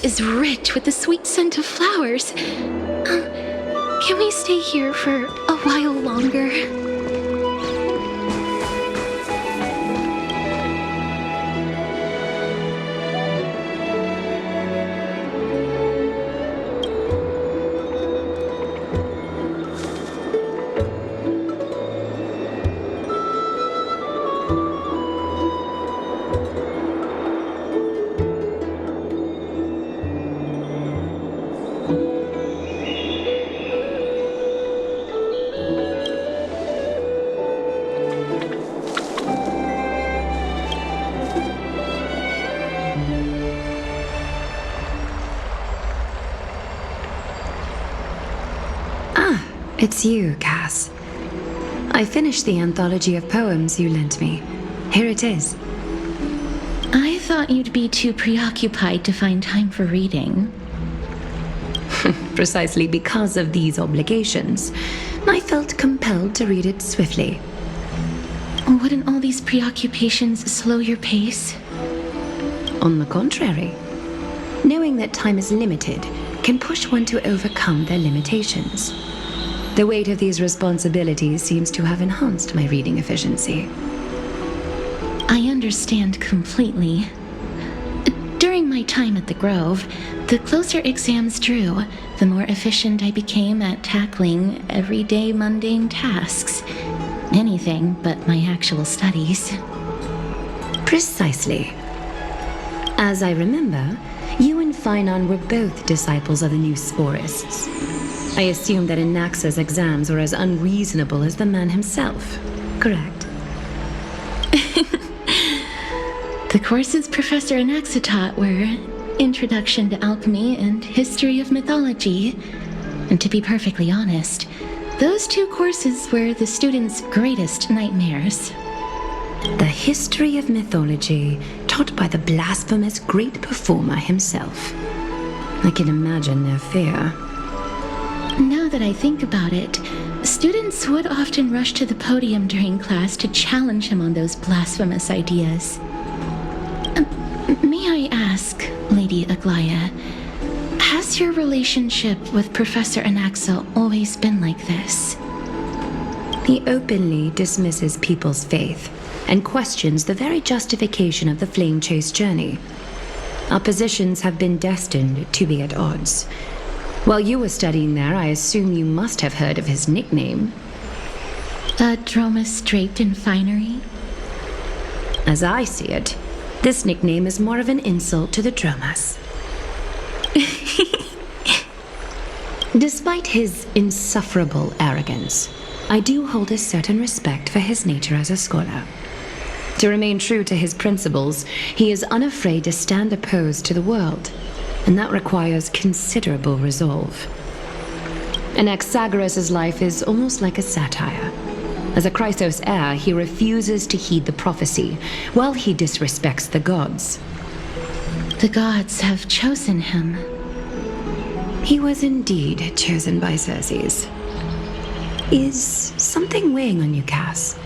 place is rich with the sweet scent of flowers. Can we stay here for a while longer? It's you, Cass. I finished the anthology of poems you lent me. Here it is. I thought you'd be too preoccupied to find time for reading. Precisely because of these obligations, I felt compelled to read it swiftly. Wouldn't all these preoccupations slow your pace? On the contrary, knowing that time is limited can push one to overcome their limitations. The weight of these responsibilities seems to have enhanced my reading efficiency. I understand completely. During my time at the Grove, the closer exams drew, the more efficient I became at tackling everyday mundane tasks. Anything but my actual studies. Precisely. As I remember, you and Finon were both disciples of the new Sporists. I assume that Anaxa's exams were as unreasonable as the man himself, correct? The courses Professor Anaxa taught were Introduction to Alchemy and History of Mythology. And to be perfectly honest, those two courses were the students' greatest nightmares. The History of Mythology, taught by the blasphemous great performer himself. I can imagine their fear. Now that I think about it, students would often rush to the podium during class to challenge him on those blasphemous ideas. May I ask, Lady Aglaya, has your relationship with Professor Anaxa always been like this? He openly dismisses people's faith and questions the very justification of the Flame Chase journey. Our positions have been destined to be at odds. While you were studying there, I assume you must have heard of his nickname. A Dromus draped in finery? As I see it, this nickname is more of an insult to the Dromus. Despite his insufferable arrogance, I do hold a certain respect for his nature as a scholar. To remain true to his principles, he is unafraid to stand opposed to the world, and that requires considerable resolve. Anaxagoras' life is almost like a satire. As a Chrysos heir, he refuses to heed the prophecy, while he disrespects the gods. The gods have chosen him. He was indeed chosen by Circes. Is something weighing on you, Cass?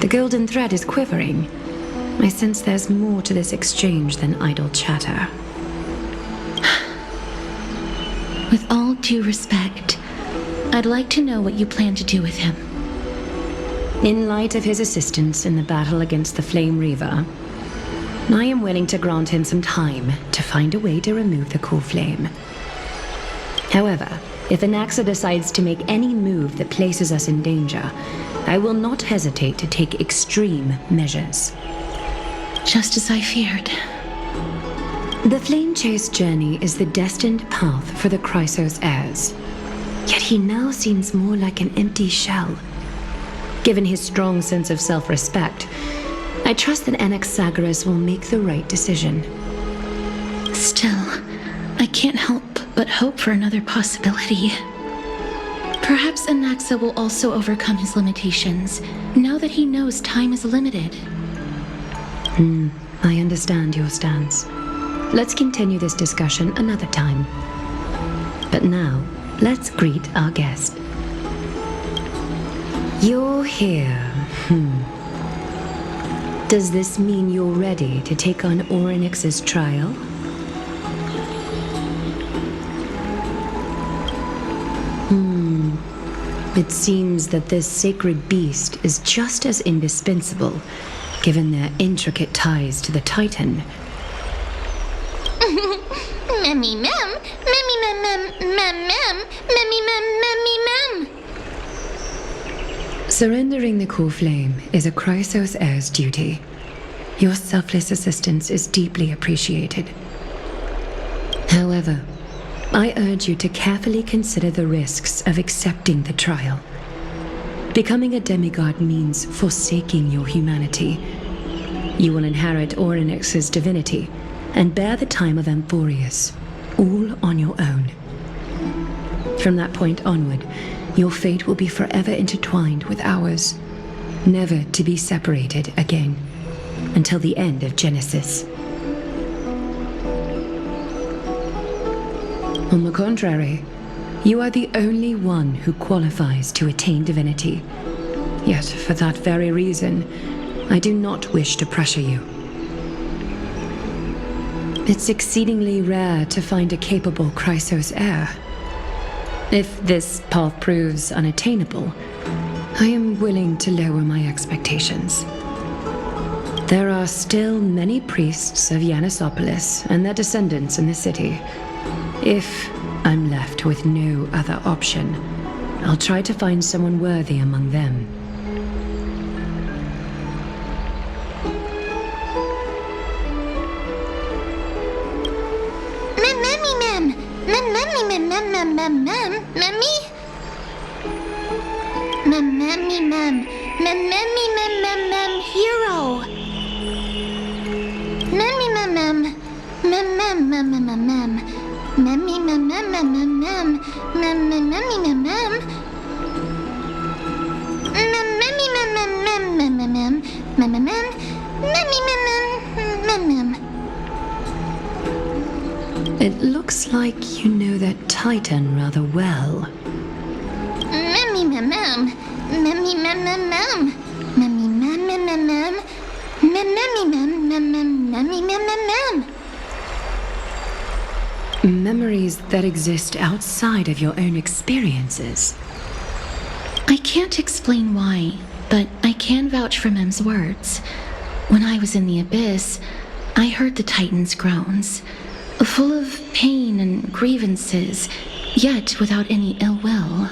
The golden thread is quivering. I sense there's more to this exchange than idle chatter. With all due respect, I'd like to know what you plan to do with him. In light of his assistance in the battle against the Flame Reaver, I am willing to grant him some time to find a way to remove the Coreflame. However, if Anaxa decides to make any move that places us in danger, I will not hesitate to take extreme measures. Just as I feared. The Flame Chase journey is the destined path for the Chrysos Heirs. Yet he now seems more like an empty shell. Given his strong sense of self-respect, I trust that Anaxagoras will make the right decision. Still, I can't help but hope for another possibility. Perhaps Anaxa will also overcome his limitations, now that he knows time is limited. I understand your stance. Let's continue this discussion another time. But now, let's greet our guest. You're here. Does this mean you're ready to take on Orynyx's trial? It seems that this sacred beast is just as indispensable, given their intricate ties to the Titan. Memmy mem, memmy mem mem mem mem, memmy mem memmy mem. Surrendering the Coreflame is a Chrysos Heirs' duty. Your selfless assistance is deeply appreciated. However, I urge you to carefully consider the risks of accepting the trial. Becoming a demigod means forsaking your humanity. You will inherit Oronyx's divinity and bear the time of Amphoreus, all on your own. From that point onward, your fate will be forever intertwined with ours, never to be separated again, until the end of Genesis. On the contrary, you are the only one who qualifies to attain divinity. Yet, for that very reason, I do not wish to pressure you. It's exceedingly rare to find a capable Chrysos heir. If this path proves unattainable, I am willing to lower my expectations. There are still many priests of Yanissopolis and their descendants in the city. If I'm left with no other option, I'll try to find someone worthy among them. Hero. Memmy mem mem mem mem mem mem mem mem. Memmy mem mem mem mem mem mem mem memmy mem mem. Memmy mem mem mem mem mem mem mem mem mem. Memmy mem mem mem mem. It looks like you know that Titan rather well. Memmy mem mem. Memmy mem mem mem. Memmy mem mem mem mem. Memmy mem mem mem memmy mem mem mem. Memories that exist outside of your own experiences. I can't explain why, but I can vouch for Mem's words. When I was in the abyss, I heard the Titan's groans, full of pain and grievances, yet without any ill will.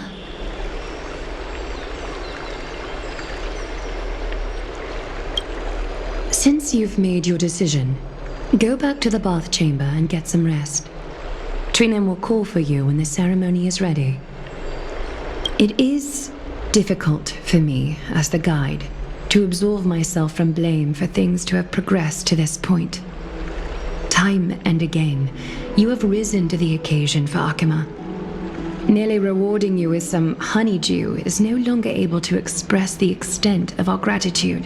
Since you've made your decision, go back to the bath chamber and get some rest. Trinem will call for you when the ceremony is ready. It is difficult for me, as the guide, to absolve myself from blame for things to have progressed to this point. Time and again, you have risen to the occasion for Akima. Nearly rewarding you with some honeydew is no longer able to express the extent of our gratitude.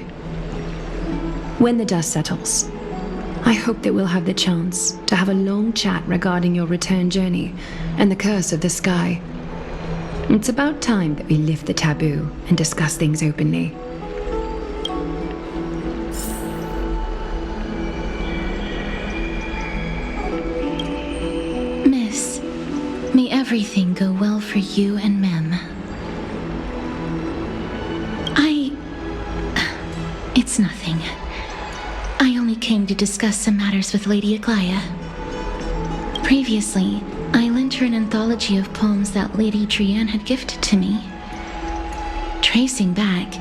When the dust settles, I hope that we'll have the chance to have a long chat regarding your return journey and the curse of the sky. It's about time that we lift the taboo and discuss things openly. Miss, may everything go well for you and Mem. It's nothing. I only came to discuss some matters with Lady Aglaya. Previously, I lent her an anthology of poems that Lady Trianne had gifted to me. Tracing back,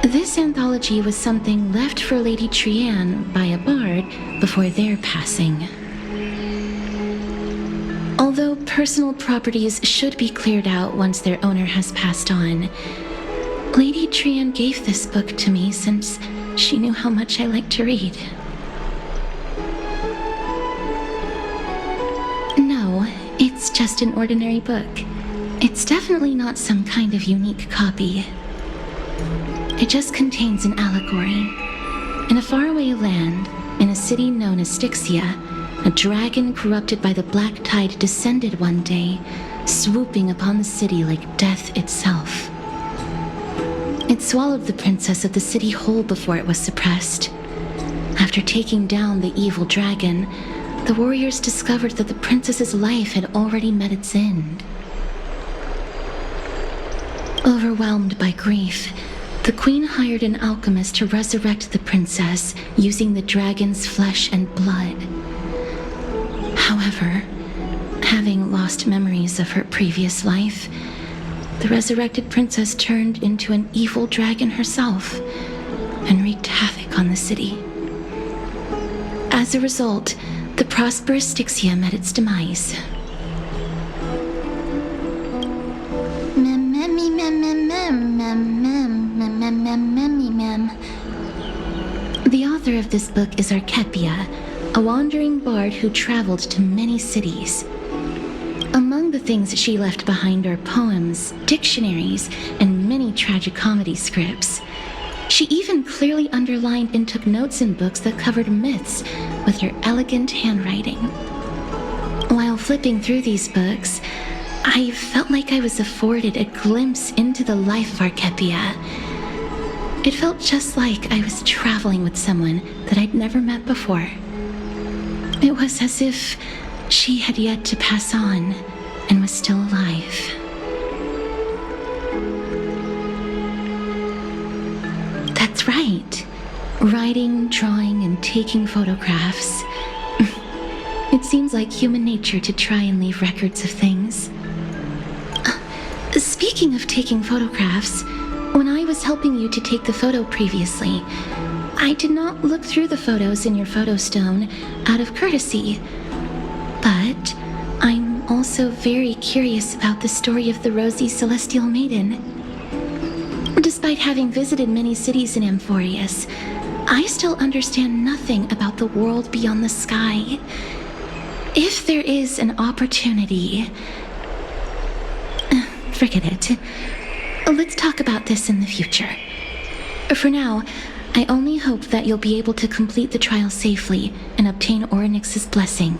this anthology was something left for Lady Trianne by a bard before their passing. Although personal properties should be cleared out once their owner has passed on, Lady Trianne gave this book to me since she knew how much I liked to read. No, it's just an ordinary book. It's definitely not some kind of unique copy. It just contains an allegory. In a faraway land, in a city known as Styxia, a dragon corrupted by the black tide descended one day, swooping upon the city like death itself. It swallowed the princess of the city whole before it was suppressed. After taking down the evil dragon, the warriors discovered that the princess's life had already met its end. Overwhelmed by grief, the queen hired an alchemist to resurrect the princess using the dragon's flesh and blood. However, having lost memories of her previous life, the resurrected princess turned into an evil dragon herself and wreaked havoc on the city. As a result, the prosperous Styxia met its demise. The author of this book is Archepia, a wandering bard who traveled to many cities. Among the things she left behind are poems, dictionaries, and many tragicomedy scripts. She even clearly underlined and took notes in books that covered myths with her elegant handwriting. While flipping through these books, I felt like I was afforded a glimpse into the life of Archepia. It felt just like I was traveling with someone that I'd never met before. It was as if she had yet to pass on and was still alive. That's right. Writing, drawing, and taking photographs. It seems like human nature to try and leave records of things. Speaking of taking photographs, when I was helping you to take the photo previously, I did not look through the photos in your photo stone out of courtesy. But I'm also very curious about the story of the rosy celestial maiden. Despite having visited many cities in Amphoreus, I still understand nothing about the world beyond the sky. If there is an opportunity... Forget it. Let's talk about this in the future. For now, I only hope that you'll be able to complete the trial safely and obtain Oryx's blessing.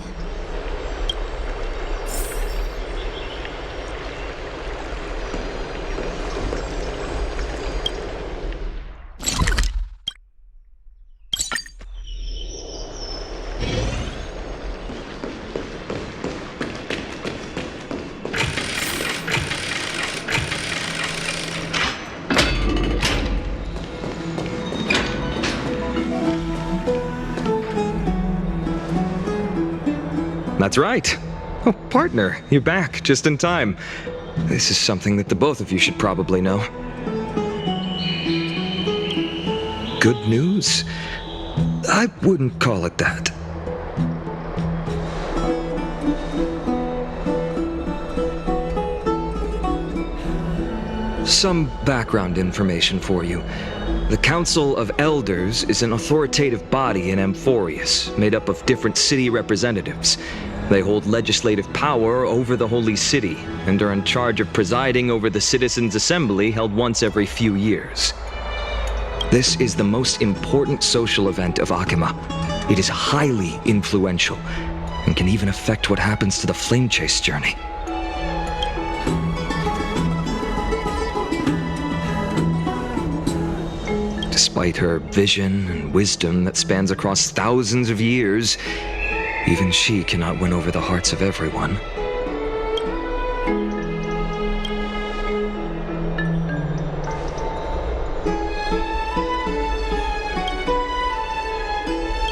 That's right. Oh, partner, you're back just in time. This is something that the both of you should probably know. Good news? I wouldn't call it that. Some background information for you. The Council of Elders is an authoritative body in Amphoreus, made up of different city representatives. They hold legislative power over the Holy City, and are in charge of presiding over the Citizens' Assembly held once every few years. This is the most important social event of Akima. It is highly influential, and can even affect what happens to the Flame Chase journey. Despite her vision and wisdom that spans across thousands of years, even she cannot win over the hearts of everyone.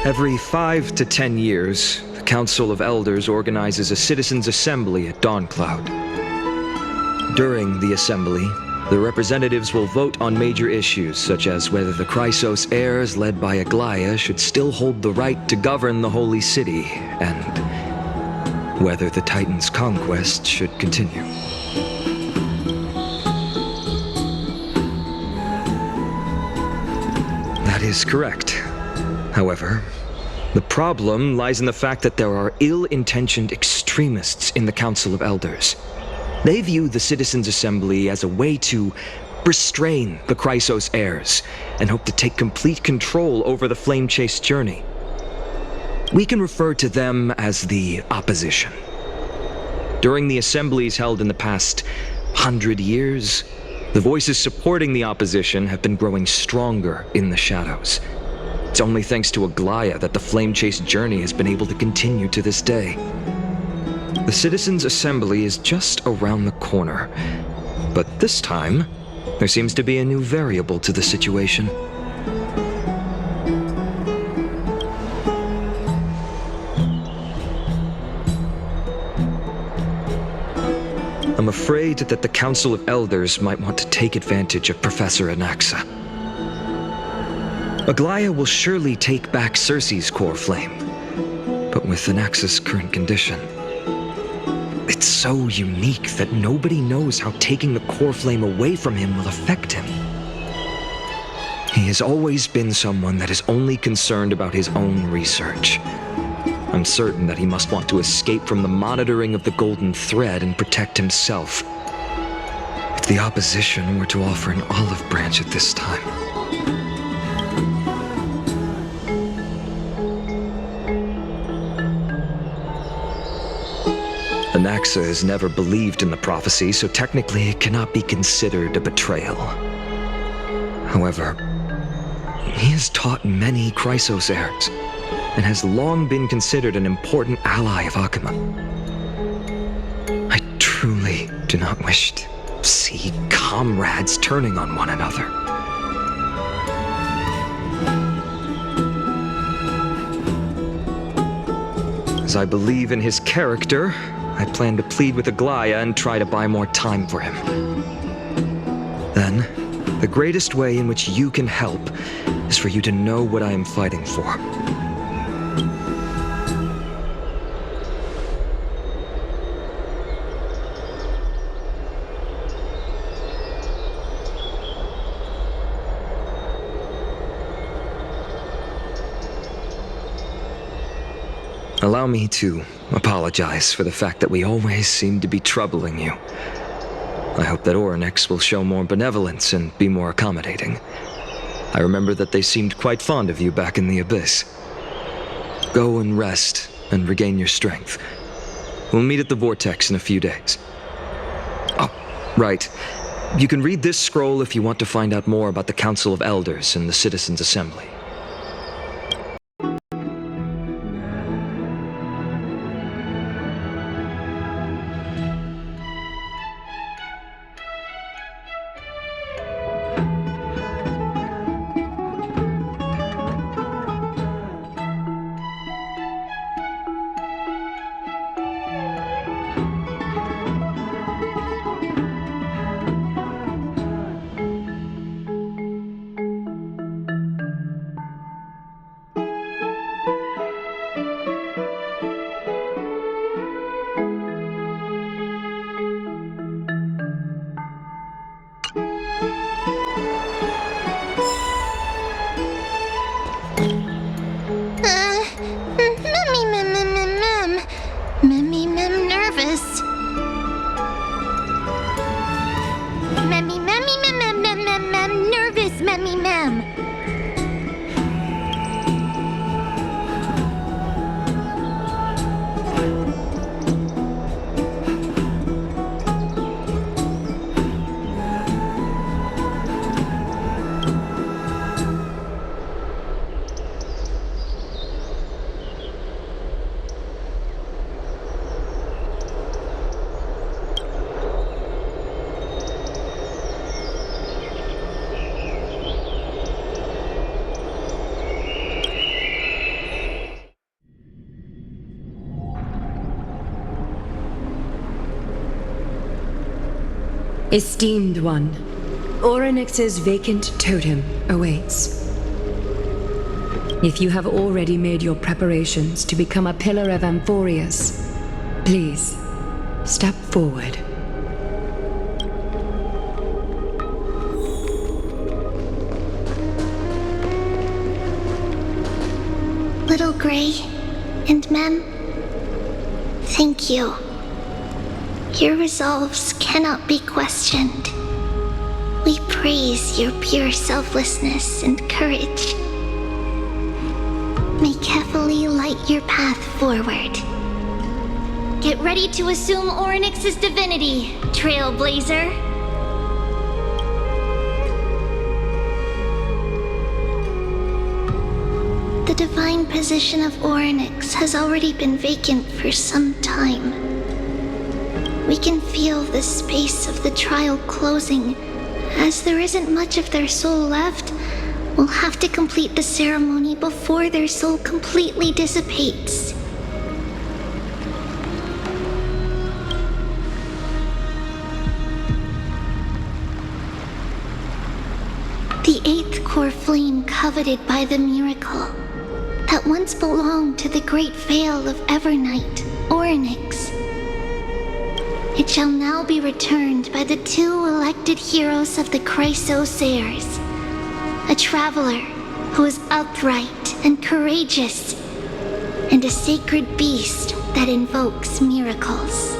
Every 5 to 10 years, the Council of Elders organizes a citizens' assembly at Dawncloud. During the assembly, the representatives will vote on major issues, such as whether the Chrysos Heirs led by Aglaia should still hold the right to govern the Holy City, and whether the Titan's conquest should continue. That is correct. However, the problem lies in the fact that there are ill-intentioned extremists in the Council of Elders. They view the Citizens' Assembly as a way to restrain the Chrysos Heirs, and hope to take complete control over the Flame Chase journey. We can refer to them as the opposition. During the assemblies held in the past 100 years, the voices supporting the opposition have been growing stronger in the shadows. It's only thanks to Aglaia that the Flame Chase journey has been able to continue to this day. The Citizens' Assembly is just around the corner, but this time, There seems to be a new variable to the situation. I'm afraid that the Council of Elders might want to take advantage of Professor Anaxa. Aglaia will surely take back Circe's core flame, but with Anaxa's current condition, it's so unique that nobody knows how taking the core flame away from him will affect him. He has always been someone that is only concerned about his own research. I'm certain that he must want to escape from the monitoring of the Golden Thread and protect himself. If the opposition were to offer an olive branch at this time... Anaxa has never believed in the prophecy, so technically it cannot be considered a betrayal. However, he has taught many Chrysos Heirs, and has long been considered an important ally of Akuma. I truly do not wish to see comrades turning on one another. As I believe in his character, I plan to plead with Aglaia and try to buy more time for him. Then, the greatest way in which you can help is for you to know what I am fighting for. Allow me to apologize for the fact that we always seem to be troubling you. I hope that Oronyx will show more benevolence and be more accommodating. I remember that they seemed quite fond of you back in the Abyss. Go and rest and regain your strength. We'll meet at the Vortex in a few days. Oh, right. You can read this scroll if you want to find out more about the Council of Elders and the Citizens' Assembly. Esteemed one, Oronyx's vacant totem awaits. If you have already made your preparations to become a pillar of Amphoreus, please, step forward. Little Gray and Mem, thank you. Your resolves cannot be questioned. We praise your pure selflessness and courage. May Kefali light your path forward. Get ready to assume Oronyx's divinity, Trailblazer. The divine position of Oronyx has already been vacant for some time. We can feel the space of the trial closing as there isn't much of their soul left, we'll have to complete the ceremony before their soul completely dissipates. The 8th core flame coveted by the miracle that once belonged to the great Vale of Evernight, Orynyx. It shall now be returned by the 2 elected heroes of the Chrysos Heirs, a traveler who is upright and courageous, and a sacred beast that invokes miracles.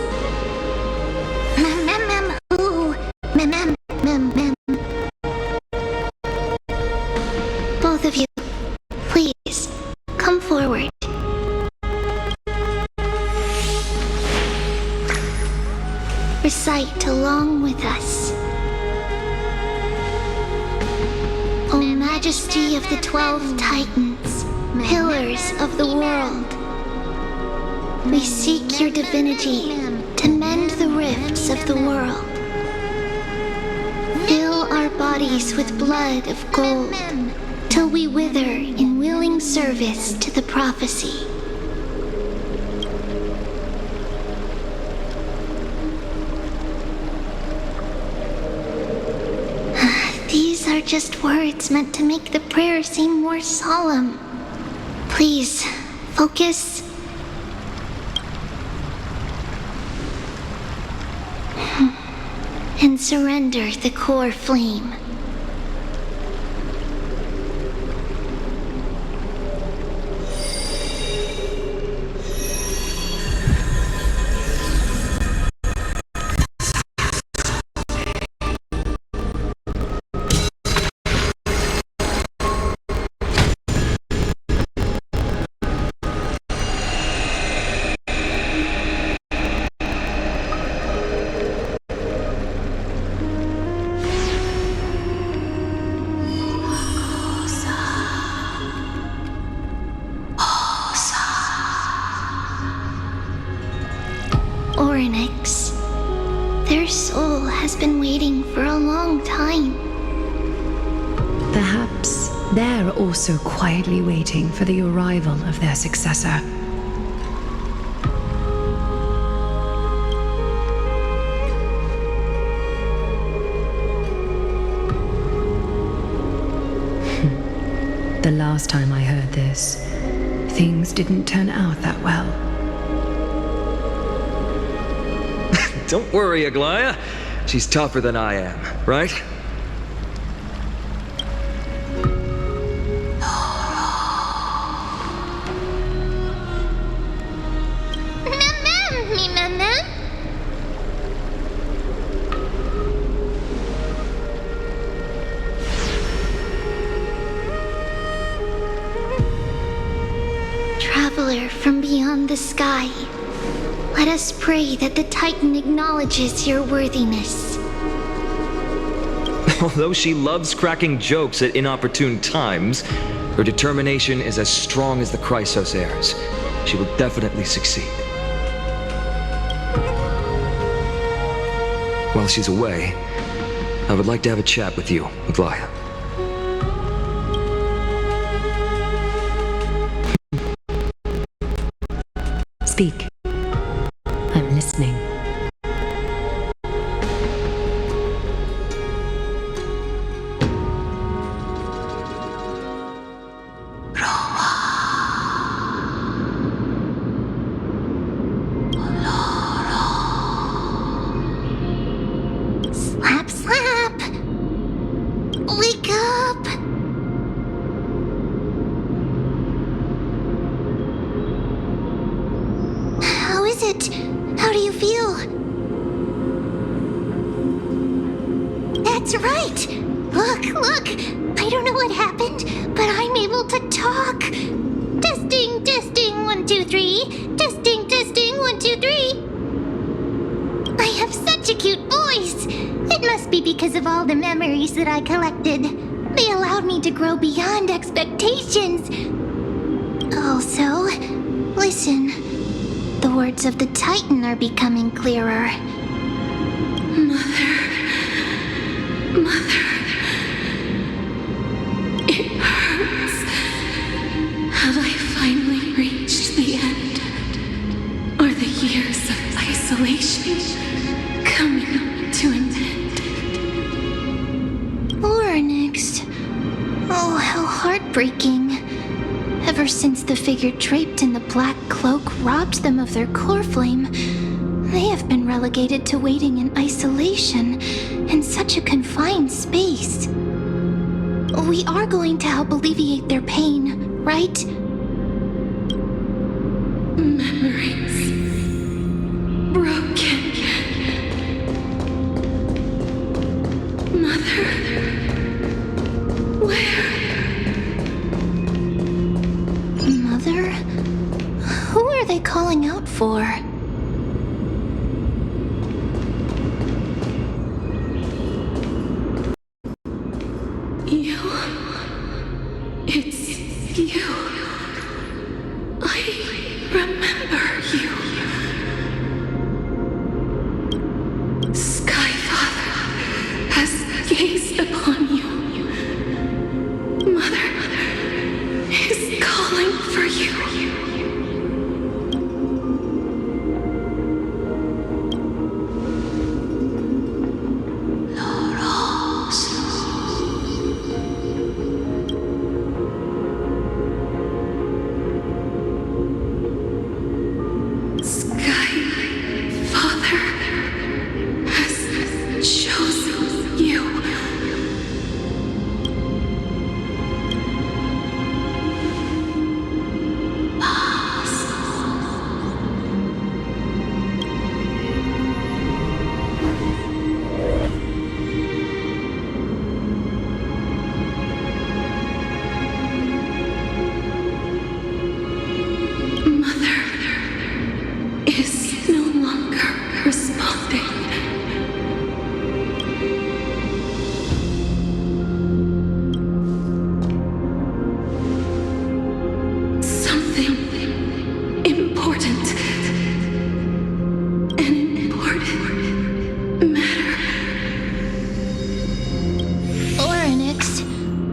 Both of you, please, come forward. Recite along with us. O Majesty of the 12 Titans, pillars of the world, we seek your divinity to mend the rifts of the world. Fill our bodies with blood of gold till we wither in willing service to the prophecy. These are just words meant to make the prayer seem more solemn. Please, focus. And surrender the core flame. Orynyx. Their soul has been waiting for a long time. Perhaps they're also quietly waiting for the arrival of their successor. The last time I heard this, things didn't turn out that well. Don't worry, Aglaya. She's tougher than I am, right? Traveler from beyond the sky, let us pray that the Titan acknowledges your worthiness. Although she loves cracking jokes at inopportune times, her determination is as strong as the Chrysos Heirs. She will definitely succeed. While she's away, I would like to have a chat with you, Aglaya. Speak. I'm listening. Slap, slap! Wake up! How is it? How do you feel? That's right! Look! I don't know what happened, but I'm able to talk! Testing, 1, 2, 3. Testing, 1, 2, 3. I have such a cute voice! It must be because of all the memories that I collected. They allowed me to grow beyond expectations. Also, listen. The words of the Titan are becoming clearer. Mother. heartbreaking. Ever since the figure draped in the black cloak robbed them of their core flame, they have been relegated to waiting in isolation in such a confined space. We are going to help alleviate their pain, right? Memories broken. Mother, where? Mother? Who are they calling out for? You. It's you. I remember you. Skyfather has gazed upon you. Mother is calling for you.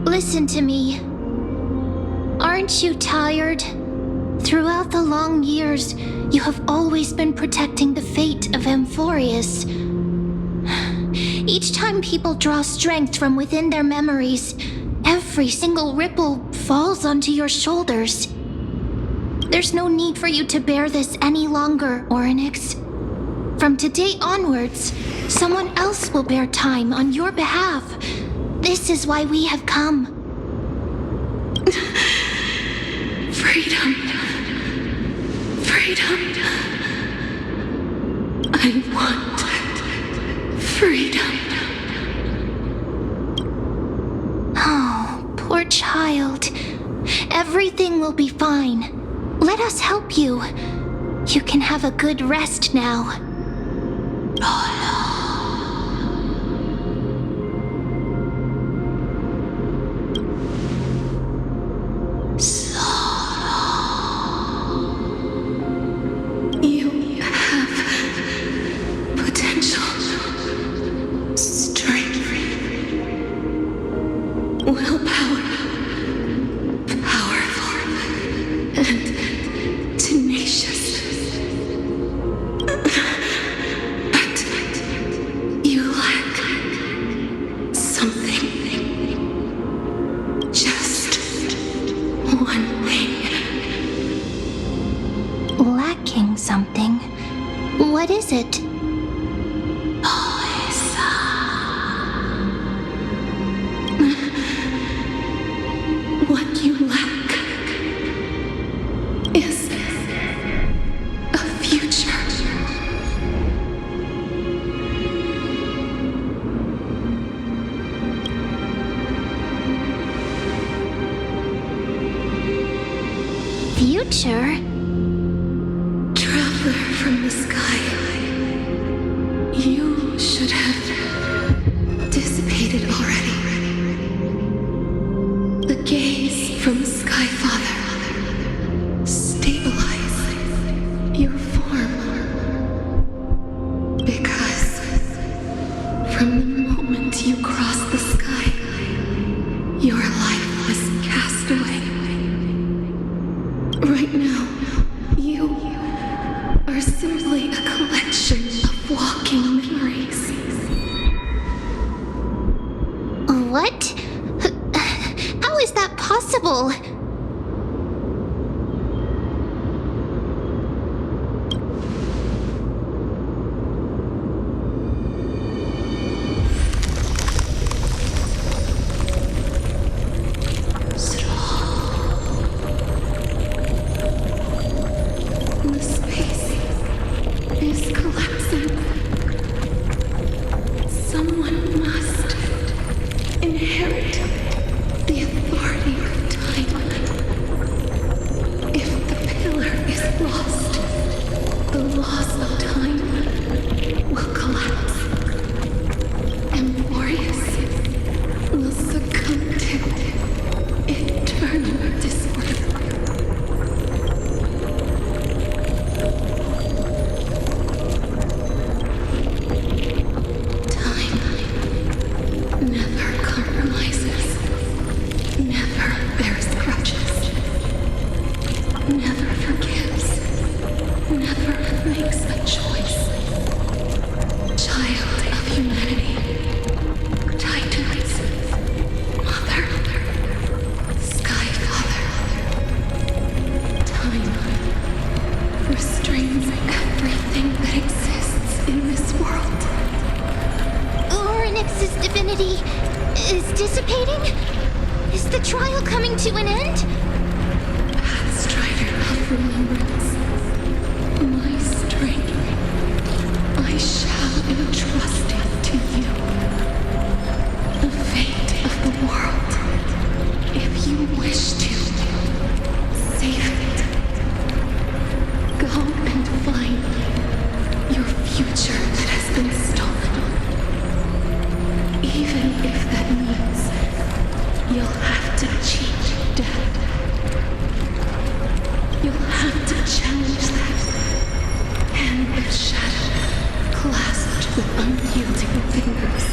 Listen to me. Aren't you tired? Throughout the long years, you have always been protecting the fate of Amphoreus. Each time people draw strength from within their memories, every single ripple falls onto your shoulders. There's no need for you to bear this any longer, Oronyx. From today onwards, someone else will bear time on your behalf. This is why we have come. Freedom. Freedom. I want freedom. Oh, poor child. Everything will be fine. Let us help you. You can have a good rest now. Something. What is it? What you lack is a future. Future? From the sky, you should have dissipated already. The gaze from the Sky Father stabilized your form, because from the moment you crossed the sky, your life was cast away. Right now, you are simply a collection of walking memories. impossible! The space is collapsing. Someone must inherit the authority of time. If the pillar is lost, the loss of time will collapse. Amphoreus will succumb to eternal disorder. Time never compromises, never bears grudges, never forgives, never makes a choice. Child of humanity, Titans, Mother, Sky Father, time restrains everything that exists in this world. Oronyx's divinity is dissipating? Is the trial coming to an end? Pathstrider of remembrance, my strength, I shall entrust it to you. The fate of the world, if you wish to, save it. Go and find your future that has been stolen. Even if that means you'll have to cheat death. You'll have to challenge that. Hand of shadow, clasped with unyielding fingers.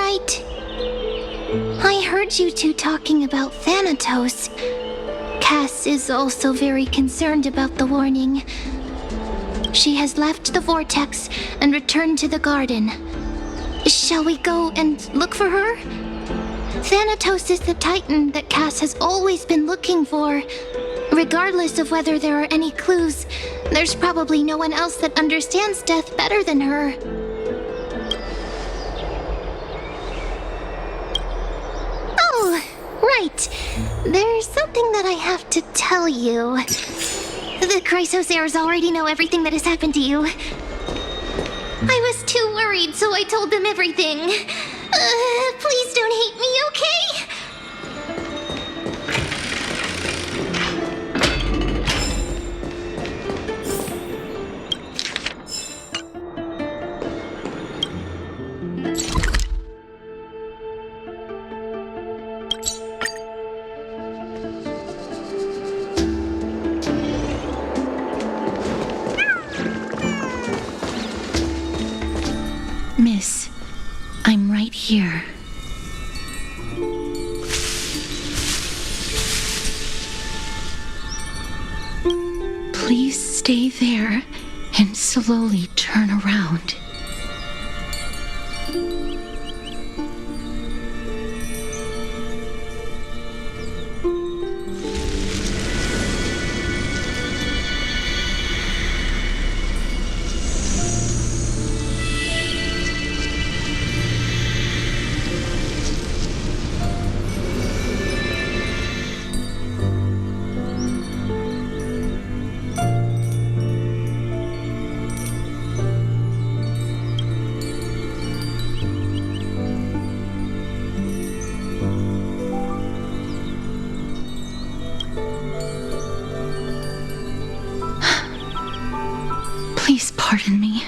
right? I heard you two talking about Thanatos. Cass is also very concerned about the warning. She has left the vortex and returned to the garden. Shall we go and look for her? Thanatos is the Titan that Cass has always been looking for. Regardless of whether there are any clues, there's probably no one else that understands death better than her. Oh, right. There's something that I have to tell you. The Chrysos Heirs already know everything that has happened to you. I was too worried, so I told them everything. Please don't hate me, okay? Miss, I'm right here. Please stay there and slowly turn around. Please pardon me.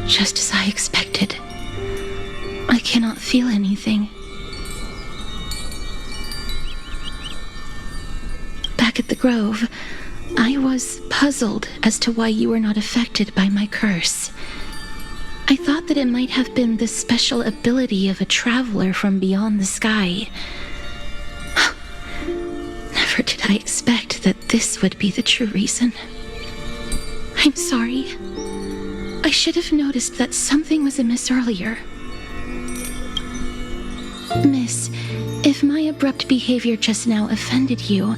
Just as I expected. I cannot feel anything. Back at the Grove, I was puzzled as to why you were not affected by my curse. I thought that it might have been the special ability of a traveler from beyond the sky. Never did I expect that this would be the true reason. I'm sorry. I should have noticed that something was amiss earlier. Miss, if my abrupt behavior just now offended you,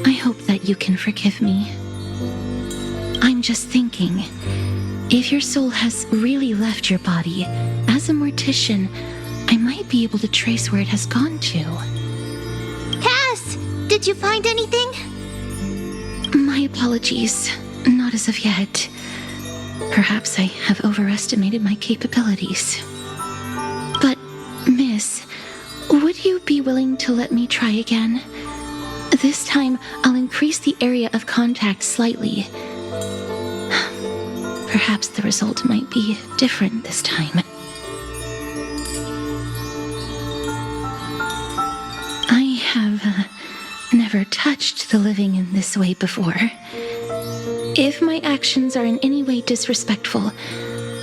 I hope that you can forgive me. I'm just thinking, if your soul has really left your body, as a mortician, I might be able to trace where it has gone to. Cass, did you find anything? My apologies. Not as of yet. Perhaps I have overestimated my capabilities. But, Miss, would you be willing to let me try again? This time, I'll increase the area of contact slightly. Perhaps the result might be different this time. I have never touched the living in this way before. If my actions are in any way disrespectful,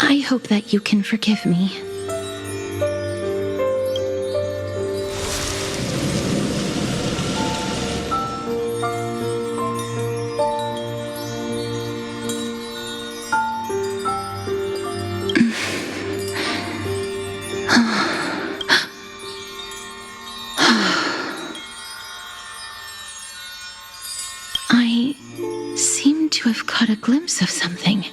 I hope that you can forgive me. I seem to have caught a glimpse of something.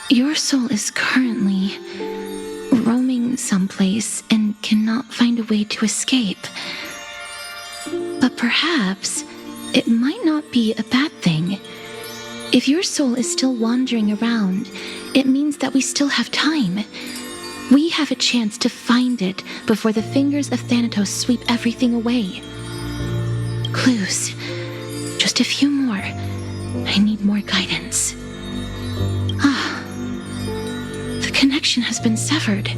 Your soul is currently roaming someplace and cannot find a way to escape. But perhaps it might not be a bad thing. If your soul is still wandering around, it means that we still have time. We have a chance to find it before the fingers of Thanatos sweep everything away. Clues. Just a few more. I need more guidance. The connection has been severed.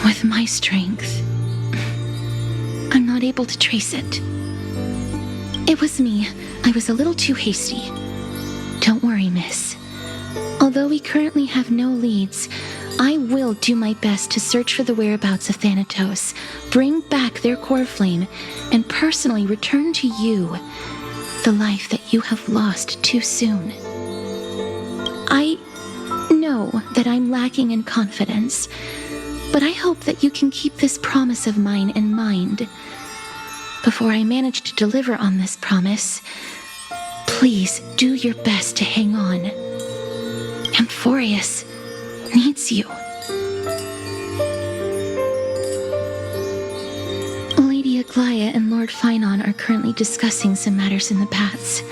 With my strength, I'm not able to trace it. It was me. I was a little too hasty. Don't worry, miss. Although we currently have no leads, I will do my best to search for the whereabouts of Thanatos, bring back their core flame, and personally return to you the life that you have lost too soon. I know that I'm lacking in confidence, but I hope that you can keep this promise of mine in mind. Before I manage to deliver on this promise, please do your best to hang on. Amphoreus needs you. Lady Aglaia and Lord Finon are currently discussing some matters in the paths.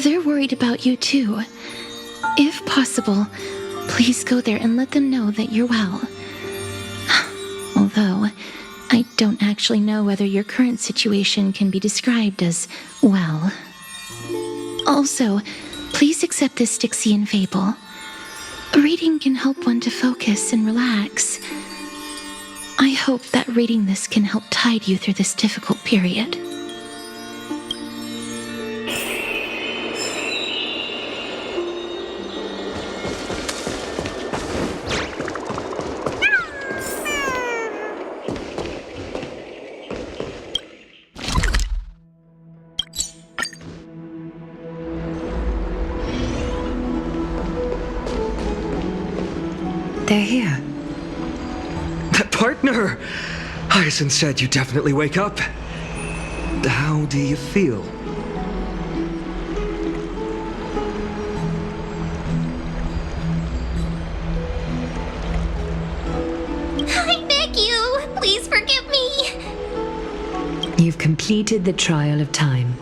They're worried about you too. If possible, please go there and let them know that you're well. Although, I don't actually know whether your current situation can be described as well. Also, please accept this Styxian fable. Reading can help one to focus and relax. I hope that reading this can help tide you through this difficult period. They're here. Partner! Hyacinth said you definitely wake up. How do you feel? I beg you, please forgive me. You've completed the trial of time,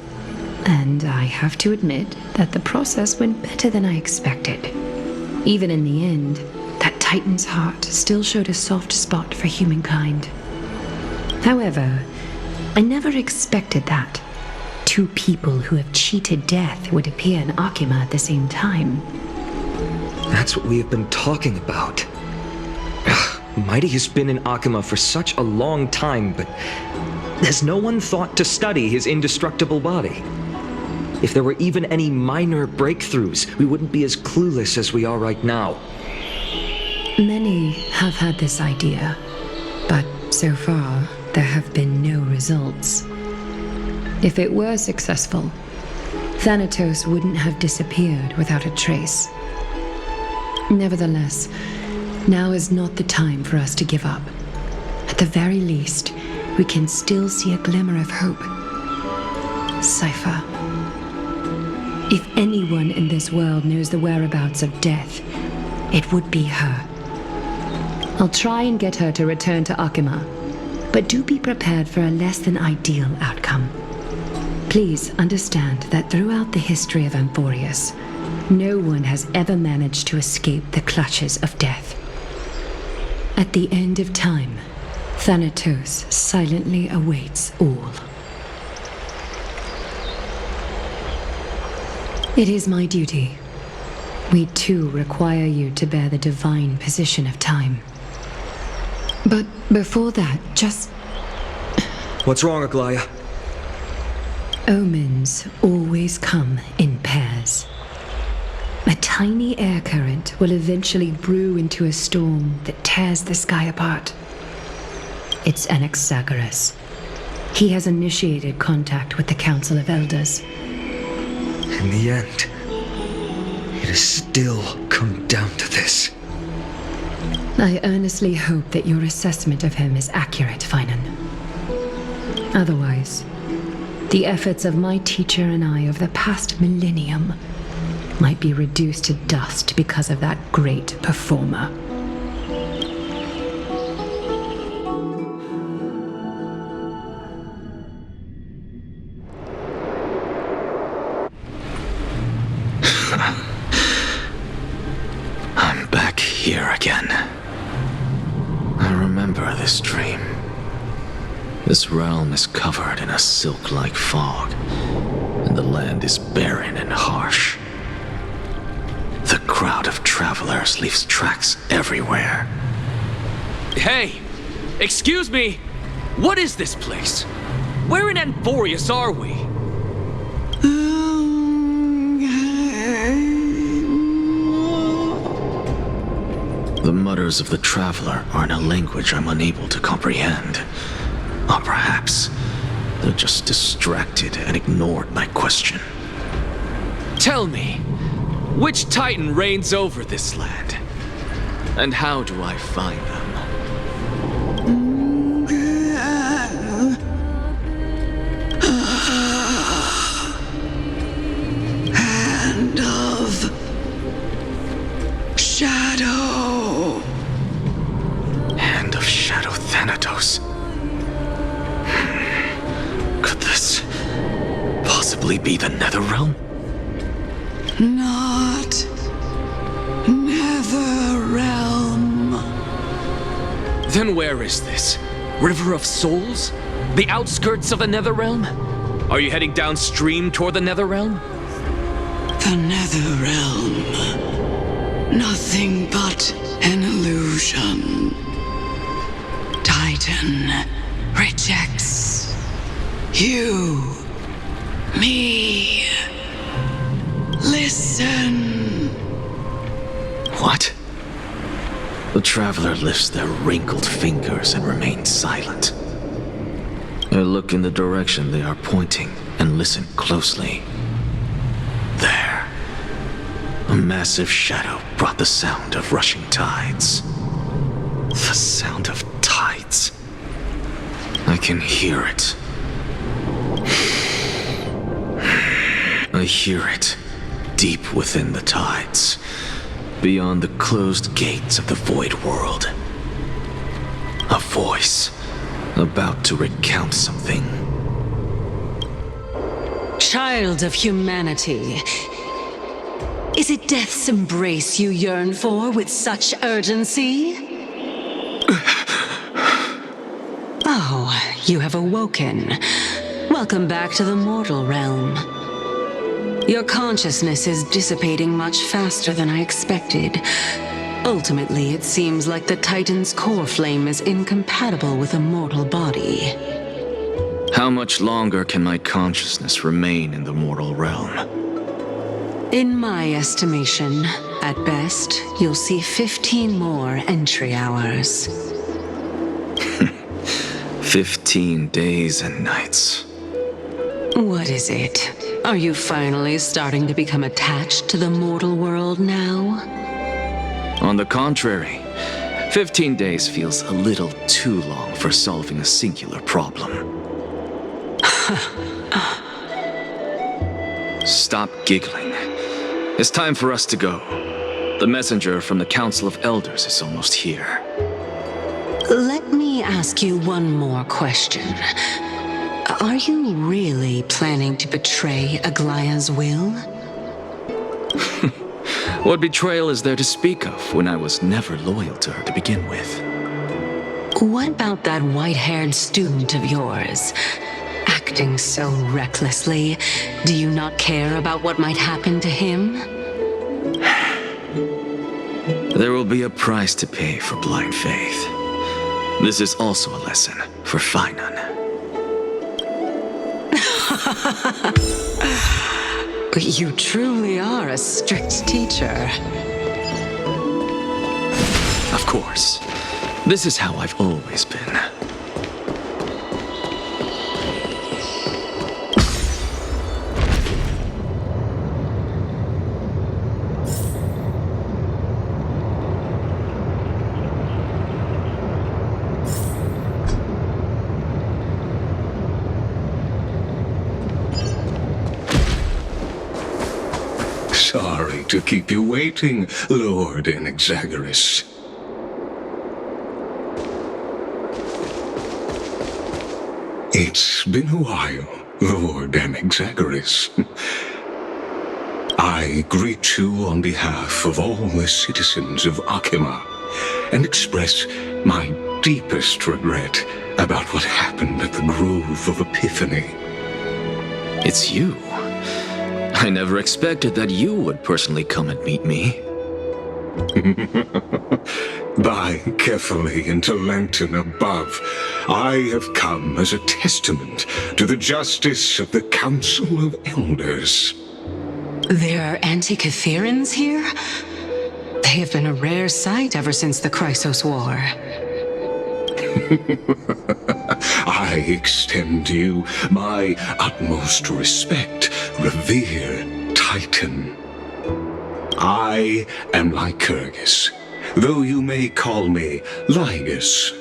and I have to admit that the process went better than I expected. Even in the end, that Titan's heart still showed a soft spot for humankind. However, I never expected that two people who have cheated death would appear in Akima at the same time. That's what we have been talking about. Mighty has been in Akima for such a long time, but has no one thought to study his indestructible body? If there were even any minor breakthroughs, we wouldn't be as clueless as we are right now. Many have had this idea, but so far there have been no results. If it were successful, Thanatos wouldn't have disappeared without a trace. Nevertheless, now is not the time for us to give up. At the very least, we can still see a glimmer of hope. Cypher. If anyone in this world knows the whereabouts of death, it would be her. I'll try and get her to return to Akima, but do be prepared for a less than ideal outcome. Please understand that throughout the history of Amphoreus, no one has ever managed to escape the clutches of death. At the end of time, Thanatos silently awaits all. It is my duty. We too require you to bear the divine position of time. But before that, just... What's wrong, Aglaia? Omens always come in pairs. A tiny air current will eventually brew into a storm that tears the sky apart. It's Anaxagoras. He has initiated contact with the Council of Elders. In the end, it has still come down to this. I earnestly hope that your assessment of him is accurate, Finon. Otherwise, the efforts of my teacher and I of the past millennium might be reduced to dust because of that great performer. this dream. This realm is covered in a silk-like fog, and the land is barren and harsh. The crowd of travelers leaves tracks everywhere. Hey! Excuse me! What is this place? Where in Amphoreus are we? The mutters of the traveler are in a language I'm unable to comprehend. Or perhaps they're just distracted and ignored my question. Tell me, which Titan reigns over this land? And how do I find them? Hand of Shadow. Hand of Shadow Thanatos. Could this possibly be the Netherrealm? Not Netherrealm. Then where is this? River of Souls? The outskirts of the Netherrealm? Are you heading downstream toward the Netherrealm? The Netherrealm. Nothing but an illusion. Titan rejects you, me. Listen. What? The traveler lifts their wrinkled fingers and remains silent. I look in the direction they are pointing and listen closely. There. A massive shadow brought the sound of rushing tides. The sound of tides. I can hear it. I hear it, deep within the tides, beyond the closed gates of the void world. A voice, about to recount something. Child of humanity, is it death's embrace you yearn for with such urgency? Oh, you have awoken. Welcome back to the mortal realm. Your consciousness is dissipating much faster than I expected. Ultimately, it seems like the Titan's core flame is incompatible with a mortal body. How much longer can my consciousness remain in the mortal realm? In my estimation, at best, you'll see 15 more entry hours. 15 days and nights. What is it? Are you finally starting to become attached to the mortal world now? On the contrary, 15 days feels a little too long for solving a singular problem. Stop giggling. It's time for us to go. The messenger from the Council of Elders is almost here. Let me ask you one more question. Are you really planning to betray Aglaya's will? What betrayal is there to speak of when I was never loyal to her to begin with? What about that white-haired student of yours? Acting so recklessly, do you not care about what might happen to him? There will be a price to pay for blind faith. This is also a lesson for Finan. You truly are a strict teacher. Of course. This is how I've always been. Sorry to keep you waiting, Lord Enexagoras. It's been a while, Lord Enexagoras. I greet you on behalf of all the citizens of Akima and express my deepest regret about what happened at the Grove of Epiphany. It's you. I never expected that you would personally come and meet me. By carefully into Lantern above, I have come as a testament to the justice of the Council of Elders. There are Antikytherans here? They have been a rare sight ever since the Chrysos War. I extend to you my utmost respect, revered Titan. I am Lycurgus, though you may call me Lygus,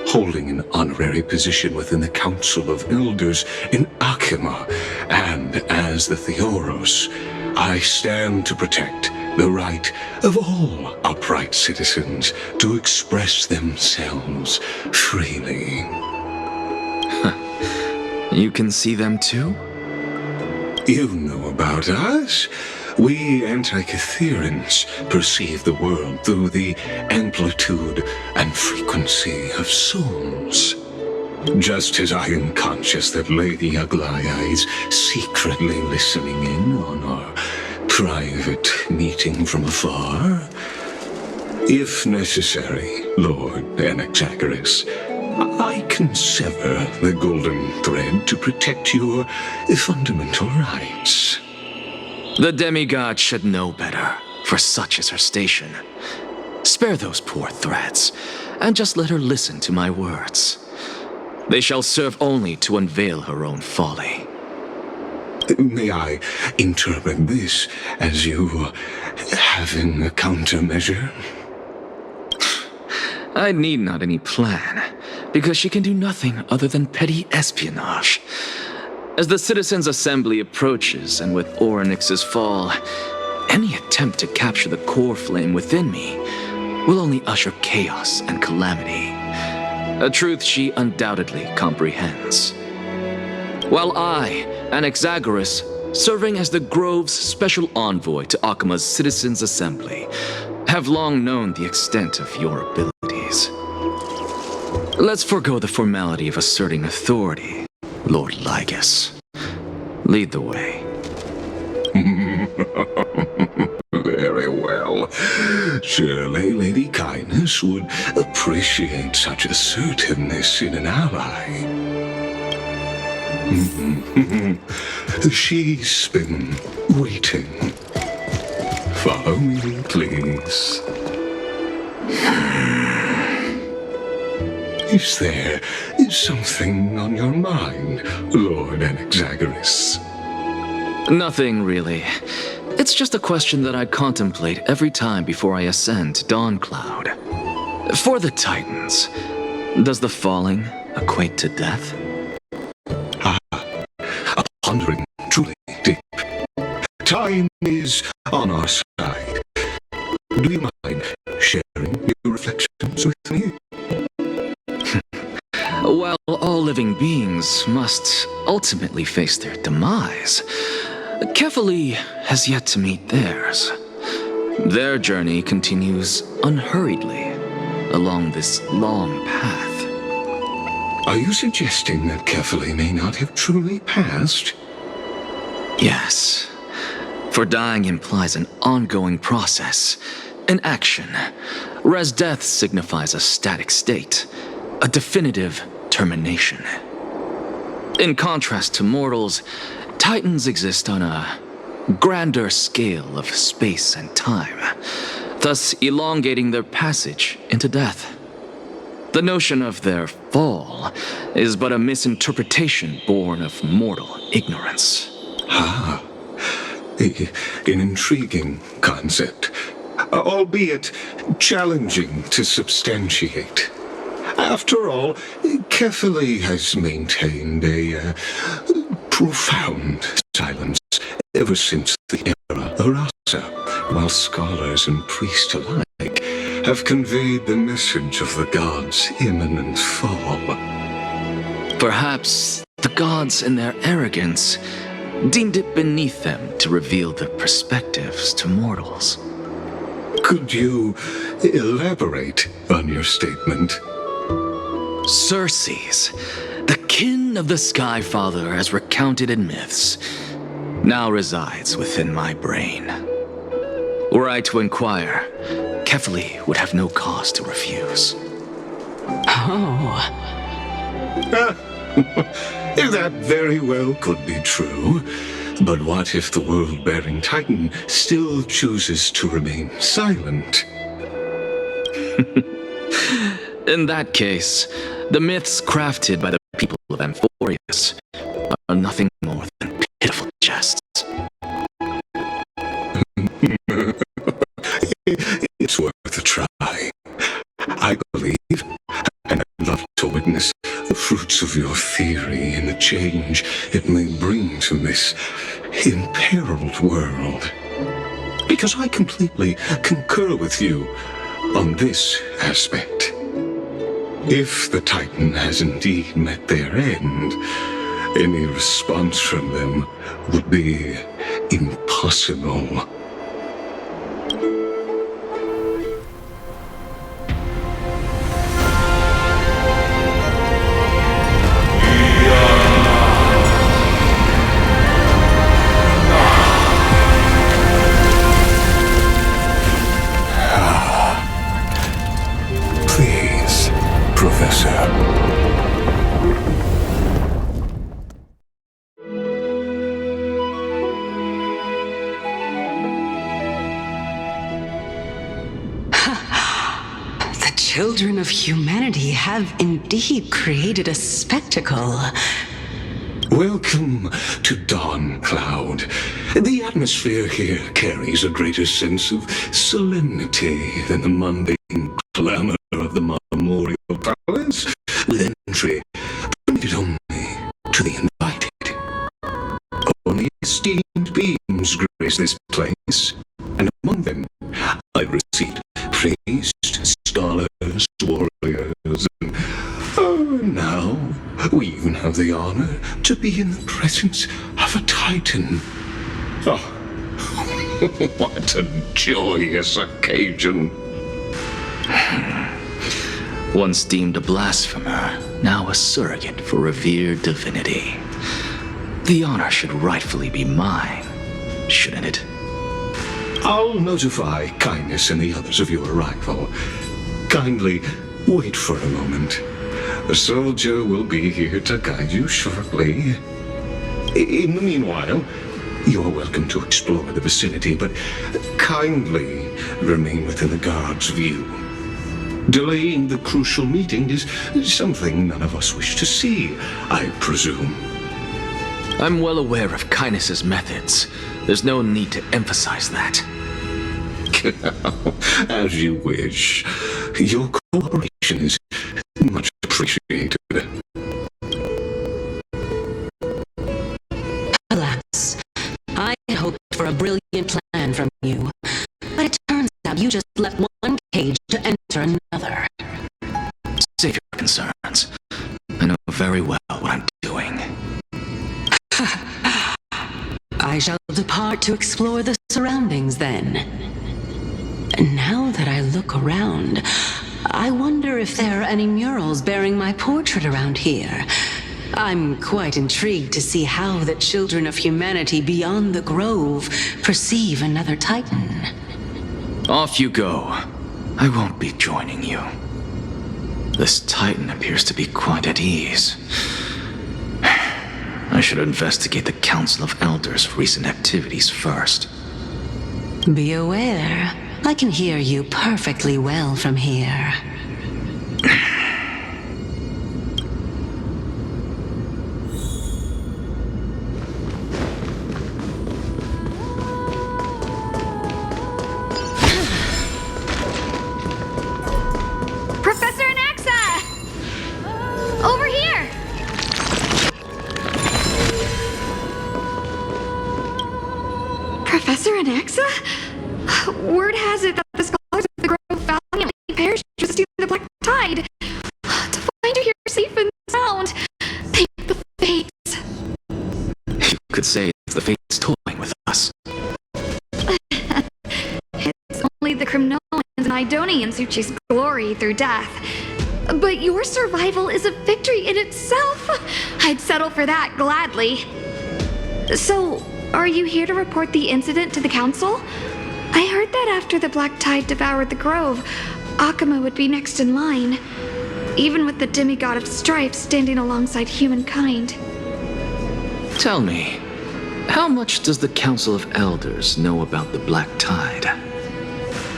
holding an honorary position within the Council of Elders in Akima, and as the Theoros, I stand to protect the right of all upright citizens to express themselves freely. You can see them too? You know about us. We Antikytherans perceive the world through the amplitude and frequency of souls. Just as I am conscious that Lady Aglaya is secretly listening in on our private meeting from afar. If necessary, Lord Anaxagoras, I can sever the golden thread to protect your fundamental rights. The demigod should know better, for such is her station. Spare those poor threads, and just let her listen to my words. They shall serve only to unveil her own folly. May I interpret this as you having a countermeasure? I need not any plan, because she can do nothing other than petty espionage. As the Citizens' Assembly approaches, and with Oryx's fall, any attempt to capture the core flame within me will only usher chaos and calamity. A truth she undoubtedly comprehends. While I, Anaxagoras, serving as the Grove's special envoy to Akima's Citizens' Assembly, have long known the extent of your abilities. Let's forego the formality of asserting authority, Lord Lygus. Lead the way. Very well. Surely Lady Kindness would appreciate such assertiveness in an ally. She's been waiting. Follow me, please. Is there something on your mind, Lord Anaxagoras? Nothing, really. It's just a question that I contemplate every time before I ascend to Dawncloud. For the Titans, does the falling equate to death? A pondering truly deep. Time is on our side. Do you mind sharing your reflections with me? While all living beings must ultimately face their demise, Kefali has yet to meet theirs. Their journey continues unhurriedly along this long path. Are you suggesting that Kefali may not have truly passed? Yes. For dying implies an ongoing process, an action, whereas death signifies a static state, a definitive termination. In contrast to mortals, Titans exist on a grander scale of space and time, thus elongating their passage into death. The notion of their fall is but a misinterpretation born of mortal ignorance. Ah, an intriguing concept, albeit challenging to substantiate. After all, Kefali has maintained a profound silence ever since the era Arasa, while scholars and priests alike have conveyed the message of the gods' imminent fall. Perhaps the gods, in their arrogance, deemed it beneath them to reveal their perspectives to mortals. Could you elaborate on your statement? Circes, the kin of the Skyfather as recounted in myths, now resides within my brain. Were I to inquire, Kefali would have no cause to refuse. Oh. That very well could be true. But what if the world-bearing Titan still chooses to remain silent? In that case, the myths crafted by the people of Amphoreus are nothing more than pitiful jests. It's worth a try. I believe, and I'd love to witness the fruits of your theory and the change it may bring to this imperiled world. Because I completely concur with you on this aspect. If the Titan has indeed met their end, any response from them would be impossible. Please, Professor. The children of humanity have indeed created a spectacle. Welcome to Dawn Cloud. The atmosphere here carries a greater sense of solemnity than the mundane clamor of the Memorial Palace, with entry permitted only to the invited. Only esteemed beings grace this place, and among them I've received priests, scholars, warriors, and now we even have the honor to be in the presence of a Titan. Oh, what a joyous occasion. Once deemed a blasphemer, now a surrogate for revered divinity. The honor should rightfully be mine, shouldn't it? I'll notify Kindness and the others of your arrival. Kindly wait for a moment. A soldier will be here to guide you shortly. In the meanwhile, you're welcome to explore the vicinity, but kindly remain within the guard's view. Delaying the crucial meeting is something none of us wish to see, I presume. I'm well aware of Kindness's methods. There's no need to emphasize that. As you wish. Your cooperation is much appreciated. Alas, I had hoped for a brilliant plan from you, but it turns out you just left one cage to enter another. Save your concerns. I know very well what I'm doing. I shall depart to explore the surroundings then. Now that I look around, I wonder if there are any murals bearing my portrait around here. I'm quite intrigued to see how the children of humanity beyond the grove perceive another Titan. Off you go. I won't be joining you. This Titan appears to be quite at ease. I should investigate the Council of Elders' recent activities first. Be aware, I can hear you perfectly well from here. Professor Anaxa! Over here! Professor Anaxa? Word has it that the scholars of the Grove valiantly perished resisting the Black Tide. To find you here safe and sound, thank the fates. You could say it's the fates toying with us. It's only the Cremnolians and Idonians who chase glory through death. But your survival is a victory in itself. I'd settle for that gladly. So, are you here to report the incident to the council? I heard that after the Black Tide devoured the grove, Akuma would be next in line, even with the demigod of strife standing alongside humankind. Tell me, how much does the Council of Elders know about the Black Tide?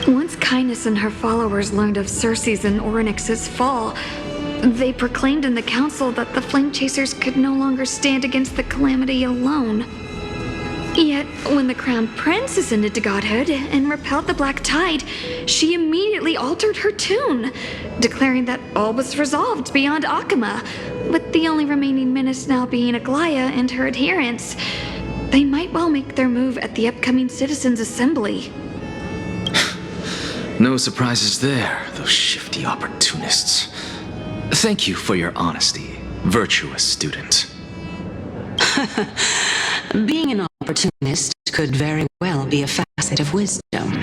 Once Kindness and her followers learned of Circe's and Oryx's fall, they proclaimed in the council that the Flame Chasers could no longer stand against the calamity alone. Yet, when the Crown Prince ascended to godhood and repelled the Black Tide, she immediately altered her tune, declaring that all was resolved beyond Akuma, with the only remaining menace now being Aglaya and her adherents. They might well make their move at the upcoming Citizens' Assembly. No surprises there, those shifty opportunists. Thank you for your honesty, virtuous student. Being an opportunist could very well be a facet of wisdom.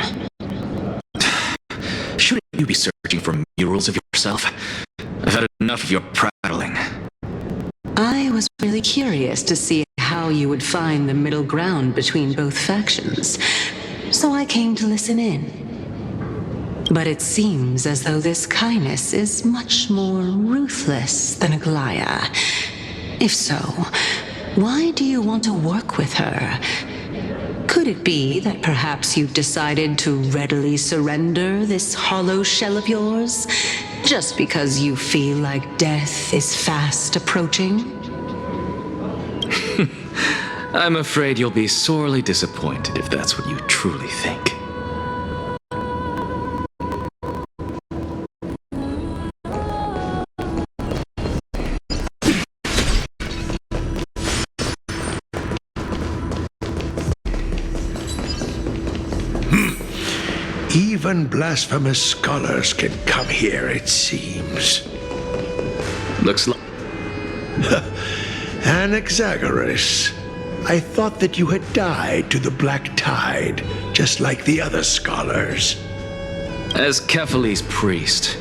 Shouldn't you be searching for murals of yourself? I've had enough of your prattling. I was really curious to see how you would find the middle ground between both factions, so I came to listen in. But it seems as though this Kindness is much more ruthless than Aglaya. If so, why do you want to work with her? Could it be that perhaps you've decided to readily surrender this hollow shell of yours, just because you feel like death is fast approaching? I'm afraid you'll be sorely disappointed if that's what you truly think. Even blasphemous scholars can come here, it seems. Looks like... Anaxagoras, I thought that you had died to the Black Tide, just like the other scholars. As Kephales's priest,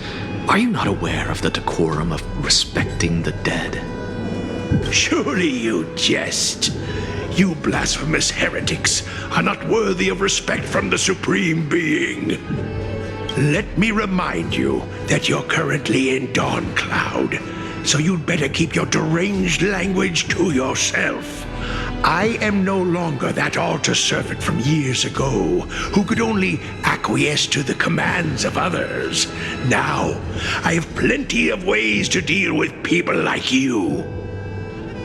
are you not aware of the decorum of respecting the dead? Surely you jest. You blasphemous heretics are not worthy of respect from the Supreme Being. Let me remind you that you're currently in Dawn Cloud, so you'd better keep your deranged language to yourself. I am no longer that altar servant from years ago who could only acquiesce to the commands of others. Now, I have plenty of ways to deal with people like you.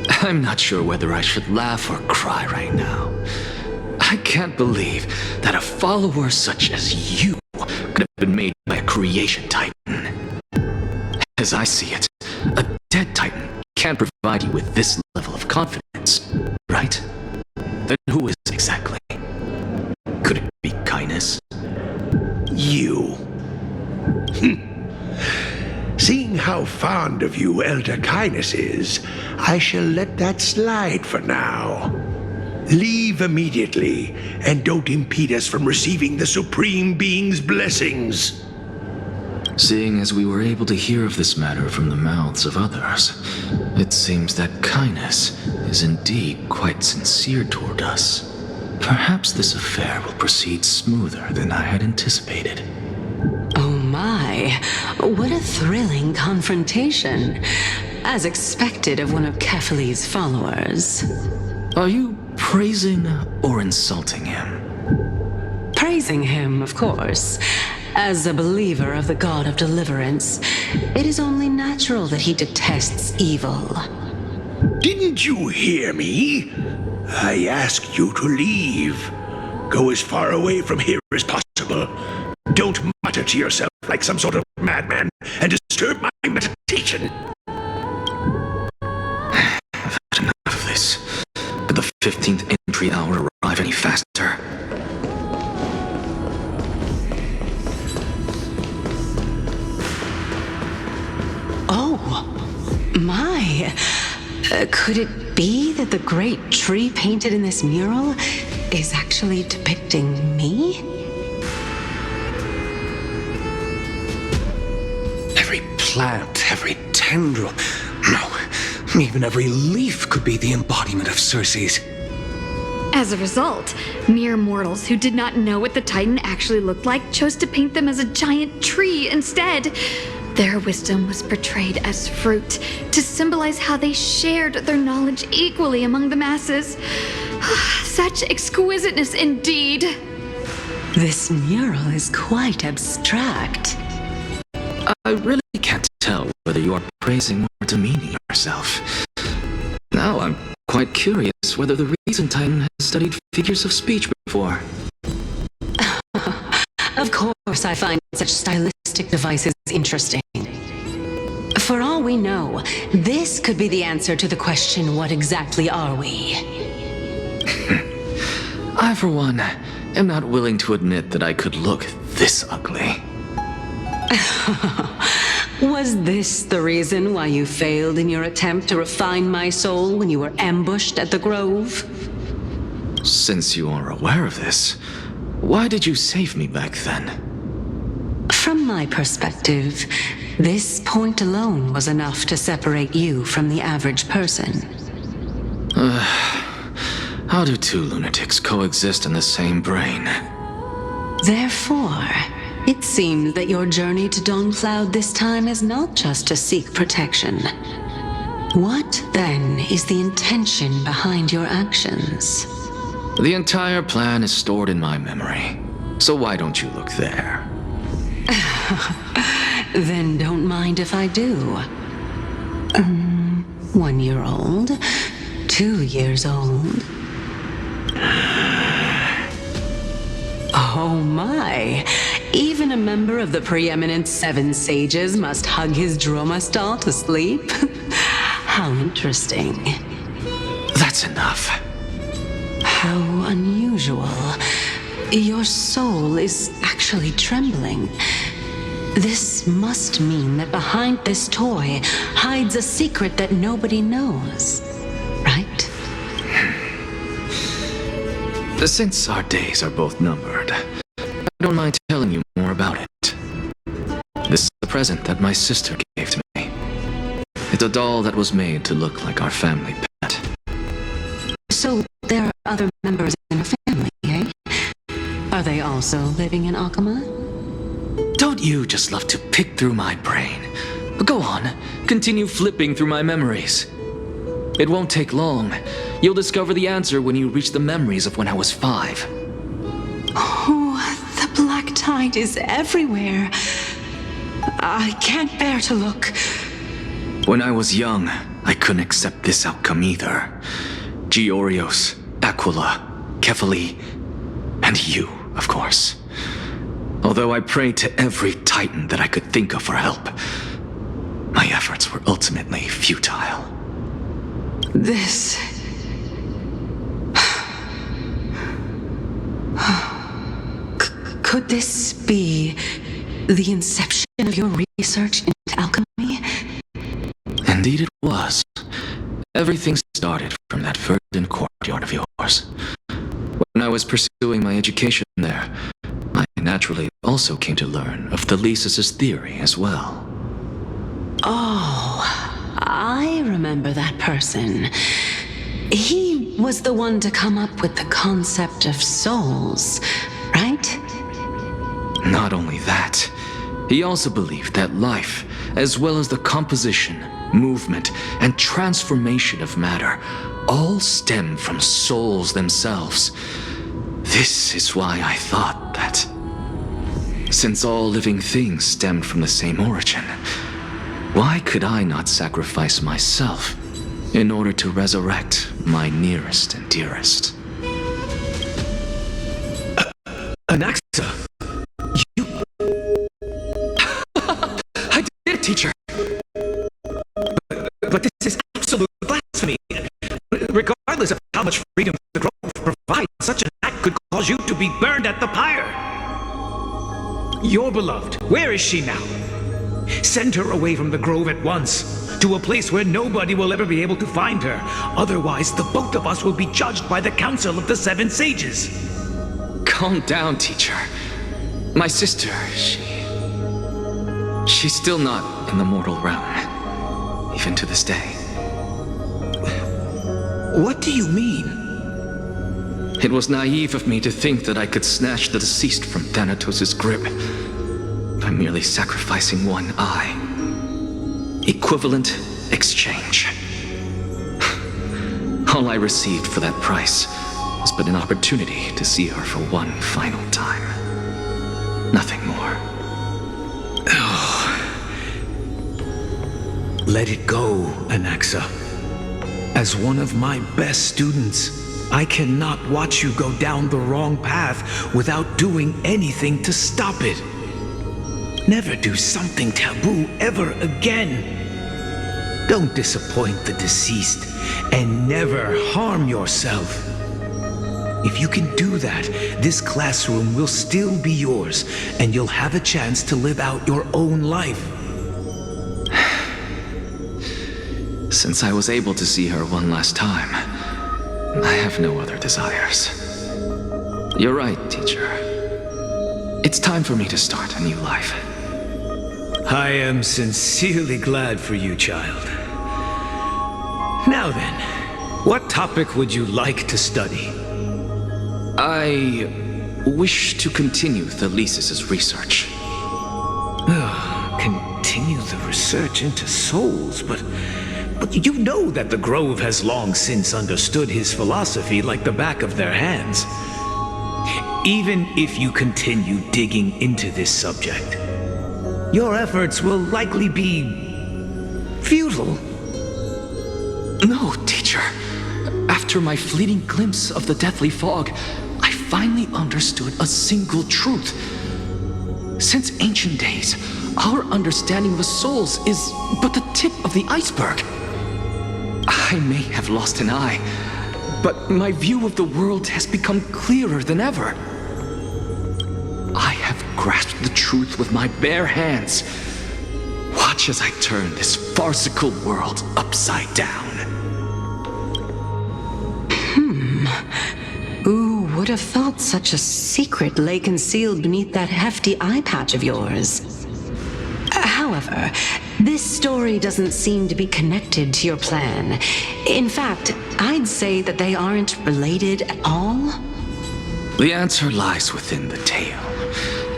I'm not sure whether I should laugh or cry right now. I can't believe that a follower such as you could have been made by a creation titan. As I see it, a dead titan can't provide you with this level of confidence, right? Then who is it exactly? Could it be Kindness? You. Seeing how fond of you Elder Kindness is, I shall let that slide for now. Leave immediately, and don't impede us from receiving the Supreme Being's blessings. Seeing as we were able to hear of this matter from the mouths of others, it seems that Kindness is indeed quite sincere toward us. Perhaps this affair will proceed smoother than I had anticipated. Oh my, what a thrilling confrontation. As expected of one of Kephales's followers. Are you praising or insulting him? Praising him, of course. As a believer of the God of Deliverance, it is only natural that he detests evil. Didn't you hear me? I asked you to leave. Go as far away from here as possible. Don't mutter to yourself like some sort of madman and disturb my meditation. I've had enough of this. Could the 15th entry hour arrive any faster? Oh, my. Could it be that the great tree painted in this mural is actually depicting me? Every plant, every tendril, no, even every leaf could be the embodiment of Circe's. As a result, mere mortals who did not know what the Titan actually looked like chose to paint them as a giant tree instead. Their wisdom was portrayed as fruit, to symbolize how they shared their knowledge equally among the masses. Such exquisiteness indeed. This mural is quite abstract. I really can't tell whether you are praising or demeaning yourself. Now I'm quite curious whether the reason Titan has studied figures of speech before. Of course, I find such stylistic devices interesting. For all we know, this could be the answer to the question, what exactly are we? I, for one, am not willing to admit that I could look this ugly. Was this the reason why you failed in your attempt to refine my soul when you were ambushed at the Grove? Since you are aware of this, why did you save me back then? From my perspective, this point alone was enough to separate you from the average person. How do two lunatics coexist in the same brain? Therefore, it seems that your journey to Dawnfloud this time is not just to seek protection. What, then, is the intention behind your actions? The entire plan is stored in my memory, so why don't you look there? Then don't mind if I do. 1 year old, 2 years old. Oh my! Even a member of the preeminent 7 sages must hug his dromastol to sleep? How interesting. That's enough. How unusual. Your soul is actually trembling. This must mean that behind this toy hides a secret that nobody knows, right? Since our days are both numbered, I don't mind telling you more about it. This is the present that my sister gave to me. It's a doll that was made to look like our family pet. So there are other members in her family, eh? Are they also living in Akama? Don't you just love to pick through my brain? Go on, continue flipping through my memories. It won't take long. You'll discover the answer when you reach the memories of when I was 5. Oh, the black tide is everywhere. I can't bear to look. When I was young, I couldn't accept this outcome either. Georios, Aquila, Kefali, and you, of course. Although I prayed to every Titan that I could think of for help, my efforts were ultimately futile. This... Could this be the inception of your research into alchemy? Indeed it was. Everything started from that verdant courtyard of yours. When I was pursuing my education there, I naturally also came to learn of Thalesis' theory as well. Oh, I remember that person. He was the one to come up with the concept of souls, right? Not only that, he also believed that life, as well as the composition, movement, and transformation of matter, all stem from souls themselves. This is why I thought that, since all living things stemmed from the same origin, why could I not sacrifice myself in order to resurrect my nearest and dearest? Anaxa! You... I did it, teacher! But this is absolute blasphemy! Regardless of how much freedom the Grove provides, such an act could cause you to be burned at the pyre! Your beloved, where is she now? Send her away from the Grove at once, to a place where nobody will ever be able to find her. Otherwise, the both of us will be judged by the Council of the 7 Sages. Calm down, teacher. My sister, She's still not in the mortal realm, even to this day. What do you mean? It was naive of me to think that I could snatch the deceased from Thanatos' grip by merely sacrificing one eye. Equivalent exchange. All I received for that price was but an opportunity to see her for one final time. Nothing more. Let it go, Anaxa. As one of my best students, I cannot watch you go down the wrong path without doing anything to stop it. Never do something taboo ever again. Don't disappoint the deceased, and never harm yourself. If you can do that, this classroom will still be yours, and you'll have a chance to live out your own life. Since I was able to see her one last time, I have no other desires. You're right, teacher. It's time for me to start a new life. I am sincerely glad for you, child. Now then, what topic would you like to study? I wish to continue Thelysis' research. Continue the research into souls, but you know that the Grove has long since understood his philosophy like the back of their hands. Even if you continue digging into this subject, your efforts will likely be futile. No, teacher. After my fleeting glimpse of the deathly fog, I finally understood a single truth. Since ancient days, our understanding of the souls is but the tip of the iceberg. I may have lost an eye, but my view of the world has become clearer than ever. I have grasped the truth with my bare hands. Watch as I turn this farcical world upside down. Who would have thought such a secret lay concealed beneath that hefty eye patch of yours? However, this story doesn't seem to be connected to your plan. In fact, I'd say that they aren't related at all. The answer lies within the tale.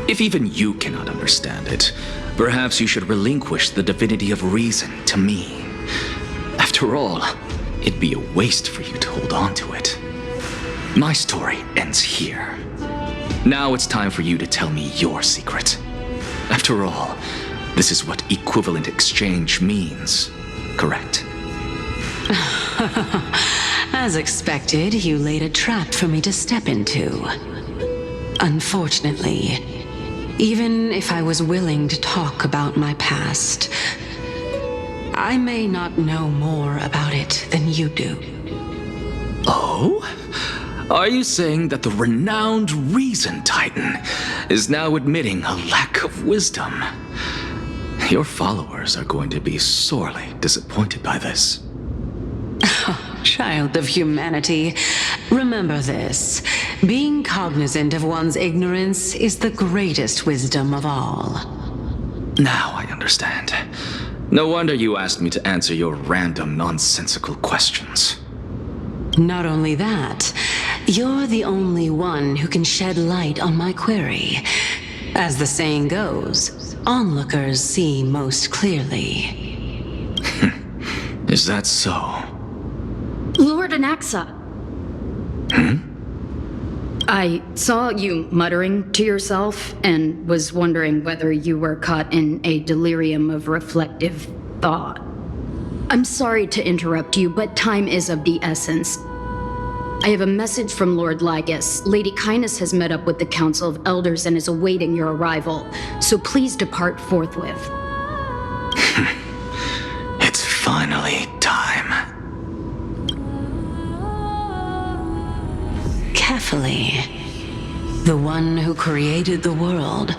If even you cannot understand it, perhaps you should relinquish the divinity of reason to me. After all, it'd be a waste for you to hold on to it. My story ends here. Now it's time for you to tell me your secret. After all, this is what equivalent exchange means, correct? As expected, you laid a trap for me to step into. Unfortunately, even if I was willing to talk about my past, I may not know more about it than you do. Oh? Are you saying that the renowned Reason Titan is now admitting a lack of wisdom? Your followers are going to be sorely disappointed by this. Child of humanity, remember this. Being cognizant of one's ignorance is the greatest wisdom of all. Now I understand. No wonder you asked me to answer your random, nonsensical questions. Not only that, you're the only one who can shed light on my query. As the saying goes, onlookers see most clearly. Is that so? Lord Anaxa. I saw you muttering to yourself and was wondering whether you were caught in a delirium of reflective thought. I'm sorry to interrupt you, but time is of the essence. I have a message from Lord Lygus. Lady Kindness has met up with the Council of Elders and is awaiting your arrival, so please depart forthwith. It's finally time. Carefully. The one who created the world,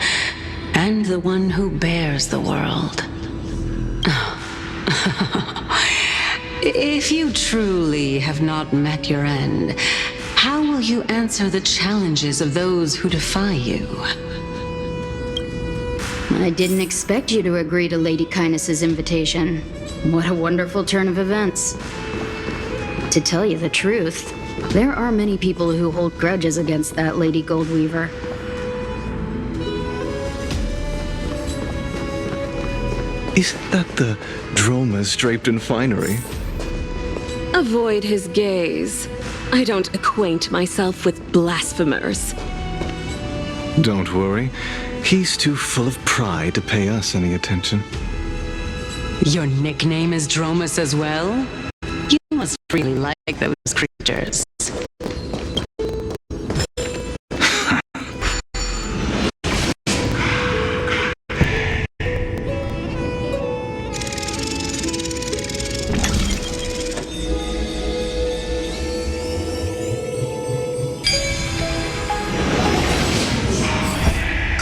and the one who bears the world. If you truly have not met your end, how will you answer the challenges of those who defy you? I didn't expect you to agree to Lady Kindness's invitation. What a wonderful turn of events. To tell you the truth, there are many people who hold grudges against that Lady Goldweaver. Isn't that the dromas draped in finery? Avoid his gaze. I don't acquaint myself with blasphemers. Don't worry. He's too full of pride to pay us any attention. Your nickname is Dromus as well? You must really like those creatures.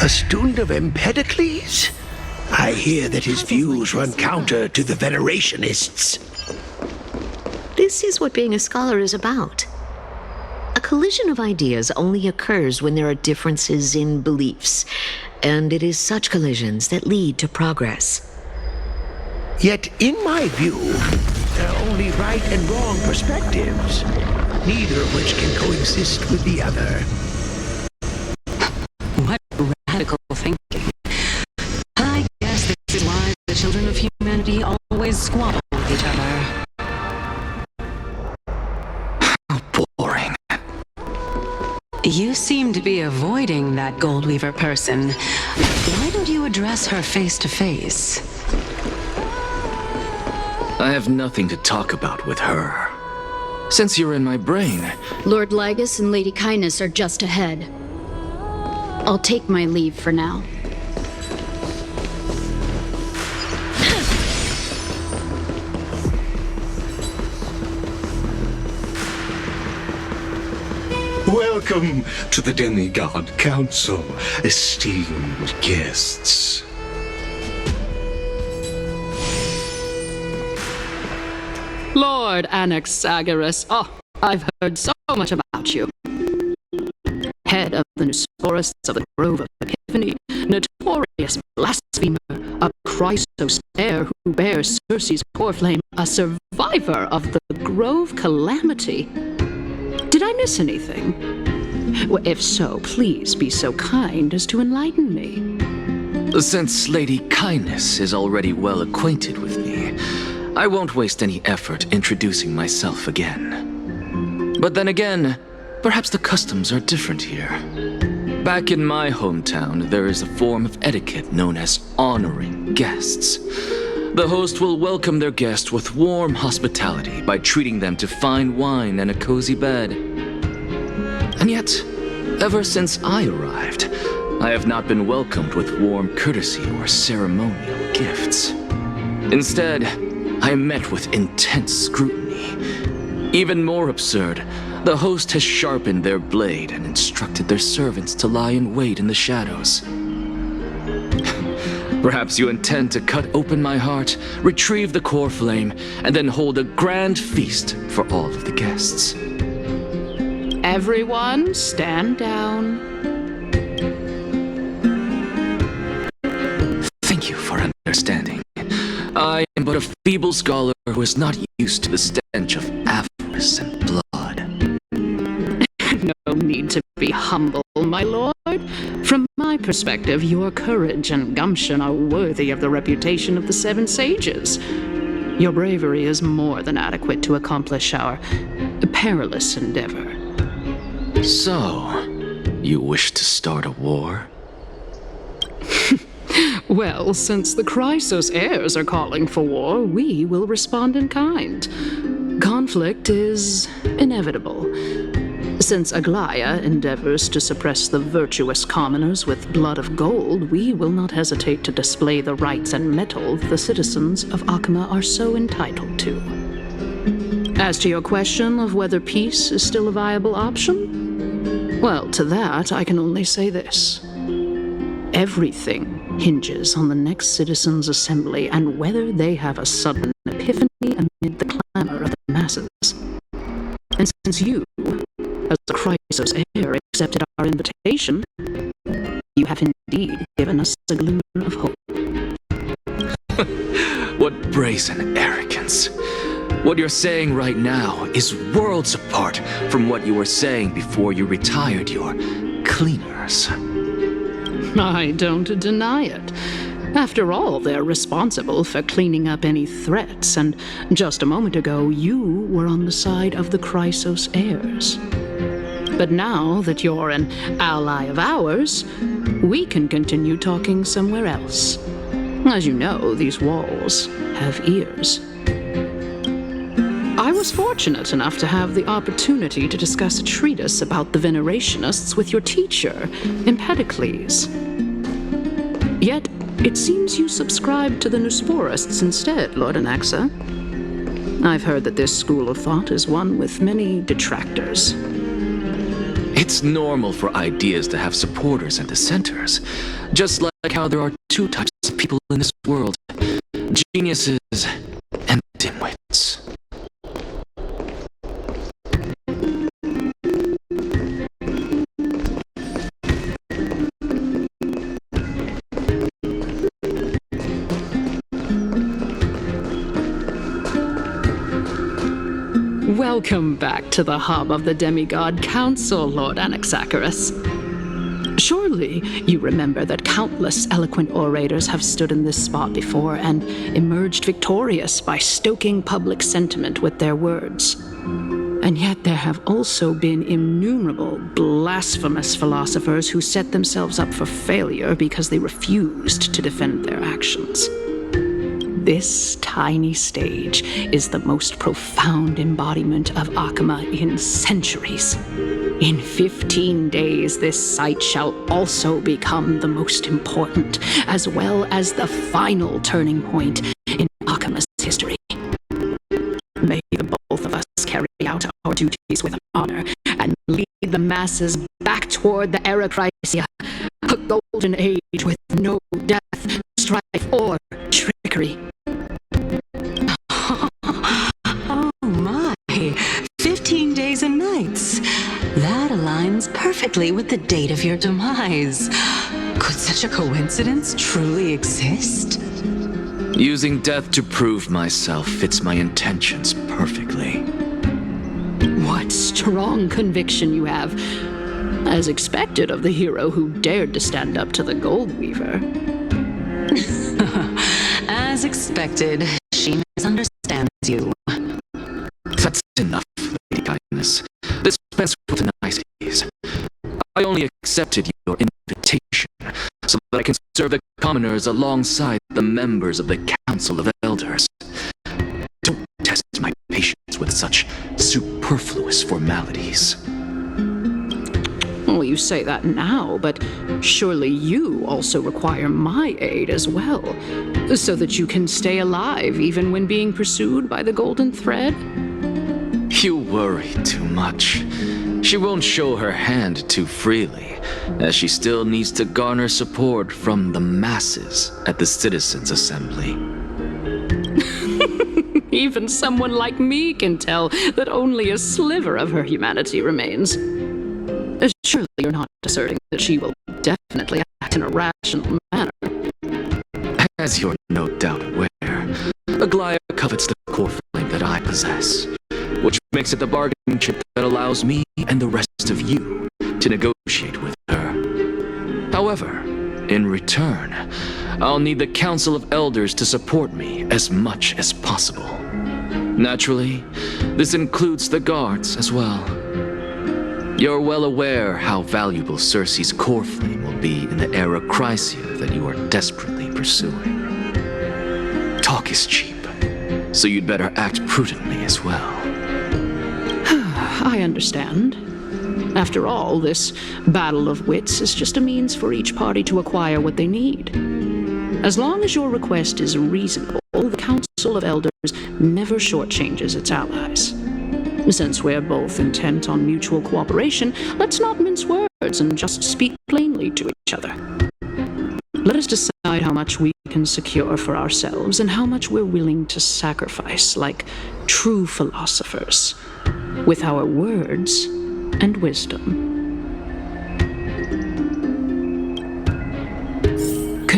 A student of Empedocles? I hear that his views run counter to the Venerationists. This is what being a scholar is about. A collision of ideas only occurs when there are differences in beliefs, and it is such collisions that lead to progress. Yet, in my view, there are only right and wrong perspectives, neither of which can coexist with the other. What radical thinking. I guess this is why the children of humanity always squabble with each other. How boring. You seem to be avoiding that Goldweaver person. Why don't you address her face to face? I have nothing to talk about with her. Since you're in my brain... Lord Lygus and Lady Kindness are just ahead. I'll take my leave for now. Welcome to the Demigod Council, esteemed guests. Lord Anaxagoras, I've heard so much about you. Head of the Discourse of the Grove of Epiphany, notorious Blasphemer, a Chrysos Heir who bears Circe's Coreflame, a survivor of the Grove Calamity. Did I miss anything? Well, if so, please be so kind as to enlighten me. Since Lady Kindness is already well acquainted with me, I won't waste any effort introducing myself again. But then again, perhaps the customs are different here. Back in my hometown, there is a form of etiquette known as honoring guests. The host will welcome their guest with warm hospitality by treating them to fine wine and a cozy bed. And yet, ever since I arrived, I have not been welcomed with warm courtesy or ceremonial gifts. Instead, I am met with intense scrutiny. Even more absurd, the host has sharpened their blade and instructed their servants to lie in wait in the shadows. Perhaps you intend to cut open my heart, retrieve the Coreflame, and then hold a grand feast for all of the guests. Everyone, stand down. Thank you for understanding. I am but a feeble scholar who is not used to the stench of avarice and blood. No need to be humble, my lord. From my perspective, your courage and gumption are worthy of the reputation of the Seven Sages. Your bravery is more than adequate to accomplish our perilous endeavor. So, you wish to start a war? Well, since the Chrysos Heirs are calling for war, we will respond in kind. Conflict is inevitable. Since Aglaya endeavors to suppress the virtuous commoners with blood of gold, we will not hesitate to display the rights and mettle the citizens of Akama are so entitled to. As to your question of whether peace is still a viable option, well, to that I can only say this. Everything hinges on the next citizens' assembly and whether they have a sudden epiphany amid the clamor of the masses. And since you, as the Chrysos Heir, accepted our invitation, you have indeed given us a glimmer of hope. What brazen arrogance. What you're saying right now is worlds apart from what you were saying before you retired your cleaners. I don't deny it. After all, they're responsible for cleaning up any threats, and just a moment ago, you were on the side of the Chrysos Heirs. But now that you're an ally of ours, we can continue talking somewhere else. As you know, these walls have ears. I was fortunate enough to have the opportunity to discuss a treatise about the Venerationists with your teacher, Empedocles. Yet, it seems you subscribe to the Nusporists instead, Lord Anaxa. I've heard that this school of thought is one with many detractors. It's normal for ideas to have supporters and dissenters, just like how there are two types of people in this world, geniuses and dimwits. Welcome back to the hub of the Demigod Council, Lord Anaxagoras. Surely you remember that countless eloquent orators have stood in this spot before and emerged victorious by stoking public sentiment with their words. And yet there have also been innumerable blasphemous philosophers who set themselves up for failure because they refused to defend their actions. This tiny stage is the most profound embodiment of Akama in centuries. In 15 days, this site shall also become the most important, as well as the final turning point in Akama's history. May the both of us carry out our duties with honor and lead the masses back toward the Era Chrysia, a golden age with no death, strife, or trickery. Oh my, 15 days and nights. That aligns perfectly with the date of your demise. Could such a coincidence truly exist? Using death to prove myself fits my intentions perfectly. What strong conviction you have, as expected of the hero who dared to stand up to the Gold Weaver. As expected, she misunderstands you. That's enough, Lady Kindness. Dispense with the niceties. I only accepted your invitation so that I can serve the commoners alongside the members of the Council of Elders. Don't test my patience with such superfluous formalities. Well, you say that now, but surely you also require my aid as well, so that you can stay alive even when being pursued by the Golden Thread? You worry too much. She won't show her hand too freely, as she still needs to garner support from the masses at the Citizens' Assembly. Even someone like me can tell that only a sliver of her humanity remains. Surely you're not asserting that she will definitely act in a rational manner. As you're no doubt aware, Aglaia covets the Coreflame that I possess, which makes it the bargaining chip that allows me and the rest of you to negotiate with her. However, in return, I'll need the Council of Elders to support me as much as possible. Naturally, this includes the guards as well. You're well aware how valuable Circe's Coreflame will be in the Era Chrysia that you are desperately pursuing. Talk is cheap, so you'd better act prudently as well. I understand. After all, this battle of wits is just a means for each party to acquire what they need. As long as your request is reasonable, the Council of Elders never shortchanges its allies. Since we're both intent on mutual cooperation, let's not mince words and just speak plainly to each other. Let us decide how much we can secure for ourselves and how much we're willing to sacrifice like true philosophers, with our words and wisdom.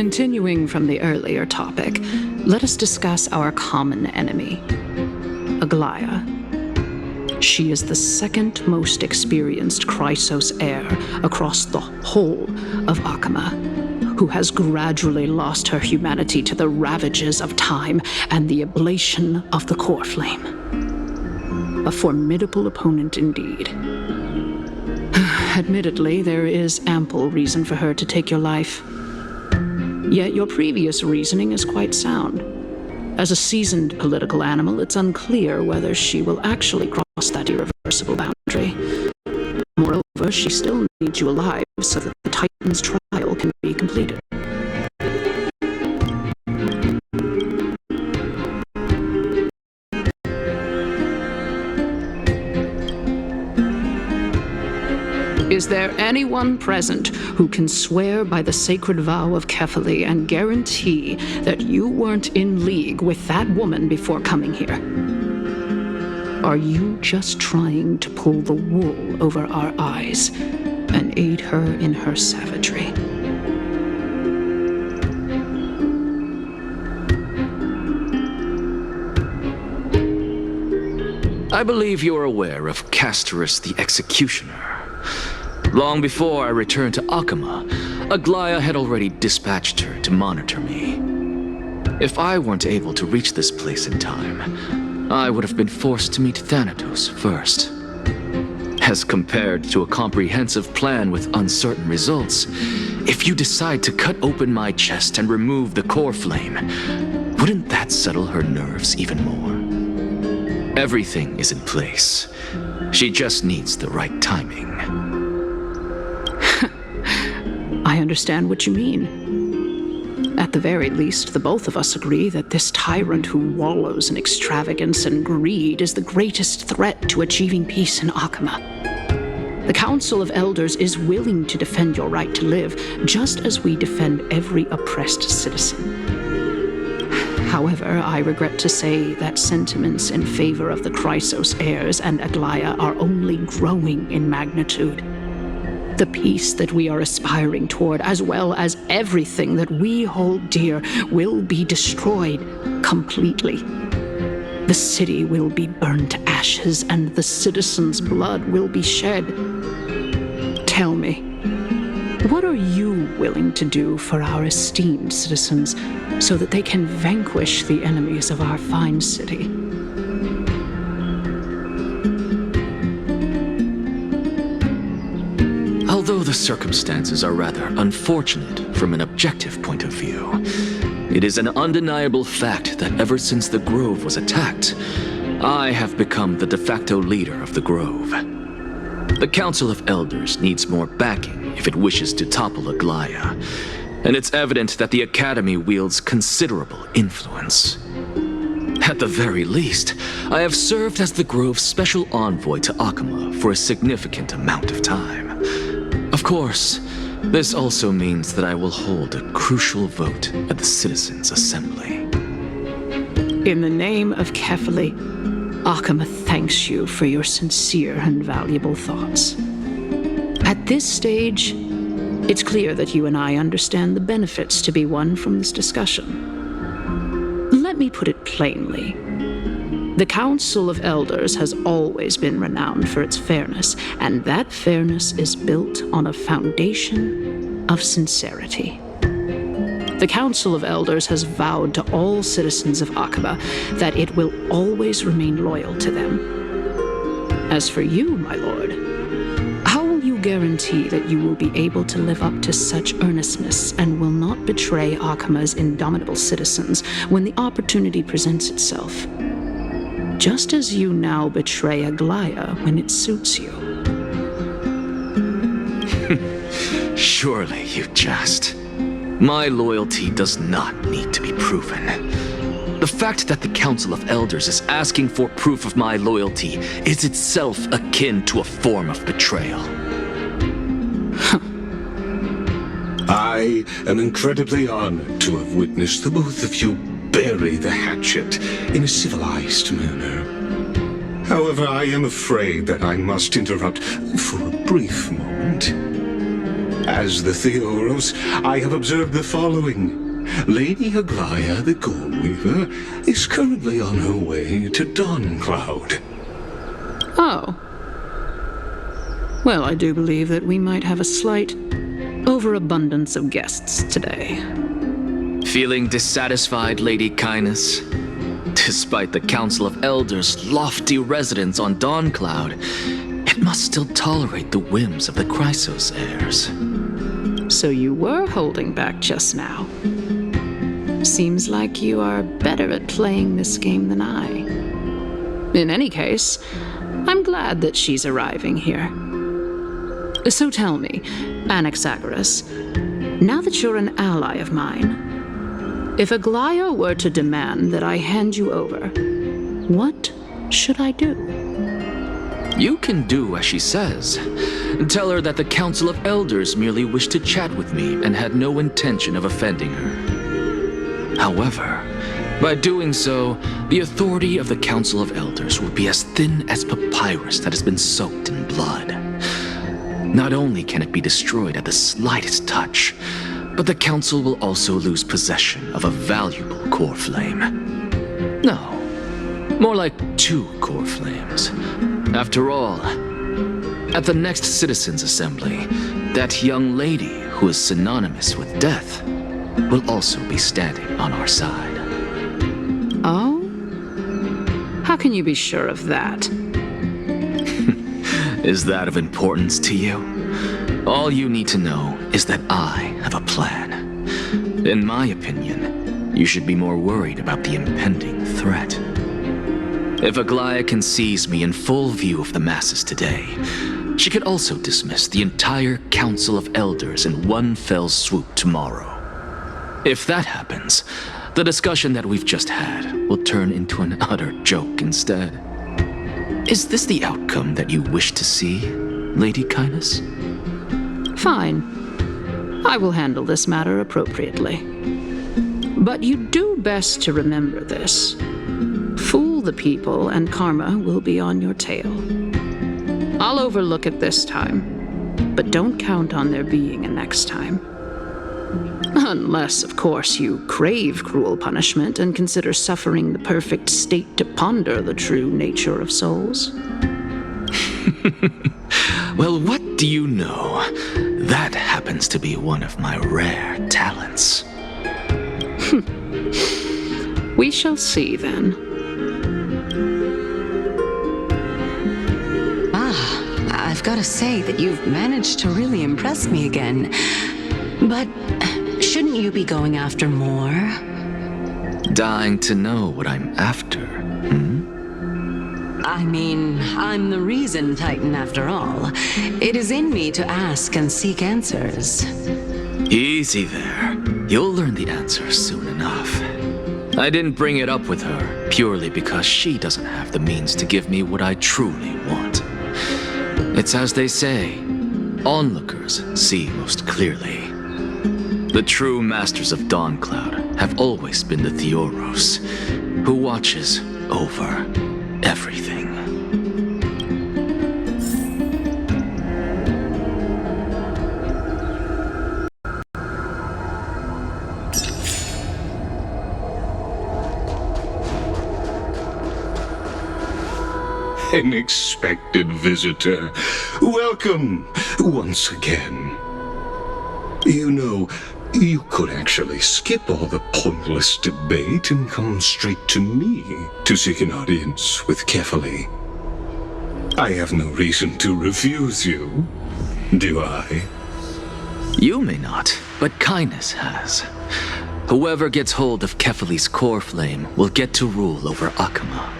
Continuing from the earlier topic, let us discuss our common enemy, Aglaia. She is the second most experienced Chrysos heir across the whole of Akama, who has gradually lost her humanity to the ravages of time and the ablation of the Coreflame. A formidable opponent indeed. Admittedly, there is ample reason for her to take your life. Yet your previous reasoning is quite sound. As a seasoned political animal, it's unclear whether she will actually cross that irreversible boundary. Moreover, she still needs you alive so that the Titan's trial can be completed. Is there anyone present who can swear by the sacred vow of Kefali and guarantee that you weren't in league with that woman before coming here? Are you just trying to pull the wool over our eyes and aid her in her savagery? I believe you're aware of Castorus the Executioner. Long before I returned to Akama, Aglaia had already dispatched her to monitor me. If I weren't able to reach this place in time, I would have been forced to meet Thanatos first. As compared to a comprehensive plan with uncertain results, if you decide to cut open my chest and remove the Coreflame, wouldn't that settle her nerves even more? Everything is in place. She just needs the right timing. I understand what you mean. At the very least, the both of us agree that this tyrant who wallows in extravagance and greed is the greatest threat to achieving peace in Akama. The Council of Elders is willing to defend your right to live, just as we defend every oppressed citizen. However, I regret to say that sentiments in favor of the Chrysos Heirs and Aglaia are only growing in magnitude. The peace that we are aspiring toward, as well as everything that we hold dear, will be destroyed completely. The city will be burned to ashes, and the citizens' blood will be shed. Tell me, what are you willing to do for our esteemed citizens so that they can vanquish the enemies of our fine city? Although the circumstances are rather unfortunate from an objective point of view, it is an undeniable fact that ever since the Grove was attacked, I have become the de facto leader of the Grove. The Council of Elders needs more backing if it wishes to topple Aglaia, and it's evident that the Academy wields considerable influence. At the very least, I have served as the Grove's special envoy to Akama for a significant amount of time. Of course, this also means that I will hold a crucial vote at the Citizens' Assembly. In the name of Kefali, Akama thanks you for your sincere and valuable thoughts. At this stage, it's clear that you and I understand the benefits to be won from this discussion. Let me put it plainly. The Council of Elders has always been renowned for its fairness, and that fairness is built on a foundation of sincerity. The Council of Elders has vowed to all citizens of Akama that it will always remain loyal to them. As for you, my lord, how will you guarantee that you will be able to live up to such earnestness and will not betray Akama's indomitable citizens when the opportunity presents itself? Just as you now betray Aglaia when it suits you. Surely you jest. My loyalty does not need to be proven. The fact that the Council of Elders is asking for proof of my loyalty is itself akin to a form of betrayal. I am incredibly honored to have witnessed the both of you bury the hatchet in a civilized manner. However, I am afraid that I must interrupt for a brief moment. As the Theoros, I have observed the following. Lady Aglaya, the Flame Reaver, is currently on her way to Dawncloud. Oh. Well, I do believe that we might have a slight overabundance of guests today. Feeling dissatisfied, Lady Kindness? Despite the Council of Elders' lofty residence on Dawncloud, it must still tolerate the whims of the Chrysos Heirs. So you were holding back just now. Seems like you are better at playing this game than I. In any case, I'm glad that she's arriving here. So tell me, Anaxagoras, now that you're an ally of mine, if Aglaya were to demand that I hand you over, what should I do? You can do as she says. Tell her that the Council of Elders merely wished to chat with me and had no intention of offending her. However, by doing so, the authority of the Council of Elders will be as thin as papyrus that has been soaked in blood. Not only can it be destroyed at the slightest touch, but the Council will also lose possession of a valuable Coreflame. No, more like 2 Coreflames. After all, at the next Citizens' Assembly, that young lady who is synonymous with death will also be standing on our side. Oh? How can you be sure of that? Is that of importance to you? All you need to know is that I have a plan. In my opinion, you should be more worried about the impending threat. If Aglaya can seize me in full view of the masses today, she could also dismiss the entire Council of Elders in one fell swoop tomorrow. If that happens, the discussion that we've just had will turn into an utter joke instead. Is this the outcome that you wish to see, Lady Kindness? Fine. I will handle this matter appropriately. But you do best to remember this. Fool the people and karma will be on your tail. I'll overlook it this time, but don't count on there being a next time. Unless, of course, you crave cruel punishment and consider suffering the perfect state to ponder the true nature of souls. Well, what do you know? That happens to be one of my rare talents. We shall see then. I've got to say that you've managed to really impress me again. But shouldn't you be going after more? Dying to know what I'm after, I mean, I'm the reason Titan after all. It is in me to ask and seek answers. Easy there. You'll learn the answers soon enough. I didn't bring it up with her purely because she doesn't have the means to give me what I truly want. It's as they say, onlookers see most clearly. The true masters of Dawncloud have always been the Theoros, who watches over everything. An expected visitor. Welcome once again. You know, you could actually skip all the pointless debate and come straight to me to seek an audience with Kefali. I have no reason to refuse you, do I? You may not, but Kindness has. Whoever gets hold of Kefali's Coreflame will get to rule over Akama.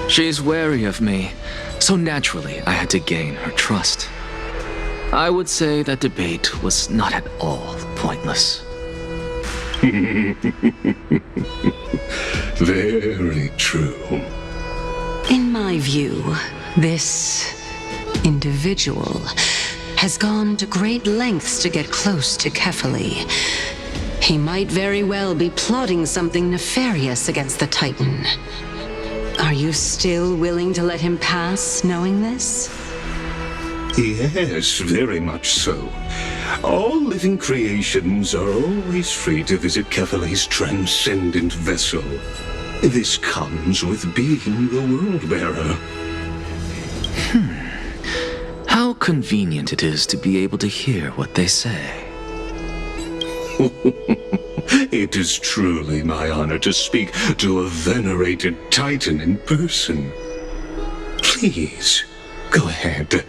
She's wary of me, so naturally I had to gain her trust. I would say that debate was not at all pointless. Very true. In my view, this individual has gone to great lengths to get close to Kefali. He might very well be plotting something nefarious against the Titan. Are you still willing to let him pass, knowing this? Yes, very much so. All living creations are always free to visit Kefali's transcendent vessel. This comes with being the world-bearer. How convenient it is to be able to hear what they say. It is truly my honor to speak to a venerated Titan in person. Please, go ahead.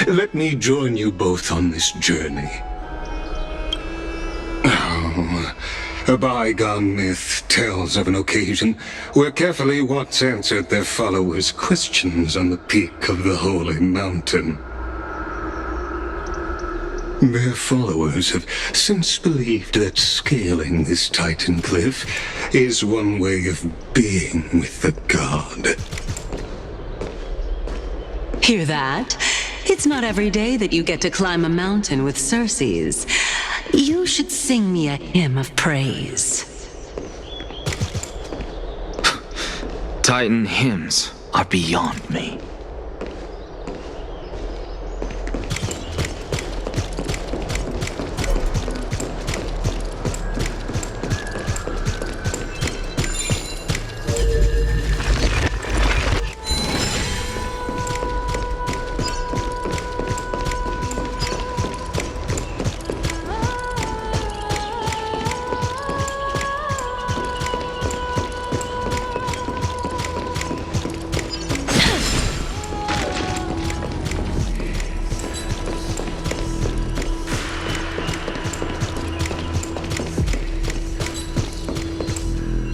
Let me join you both on this journey. Oh, a bygone myth tells of an occasion where Kefali once answered their followers' questions on the peak of the holy mountain. Their followers have since believed that scaling this Titan cliff is one way of being with the god. Hear that? It's not every day that you get to climb a mountain with Circes. You should sing me a hymn of praise. Titan hymns are beyond me.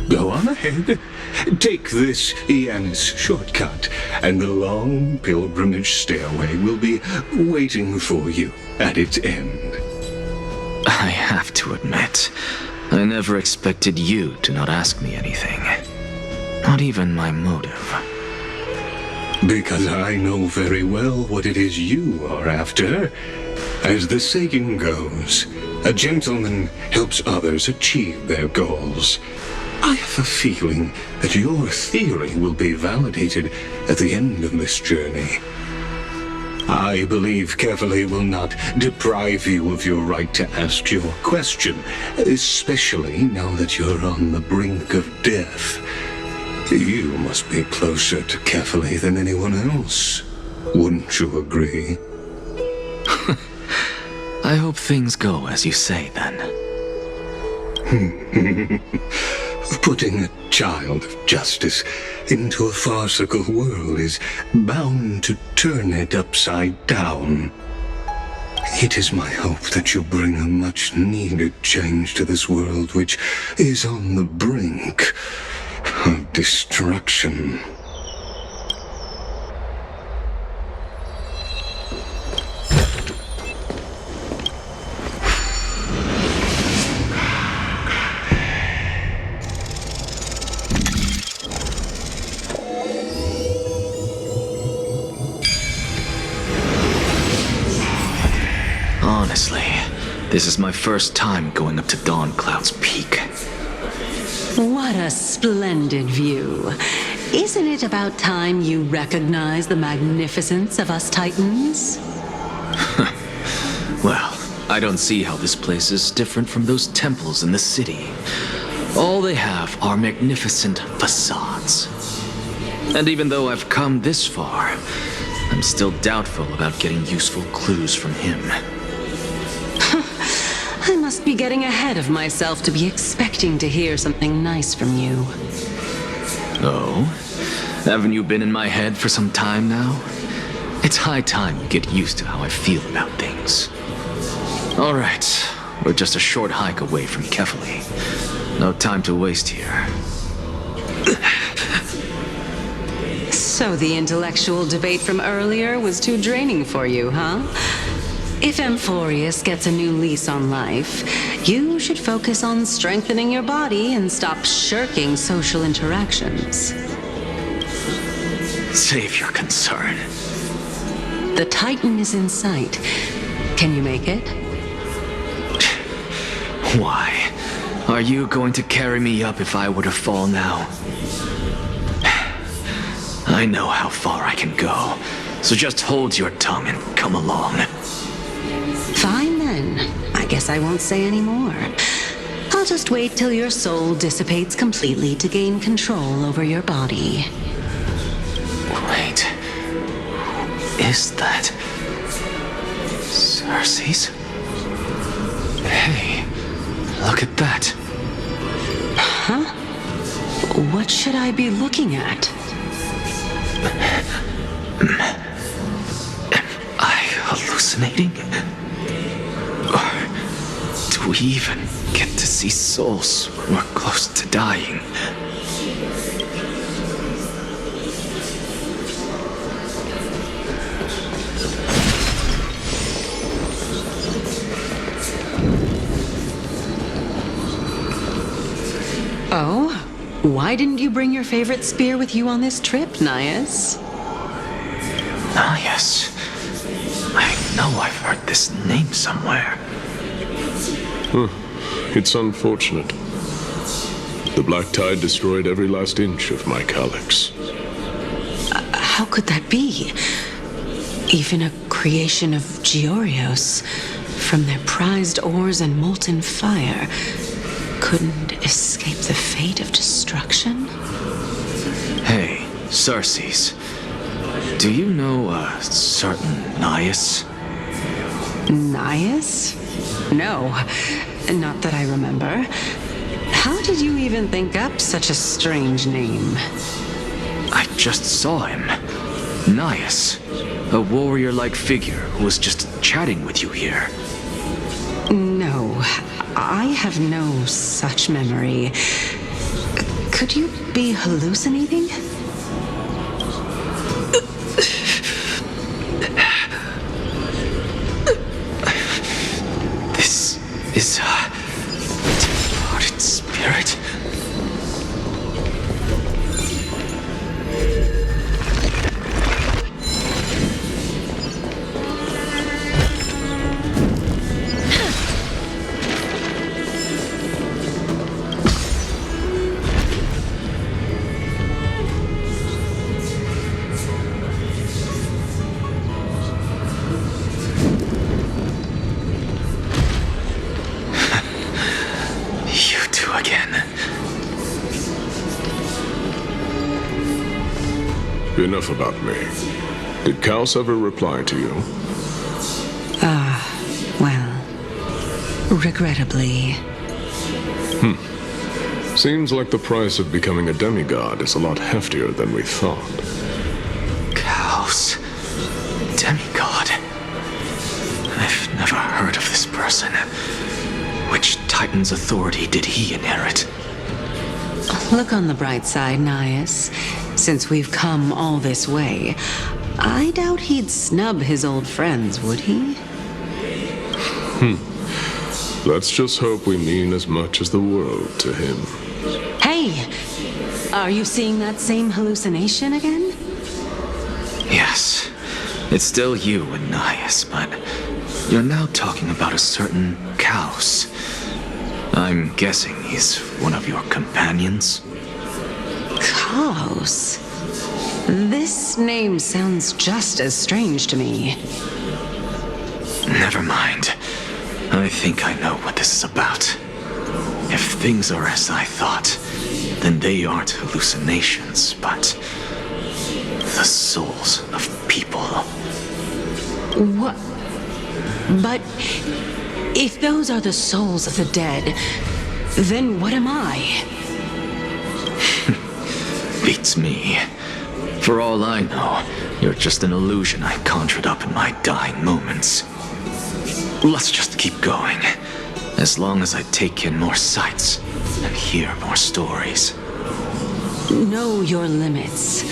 Go on ahead. Take this Yanis shortcut, and the long pilgrimage stairway will be waiting for you at its end. I have to admit, I never expected you to not ask me anything. Not even my motive. Because I know very well what it is you are after. As the saying goes, a gentleman helps others achieve their goals. I have a feeling that your theory will be validated at the end of this journey. I believe Kefali will not deprive you of your right to ask your question, especially now that you're on the brink of death. You must be closer to Kefali than anyone else. Wouldn't you agree? I hope things go as you say, then. Putting a child of justice into a farcical world is bound to turn it upside down. It is my hope that you bring a much-needed change to this world, which is on the brink of destruction. Honestly, this is my first time going up to Dawncloud's peak. What a splendid view. Isn't it about time you recognize the magnificence of us Titans? Well, I don't see how this place is different from those temples in the city. All they have are magnificent facades. And even though I've come this far, I'm still doubtful about getting useful clues from him. I must be getting ahead of myself to be expecting to hear something nice from you. Oh? Haven't you been in my head for some time now? It's high time you get used to how I feel about things. All right, we're just a short hike away from Kefali. No time to waste here. So the intellectual debate from earlier was too draining for you, huh? If Amphoreus gets a new lease on life, you should focus on strengthening your body and stop shirking social interactions. Save your concern. The Titan is in sight. Can you make it? Why? Are you going to carry me up if I were to fall now? I know how far I can go, so just hold your tongue and come along. Fine then. I guess I won't say any more. I'll just wait till your soul dissipates completely to gain control over your body. Wait. Who is that? Cersei's? Hey, look at that. Huh? What should I be looking at? Am I hallucinating? Or do we even get to see souls when we're close to dying? Oh? Why didn't you bring your favorite spear with you on this trip, Nias? Nias? I know I've heard this name somewhere. It's unfortunate. The Black Tide destroyed every last inch of my calyx. How could that be? Even a creation of Georios, from their prized ores and molten fire, couldn't escape the fate of destruction? Hey, Cersei's. Do you know a certain Nias? Nias? No, not that I remember. How did you even think up such a strange name? I just saw him. Nias. A warrior-like figure who was just chatting with you here. No, I have no such memory. Could you be hallucinating? This is a departed spirit. Enough about me. Did Kaos ever reply to you? Well, regrettably. Seems like the price of becoming a demigod is a lot heftier than we thought. Kaos. Demigod. I've never heard of this person. Which Titan's authority did he inherit? Look on the bright side, Nias. Since we've come all this way, I doubt he'd snub his old friends, would he? Let's just hope we mean as much as the world to him. Hey! Are you seeing that same hallucination again? Yes. It's still you and Nias, but you're now talking about a certain Kaos. I'm guessing he's one of your companions? Kaos? This name sounds just as strange to me. Never mind. I think I know what this is about. If things are as I thought, then they aren't hallucinations, but the souls of people. What? But if those are the souls of the dead, then what am I? Beats me. For all I know, you're just an illusion I conjured up in my dying moments. Let's just keep going. As long as I take in more sights and hear more stories. Know your limits.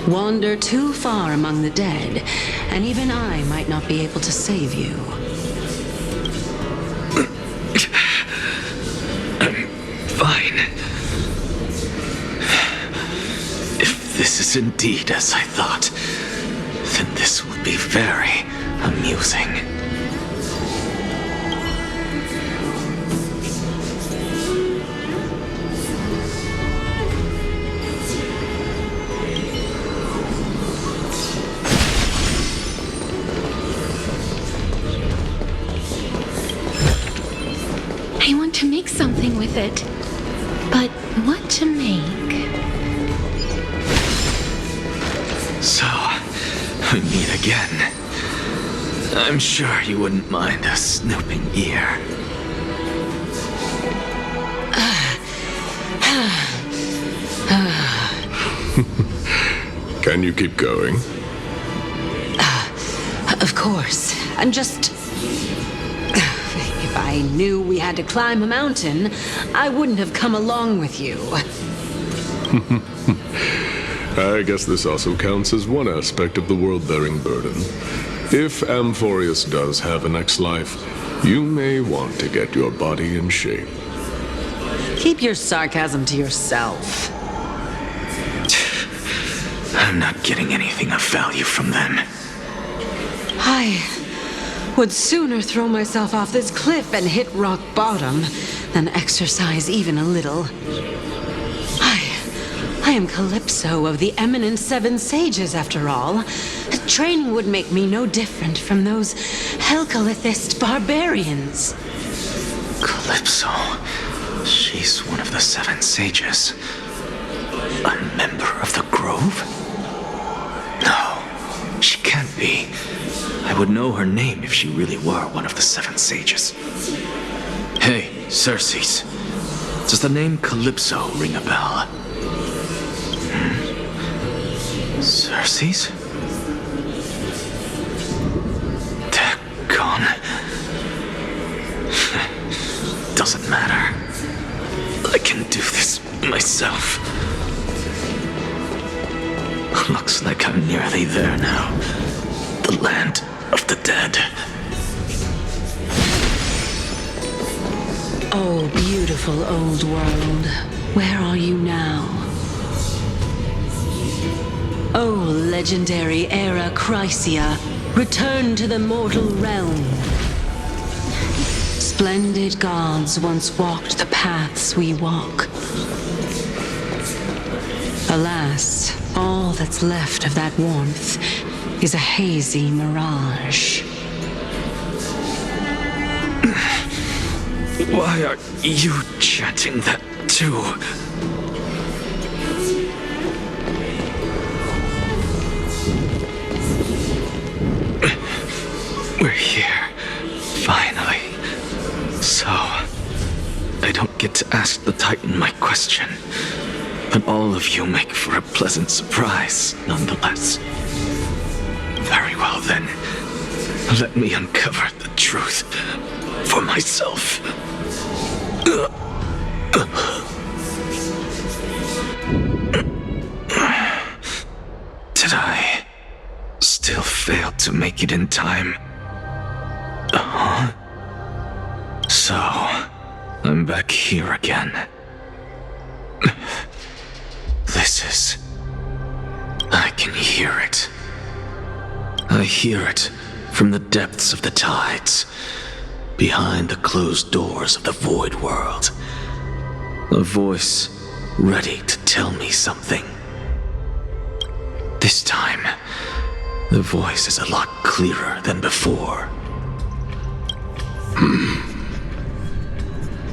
Wander too far among the dead, and even I might not be able to save you. Fine. If this is indeed as I thought, then this will be very amusing. to make something with it. But what to make? So, we meet again. I'm sure you wouldn't mind a snooping ear. Can you keep going? Of course. I'm just... If I knew we had to climb a mountain, I wouldn't have come along with you. I guess this also counts as one aspect of the world-bearing burden. If Amphoreus does have a next life, you may want to get your body in shape. Keep your sarcasm to yourself. I'm not getting anything of value from them. I would sooner throw myself off this cliff and hit rock bottom than exercise even a little. I am Calypso of the eminent Seven Sages, after all. Training would make me no different from those Helcalithist barbarians. Calypso? She's one of the Seven Sages. A member of the Grove? No, she can't be. I would know her name if she really were one of the Seven Sages. Hey, Circes. Does the name Calypso ring a bell? Circes? They're gone. Doesn't matter. I can do this myself. Looks like I'm nearly there now. The land of the dead. Oh, beautiful old world. Where are you now? Oh, legendary era Chrysia, return to the mortal realm. Splendid gods once walked the paths we walk. Alas, all that's left of that warmth is a hazy mirage. Why are you chanting that too? We're here, finally. So, I don't get to ask the Titan my question, but all of you make for a pleasant surprise, nonetheless. Very well then, let me uncover the truth for myself. Did I still fail to make it in time? So, I'm back here again. I can hear it. I hear it from the depths of the tides, behind the closed doors of the void world. A voice ready to tell me something. This time, the voice is a lot clearer than before.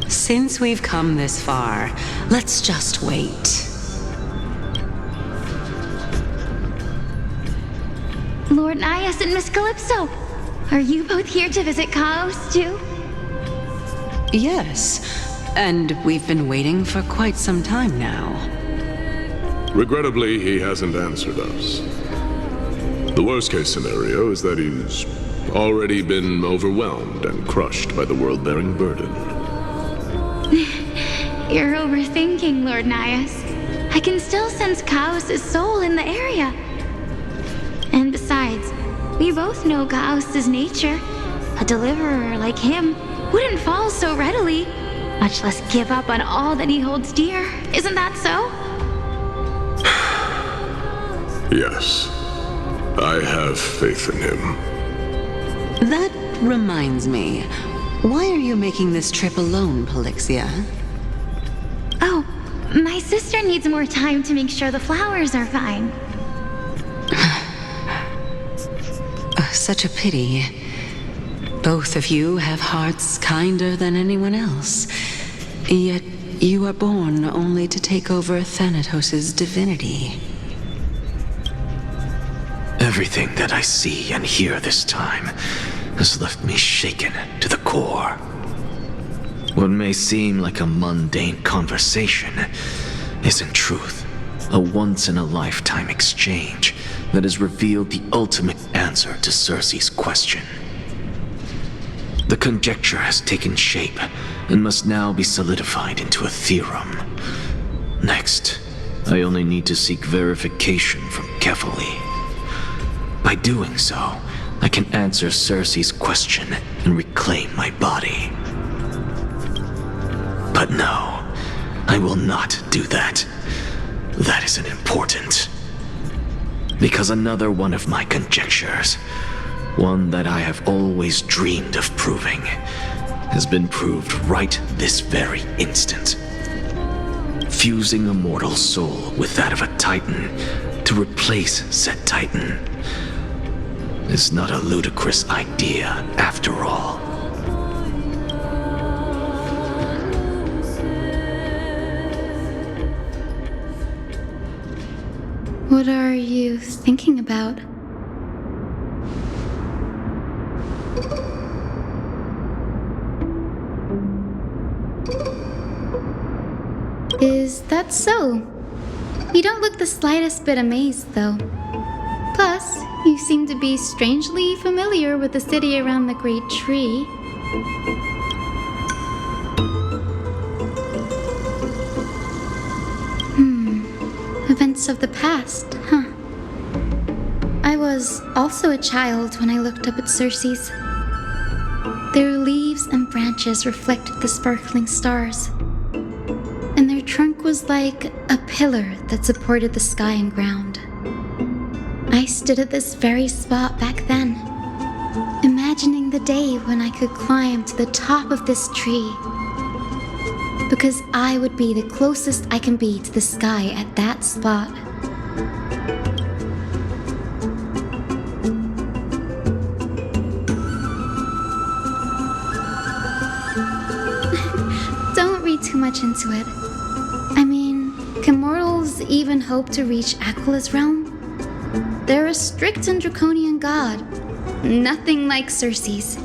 Since we've come this far, let's just wait. Lord Nias and Miss Calypso, are you both here to visit Chaos too? Yes, and we've been waiting for quite some time now. Regrettably, he hasn't answered us. The worst-case scenario is that he's already been overwhelmed and crushed by the world-bearing burden. You're overthinking, Lord Nias. I can still sense Chaos' soul in the area. And besides, we both know Chaos' nature. A deliverer like him wouldn't fall so readily, much less give up on all that he holds dear. Isn't that so? Yes, I have faith in him. That reminds me. Why are you making this trip alone, Polixia? Oh, my sister needs more time to make sure the flowers are fine. Such a pity. Both of you have hearts kinder than anyone else. Yet you were born only to take over Thanatos' divinity. Everything that I see and hear this time has left me shaken to the core. What may seem like a mundane conversation is in truth a once-in-a-lifetime exchange that has revealed the ultimate answer to Circe's question. The conjecture has taken shape and must now be solidified into a theorem. Next, I only need to seek verification from Kefali. By doing so, I can answer Circe's question and reclaim my body. But no, I will not do that. That isn't important. Because another one of my conjectures, one that I have always dreamed of proving, has been proved right this very instant. Fusing a mortal soul with that of a Titan to replace said Titan is not a ludicrous idea after all. What are you thinking about? Is that so? You don't look the slightest bit amazed, though. Plus, you seem to be strangely familiar with the city around the Great Tree. Events of the past, huh? I was also a child when I looked up at Circe's. Their leaves and branches reflected the sparkling stars, and their trunk was like a pillar that supported the sky and ground. I stood at this very spot back then, imagining the day when I could climb to the top of this tree, because I would be the closest I can be to the sky at that spot. Don't read too much into it. I mean, can mortals even hope to reach Aquila's realm? They're a strict and draconian god, nothing like Circe's.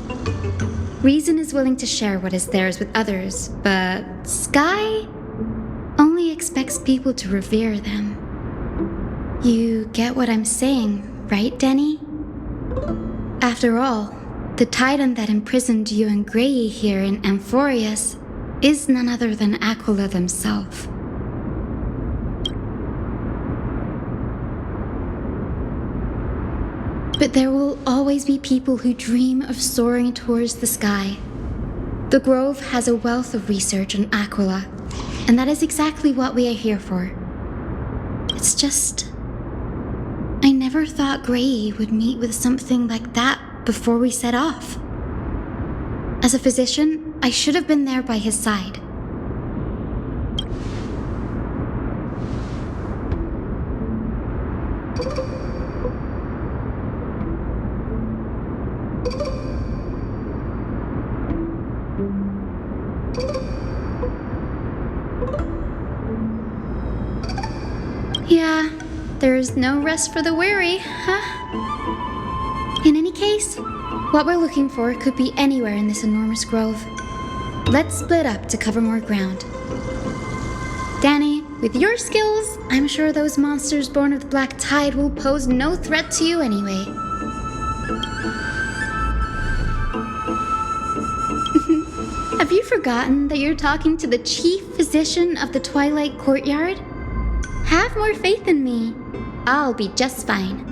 Reason is willing to share what is theirs with others, but Sky only expects people to revere them. You get what I'm saying, right, Denny? After all, the Titan that imprisoned you and Grey here in Amphoreus is none other than Aquila themselves. But there will always be people who dream of soaring towards the sky. The Grove has a wealth of research on Aquila, and that is exactly what we are here for. It's just, I never thought Grey would meet with something like that before we set off. As a physician, I should have been there by his side. Yeah, there's no rest for the weary, huh? In any case, what we're looking for could be anywhere in this enormous grove. Let's split up to cover more ground. Danny, with your skills, I'm sure those monsters born of the Black Tide will pose no threat to you anyway. Have you forgotten that you're talking to the chief physician of the Twilight Courtyard? Have more faith in me. I'll be just fine.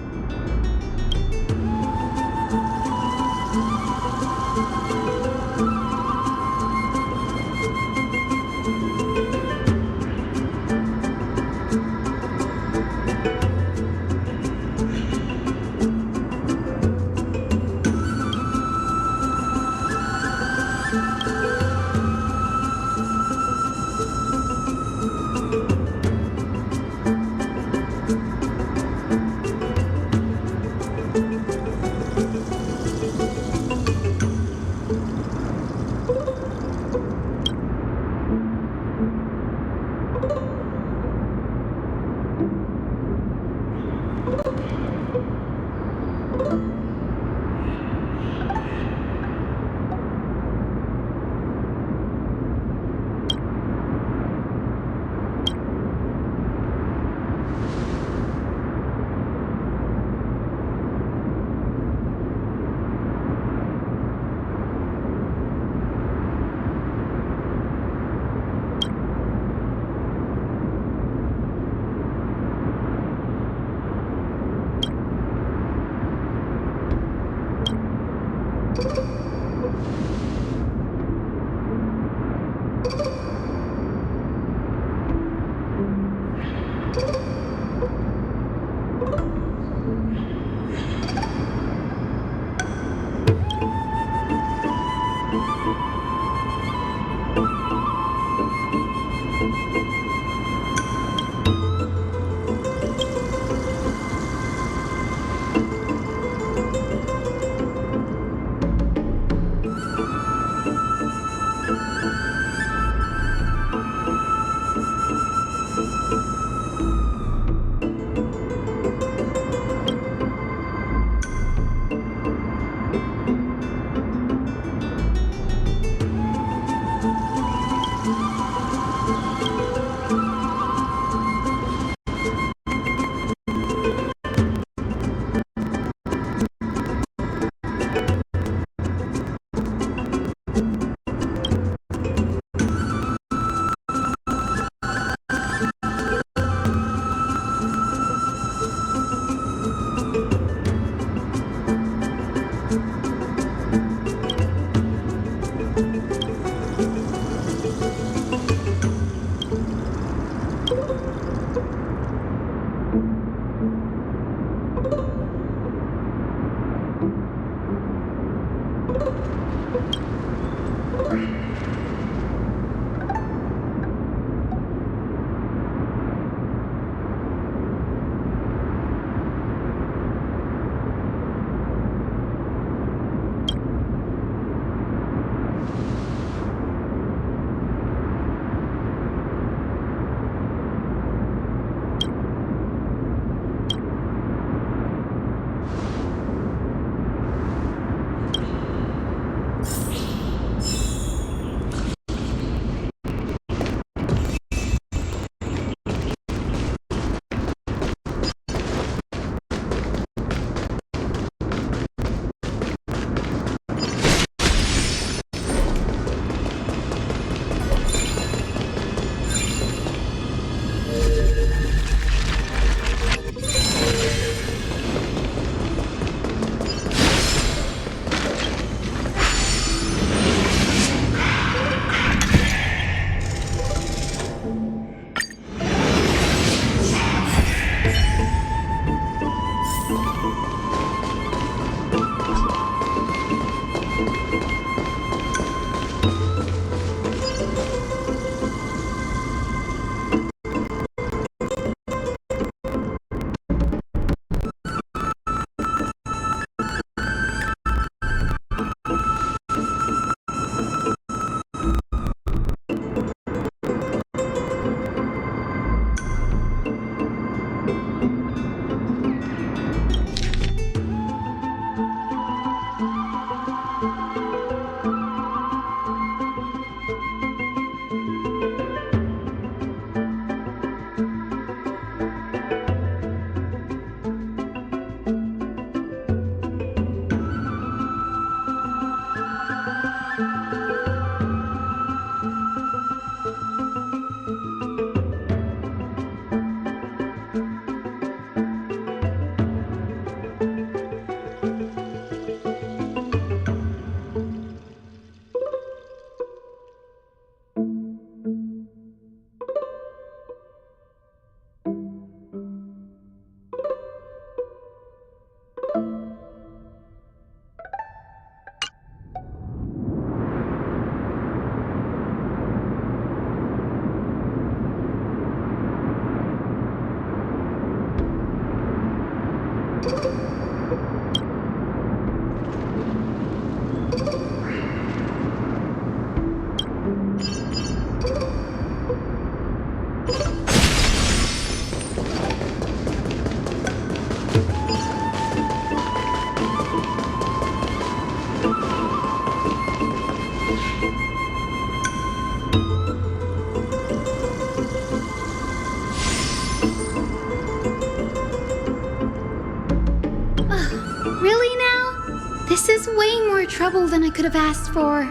This is way more trouble than I could have asked for.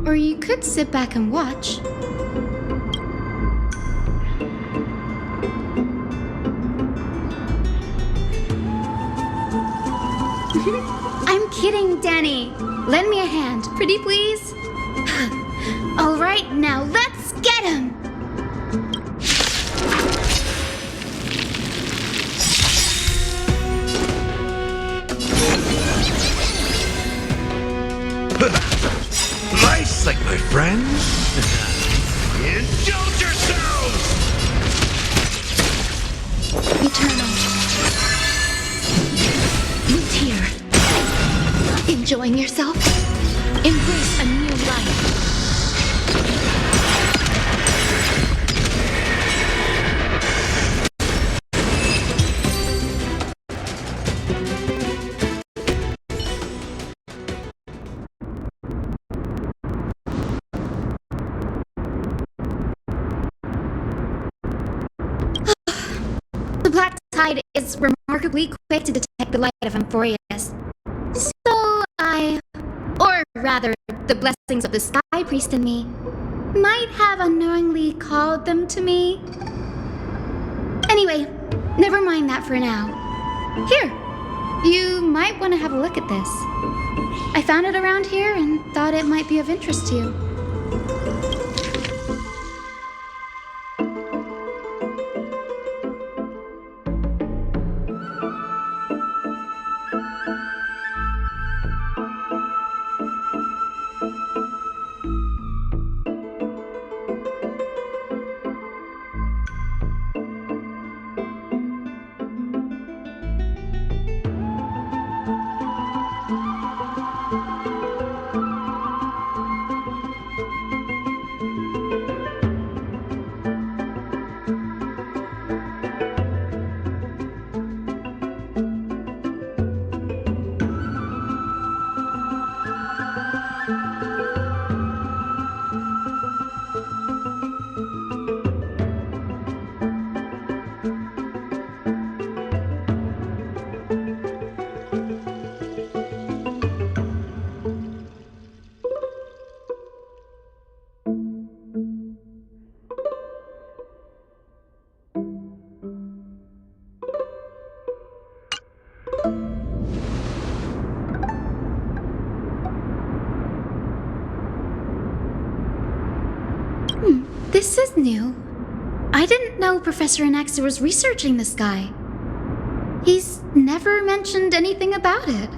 Or you could sit back and watch. I'm kidding, Danny. Lend me a hand, pretty please. All right, now let's get him. Nice, like my friends. Indulge yourselves! Eternal. Who's here? Enjoying yourself? Embrace a new life. The black tide is remarkably quick to detect the light of Amphoreus. So or rather, the blessings of the Sky Priest in me, might have unknowingly called them to me. Anyway, never mind that for now. Here, you might want to have a look at this. I found it around here and thought it might be of interest to you. This is new. I didn't know Professor Anaxa was researching the sky. He's never mentioned anything about it.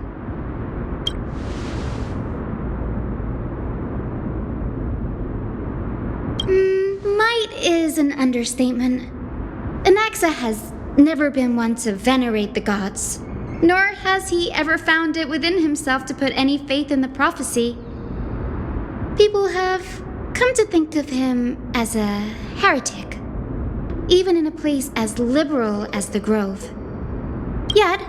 Might is an understatement. Anaxa has never been one to venerate the gods, nor has he ever found it within himself to put any faith in the prophecy. People have come to think of him as a heretic, even in a place as liberal as the Grove. Yet,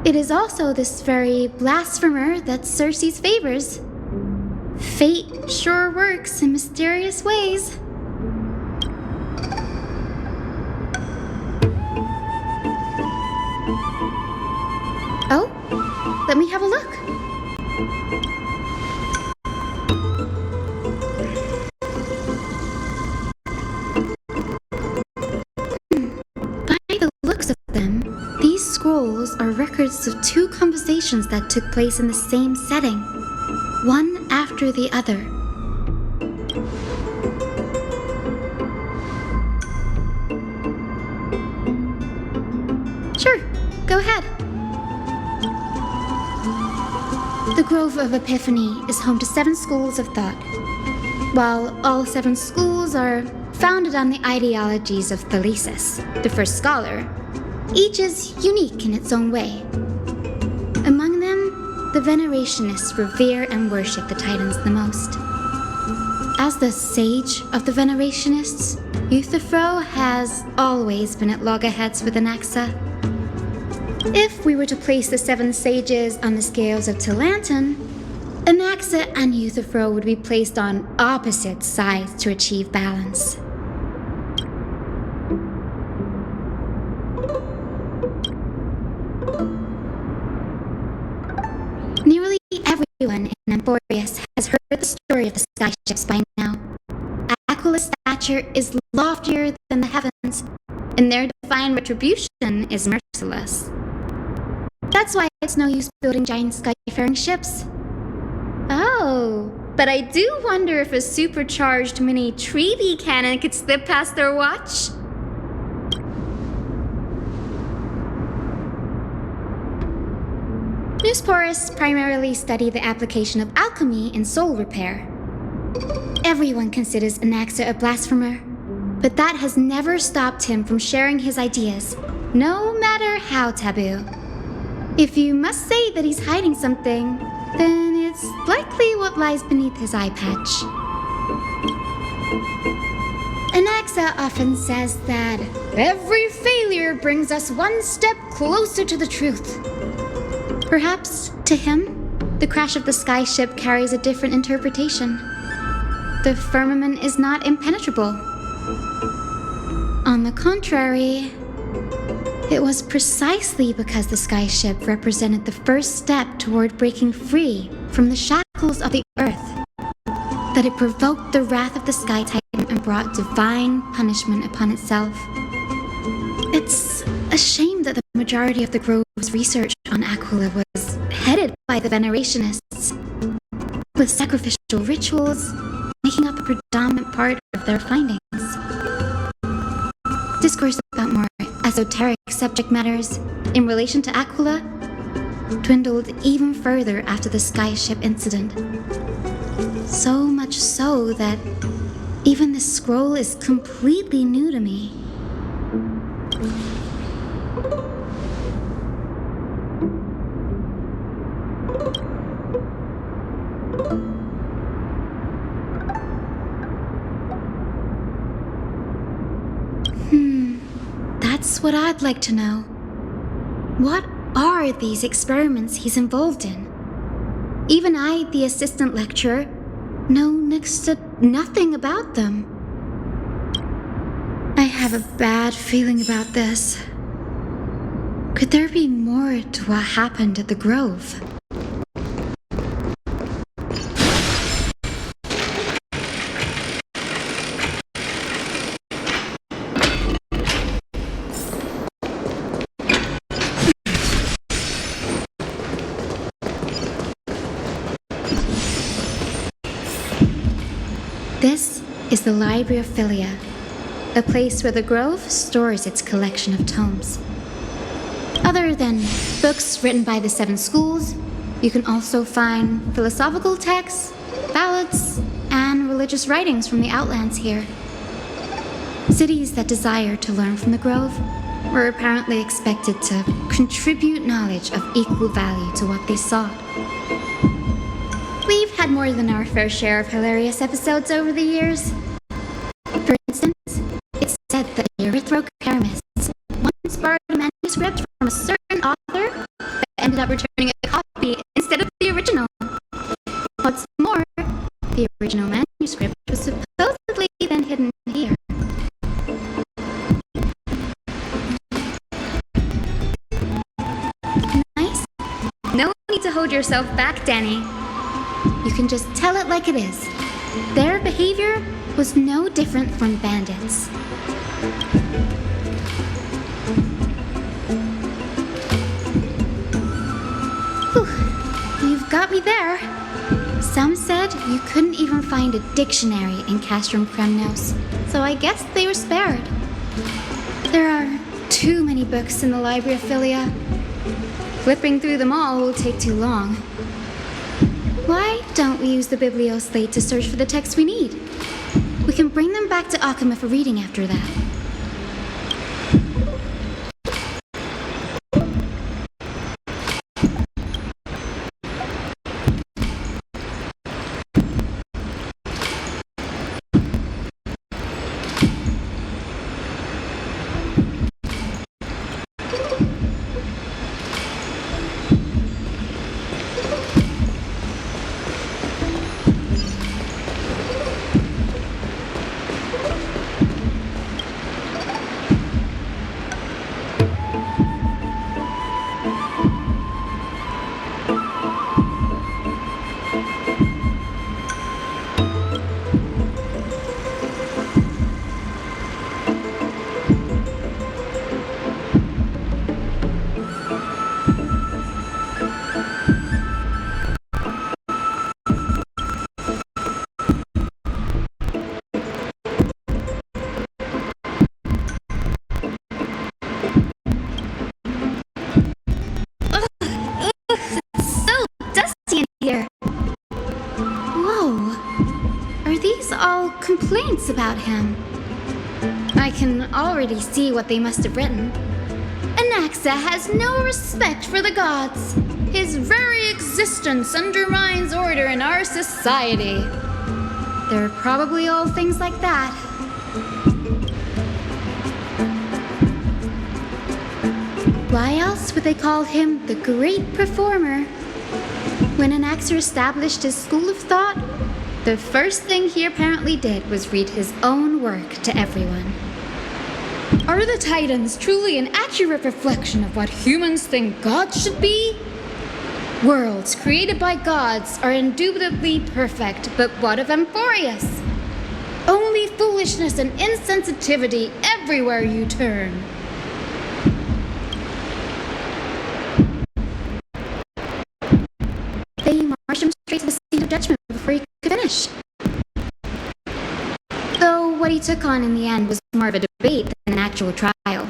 it is also this very blasphemer that Circe's favors. Fate sure works in mysterious ways. Oh, let me have a look. By the looks of them, these scrolls are records of two conversations that took place in the same setting, one after the other. Sure, go ahead. The Grove of Epiphany is home to 7 schools of thought. While all 7 schools are founded on the ideologies of Thalesis, the first scholar, each is unique in its own way. Among them, the Venerationists revere and worship the Titans the most. As the sage of the Venerationists, Euthyphro has always been at loggerheads with Anaxa. If we were to place the 7 sages on the scales of Tilanton, Anaxa and Euthyphro would be placed on opposite sides to achieve balance. Nearly everyone in Amphoreus has heard the story of the sky ships by now. Aquilus' stature is loftier than the heavens, and their divine retribution is merciless. That's why it's no use building giant skyfaring ships. Oh, but I do wonder if a supercharged mini Treevy cannon could slip past their watch. Newsporus primarily study the application of alchemy in soul repair. Everyone considers Anaxa a blasphemer, but that has never stopped him from sharing his ideas, no matter how taboo. If you must say that he's hiding something, then it's likely what lies beneath his eye patch. Anaxa often says that every failure brings us one step closer to the truth. Perhaps, to him, the crash of the sky ship carries a different interpretation. The firmament is not impenetrable. On the contrary, it was precisely because the sky ship represented the first step toward breaking free from the shackles of the earth that it provoked the wrath of the Sky Titan and brought divine punishment upon itself. It's a shame that the majority of the Grove's research on Aquila was headed by the Venerationists, with sacrificial rituals making up a predominant part of their findings. Discourse about more esoteric subject matters in relation to Aquila dwindled even further after the sky ship incident. So much so that even this scroll is completely new to me. That's what I'd like to know. What are these experiments he's involved in? Even I, the assistant lecturer, know next to nothing about them. I have a bad feeling about this. Could there be more to what happened at the Grove? This is the Library of Philia, a place where the Grove stores its collection of tomes. Other than books written by the 7 schools, you can also find philosophical texts, ballads, and religious writings from the Outlands here. Cities that desire to learn from the Grove were apparently expected to contribute knowledge of equal value to what they sought. We've had more than our fair share of hilarious episodes over the years. For instance, it's said that the erythrocaramus once borrowed a manuscript from a certain author, but ended up returning a copy instead of the original. What's more, the original manuscript was supposedly then hidden here. Nice? No need to hold yourself back, Danny. You can just tell it like it is. Their behavior was no different from bandits. Whew, you've got me there. Some said you couldn't even find a dictionary in Castrum Kremnos, so I guess they were spared. There are too many books in the Library of Philia. Flipping through them all will take too long. Why don't we use the Biblioslate to search for the texts we need? We can bring them back to Akama for reading after that. Complaints about him. I can already see what they must have written. Anaxa has no respect for the gods. His very existence undermines order in our society. They're probably all things like that. Why else would they call him the Great Performer? When Anaxa established his school of thought, the first thing he apparently did was read his own work to everyone. Are the Titans truly an accurate reflection of what humans think gods should be? Worlds created by gods are indubitably perfect, but what of Amphoreus? Only foolishness and insensitivity everywhere you turn. They marched him straight to the seat of judgment before he could finish. Though what he took on in the end was more of a debate than an actual trial.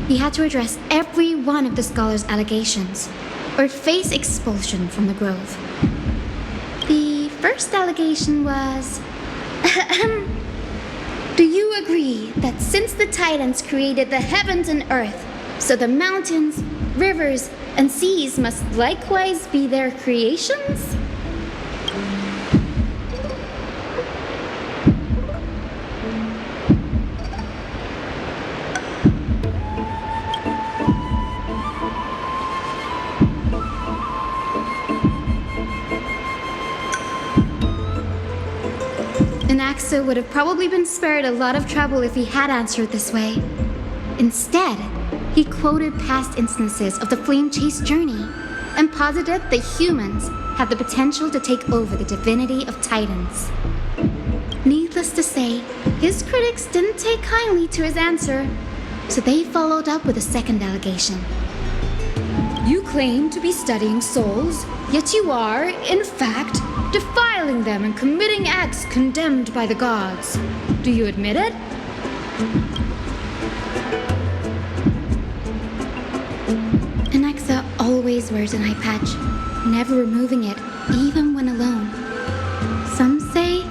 He had to address every one of the scholar's allegations, or face expulsion from the Grove. The first allegation was... Do you agree that since the Titans created the heavens and earth, so the mountains, rivers, and seas must likewise be their creations? Anaxa would have probably been spared a lot of trouble if he had answered this way. Instead, he quoted past instances of the Flame Chase journey and posited that humans have the potential to take over the divinity of Titans. Needless to say, his critics didn't take kindly to his answer, so they followed up with a second allegation. You claim to be studying souls, yet you are, in fact, defiling them and committing acts condemned by the gods. Do you admit it? Anaxa always wears an eye patch, never removing it, even when alone. Some say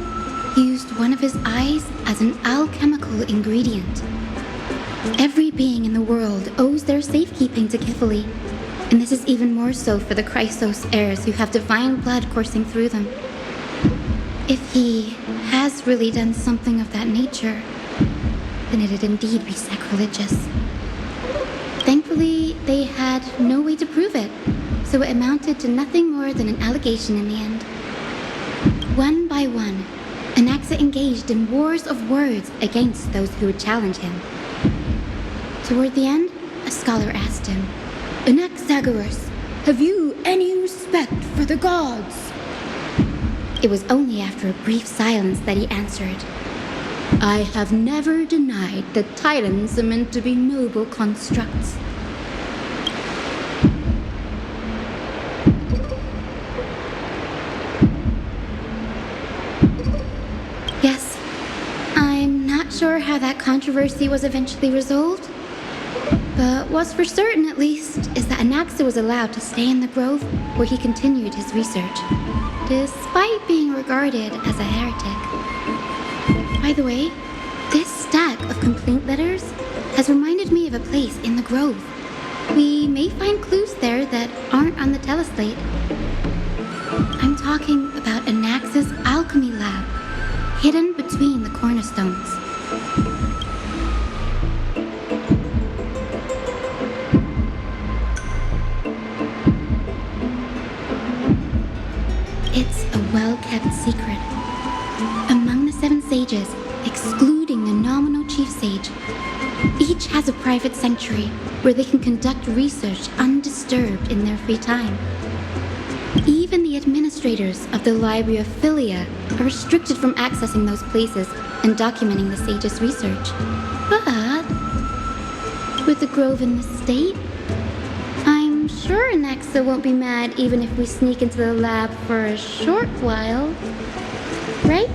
he used one of his eyes as an alchemical ingredient. Every being in the world owes their safekeeping to Kifili, and this is even more so for the Chrysos Heirs who have divine blood coursing through them. If he has really done something of that nature, then it'd indeed be sacrilegious. Thankfully, they had no way to prove it, so it amounted to nothing more than an allegation in the end. One by one, Anaxa engaged in wars of words against those who would challenge him. Toward the end, a scholar asked him, "Anaxagoras, have you any respect for the gods?" It was only after a brief silence that he answered, "I have never denied that Titans are meant to be noble constructs." Yes, I'm not sure how that controversy was eventually resolved, but what's for certain at least is that Anaxa was allowed to stay in the grove where he continued his research, despite being regarded as a heretic. By the way, this stack of complaint letters has reminded me of a place in the grove. We may find clues there that aren't on the teleslate. I'm talking about Anaxa's alchemy lab, hidden between the cornerstones. It's a well-kept secret. Among the 7 sages, excluding the nominal chief sage, each has a private sanctuary where they can conduct research undisturbed in their free time. Even the administrators of the Library of Philia are restricted from accessing those places and documenting the sage's research. But with the grove in this state, I'm sure Anaxa won't be mad even if we sneak into the lab for a short while, right?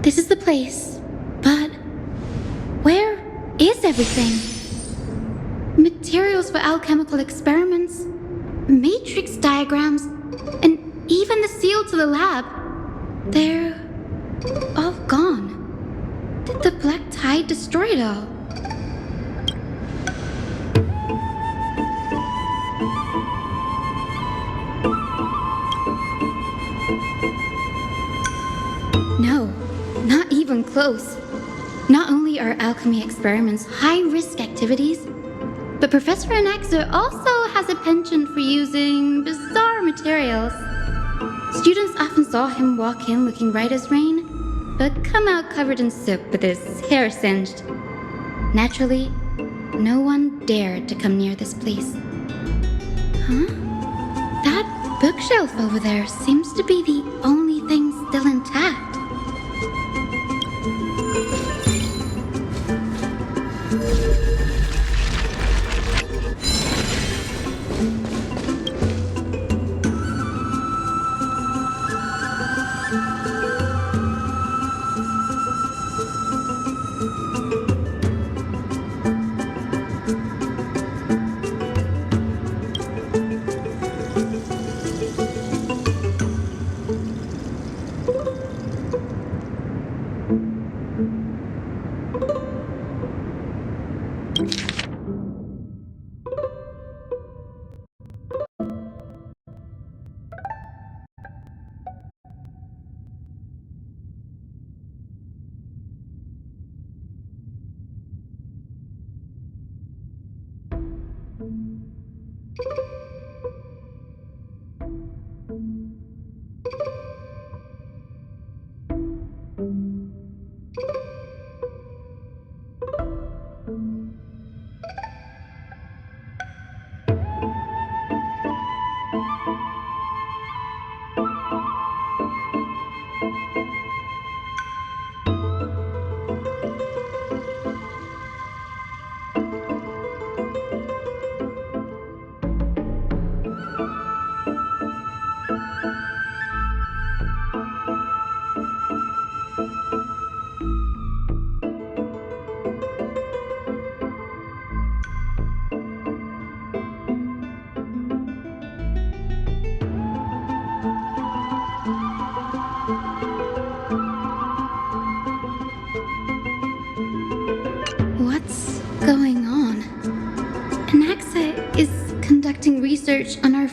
This is the place, but where is everything? Materials for alchemical experiments, matrix diagrams, and even the seal to the lab. They're all gone. Did the black tide destroy it all? No, not even close. Not only are alchemy experiments high-risk activities, but Professor Anaxa also has a penchant for using bizarre materials. Students often saw him walk in looking right as rain, but come out covered in soot with his hair singed. Naturally, no one dared to come near this place. Huh? That bookshelf over there seems to be the only thing still intact.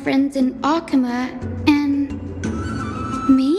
friends in Alchema and me?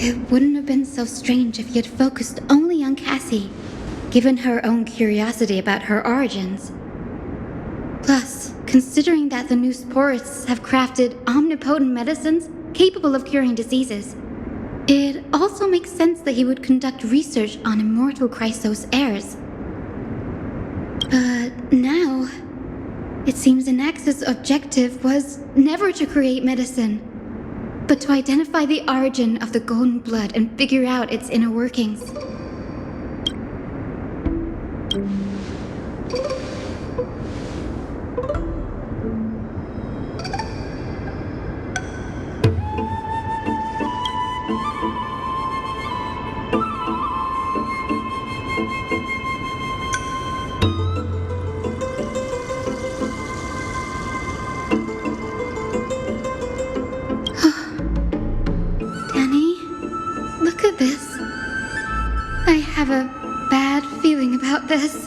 It wouldn't have been so strange if he had focused only on Cassie, given her own curiosity about her origins. Plus, considering that the new sporists have crafted omnipotent medicines capable of curing diseases, it also makes sense that he would conduct research on immortal Chrysos Heirs. But now, it seems Anax's objective was never to create medicine, but to identify the origin of the golden blood and figure out its inner workings. I have a bad feeling about this.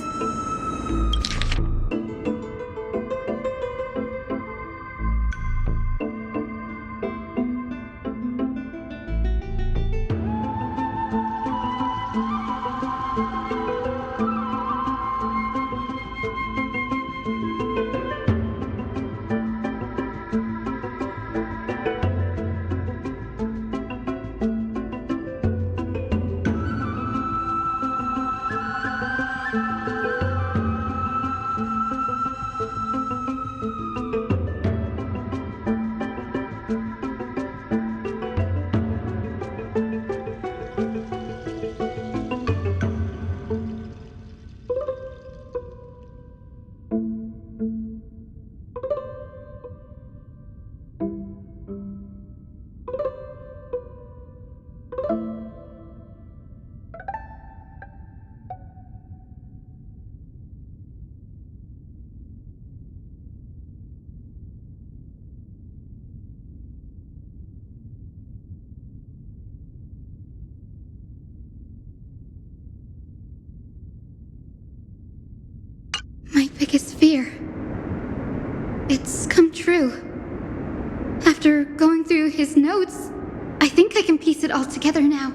My biggest fear. It's come true. After going through his notes, I think I can piece it all together now.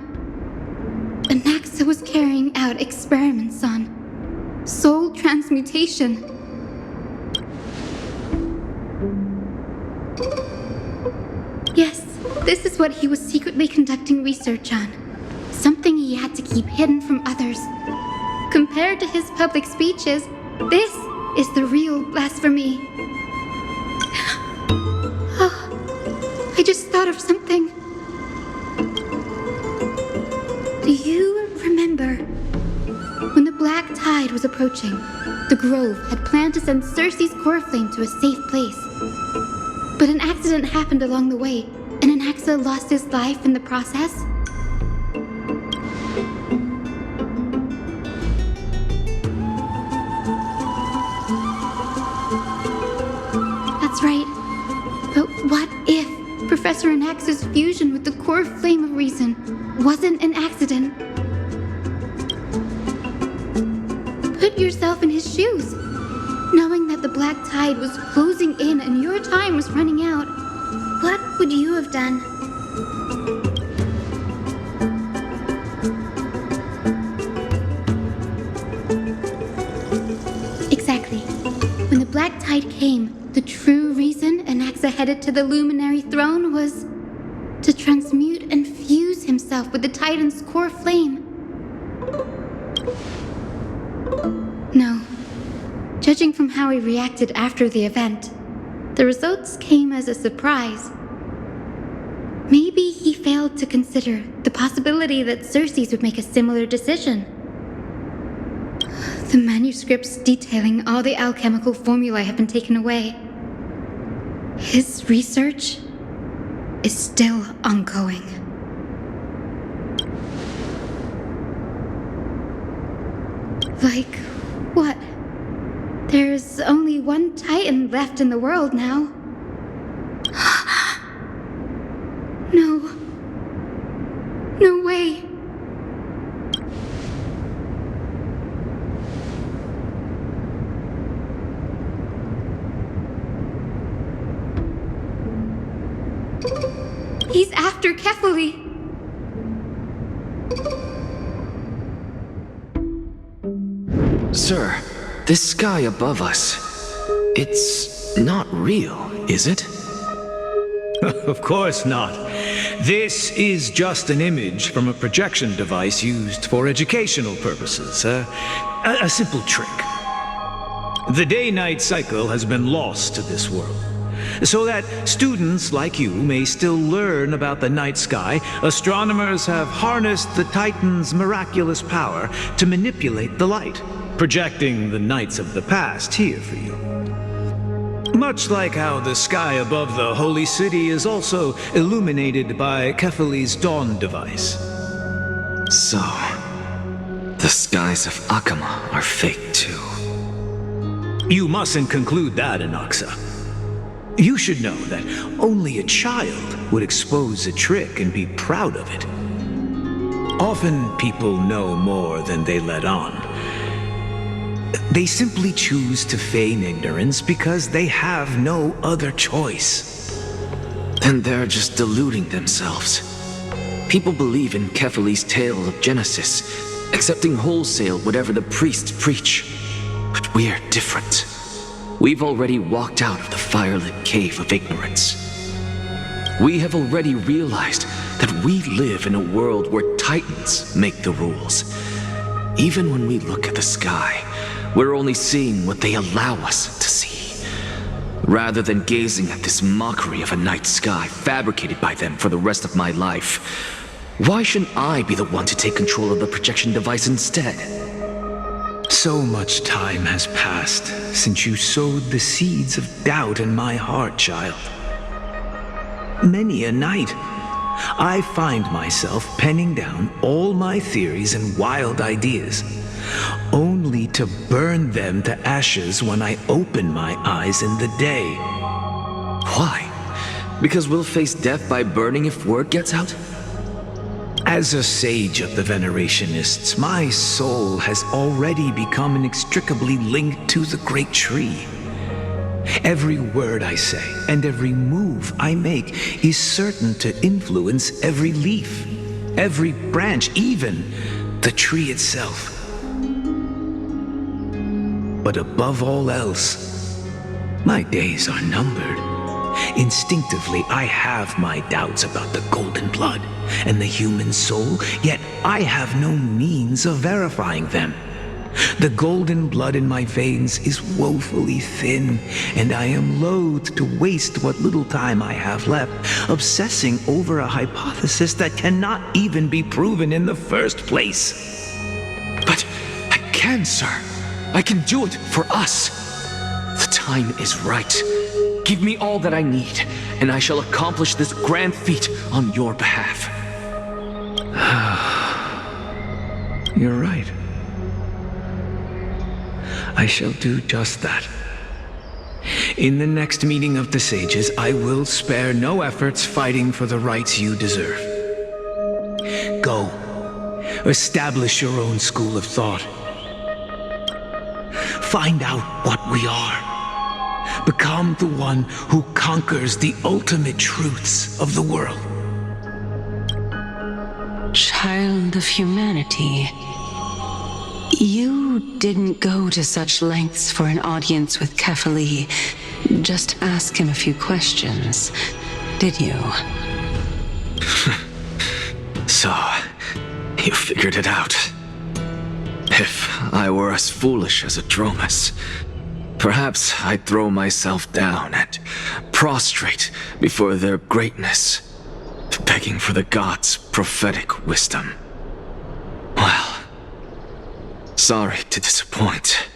Anaxa was carrying out experiments on soul transmutation. Yes, this is what he was secretly conducting research on. Something he had to keep hidden from others. Compared to his public speeches, this is the real blasphemy. Oh, I just thought of something. Do you remember when the black tide was approaching? The Grove had planned to send Circe's Coreflame to a safe place. But an accident happened along the way, and Anaxa lost his life in the process. That's right. But what if Professor Anaxa's fusion with the Coreflame of Reason wasn't an accident? Put yourself in his shoes. Knowing that the black tide was closing in and your time was running out, what would you have done? Exactly. When the black tide came, the true reason Anaxa headed to the Luminary Throne was to transmute and fuse himself with the Titan's core flame. No. Judging from how he reacted after the event, the results came as a surprise. Maybe Maybe he failed to consider the possibility that Xerxes would make a similar decision. The manuscripts detailing all the alchemical formulae have been taken away. His research is still ongoing. Like what? There's only one Titan left in the world now. No. No way. He's after Kefali. Sir, this sky above us, it's not real, is it? Of course not. This is just an image from a projection device used for educational purposes. A simple trick. The day-night cycle has been lost to this world, so that students like you may still learn about the night sky. Astronomers have harnessed the Titan's miraculous power to manipulate the light, projecting the nights of the past here for you. Much like how the sky above the holy city is also illuminated by Kefali's dawn device. So, the skies of Akama are fake too. You mustn't conclude that, Anaxa. You should know that only a child would expose a trick and be proud of it. Often people know more than they let on. They simply choose to feign ignorance because they have no other choice. Then they're just deluding themselves. People believe in Kefali's tale of Genesis, accepting wholesale whatever the priests preach. But we're different. We've already walked out of the firelit cave of ignorance. We have already realized that we live in a world where Titans make the rules. Even when we look at the sky, we're only seeing what they allow us to see, rather than gazing at this mockery of a night sky fabricated by them for the rest of my life. Why shouldn't I be the one to take control of the projection device instead? So much time has passed since you sowed the seeds of doubt in my heart, child. Many a night, I find myself penning down all my theories and wild ideas, only to burn them to ashes when I open my eyes in the day. Why? Because we'll face death by burning if word gets out? As a sage of the Venerationists, my soul has already become inextricably linked to the great tree. Every word I say and every move I make is certain to influence every leaf, every branch, even the tree itself. But above all else, my days are numbered. Instinctively, I have my doubts about the golden blood and the human soul, yet I have no means of verifying them. The golden blood in my veins is woefully thin, and I am loath to waste what little time I have left obsessing over a hypothesis that cannot even be proven in the first place. But I can, sir. I can do it for us. The time is right. Give me all that I need, and I shall accomplish this grand feat on your behalf. You're right. I shall do just that. In the next meeting of the sages, I will spare no efforts fighting for the rights you deserve. Go. Establish your own school of thought. Find out what we are. Become the one who conquers the ultimate truths of the world. Child of humanity. You didn't go to such lengths for an audience with Kefali. Just ask him a few questions, did you? So, you figured it out. If I were as foolish as Adromus, perhaps I'd throw myself down and prostrate before their greatness. begging for the gods' prophetic wisdom. Well, sorry to disappoint,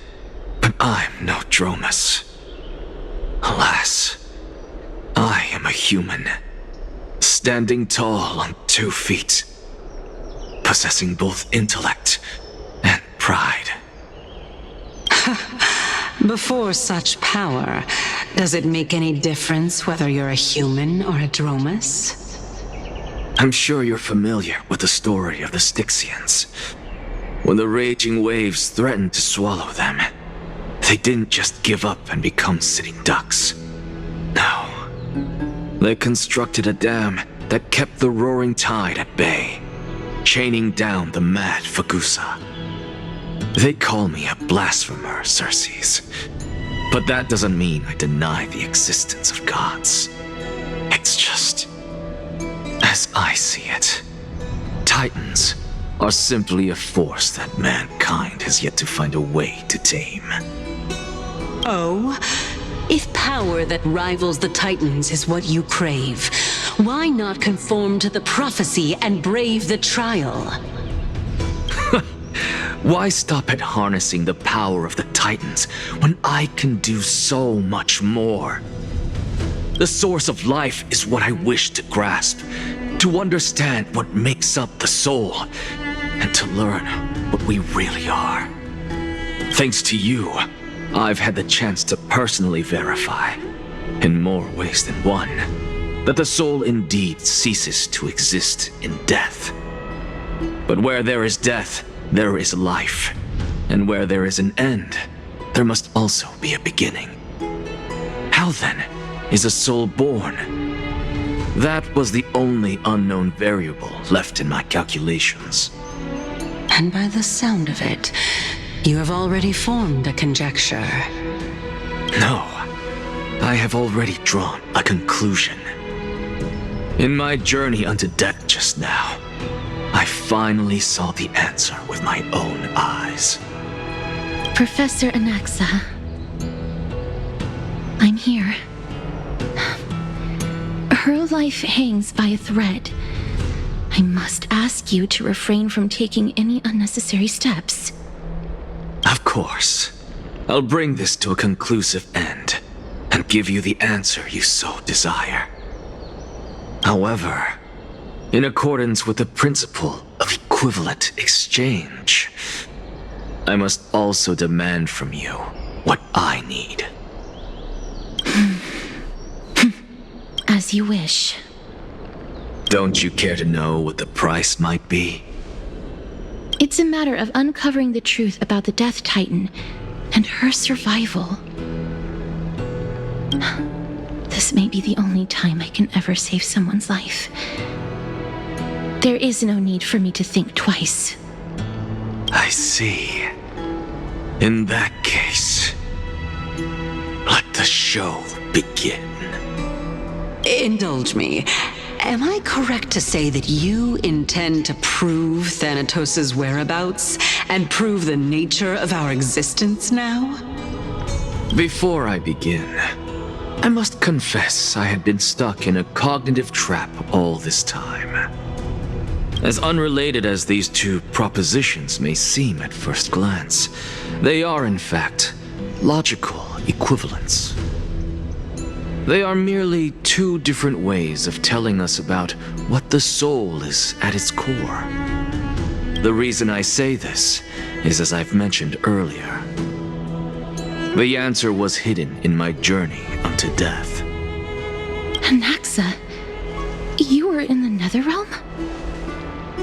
but I'm no Dromus. Alas, I am a human, standing tall on 2 feet, possessing both intellect and pride. Before such power, does it make any difference whether you're a human or a Dromus? I'm sure you're familiar with the story of the Styxians. When the raging waves threatened to swallow them, they didn't just give up and become sitting ducks. No. They constructed a dam that kept the roaring tide at bay, chaining down the mad Fagusa. They call me a blasphemer, Xerxes. But that doesn't mean I deny the existence of gods. It's just, as I see it, Titans are simply a force that mankind has yet to find a way to tame. Oh? If power that rivals the Titans is what you crave, why not conform to the prophecy and brave the trial? Why stop at harnessing the power of the Titans when I can do so much more? The source of life is what I wish to grasp, to understand what makes up the soul, and to learn what we really are. Thanks to you, I've had the chance to personally verify, in more ways than one, that the soul indeed ceases to exist in death. But where there is death, there is life. And where there is an end, there must also be a beginning. How then is a soul born? That was the only unknown variable left in my calculations. And by the sound of it, you have already formed a conjecture. No, I have already drawn a conclusion. In my journey unto death just now, I finally saw the answer with my own eyes. Professor Anaxa, I'm here. Her life hangs by a thread. I must ask you to refrain from taking any unnecessary steps. Of course. I'll bring this to a conclusive end and give you the answer you so desire. However, in accordance with the principle of equivalent exchange, I must also demand from you what I need. As you wish. Don't you care to know what the price might be? It's a matter of uncovering the truth about the Death Titan and her survival. This may be the only time I can ever save someone's life. There is no need for me to think twice. I see. In that case, let the show begin. Indulge me. Am I correct to say that you intend to prove Thanatos' whereabouts and prove the nature of our existence now? Before I begin, I must confess I had been stuck in a cognitive trap all this time. As unrelated as these two propositions may seem at first glance, they are in fact logical equivalents. They are merely two different ways of telling us about what the soul is at its core. The reason I say this is as I've mentioned earlier. The answer was hidden in my journey unto death. Anaxa, you were in the Netherrealm?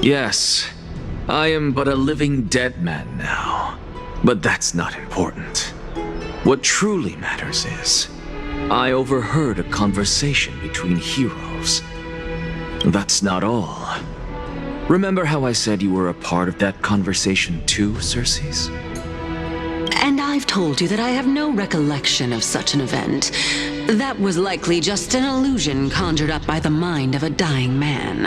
Yes, I am but a living dead man now, but that's not important. What truly matters is, I overheard a conversation between heroes. That's not all. Remember how I said you were a part of that conversation too, Xerxes? And I've told you that I have no recollection of such an event. That was likely just an illusion conjured up by the mind of a dying man.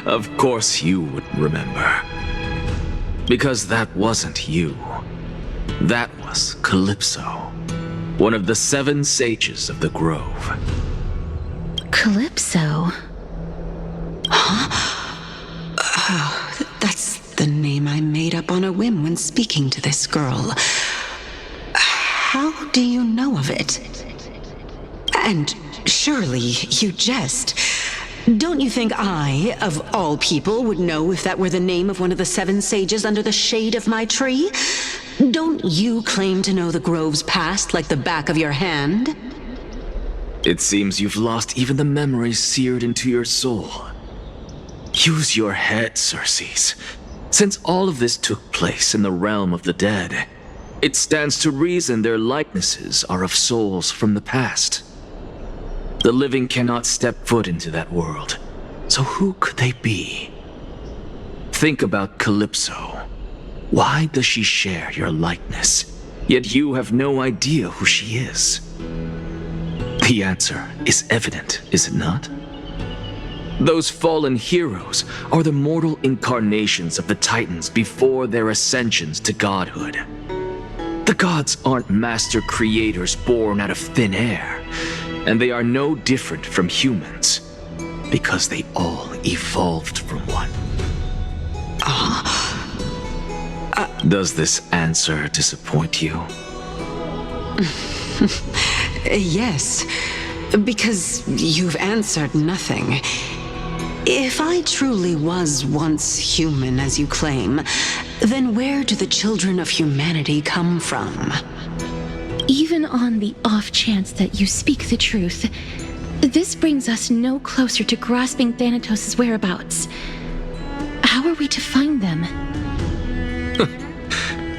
Of course you would remember. Because that wasn't you. That was Calypso, one of the 7 sages of the Grove. Calypso. Oh, that's the name I made up on a whim when speaking to this girl. How do you know of it? And surely you jest. Don't you think I, of all people, would know if that were the name of one of the 7 sages under the shade of my tree? Don't you claim to know the Grove's past like the back of your hand? It seems you've lost even the memories seared into your soul. Use your head, Circes. Since all of this took place in the realm of the dead, it stands to reason their likenesses are of souls from the past. The living cannot step foot into that world, so who could they be? Think about Calypso. Why does she share your likeness, yet you have no idea who she is? The answer is evident, is it not? Those fallen heroes are the mortal incarnations of the Titans before their ascensions to godhood. The gods aren't master creators born out of thin air, and they are no different from humans, because they all evolved from one. Does this answer disappoint you? Yes, because you've answered nothing. If I truly was once human, as you claim, then where do the children of humanity come from? Even on the off chance that you speak the truth, this brings us no closer to grasping Thanatos' whereabouts. How are we to find them?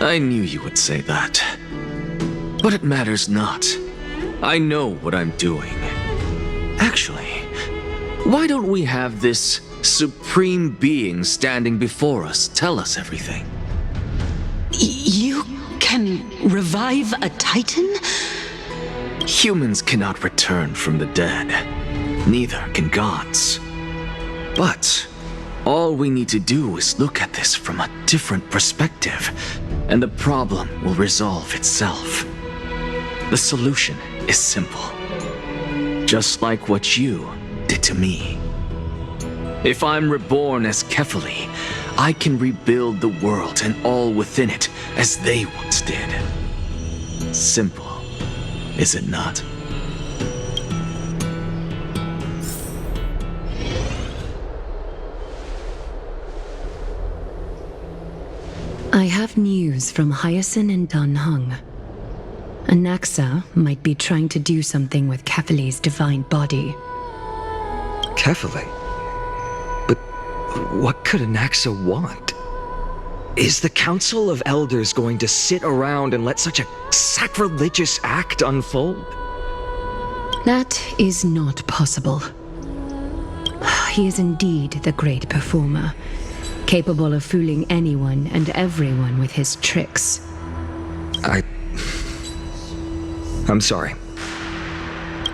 I knew you would say that. But it matters not. I know what I'm doing. Actually, why don't we have this supreme being standing before us tell us everything? You can revive a Titan? Humans cannot return from the dead. Neither can gods. But all we need to do is look at this from a different perspective, and the problem will resolve itself. The solution is simple. Just like what you did to me. If I'm reborn as Kefali, I can rebuild the world and all within it as they once did. Simple, is it not? I have news from Hyacinth and Danhung. Anaxa might be trying to do something with Kefali's divine body. Kefali? But what could Anaxa want? Is the Council of Elders going to sit around and let such a sacrilegious act unfold? That is not possible. He is indeed the great performer, capable of fooling anyone and everyone with his tricks. I'm sorry.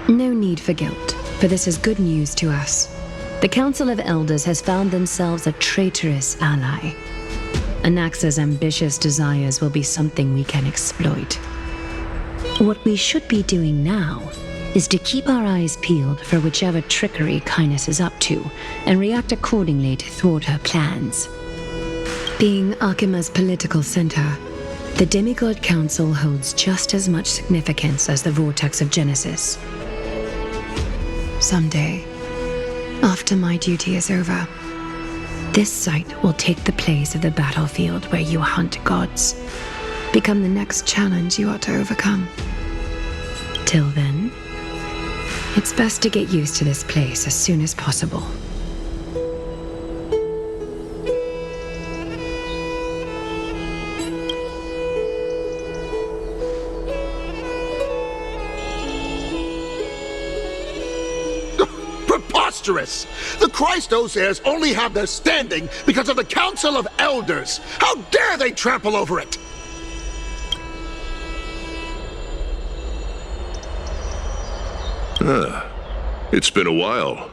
No need for guilt, for this is good news to us. The Council of Elders has found themselves a traitorous ally. Anaxa's ambitious desires will be something we can exploit. What we should be doing now is to keep our eyes peeled for whichever trickery Kynus is up to, and react accordingly to thwart her plans. Being Akima's political center, the Demigod Council holds just as much significance as the Vortex of Genesis. Someday, after my duty is over, this site will take the place of the battlefield where you hunt gods, become the next challenge you ought to overcome. Till then, it's best to get used to this place as soon as possible. Preposterous! The Chrysos Heirs only have their standing because of the Council of Elders! How dare they trample over it! It's been a while.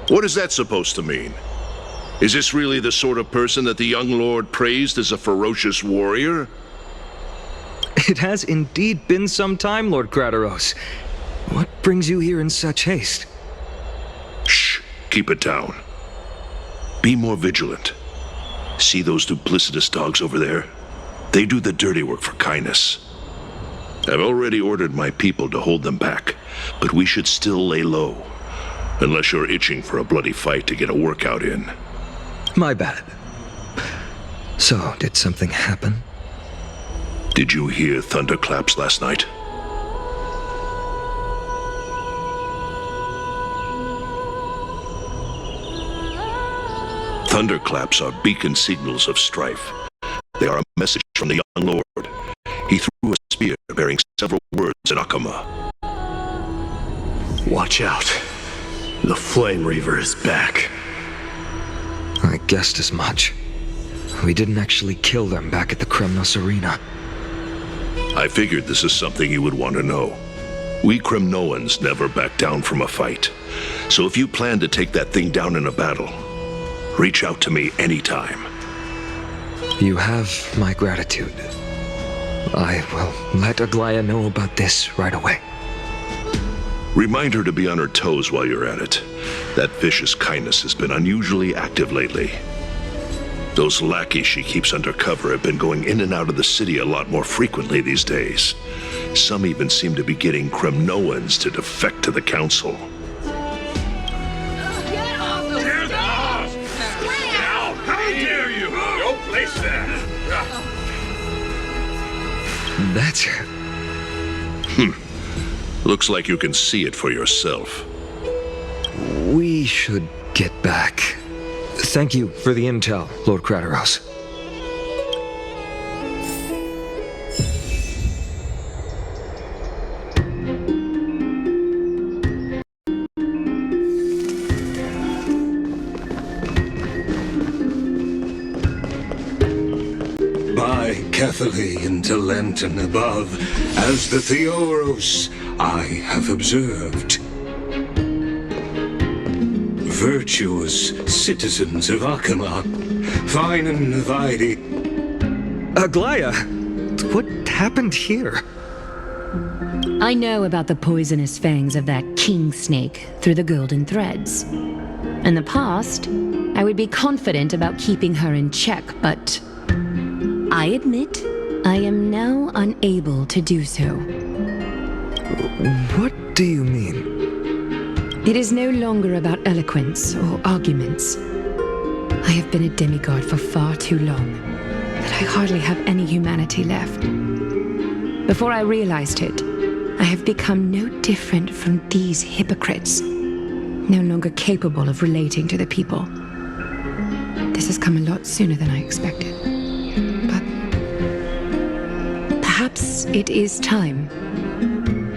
What is that supposed to mean? Is this really the sort of person that the young lord praised as a ferocious warrior? It has indeed been some time, Lord Crateros. What brings you here in such haste? Shh, keep it down. Be more vigilant. See those duplicitous dogs over there? They do the dirty work for kindness. I've already ordered my people to hold them back, but we should still lay low. Unless you're itching for a bloody fight to get a workout in. My bad. So, did something happen? Did you hear thunderclaps last night? Thunderclaps are beacon signals of strife. They are a message from the young lord. He threw a spear bearing several words in Akama. Watch out. The Flame Reaver is back. I guessed as much. We didn't actually kill them back at the Kremnos Arena. I figured this is something you would want to know. We Kremnoans never back down from a fight. So if you plan to take that thing down in a battle, reach out to me anytime. You have my gratitude. I will let Aglaya know about this right away. Remind her to be on her toes while you're at it. That vicious kindness has been unusually active lately. Those lackeys she keeps under cover have been going in and out of the city a lot more frequently these days. Some even seem to be getting Kremnoans to defect to the council. That's... Looks like you can see it for yourself. We should get back. Thank you for the intel, Lord Crateros. By Catherly into Lenten above, as the Theoros I have observed. Virtuous citizens of Akama, fine and vidi. Aglaya, what happened here? I know about the poisonous fangs of that king snake through the golden threads. In the past, I would be confident about keeping her in check, but I admit I am now unable to do so. What do you mean? It is no longer about eloquence or arguments. I have been a demigod for far too long that I hardly have any humanity left. Before I realized it, I have become no different from these hypocrites, no longer capable of relating to the people. This has come a lot sooner than I expected. But perhaps it is time.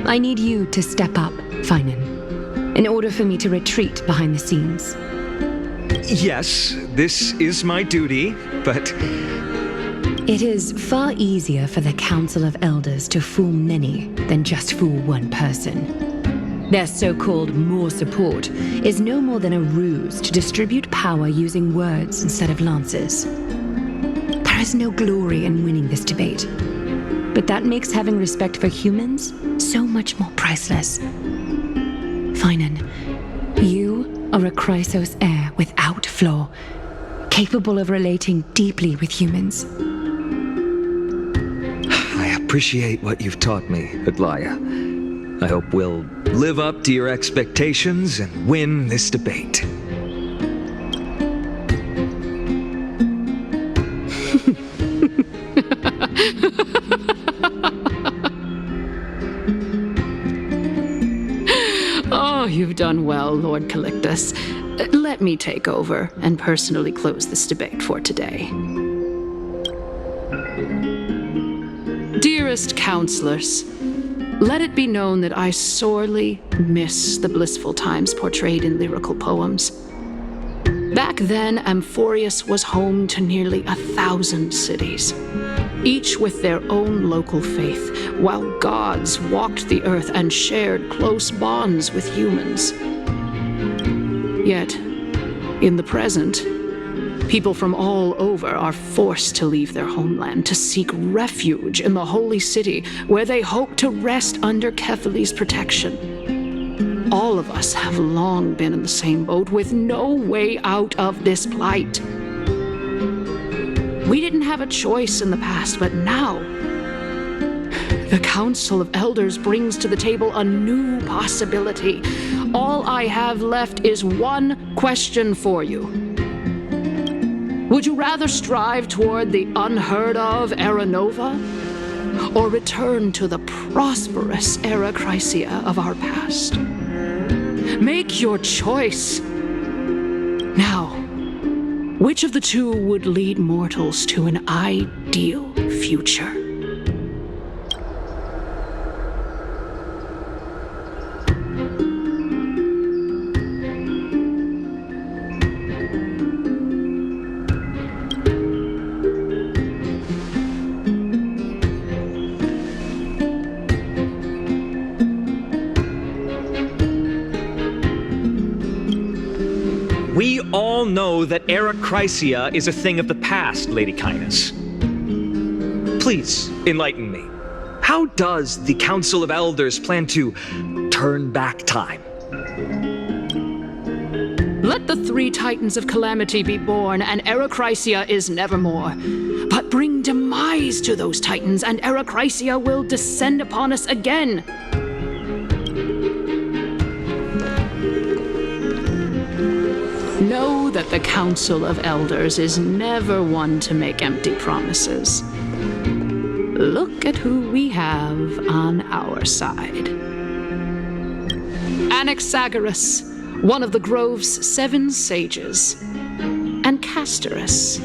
I need you to step up, Finan, in order for me to retreat behind the scenes. Yes, this is my duty, but... It is far easier for the Council of Elders to fool many than just fool one person. Their so-called more support is no more than a ruse to distribute power using words instead of lances. There is no glory in winning this debate, but that makes having respect for humans so much more priceless. Finan, you are a Chrysos heir without flaw, capable of relating deeply with humans. I appreciate what you've taught me, Aglaya. I hope we'll live up to your expectations and win this debate. Oh, you've done well, Lord Calictus. Let me take over and personally close this debate for today. Dearest counselors, let it be known that I sorely miss the blissful times portrayed in lyrical poems. Back then, Amphoreus was home to nearly 1,000 cities, each with their own local faith, while gods walked the earth and shared close bonds with humans. Yet, in the present, People from all over are forced to leave their homeland to seek refuge in the holy city, where they hope to rest under Kefali's protection. All of us have long been in the same boat, with no way out of this plight. We didn't have a choice in the past, but now the Council of Elders brings to the table a new possibility. All I have left is one question for you. Would you rather strive toward the unheard of Era Nova, or return to the prosperous Era Chrysia of our past? Make your choice. Now, which of the two would lead mortals to an ideal future? We all know that Era Chrysia is a thing of the past, Lady Kynus. Please, enlighten me. How does the Council of Elders plan to turn back time? Let the 3 Titans of Calamity be born, and Era Chrysia is nevermore. But bring demise to those Titans, and Era Chrysia will descend upon us again. Know that the Council of Elders is never one to make empty promises. Look at who we have on our side. Anaxagoras, one of the Grove's 7 sages, and Castorus,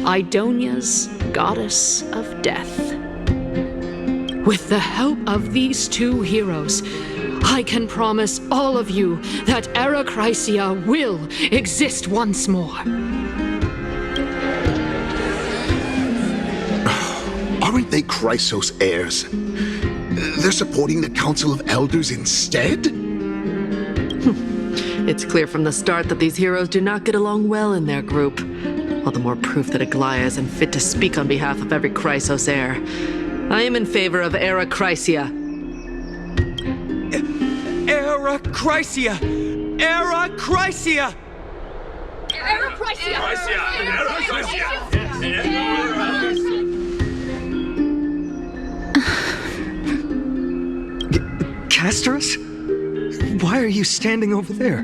Idonia's goddess of death. With the help of these 2 heroes, I can promise all of you that Era Chrysia will exist once more. Aren't they Chrysos Heirs? They're supporting the Council of Elders instead? It's clear from the start that these heroes do not get along well in their group. All the more proof that Aglaia isn't fit to speak on behalf of every Chrysos Heir. I am in favor of Era Chrysia. Era Chrysia! Era Chrysia! Era Chrysia! Castorus? Why are you standing over there?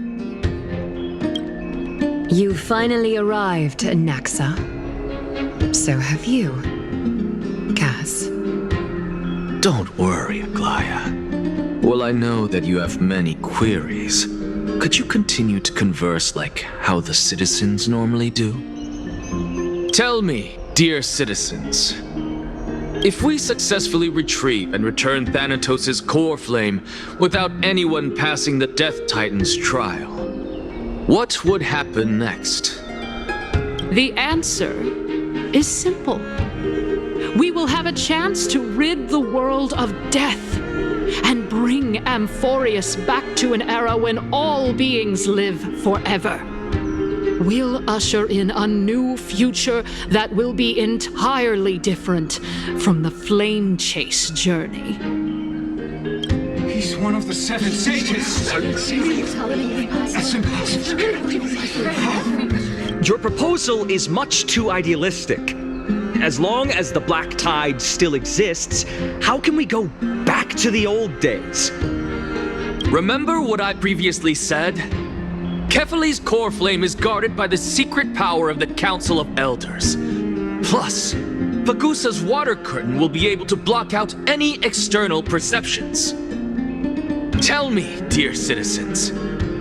You finally arrived, Naxa. So have you, Cass. Don't worry, Aglaia. Well, I know that you have many queries. Could you continue to converse like how the citizens normally do? Tell me, dear citizens, if we successfully retrieve and return Thanatos' Coreflame without anyone passing the Death Titan's trial, what would happen next? The answer is simple. We will have a chance to rid the world of death and bring Amphoreus back to an era when all beings live forever. We'll usher in a new future that will be entirely different from the flame chase journey. He's one of the 7 sages. That's impossible. Your proposal is much too idealistic. As long as the Black Tide still exists, how can we go back to the old days? Remember what I previously said? Kefali's Coreflame is guarded by the secret power of the Council of Elders. Plus, Fagusa's water curtain will be able to block out any external perceptions. Tell me, dear citizens,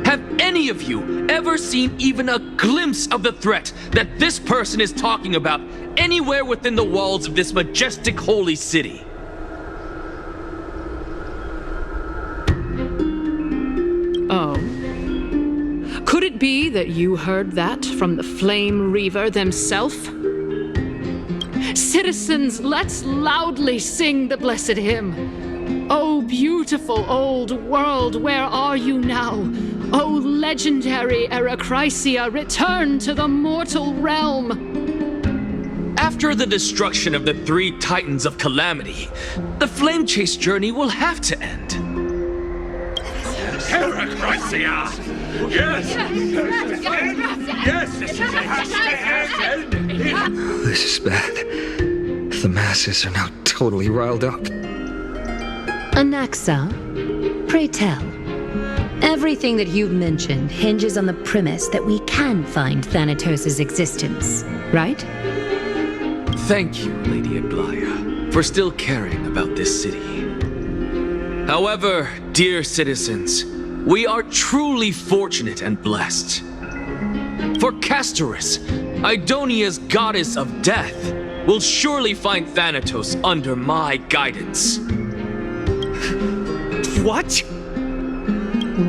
have any of you ever seen even a glimpse of the threat that this person is talking about anywhere within the walls of this majestic holy city? Oh. Could it be that you heard that from the Flame Reaver themselves? Citizens, let's loudly sing the blessed hymn. Oh, beautiful old world, where are you now? O legendary Chrysia, return to the mortal realm! After the destruction of the 3 Titans of Calamity, the Flame Chase journey will have to end. Chrysia! Yes! Yes! This is bad. The masses are now totally riled up. Anaxa, pray tell. Everything that you've mentioned hinges on the premise that we can find Thanatos' existence, right? Thank you, Lady Aglaya, for still caring about this city. However, dear citizens, we are truly fortunate and blessed. For Castorus, Idonia's goddess of death, will surely find Thanatos under my guidance. What?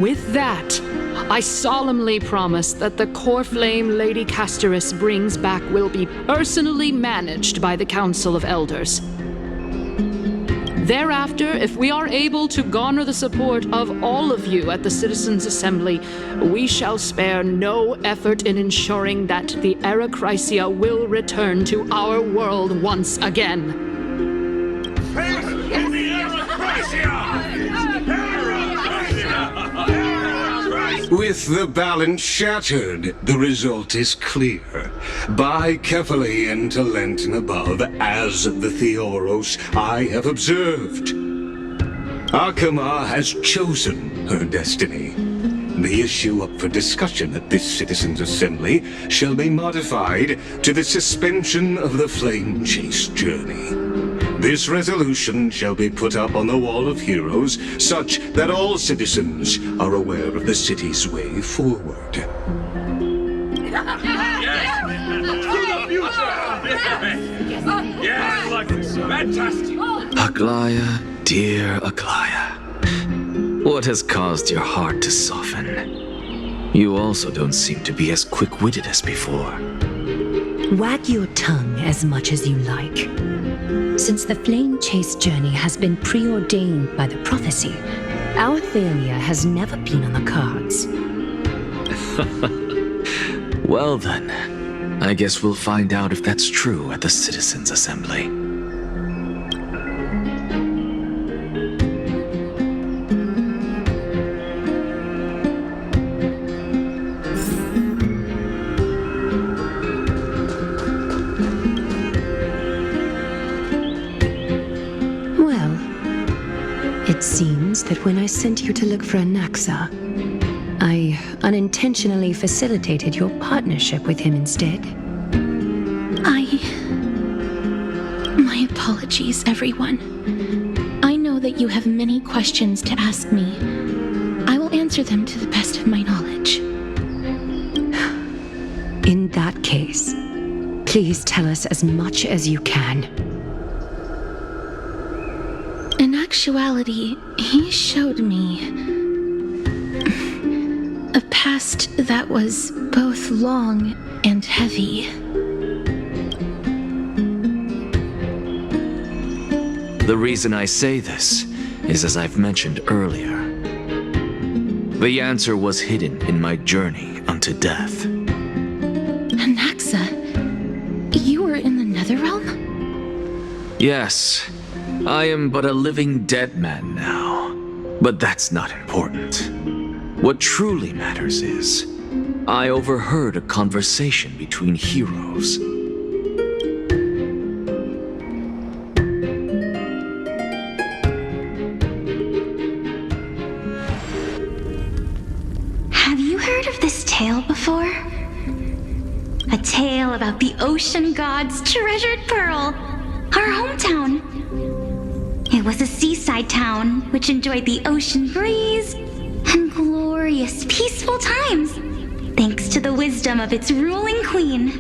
With that, I solemnly promise that the Coreflame Lady Castorus brings back will be personally managed by the Council of Elders. Thereafter, if we are able to garner the support of all of you at the Citizens' Assembly, we shall spare no effort in ensuring that the Chrysia will return to our world once again. With the balance shattered, the result is clear. Buy carefully into Lenten above, as the Theoros I have observed. Akama has chosen her destiny. The issue up for discussion at this Citizens' Assembly shall be modified to the suspension of the Flame Chase journey. This resolution shall be put up on the Wall of Heroes, such that all citizens are aware of the city's way forward. Fantastic! Aglaya, dear Aglaya, what has caused your heart to soften? You also don't seem to be as quick-witted as before. Wag your tongue as much as you like. Since the Flame Chase journey has been preordained by the prophecy, our failure has never been on the cards. Well then, I guess we'll find out if that's true at the Citizens' Assembly. It seems that when I sent you to look for Anaxa, I unintentionally facilitated your partnership with him instead. My apologies, everyone. I know that you have many questions to ask me. I will answer them to the best of my knowledge. In that case, please tell us as much as you can. In actuality, he showed me a past that was both long and heavy. The reason I say this is as I've mentioned earlier. The answer was hidden in my journey unto death. Anaxa, you were in the Netherrealm? Yes, I am but a living dead man now, but that's not important. What truly matters is, I overheard a conversation between heroes. Have you heard of this tale before? A tale about the ocean god's treasured pearl, our hometown. It was a seaside town which enjoyed the ocean breeze and glorious, peaceful times, thanks to the wisdom of its ruling queen.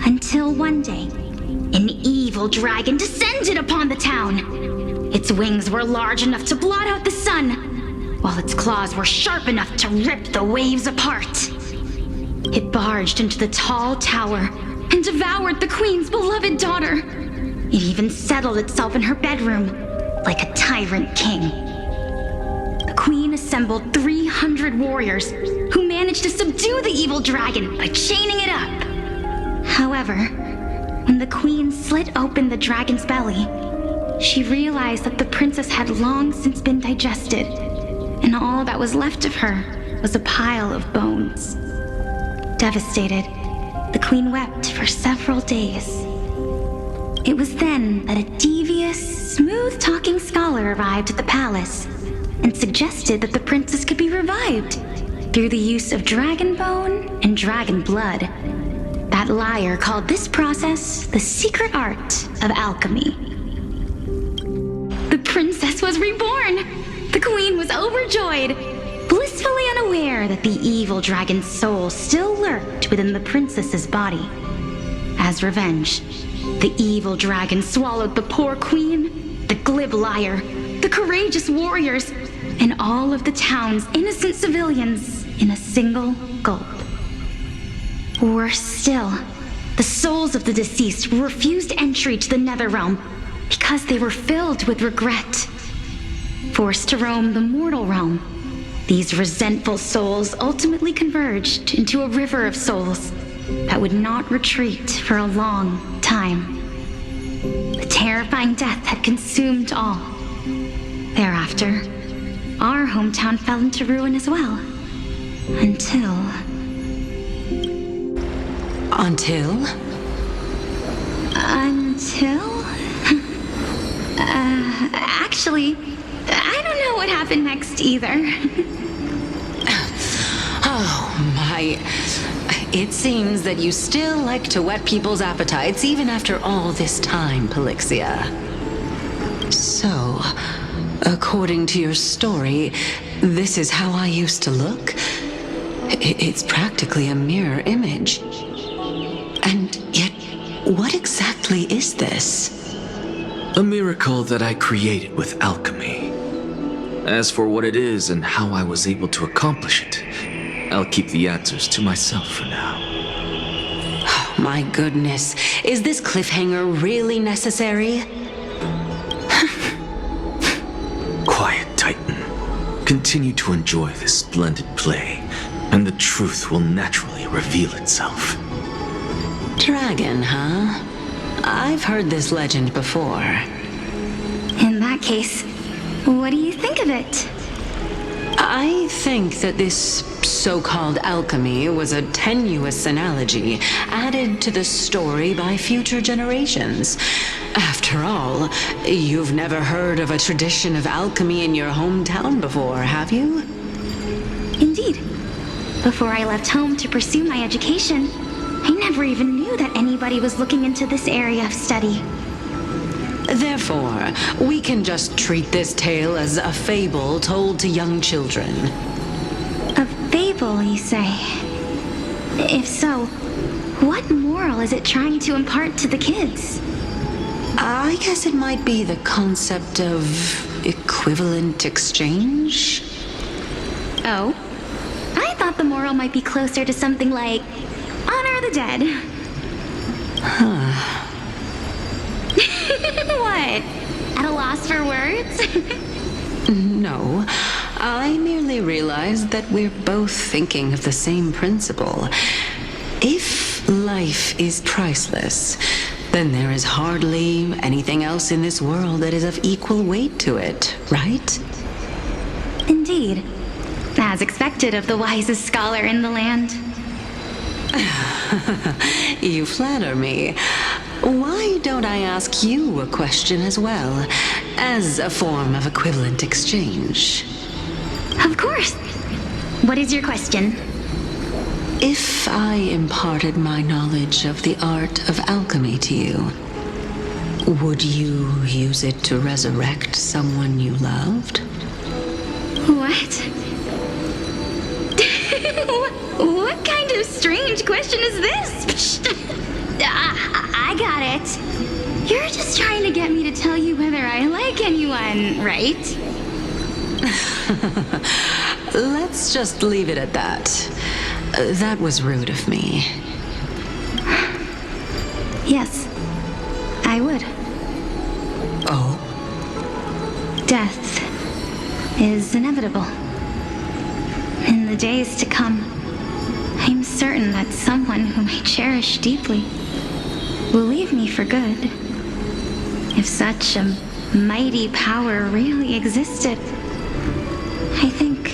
Until one day, an evil dragon descended upon the town. Its wings were large enough to blot out the sun, while its claws were sharp enough to rip the waves apart. It barged into the tall tower and devoured the queen's beloved daughter. It even settled itself in her bedroom, like a tyrant king. The queen assembled 300 warriors who managed to subdue the evil dragon by chaining it up. However, when the queen slit open the dragon's belly, she realized that the princess had long since been digested, and all that was left of her was a pile of bones. Devastated, the queen wept for several days. It was then that a devious, smooth-talking scholar arrived at the palace and suggested that the princess could be revived through the use of dragon bone and dragon blood. That liar called this process the secret art of alchemy. The princess was reborn! The queen was overjoyed, blissfully unaware that the evil dragon's soul still lurked within the princess's body. As revenge, the evil dragon swallowed the poor queen, the glib liar, the courageous warriors, and all of the town's innocent civilians in a single gulp. Worse still, the souls of the deceased refused entry to the Netherrealm because they were filled with regret. Forced to roam the mortal realm, these resentful souls ultimately converged into a river of souls that would not retreat for a long time. The terrifying death had consumed all. Thereafter, our hometown fell into ruin as well. Until... Actually, I don't know what happened next either. Oh my... It seems that you still like to whet people's appetites even after all this time, Pelixia. So, according to your story, this is how I used to look? It's practically a mirror image. And yet, what exactly is this? A miracle that I created with alchemy. As for what it is and how I was able to accomplish it, I'll keep the answers to myself for now. Oh, my goodness. Is this cliffhanger really necessary? Quiet, Titan. Continue to enjoy this splendid play, and the truth will naturally reveal itself. Dragon, huh? I've heard this legend before. In that case, what do you think of it? I think that this so-called alchemy was a tenuous analogy added to the story by future generations. After all, you've never heard of a tradition of alchemy in your hometown before, have you? Indeed. Before I left home to pursue my education, I never even knew that anybody was looking into this area of study. Therefore, we can just treat this tale as a fable told to young children. A fable, you say? If so, what moral is it trying to impart to the kids? I guess it might be the concept of equivalent exchange? Oh? I thought the moral might be closer to something like honor the dead. Huh. What? At a loss for words? No, I merely realized that we're both thinking of the same principle. If life is priceless, then there is hardly anything else in this world that is of equal weight to it, right? Indeed. As expected of the wisest scholar in the land. You flatter me. Why don't I ask you a question as well, as a form of equivalent exchange? Of course. What is your question? If I imparted my knowledge of the art of alchemy to you, would you use it to resurrect someone you loved? What? What kind of strange question is this? I got it. You're just trying to get me to tell you whether I like anyone, right? Let's just leave it at that. That was rude of me. Yes, I would. Oh? Death is inevitable. In the days to come, I'm certain that someone whom I cherish deeply will leave me for good. If such a mighty power really existed, I think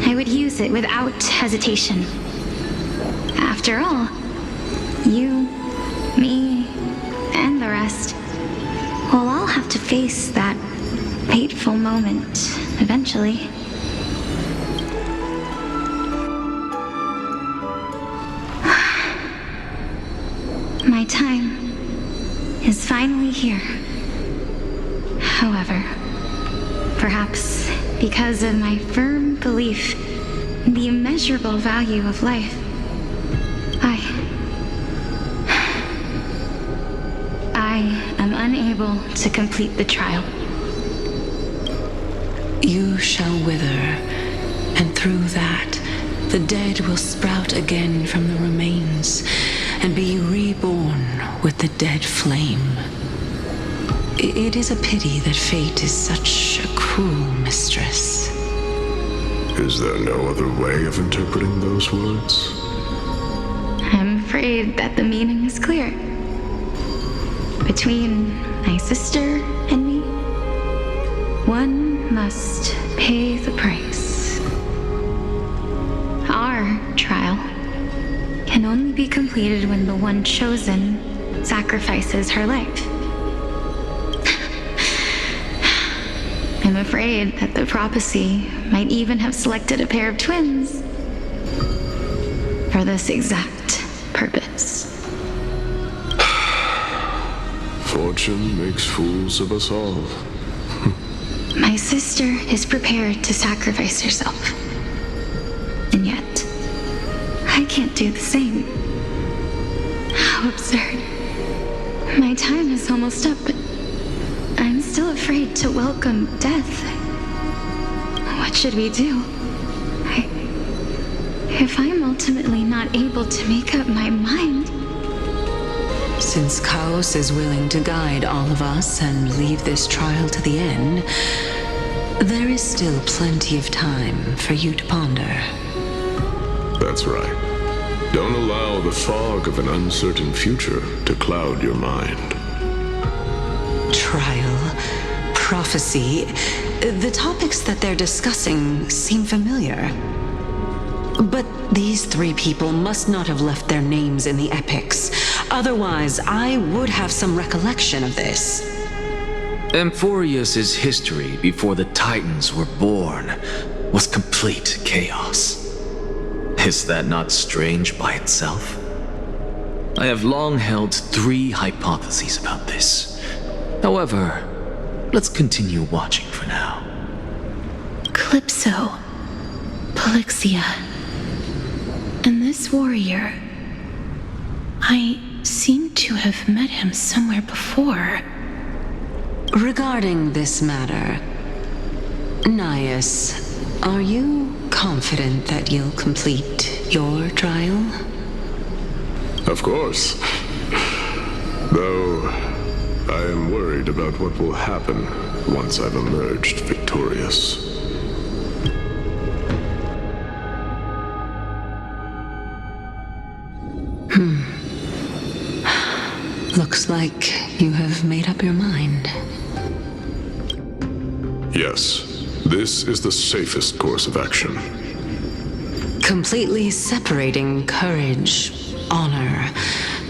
I would use it without hesitation. After all, you, me, and the rest will all have to face that fateful moment eventually. My time is finally here. However, perhaps because of my firm belief in the immeasurable value of life, I am unable to complete the trial. You shall wither, and through that, the dead will sprout again from the remains, and be reborn with the dead flame. It is a pity that fate is such a cruel mistress. Is there no other way of interpreting those words? I'm afraid that the meaning is clear. Between my sister and me, one must pay the price. Our trial can only be completed when the one chosen sacrifices her life. I'm afraid that the prophecy might even have selected a pair of twins for this exact purpose. Fortune makes fools of us all. My sister is prepared to sacrifice herself. And yet, I can't do the same. How absurd. My time is almost up, but I'm still afraid to welcome death. What should we do? If I'm ultimately not able to make up my mind... Since Chaos is willing to guide all of us and leave this trial to the end, there is still plenty of time for you to ponder. That's right. Don't allow the fog of an uncertain future to cloud your mind. Trial, prophecy, the topics that they're discussing seem familiar. But these three people must not have left their names in the epics. Otherwise, I would have some recollection of this. Amphoreus' history before the Titans were born was complete chaos. Is that not strange by itself? I have long held three hypotheses about this. However, let's continue watching for now. Calypso, Polixia, and this warrior. I seem to have met him somewhere before. Regarding this matter, Nias, are you confident that you'll complete your trial? Of course. Though, I am worried about what will happen once I've emerged victorious. Looks like you have made up your mind. Yes, this is the safest course of action. Completely separating courage, honor,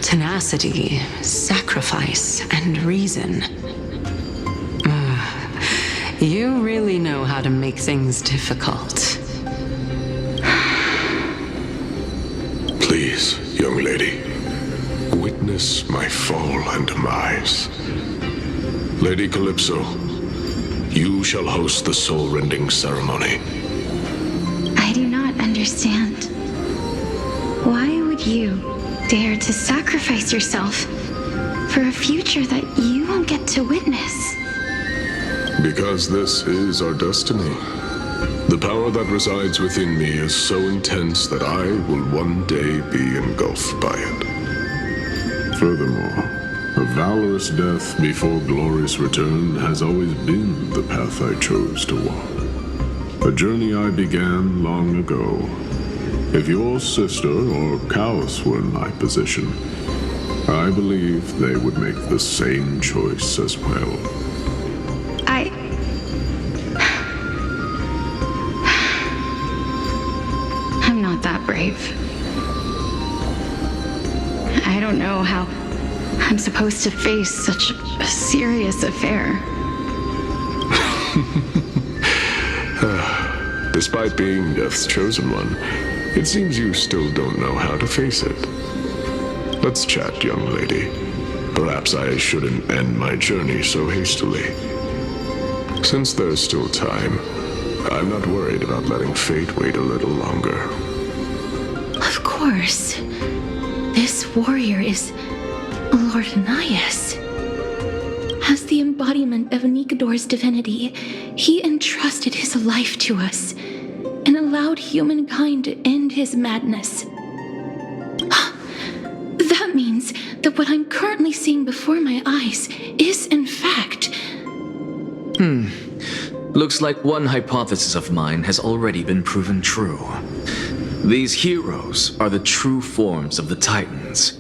tenacity, sacrifice, and reason. You really know how to make things difficult. Please, young lady, witness my fall and demise. Lady Calypso, you shall host the soul-rending ceremony. I do not understand. Why would you dare to sacrifice yourself for a future that you won't get to witness? Because this is our destiny. The power that resides within me is so intense that I will one day be engulfed by it. Furthermore, a valorous death before glorious return has always been the path I chose to walk. A journey I began long ago. If your sister or Chaos were in my position, I believe they would make the same choice as well. I'm not that brave. I don't know how I'm supposed to face such a serious affair. Despite being Death's chosen one, it seems you still don't know how to face it. Let's chat, young lady. Perhaps I shouldn't end my journey so hastily. Since there's still time, I'm not worried about letting fate wait a little longer. Of course. This warrior is Lord Anias. As the embodiment of Nikador's divinity, he entrusted his life to us and allowed humankind to end his madness. That means that what I'm currently seeing before my eyes is, in fact... Looks like one hypothesis of mine has already been proven true. These heroes are the true forms of the Titans,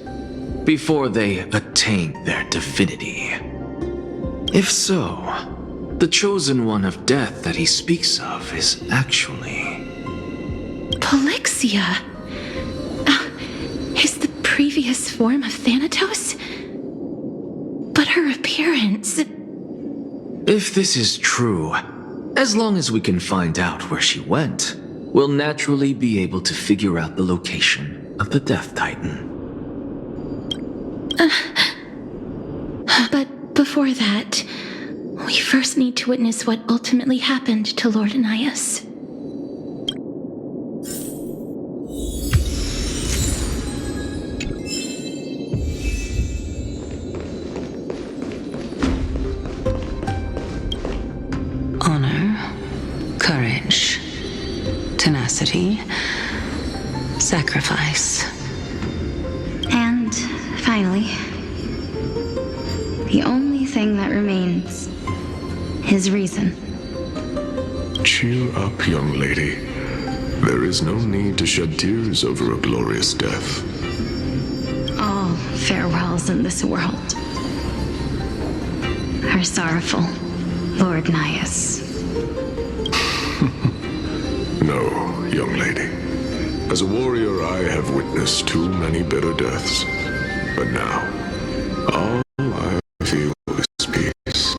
before they attain their divinity. If so, the chosen one of death that he speaks of is actually... Polixia! Is the previous form of Thanatos? But her appearance... If this is true, as long as we can find out where she went, we'll naturally be able to figure out the location of the Death Titan. But before that, we first need to witness what ultimately happened to Lord Anias. Honor, courage, tenacity, sacrifice. And finally, the only thing that remains is reason. Cheer up, young lady. There is no need to shed tears over a glorious death. All farewells in this world are sorrowful, Lord Nias. No, young lady. As a warrior, I have witnessed too many bitter deaths. But now, all I feel is peace.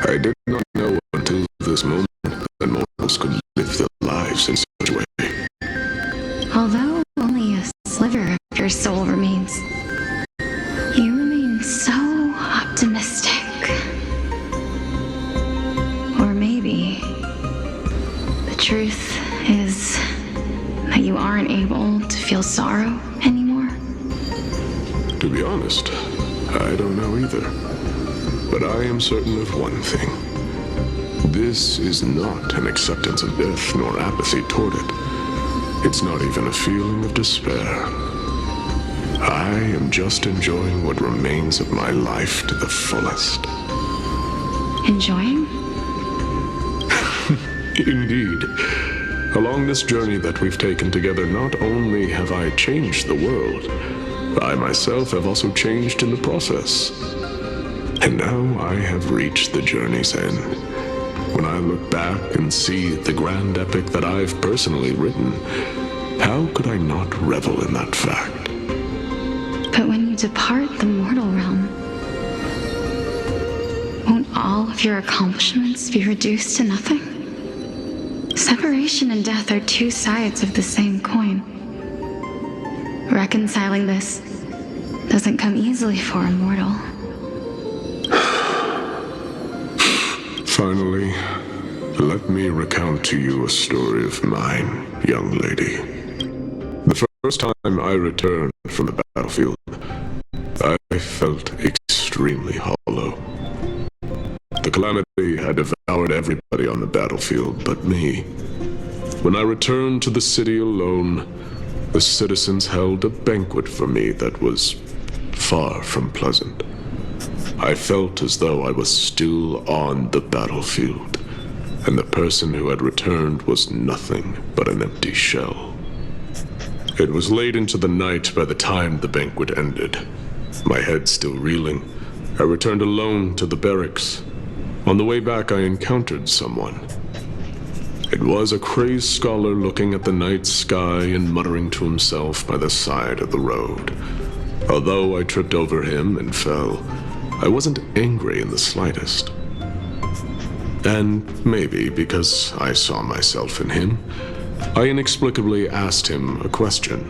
I did not know until this moment that mortals could live their lives in such a way. Although only a sliver of your soul remains, you remain so optimistic. Or maybe the truth is that you aren't able to feel sorrow anymore. To be honest, I don't know either. But I am certain of one thing. This is not an acceptance of death nor apathy toward it. It's not even a feeling of despair. I am just enjoying what remains of my life to the fullest. Enjoying? Indeed. Along this journey that we've taken together, not only have I changed the world, I myself have also changed in the process. And now I have reached the journey's end. When I look back and see the grand epic that I've personally written, how could I not revel in that fact? But when you depart the mortal realm, won't all of your accomplishments be reduced to nothing? Separation and death are two sides of the same coin. Reconciling this doesn't come easily for a mortal. Finally, let me recount to you a story of mine, young lady. The first time I returned from the battlefield, I felt extremely hollow. The calamity had devoured everybody on the battlefield but me. When I returned to the city alone, the citizens held a banquet for me that was far from pleasant. I felt as though I was still on the battlefield, and the person who had returned was nothing but an empty shell. It was late into the night by the time the banquet ended. My head still reeling, I returned alone to the barracks. On the way back, I encountered someone. It was a crazed scholar looking at the night sky and muttering to himself by the side of the road. Although I tripped over him and fell, I wasn't angry in the slightest. And maybe because I saw myself in him, I inexplicably asked him a question.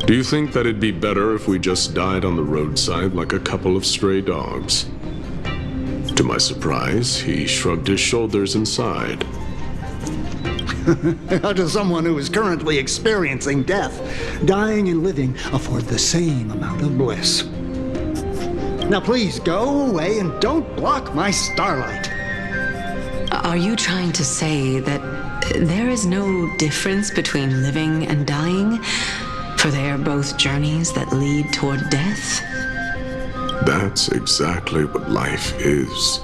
Do you think that it'd be better if we just died on the roadside like a couple of stray dogs? To my surprise, he shrugged his shoulders and sighed. To someone who is currently experiencing death, dying and living afford the same amount of bliss. Now please go away and don't block my starlight. Are you trying to say that there is no difference between living and dying? For they are both journeys that lead toward death? That's exactly what life is,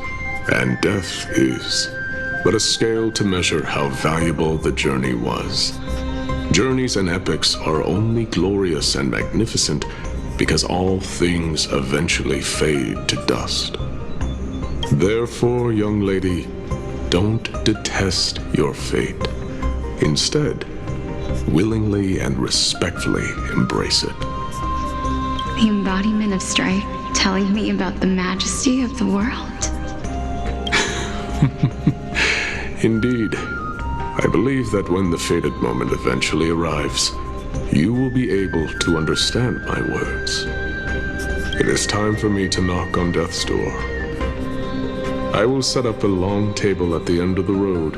and death is, but a scale to measure how valuable the journey was. Journeys and epics are only glorious and magnificent because all things eventually fade to dust. Therefore, young lady, don't detest your fate. Instead, willingly and respectfully embrace it. The embodiment of strife telling me about the majesty of the world. Indeed. I believe that when the fated moment eventually arrives, you will be able to understand my words. It is time for me to knock on death's door. I will set up a long table at the end of the road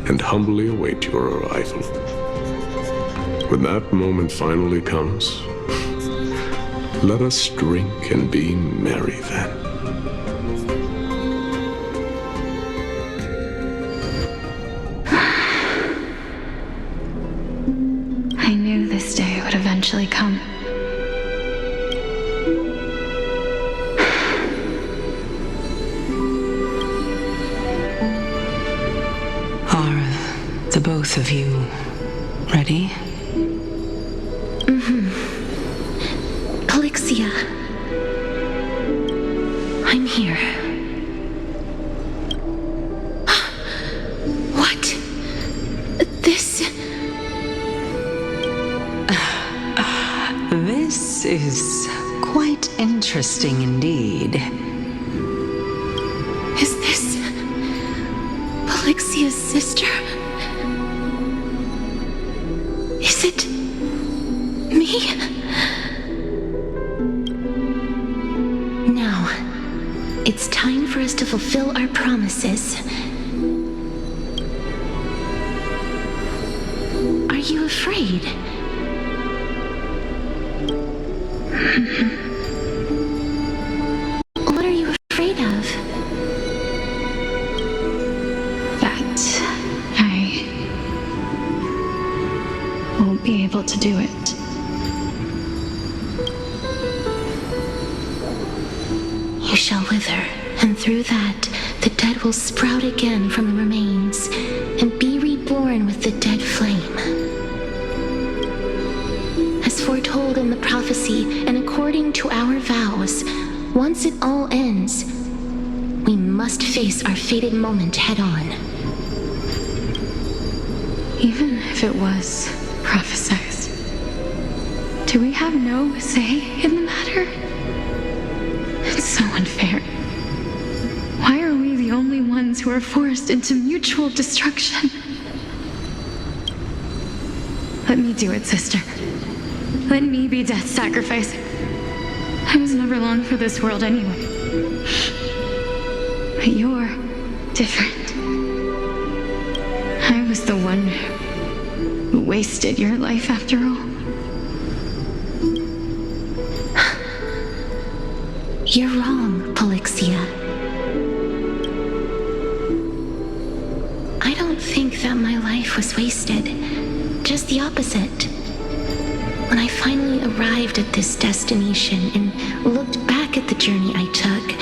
and humbly await your arrival. When that moment finally comes, let us drink and be merry then. I knew this day would eventually come. Are the both of you ready? Polixia. I'm here. What? This... This is quite interesting indeed. Is this... Polixia's sister? Is it... me? Now, it's time for us to fulfill our promises. Are you afraid? What are you afraid of? That I won't be able to do it. You shall wither, and through that, the dead will sprout again from the remains, and be reborn with the dead flame. As foretold in the prophecy, and according to our vows, once it all ends, we must face our fated moment head-on. Even if it was prophesied, do we have no say in the matter? It's so unfair. Why are we the only ones who are forced into mutual destruction? Let me do it, sister. Let me be death's sacrifice. I was never long for this world anyway. But you're different. I was the one who wasted your life after all. You're wrong, Polixia. I don't think that my life was wasted. Just the opposite. When I finally arrived at this destination and looked back at the journey I took,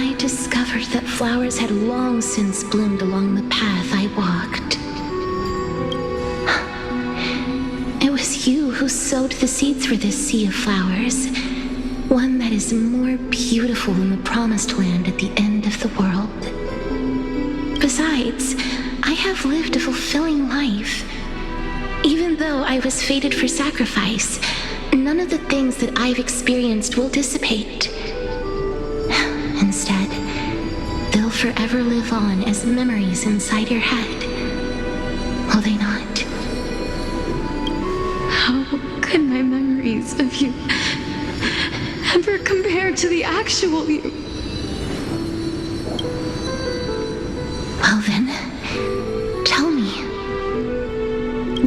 I discovered that flowers had long since bloomed along the path I walked. It was you who sowed the seeds for this sea of flowers, one that is more beautiful than the promised land at the end of the world. Besides, I have lived a fulfilling life. Even though I was fated for sacrifice, none of the things that I've experienced will dissipate. Instead, they'll forever live on as memories inside your head. Will they not? How could my memories of you ever compare to the actual you? Well then, tell me,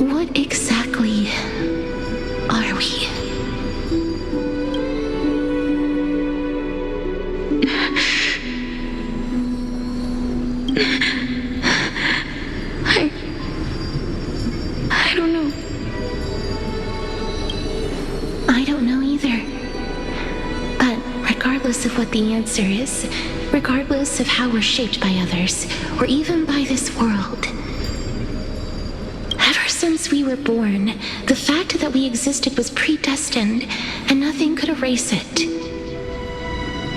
what exactly are we? I don't know. I don't know either. But regardless of what the answer is, regardless of how we're shaped by others, or even by this world, ever since we were born, the fact that we existed was predestined, and nothing could erase it.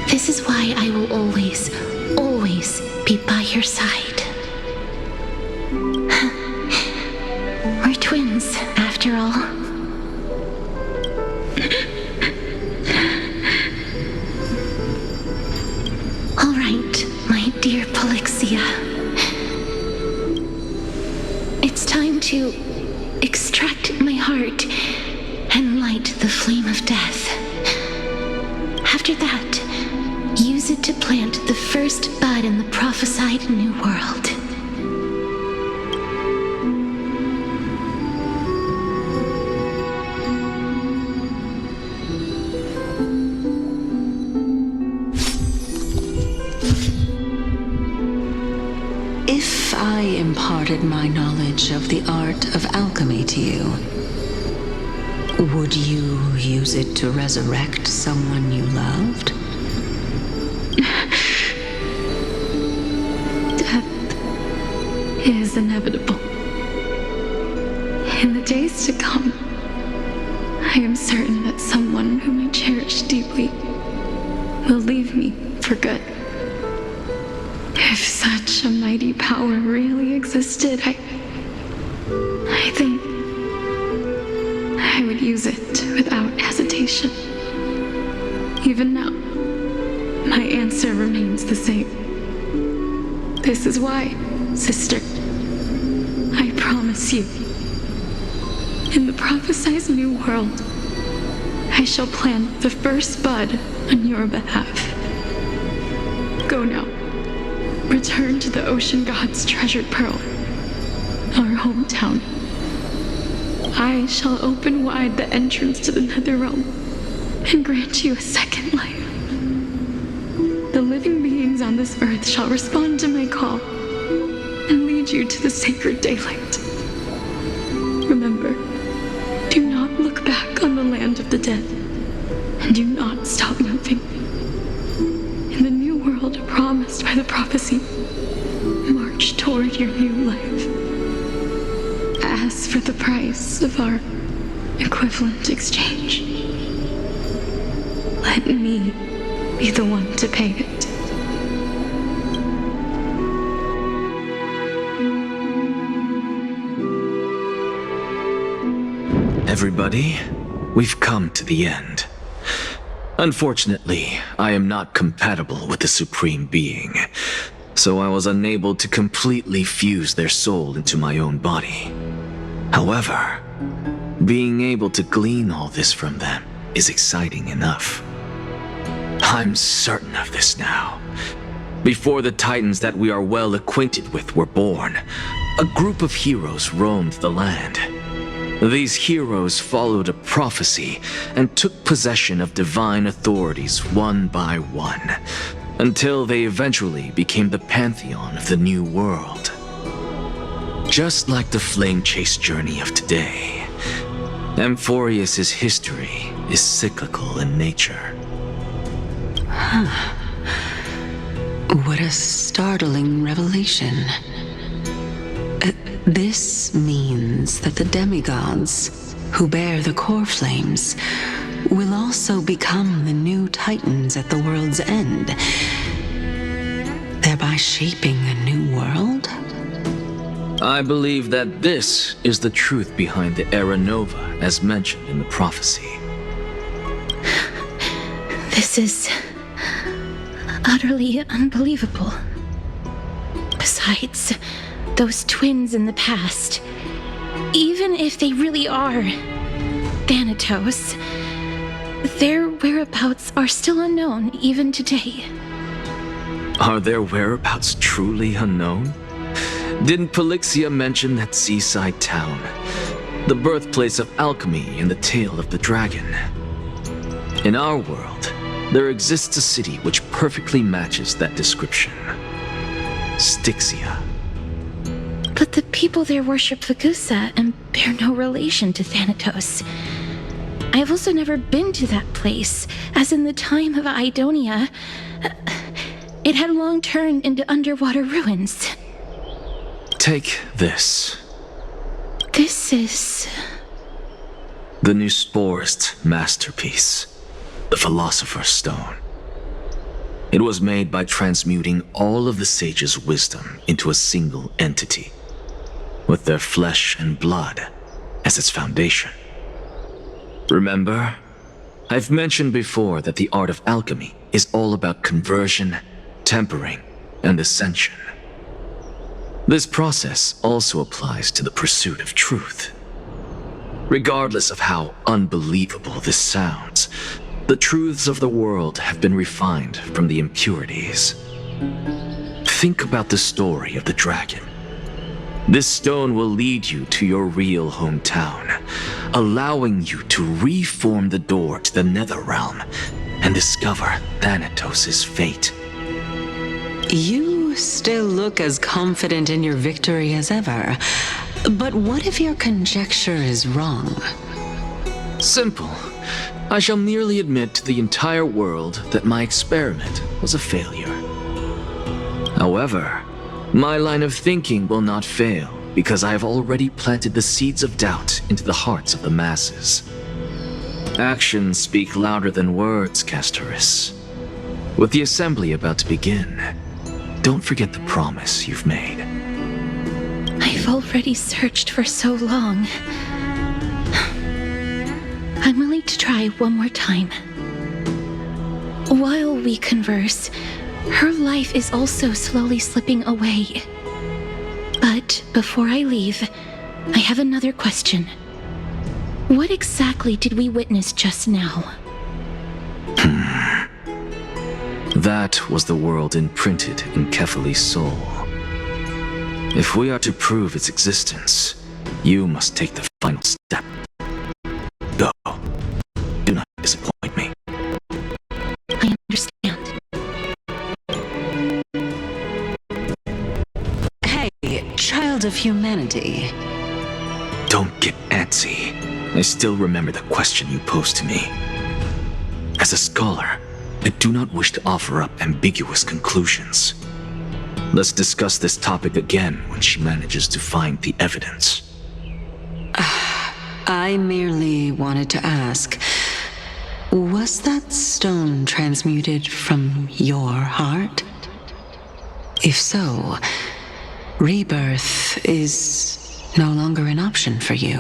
This is why I will always, always be by your side. We're twins, after all. All right, my dear Polixia. It's time to extract my heart and light the flame of death. After that, use it to plant the first bud in the prophesied new world. If I imparted my knowledge of the art of alchemy to you, would you use it to resurrect someone you loved? Death is inevitable. In the days to come, I am certain that someone whom I cherish deeply will leave me for good. If such a mighty power really existed, I think I would use it without hesitation. Even now, my answer remains the same. This is why, sister, I promise you, in the prophesied new world, I shall plant the first bud on your behalf. Go now. Return to the ocean god's treasured pearl, our hometown. I shall open wide the entrance to the Netherrealm and grant you a second life. The living beings on this earth shall respond to my call and lead you to the sacred daylight. Remember, do not look back on the land of the dead, and do not stop moving. In the new world promised by the prophecy, march toward your new life. As for the price of our equivalent exchange, let me be the one to pay it. Everybody, we've come to the end. Unfortunately, I am not compatible with the Supreme Being, so I was unable to completely fuse their soul into my own body. However, being able to glean all this from them is exciting enough. I'm certain of this now. Before the Titans that we are well acquainted with were born, a group of heroes roamed the land. These heroes followed a prophecy and took possession of divine authorities one by one, until they eventually became the pantheon of the new world. Just like the flame chase journey of today, Amphoreus' history is cyclical in nature. What a startling revelation. This means that the demigods who bear the Coreflames will also become the new Titans at the world's end, thereby shaping a new world? I believe that this is the truth behind the Era Nova, as mentioned in the prophecy. This is utterly unbelievable. Besides, those twins in the past, even if they really are Thanatos, their whereabouts are still unknown even today. Are their whereabouts truly unknown? Didn't Polixia mention that seaside town, the birthplace of alchemy and the tale of the dragon? In our world, there exists a city which perfectly matches that description. Styxia. But the people there worship Vagusa and bear no relation to Thanatos. I have also never been to that place, as in the time of Idonia, it had long turned into underwater ruins. Take this. This is... the Nuspor's masterpiece, the Philosopher's Stone. It was made by transmuting all of the sages' wisdom into a single entity, with their flesh and blood as its foundation. Remember, I've mentioned before that the art of alchemy is all about conversion, tempering, and ascension. This process also applies to the pursuit of truth. Regardless of how unbelievable this sounds, the truths of the world have been refined from the impurities. Think about the story of the dragon. This stone will lead you to your real hometown, allowing you to reform the door to the Nether Realm and discover Thanatos' fate. You still look as confident in your victory as ever. But what if your conjecture is wrong? Simple. I shall merely admit to the entire world that my experiment was a failure. However, my line of thinking will not fail because I have already planted the seeds of doubt into the hearts of the masses. Actions speak louder than words, Castorus. With the assembly about to begin, don't forget the promise you've made. I've already searched for so long. I'm willing to try one more time. While we converse, her life is also slowly slipping away. But before I leave, I have another question. What exactly did we witness just now? That was the world imprinted in Kefali's soul. If we are to prove its existence, you must take the final step. Go. Do not disappoint me. I understand. Hey, child of humanity. Don't get antsy. I still remember the question you posed to me. As a scholar, I do not wish to offer up ambiguous conclusions. Let's discuss this topic again when she manages to find the evidence. I merely wanted to ask, was that stone transmuted from your heart? If so, rebirth is no longer an option for you.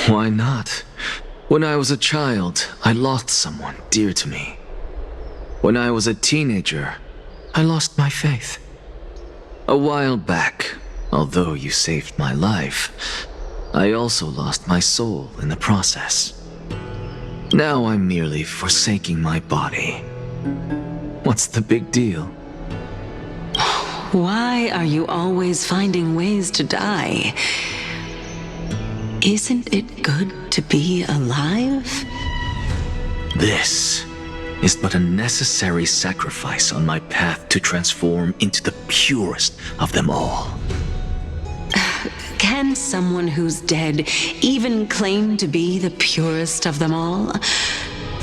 Why not? When I was a child, I lost someone dear to me. When I was a teenager, I lost my faith. A while back, although you saved my life, I also lost my soul in the process. Now I'm merely forsaking my body. What's the big deal? Why are you always finding ways to die? Isn't it good to be alive? This is but a necessary sacrifice on my path to transform into the purest of them all. Can someone who's dead even claim to be the purest of them all?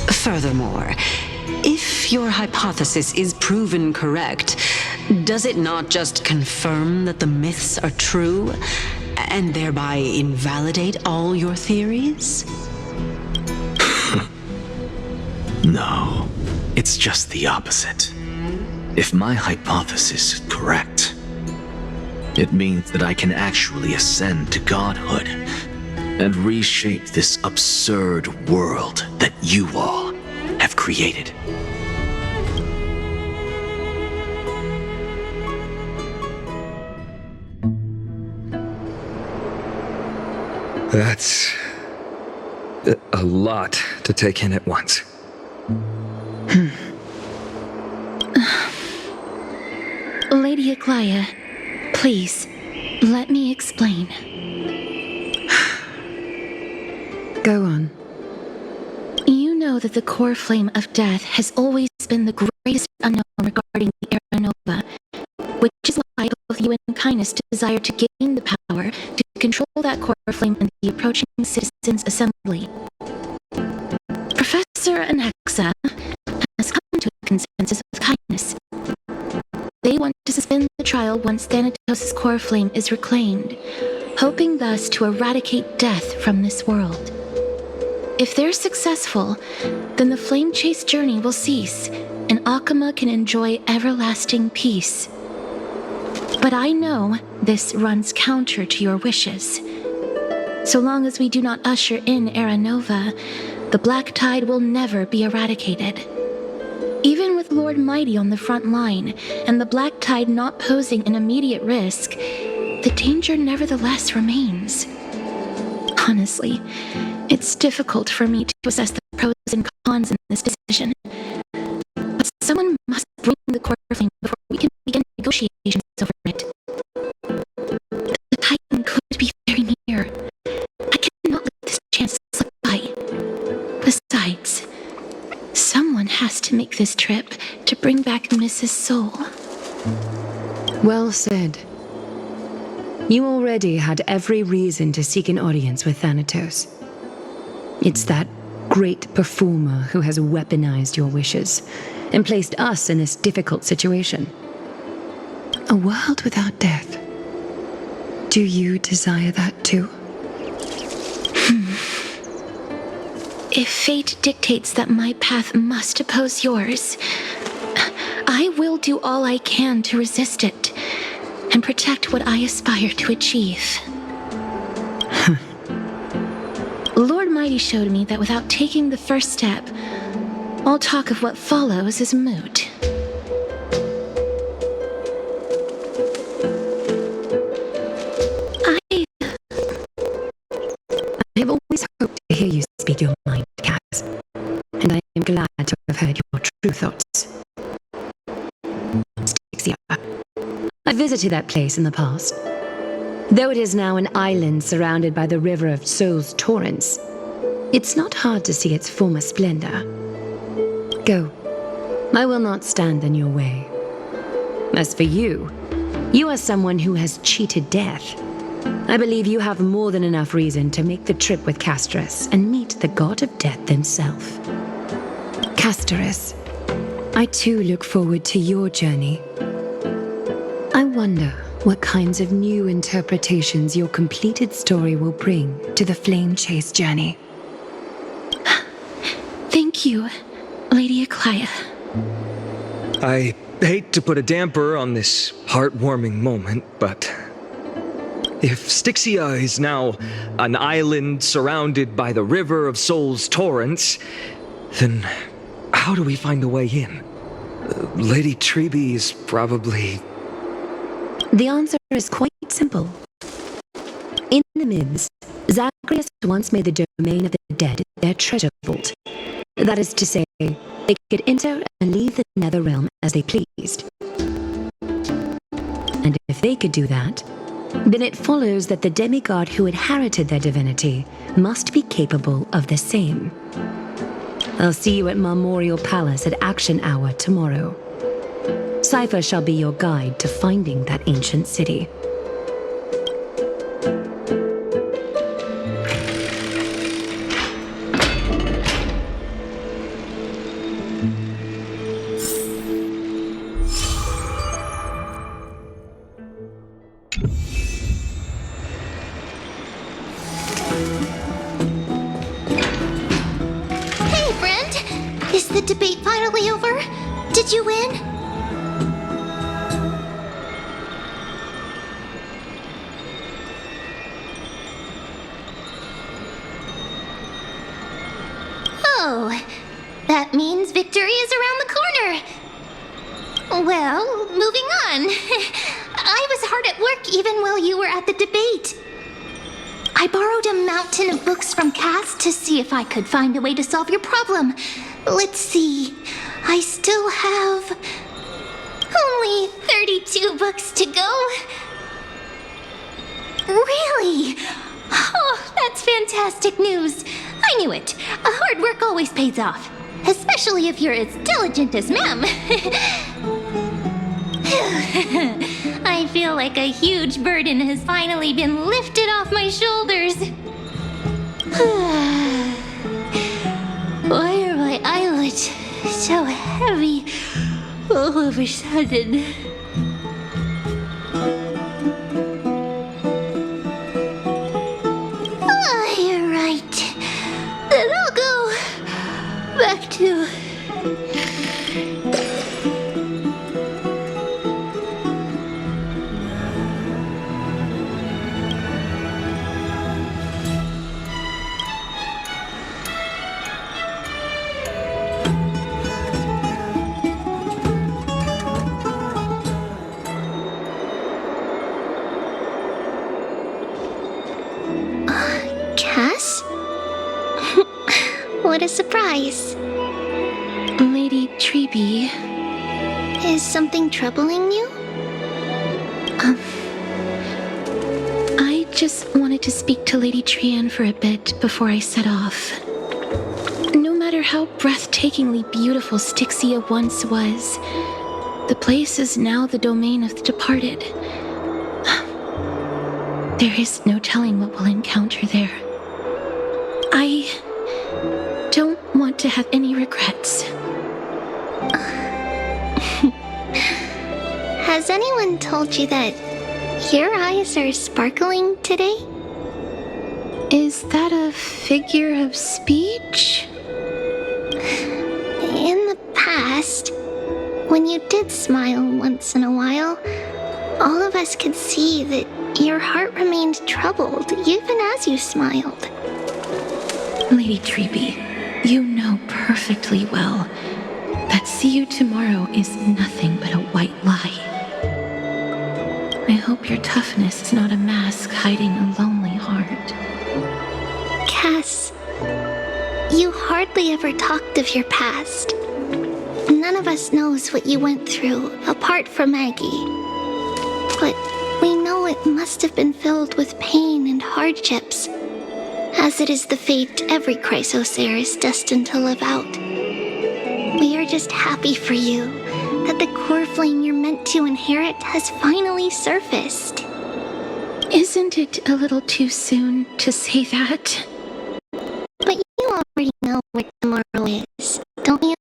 Furthermore, if If your hypothesis is proven correct, does it not just confirm that the myths are true, and thereby invalidate all your theories? No, it's just the opposite. If my hypothesis is correct, it means that I can actually ascend to godhood and reshape this absurd world that you all have created. That's a lot to take in at once. Lady Aglaia, please, let me explain. Go on. You know that the Coreflame of Death has always been the greatest unknown regarding the Era Nova, which is why both you and Kindness desire to gain the power to control that Coreflame and the approaching Citizens' Assembly. Professor Anaxa has come to a consensus with Kindness. They want to suspend the trial once Thanatos' Coreflame is reclaimed, hoping thus to eradicate death from this world. If they're successful, then the flame chase journey will cease, and Akama can enjoy everlasting peace. But I know this runs counter to your wishes. So long as we do not usher in Era Nova, the Black Tide will never be eradicated. Even with Lord Mighty on the front line, and the Black Tide not posing an immediate risk, the danger nevertheless remains. Honestly, it's difficult for me to assess the pros and cons in this decision. But someone must bring the Coreflame before we can begin negotiations over it. The Titan could be very near. I cannot let this chance slip by. Besides, someone has to make this trip to bring back Mrs. Soul. Well said. You already had every reason to seek an audience with Thanatos. It's that great performer who has weaponized your wishes and placed us in this difficult situation. A world without death. Do you desire that too? If fate dictates that my path must oppose yours, I will do all I can to resist it and protect what I aspire to achieve. Lord Mighty showed me that without taking the first step, all talk of what follows is moot. I've always hoped to hear you speak your mind, Cass, and I am glad to have heard your true thoughts. Styxia, I visited that place in the past. Though it is now an island surrounded by the river of Soul's torrents, it's not hard to see its former splendor. Go. I will not stand in your way. As for you, you are someone who has cheated death. I believe you have more than enough reason to make the trip with Casterus and meet the god of death himself. Casterus, I too look forward to your journey. I wonder what kinds of new interpretations your completed story will bring to the flame chase journey. Thank you, Lady Aglaia. I hate to put a damper on this heartwarming moment, but if Styxia is now an island surrounded by the river of Soul's torrents, then how do we find a way in? Lady Treby is probably... The answer is quite simple. In the myths, Zagreus once made the domain of the dead their treasure vault. That is to say, they could enter and leave the nether realm as they pleased. And if they could do that, then it follows that the demigod who inherited their divinity must be capable of the same. I'll see you at Marmorial Palace at Action Hour tomorrow. Cypher shall be your guide to finding that ancient city. the debate finally over? Did you win? Oh, that means victory is around the corner. Well, moving on. I was hard at work even while you were at the debate. I borrowed a mountain of books from Cass to see if I could find a way to solve your problem. Let's see. I still have only 32 books to go. Really? Oh, that's fantastic news. I knew it. Hard work always pays off. Especially if you're as diligent as Ma'am. I feel like a huge burden has finally been lifted off my shoulders. Why are my eyelids so heavy all of a sudden? You're right. Then I'll go back to... Cass? What a surprise. Lady Treby. Is something troubling you? I just wanted to speak to Lady Trian for a bit before I set off. No matter how breathtakingly beautiful Styxia once was, the place is now the domain of the departed. There is no telling what we'll encounter there. I don't want to have any regrets. Has anyone told you that your eyes are sparkling today? Is that a figure of speech? In the past, when you did smile once in a while, all of us could see that your heart remained troubled even as you smiled. Lady Treby, you know perfectly well that see you tomorrow is nothing but a white lie. I hope your toughness is not a mask hiding a lonely heart. Cass, you hardly ever talked of your past. None of us knows what you went through apart from Maggie. But we know it must have been filled with pain and hardships, as it is the fate every Chrysos Heir is destined to live out. We are just happy for you that the Coreflame you're meant to inherit has finally surfaced. Isn't it a little too soon to say that? But you already know what tomorrow is, don't you?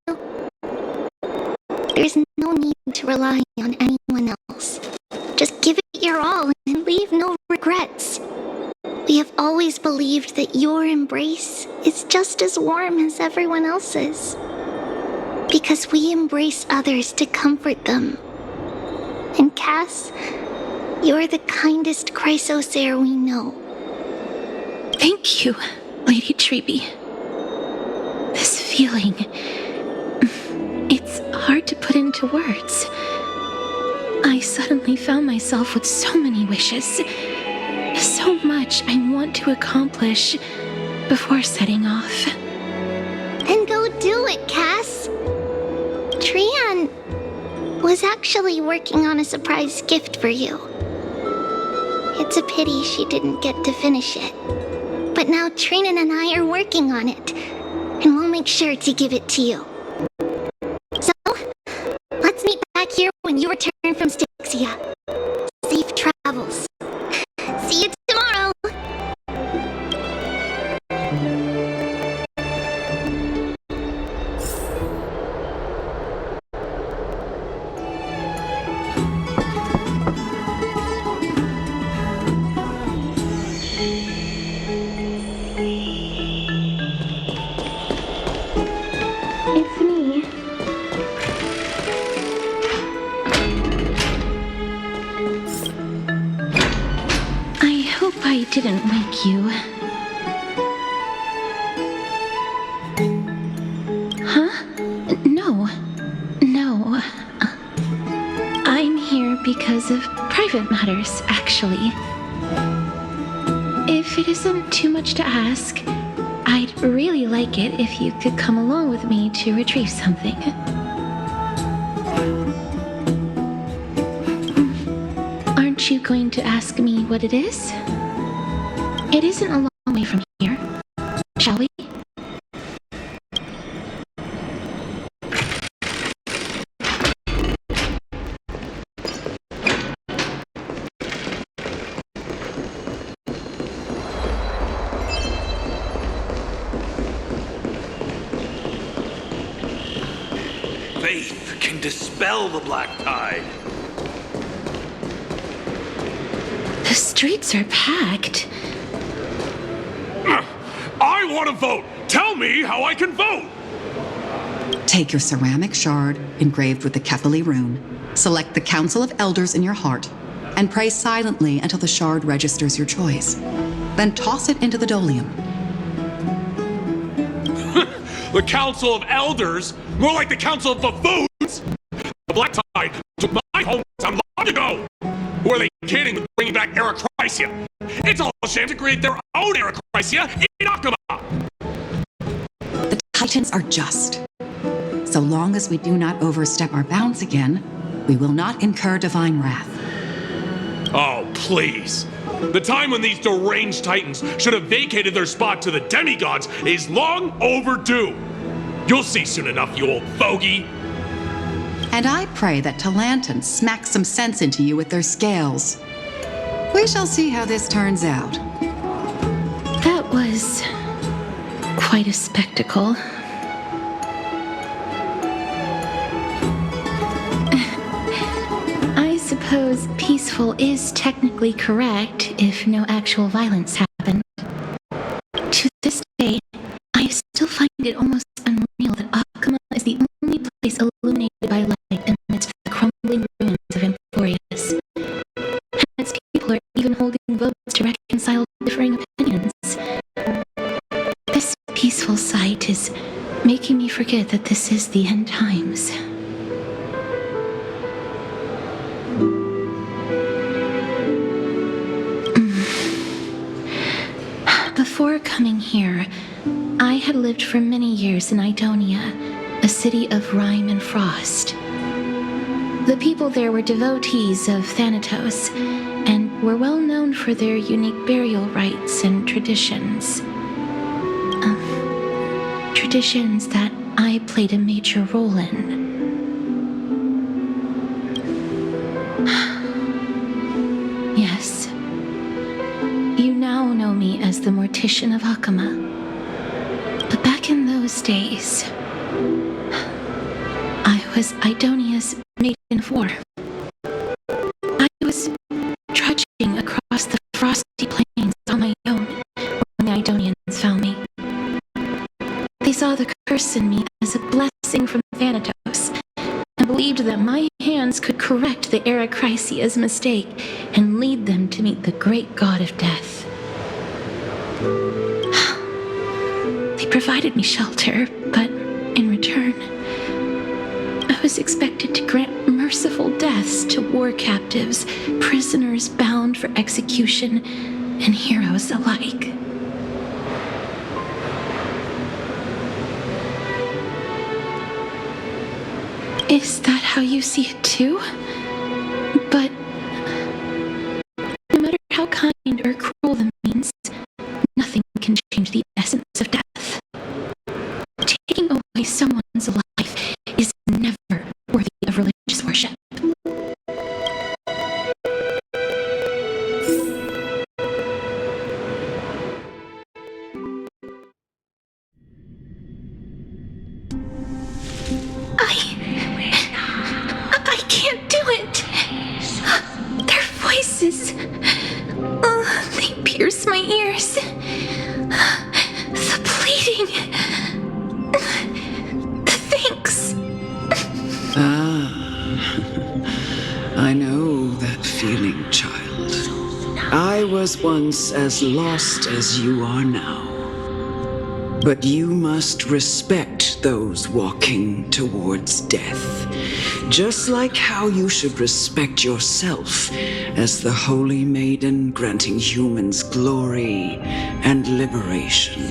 There's no need to rely on anyone else. Just give it your all and leave no regrets. We have always believed that your embrace is just as warm as everyone else's. Because we embrace others to comfort them. And Cass, you're the kindest Chrysos Heir we know. Thank you, Lady Treby. This feeling... it's hard to put into words. I suddenly found myself with so many wishes. So much I want to accomplish before setting off. Then go do it, Cass. Trian was actually working on a surprise gift for you. It's a pity she didn't get to finish it. But now Trinan and I are working on it, and we'll make sure to give it to you. So, let's meet back here when you return from Styxia. Safe travels. See you tomorrow! didn't wake you. Huh? No. I'm here because of private matters, actually. If it isn't too much to ask, I'd really like it if you could come along with me to retrieve something. Aren't you going to ask me what it is? It isn't a long way from here. Shall we? Faith can dispel the black tide. The streets are packed. I want to vote! Tell me how I can vote! Take your ceramic shard engraved with the Kefali rune, select the Council of Elders in your heart, and pray silently until the shard registers your choice. Then toss it into the dolium. The Council of Elders? More like the Council of Buffoons! The Black Tide took my hometown long ago! Who are they kidding with bringing back Arachrysia? It's all a shame to create their own Arachrysia in Akama! The Titans are just. So long as we do not overstep our bounds again, we will not incur divine wrath. Oh, please. The time when these deranged Titans should have vacated their spot to the demigods is long overdue. You'll see soon enough, you old fogey. And I pray that Talanton smacks some sense into you with their scales. We shall see how this turns out. That was quite a spectacle. I suppose peaceful is technically correct if no actual violence happened. To this day, I still find it almost unreal that Akama is the only place illuminated by light amidst the crumbling ruins of Amphoreus. And its people are even holding votes to reconcile differing opinions. This peaceful sight is making me forget that this is the end times. Before coming here, I had lived for many years in Idonia, a city of rime and frost. The people there were devotees of Thanatos, and were well known for their unique burial rites and traditions. Traditions that I played a major role in. Yes. You now know me as the Mortician of Akama. But back in those days, I was Idonia's maiden of war. I was trudging across the frosty plains on my own when the Idonians found me. They saw the curse in me as a blessing from Thanatos, and believed that my hands could correct the Arachrysia's mistake and lead them to meet the great god of death. They provided me shelter, but in return, I was expected to grant merciful deaths to war captives, prisoners bound for execution, and heroes alike. Is that how you see it too? But no matter how kind or cruel the means, nothing can change the essence of death. Taking away someone's life is never worthy of religious worship. I can't do it. Their voices, they pierce my ears. The pleading, the thanks. I know that feeling, child. I was was once as lost as you are now. But you must respect those walking towards death, just like how you should respect yourself as the Holy Maiden granting humans glory and liberation.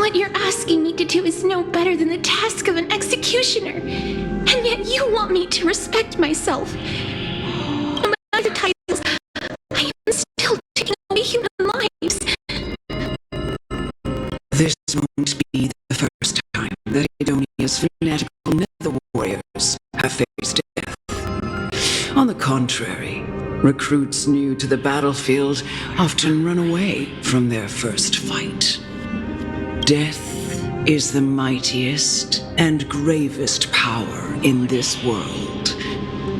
What you're asking me to do is no better than the task of an executioner, and yet you want me to respect myself. No matter the titles, I am still taking away human lives. This won't be the first time that Edonia's fanatical nether warriors have faced death. On the contrary, recruits new to the battlefield often run away from their first fight. Death is the mightiest and gravest power in this world.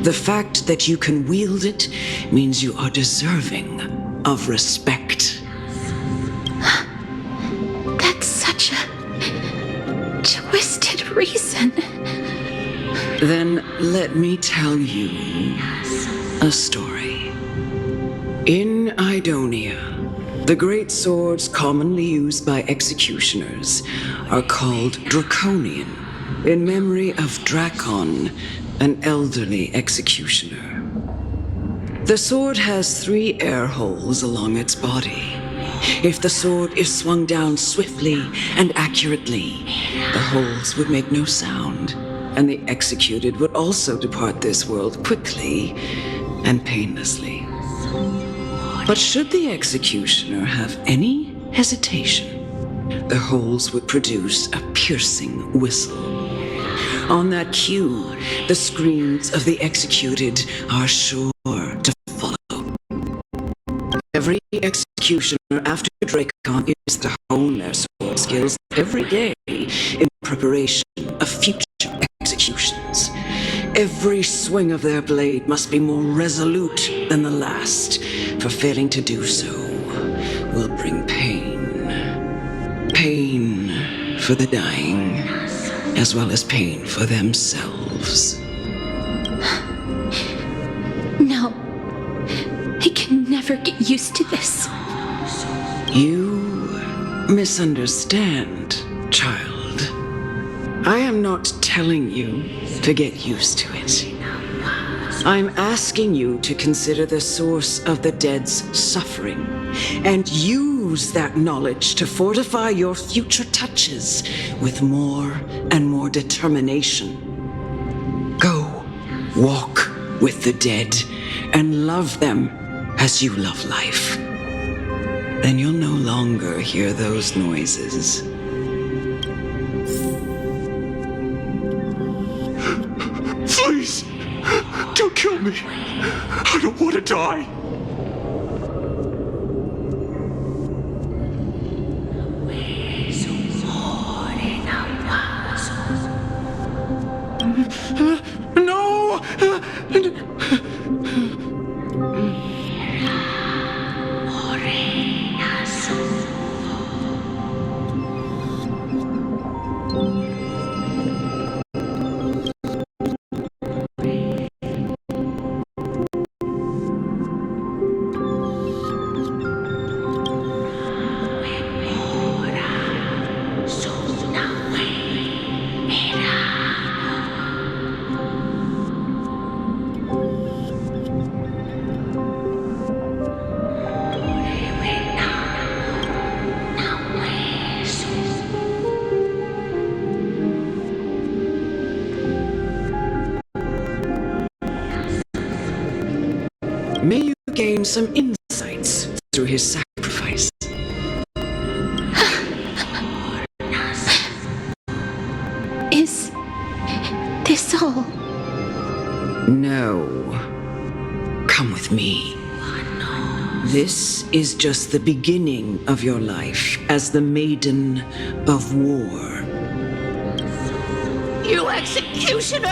The fact that you can wield it means you are deserving of respect. That's such a twisted reason. Then let me tell you a story. In Idonia, the great swords commonly used by executioners are called Draconian, in memory of Drakon, an elderly executioner. The sword has 3 air holes along its body. If the sword is swung down swiftly and accurately, the holes would make no sound, and the executed would also depart this world quickly and painlessly. But should the executioner have any hesitation, the holes would produce a piercing whistle. On that cue, the screams of the executed are sure to follow. Every executioner after Drakon is to hone their sword skills every day in preparation of future executions. Every swing of their blade must be more resolute than the last, for failing to do so will bring pain. Pain for the dying, as well as pain for themselves. No. I can never get used to this. You misunderstand, child. I am not telling you to get used to it. I'm asking you to consider the source of the dead's suffering and use that knowledge to fortify your future touches with more and more determination. Go, walk with the dead and love them as you love life. Then you'll no longer hear those noises. Please, don't kill me. I don't want to die. No! May you gain some insights through his sacrifice. Is this all? No. Come with me. This is just the beginning of your life as the Maiden of War. You executioner!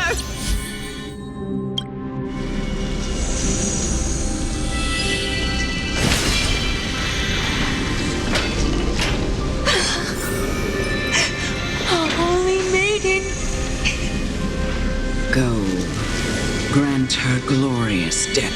Holy Maiden! Go, grant her glorious death.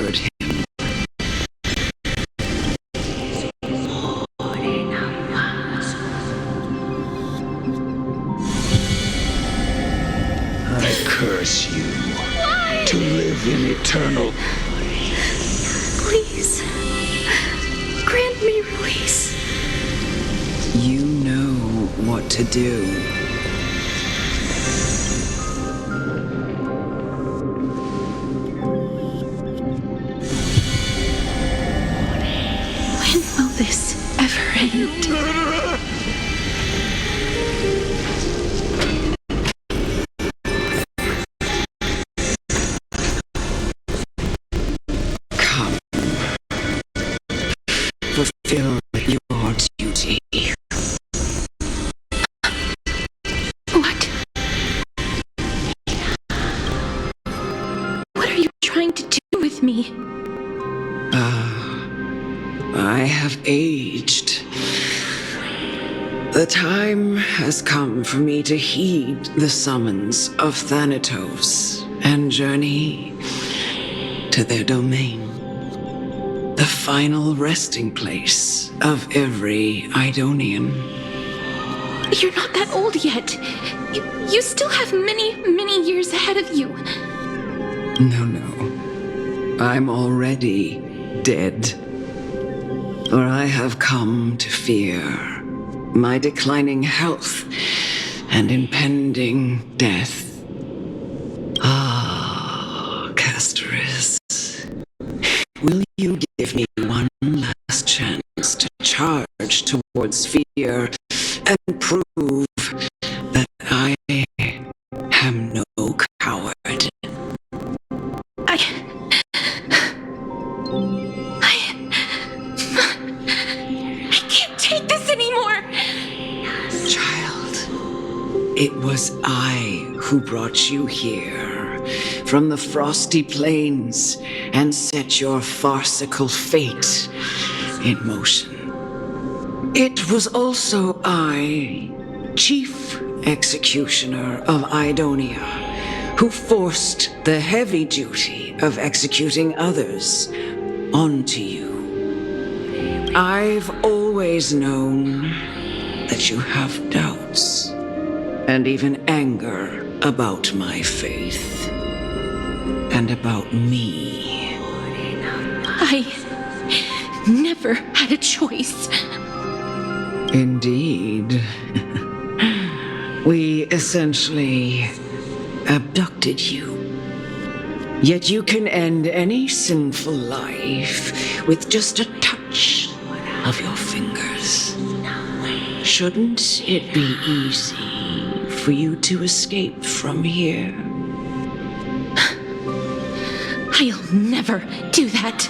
heard him. I curse you to live in eternal... Please, grant me release. You know what to do. When will this ever end? Come. Fulfill your duty. What? What are you trying to do with me? I have aged. The time has come for me to heed the summons of Thanatos and journey to their domain. The final resting place of every Idonian. You're not that old yet. You still have many, many years ahead of you. No. I'm already dead. For I have come to fear my declining health and impending death. Ah, Castorus, will you give me one last chance to charge towards fear and prove that I am no coward? I can't take this anymore! Child, it was I who brought you here from the frosty plains and set your farcical fate in motion. It was also I, Chief Executioner of Idonia, who forced the heavy duty of executing others onto you. I've always known that you have doubts and even anger about my faith and about me. I never had a choice. Indeed. We essentially abducted you. Yet you can end any sinful life with just a touch of your fingers. Shouldn't it be easy for you to escape from here? I'll never do that.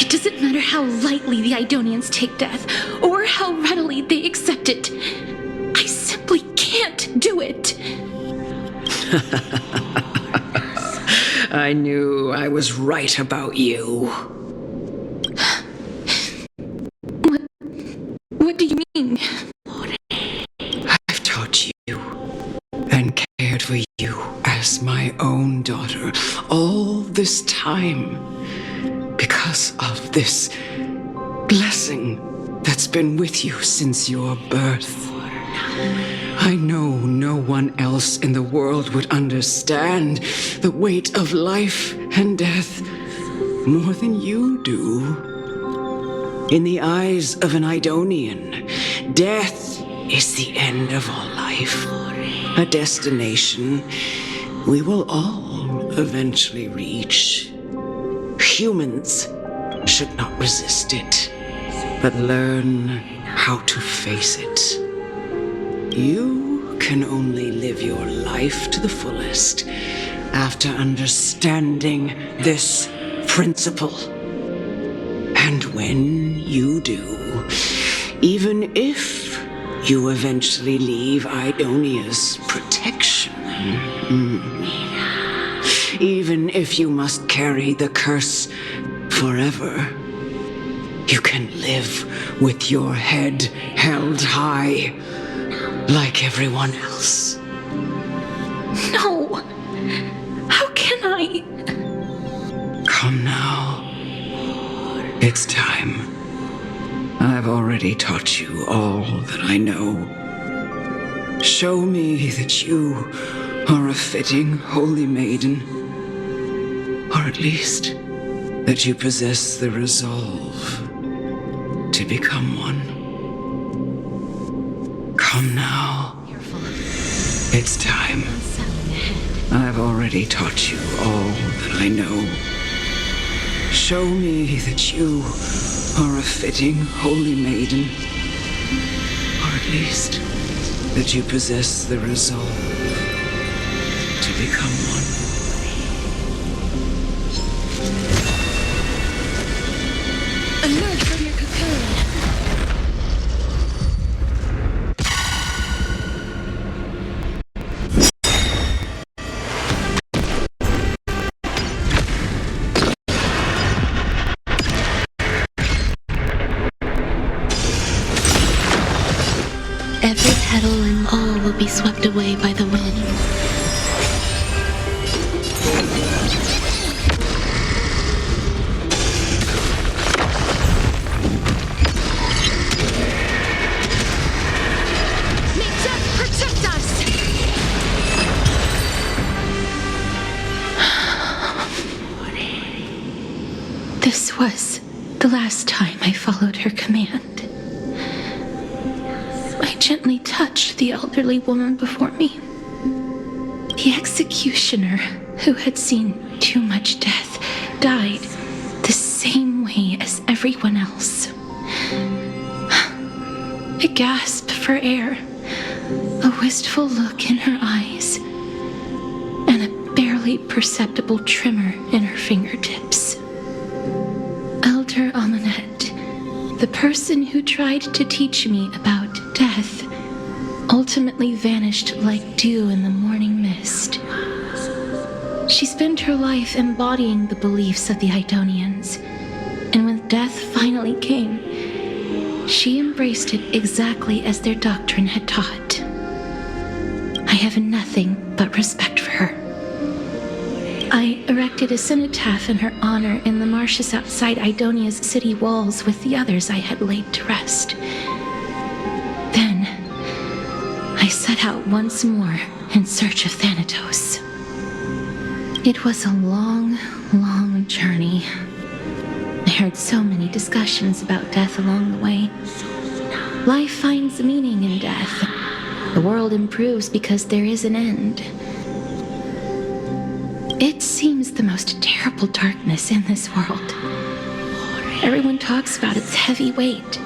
It doesn't matter how lightly the Idonians take death, or how readily they accept it. I simply can't do it. I knew I was right about you. What do you mean? I've taught you and cared for you as my own daughter all this time because of this blessing that's been with you since your birth. I know no one else in the world would understand the weight of life and death more than you do. In the eyes of an Idonian, death is the end of all life, a destination we will all eventually reach. Humans should not resist it, but learn how to face it. You can only live your life to the fullest after understanding this principle. And when you do, even if you eventually leave Idonia's protection, even if you must carry the curse forever, you can live with your head held high, like everyone else. No! How can I? Come now. It's time. I've already taught you all that I know. Show me that you are a fitting holy maiden, or at least that you possess the resolve to become one. Come now. It's time. I've already taught you all that I know. Show me that you are a fitting holy maiden, or at least that you possess the resolve to become one. Emerge from your cocoon. Every petal and all will be swept away by the wind. May death protect us! This was the last time I followed her command. I gently touched the elderly woman before me. The executioner, who had seen too much death, died the same way as everyone else. I gasped for air, a wistful look in her eyes, and a barely perceptible tremor in her fingertips. Elder Amunet, the person who tried to teach me about death, ultimately vanished like dew in the morning mist. She spent her life embodying the beliefs of the Idonians, and when death finally came, she embraced it exactly as their doctrine had taught. I have nothing but respect for her. I erected a cenotaph in her honor in the marshes outside Idonia's city walls with the others I had laid to rest. Then, I set out once more in search of Thanatos. It was a long, long journey. I heard so many discussions about death along the way. Life finds meaning in death. The world improves because there is an end. It seems the most terrible darkness in this world. Everyone talks about its heavy weight.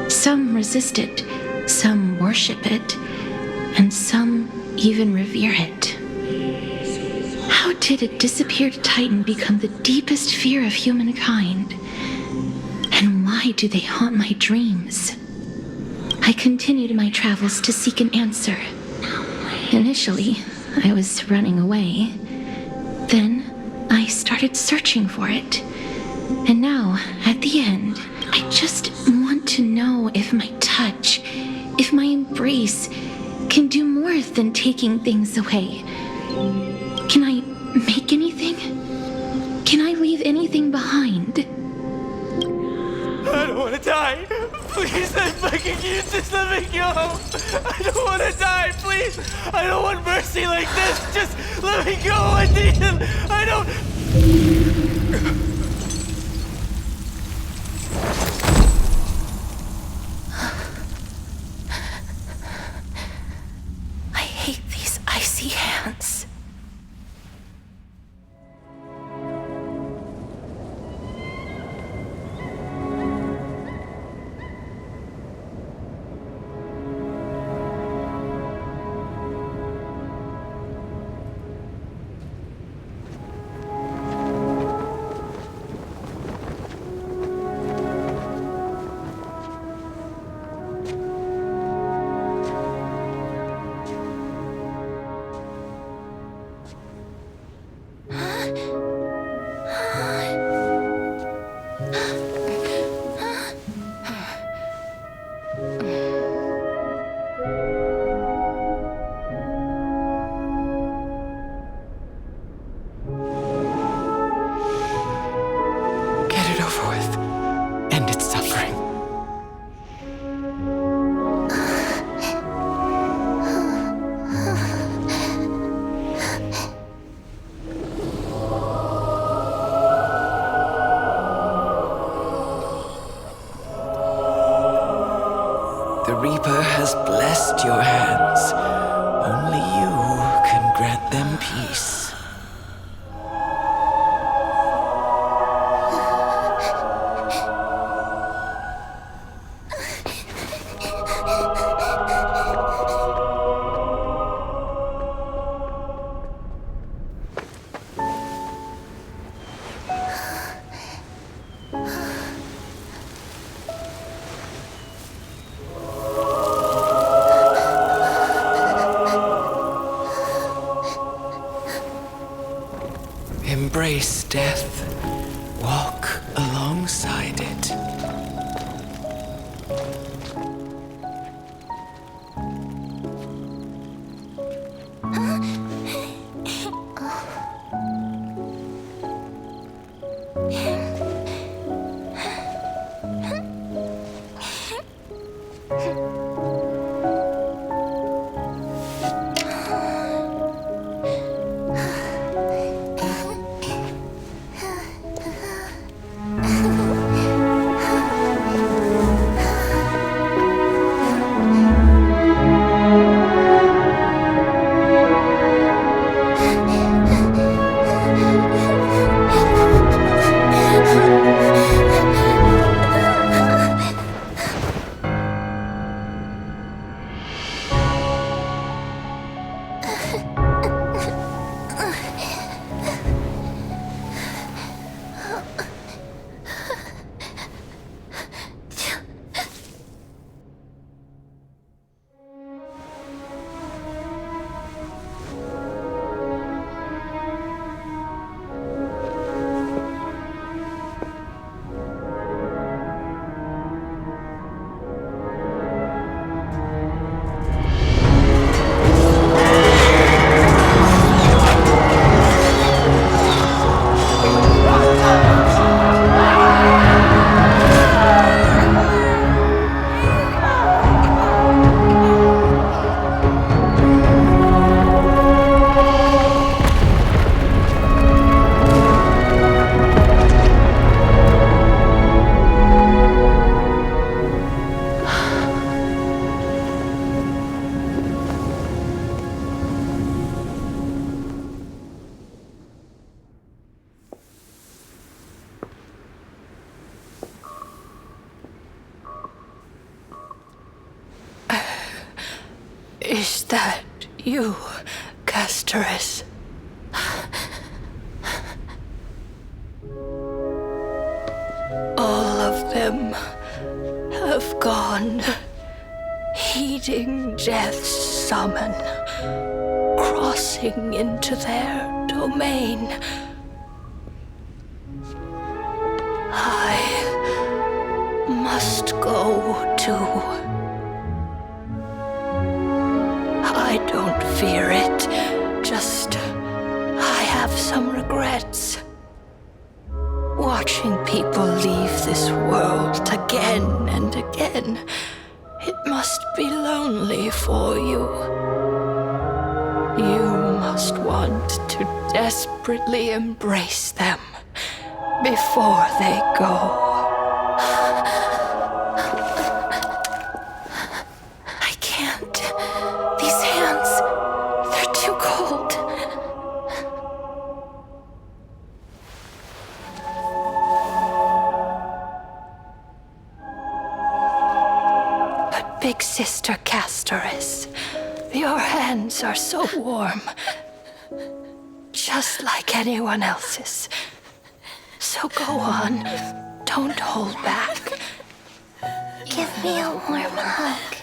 Some resist it, some worship it, and some even revere it. How did a disappeared Titan become the deepest fear of humankind? And why do they haunt my dreams? I continued my travels to seek an answer. Initially, I was running away. Then, I started searching for it. And now, at the end, I just want to know if my touch, if my embrace, can do more than taking things away. Can I make anything? Can I leave anything behind? I don't want to die. Please, I fucking you, just let me go. I don't want to die, please. I don't want mercy like this. Just let me go. I need him. I don't... I hate these icy hands. at your hands. Only you can grant them peace. Embrace death. Walk alongside it. Is that you, Castorus? All of them have gone, heeding death's summon, crossing into their domain. I must go too. I don't fear it, just I have some regrets. Watching people leave this world again and again, it must be lonely for you. You must want to desperately embrace them before they go. I can't. These hands, they're too cold. But Big Sister Castorus, your hands are so warm. Just like anyone else's. So go on. Don't hold back. Give me a warm hug.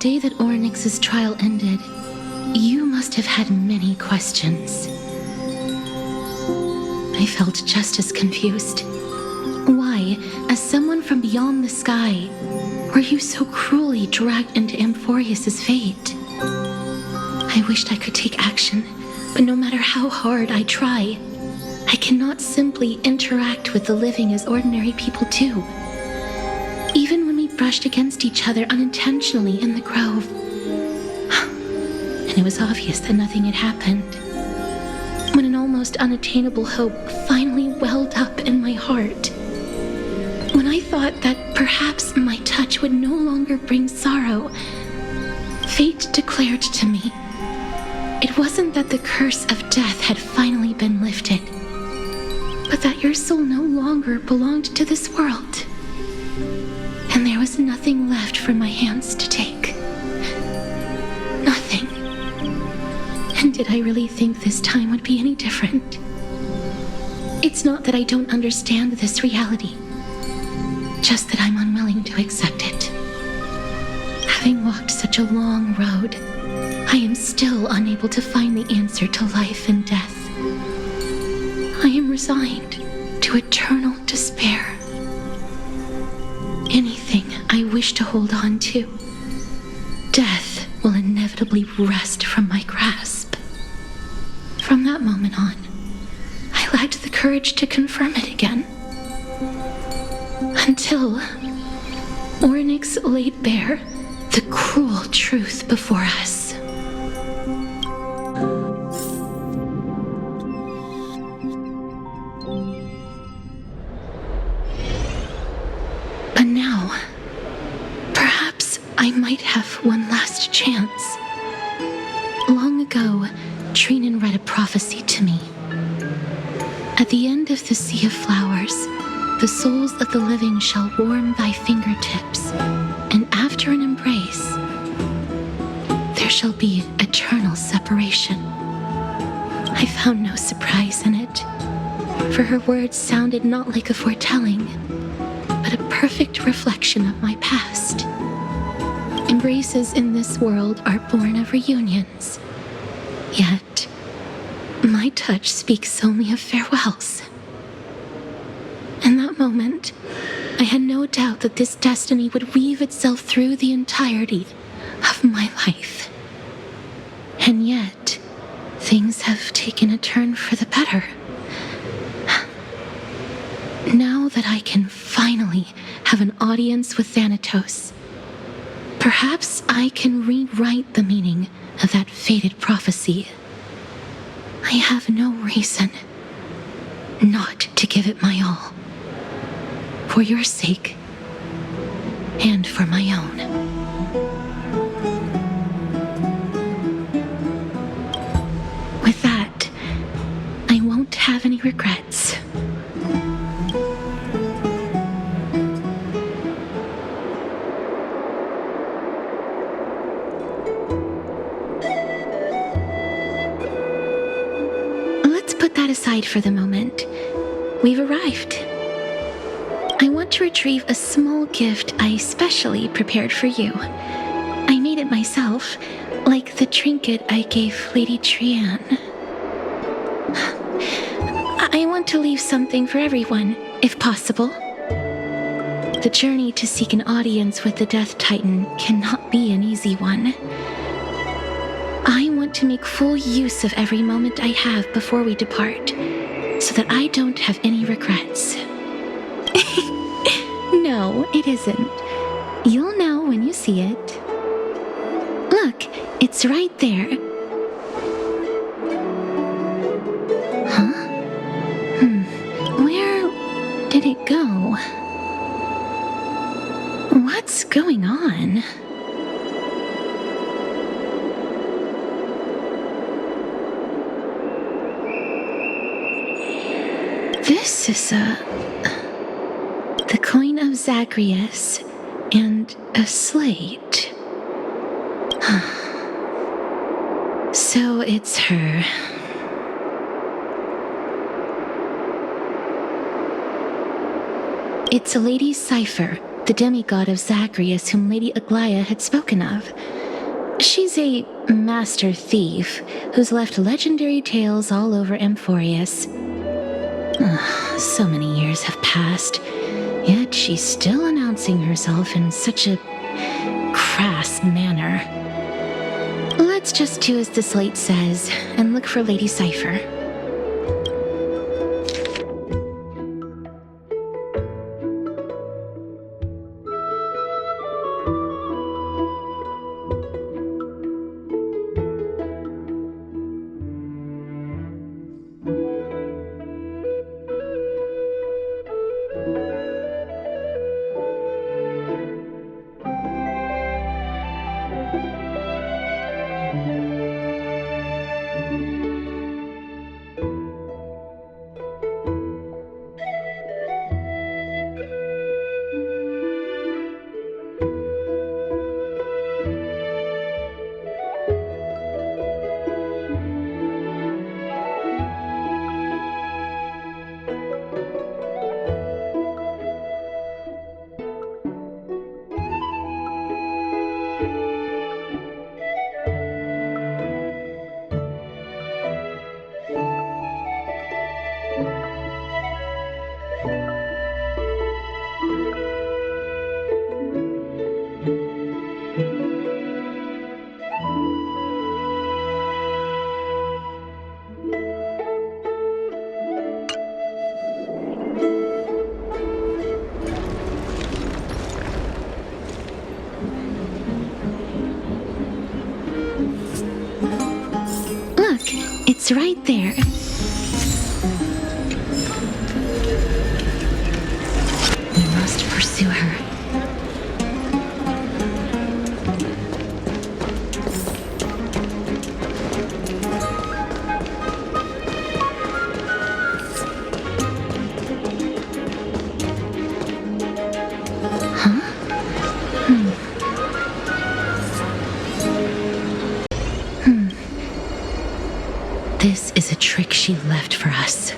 day that Oryx's trial ended, you must have had many questions. I felt just as confused. Why, as someone from beyond the sky, were you so cruelly dragged into Amphoreus' fate? I wished I could take action, but no matter how hard I try, I cannot simply interact with the living as ordinary people do. Even when we brushed against each other unintentionally in the grove, and it was obvious that nothing had happened. When an almost unattainable hope finally welled up in my heart. When I thought that perhaps my touch would no longer bring sorrow, fate declared to me, it wasn't that the curse of death had finally been lifted, but that your soul no longer belonged to this world. And there was nothing left for my hands to take. Nothing. And did I really think this time would be any different? It's not that I don't understand this reality, just that I'm unwilling to accept it. Having walked such a long road, I am still unable to find the answer to life and death. I am resigned to eternal despair. Anything I wish to hold on to, death will inevitably wrest from my grasp. From that moment on, I lacked the courage to confirm it again. Until Oryx laid bare the cruel truth before us. But now, perhaps I might have one last chance. Long ago, Trinan read a prophecy to me. At the end of the Sea of Flowers, the souls of the living shall warm thy fingertips, and after an embrace, there shall be eternal separation. I found no surprise in it, for her words sounded not like a foretelling, but a perfect reflection of my past. Embraces in this world are born of reunions, yet my touch speaks only of farewells. In that moment, I had no doubt that this destiny would weave itself through the entirety of my life. And yet, things have taken a turn for the better. Now that I can finally have an audience with Thanatos, perhaps I can rewrite the meaning of that fated prophecy. I have no reason not to give it my all. For your sake, and for my own. With that, I won't have any regrets. Let's put that aside for the moment. We've arrived. I want to retrieve a small gift I specially prepared for you. I made it myself, like the trinket I gave Lady Trianne. I want to leave something for everyone, if possible. The journey to seek an audience with the Death Titan cannot be an easy one. I want to make full use of every moment I have before we depart, so that I don't have any regrets. No, it isn't. You'll know when you see it. Look, it's right there. Huh? Where did it go? What's going on? This is the coin of Zagreus and a slate. So it's her. It's a lady's cipher the demigod of Zagreus whom Lady Aglaia had spoken of. She's a master thief who's left legendary tales all over Amphoreus. So many years have passed, yet she's still announcing herself in such a crass manner. Let's just do as the slate says and look for Lady Cypher. It's right there. We must pursue her. This is a trick she left for us.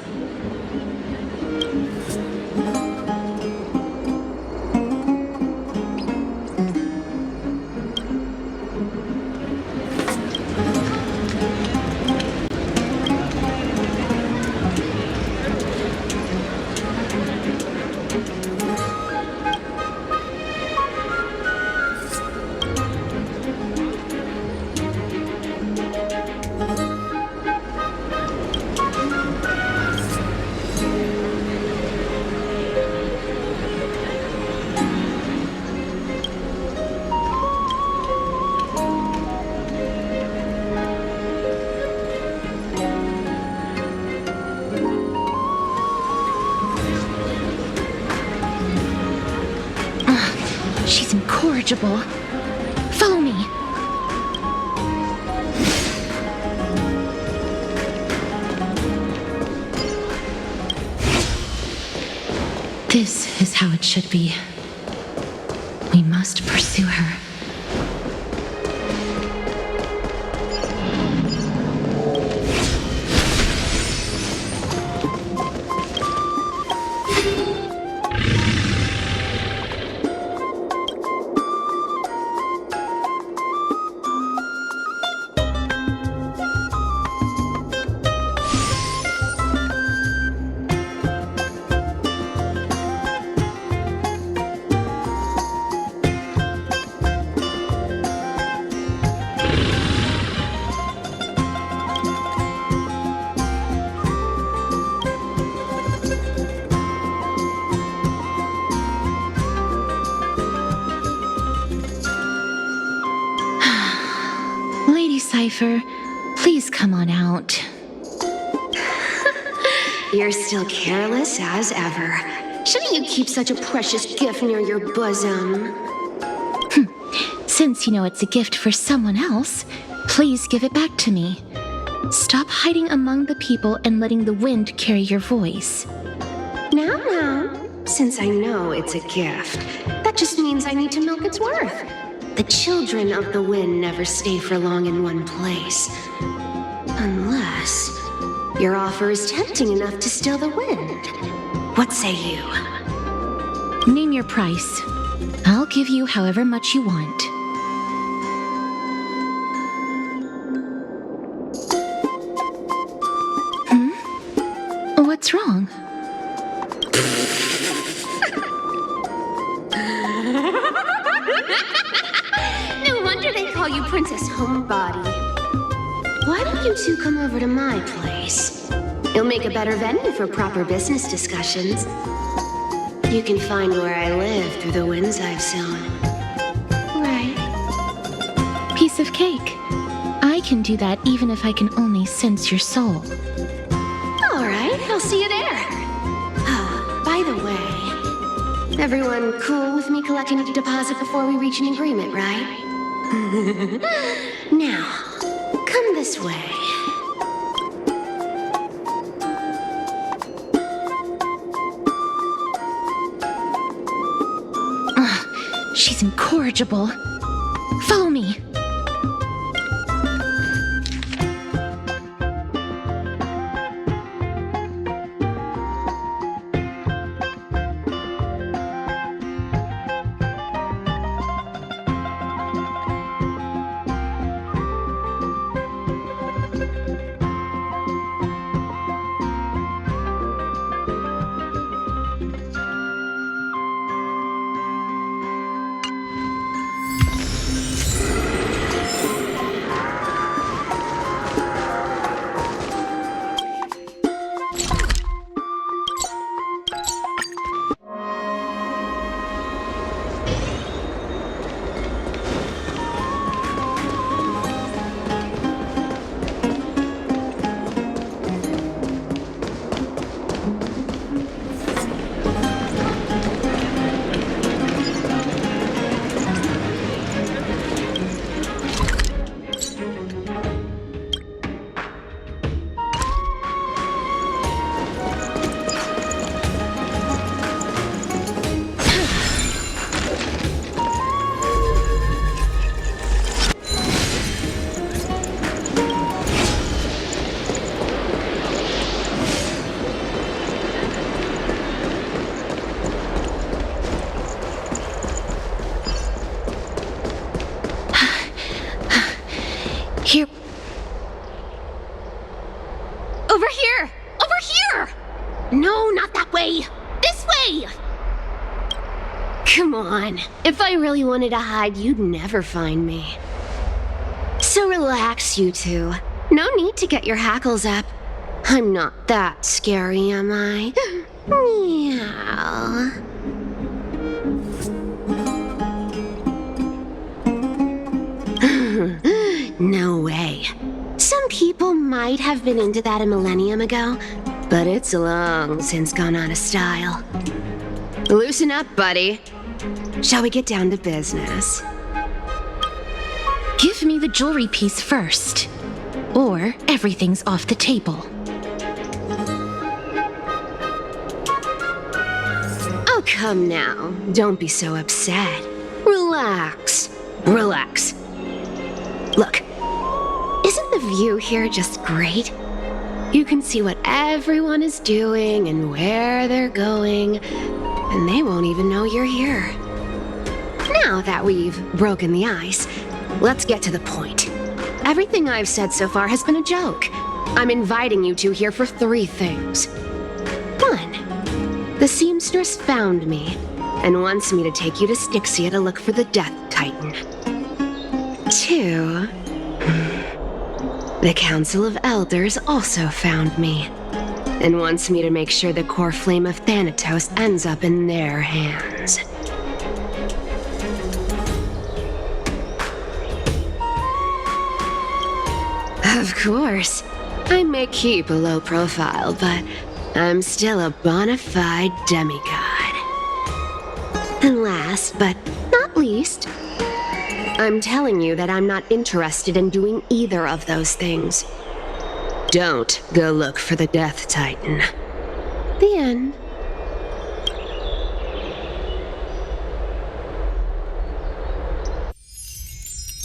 She's incorrigible. Follow me. This is how it should be. We must pursue her. Cypher, please come on out. You're still careless as ever. Shouldn't you keep such a precious gift near your bosom? Since you know it's a gift for someone else, please give it back to me. Stop hiding among the people and letting the wind carry your voice. Now, since I know it's a gift, that just means I need to milk its worth. The children of the wind never stay for long in one place. Unless your offer is tempting enough to steal the wind. What say you? Name your price. I'll give you however much you want. What's wrong? No wonder they call you Princess Homebody. Why don't you two come over to my place? It'll make a better venue for proper business discussions. You can find where I live through the winds I've sown. Right. Piece of cake. I can do that even if I can only sense your soul. Alright, I'll see you there. By the way, everyone cool with me collecting a deposit before we reach an agreement, right? Now, come this way. She's incorrigible. Follow me. Here. Over here! Over here! No, not that way! This way! Come on. If I really wanted to hide, you'd never find me. So relax, you two. No need to get your hackles up. I'm not that scary, am I? Meow. No way. Some people might have been into that a millennium ago, but it's long since gone out of style. Loosen up, buddy. Shall we get down to business? Give me the jewelry piece first, or everything's off the table. Oh, come now. Don't be so upset. Relax. Relax. Look, isn't the view here just great? You can see what everyone is doing and where they're going, and they won't even know you're here. Now that we've broken the ice, let's get to the point. Everything I've said so far has been a joke. I'm inviting you two here for 3 things. 1, the seamstress found me and wants me to take you to Styxia to look for the Death Titan. 2, the Council of Elders also found me and wants me to make sure the Coreflame of Thanatos ends up in their hands. Of course, I may keep a low profile, but I'm still a bona fide demigod. And last but not least, I'm telling you that I'm not interested in doing either of those things. Don't go look for the Death Titan. The end.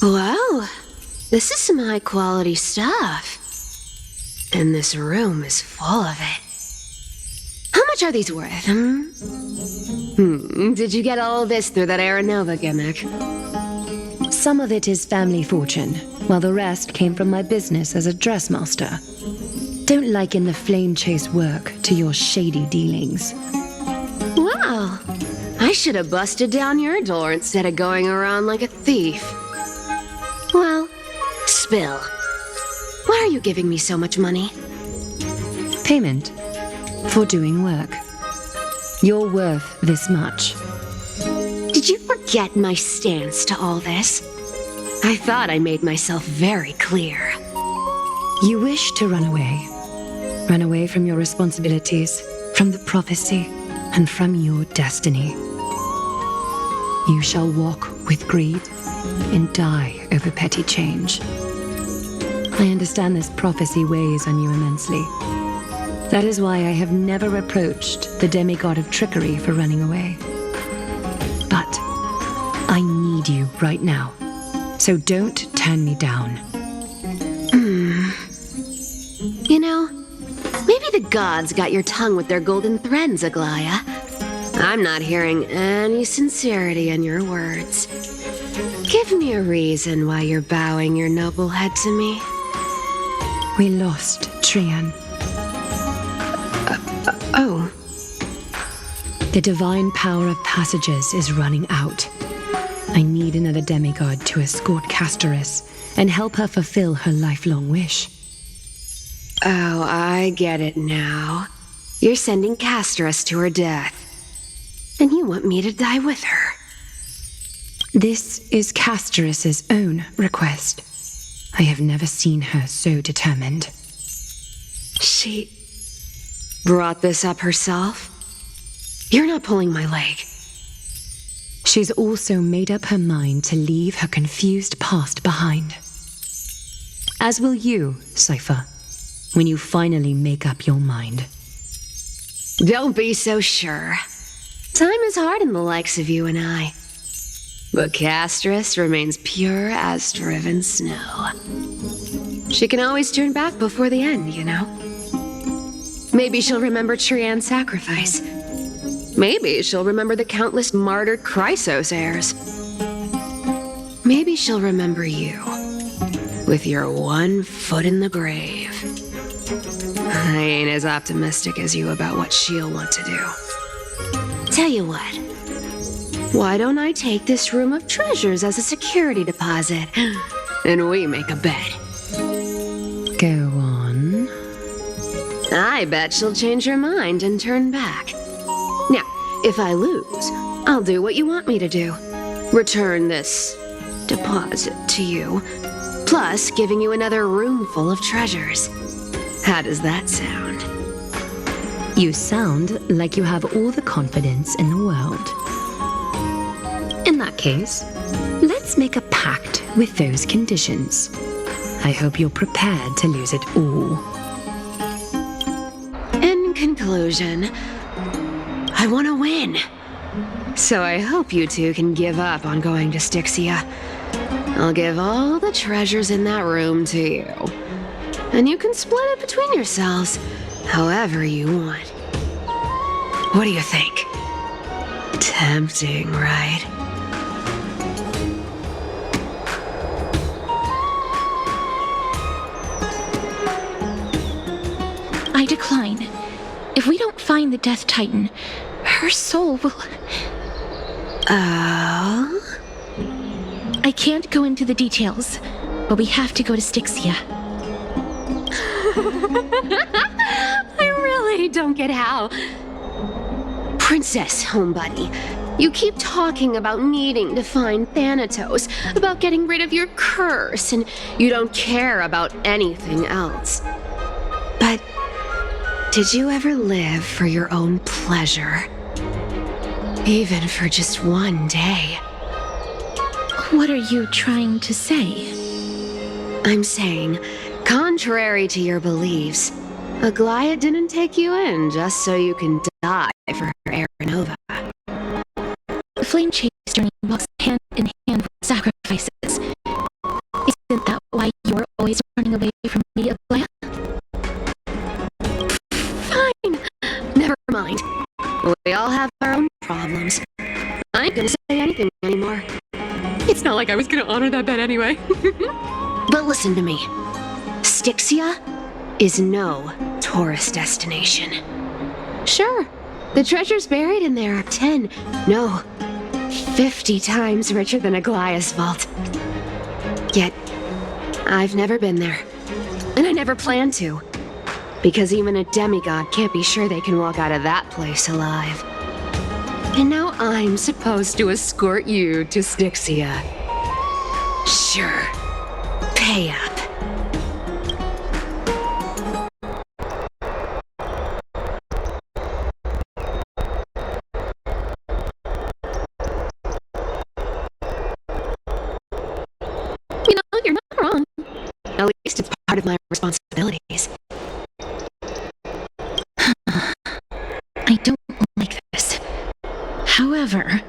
Wow, this is some high-quality stuff. And this room is full of it. How much are these worth, Did you get all this through that Aeronova gimmick? Some of it is family fortune, while the rest came from my business as a dressmaster. Don't liken the flame chase work to your shady dealings. Well, I should have busted down your door instead of going around like a thief. Well, spill. Why are you giving me so much money? Payment for doing work. You're worth this much. Did you forget my stance to all this? I thought I made myself very clear. You wish to run away. Run away from your responsibilities, from the prophecy, and from your destiny. You shall walk with greed and die over petty change. I understand this prophecy weighs on you immensely. That is why I have never reproached the demigod of trickery for running away. But I need you right now, so don't turn me down. You know, maybe the gods got your tongue with their golden threads, Aglaya. I'm not hearing any sincerity in your words. Give me a reason why you're bowing your noble head to me. We lost Trian. Oh. The divine power of passages is running out. I need another demigod to escort Castorus and help her fulfill her lifelong wish. Oh, I get it now. You're sending Castorus to her death. And you want me to die with her. This is Castorus's own request. I have never seen her so determined. She brought this up herself? You're not pulling my leg. She's also made up her mind to leave her confused past behind. As will you, Cypher, when you finally make up your mind. Don't be so sure. Time is hard in the likes of you and I. But Castorus remains pure as driven snow. She can always turn back before the end, you know? Maybe she'll remember Trian's sacrifice. Maybe she'll remember the countless martyred Chrysos Heirs. Maybe she'll remember you, with your one foot in the grave. I ain't as optimistic as you about what she'll want to do. Tell you what, why don't I take this room of treasures as a security deposit, and we make a bet? Go on. I bet she'll change her mind and turn back. Now, if I lose, I'll do what you want me to do. Return this deposit to you, plus giving you another room full of treasures. How does that sound? You sound like you have all the confidence in the world. In that case, let's make a pact with those conditions. I hope you're prepared to lose it all. In conclusion, I want to win. So I hope you two can give up on going to Styxia. I'll give all the treasures in that room to you. And you can split it between yourselves, however you want. What do you think? Tempting, right? I decline. If we don't find the Death Titan, her soul will... Oh? I can't go into the details, but we have to go to Styxia. I really don't get how. Princess, homebuddy, you keep talking about needing to find Thanatos, about getting rid of your curse, and you don't care about anything else. But did you ever live for your own pleasure? Even for just one day? What are you trying to say? I'm saying, contrary to your beliefs, Aglaya didn't take you in just so you can die for her Aeronova. The flame chase journey walks hand in hand with sacrifices. Isn't that why you're always running away from me, Aglaya? Fine. Never mind. We all have our own problems. gonna say anything anymore. It's not like I was gonna honor that bet anyway. But listen to me. Styxia is no tourist destination. Sure, the treasures buried in there are 10, no, 50 times richer than Aglaya's vault. Yet, I've never been there. And I never plan to. Because even a demigod can't be sure they can walk out of that place alive. And now I'm supposed to escort you to Styxia. Sure. Pay up. You know, you're not wrong. At least it's part of my responsibilities. I don't like this. However,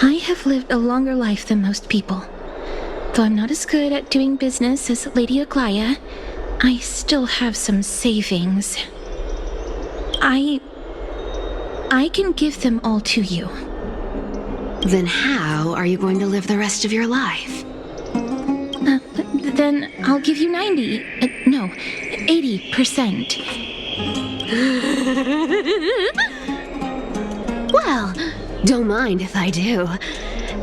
I have lived a longer life than most people. Though I'm not as good at doing business as Lady Aglaya, I still have some savings. I can give them all to you. Then how are you going to live the rest of your life? Then I'll give you 80%. Well, don't mind if I do.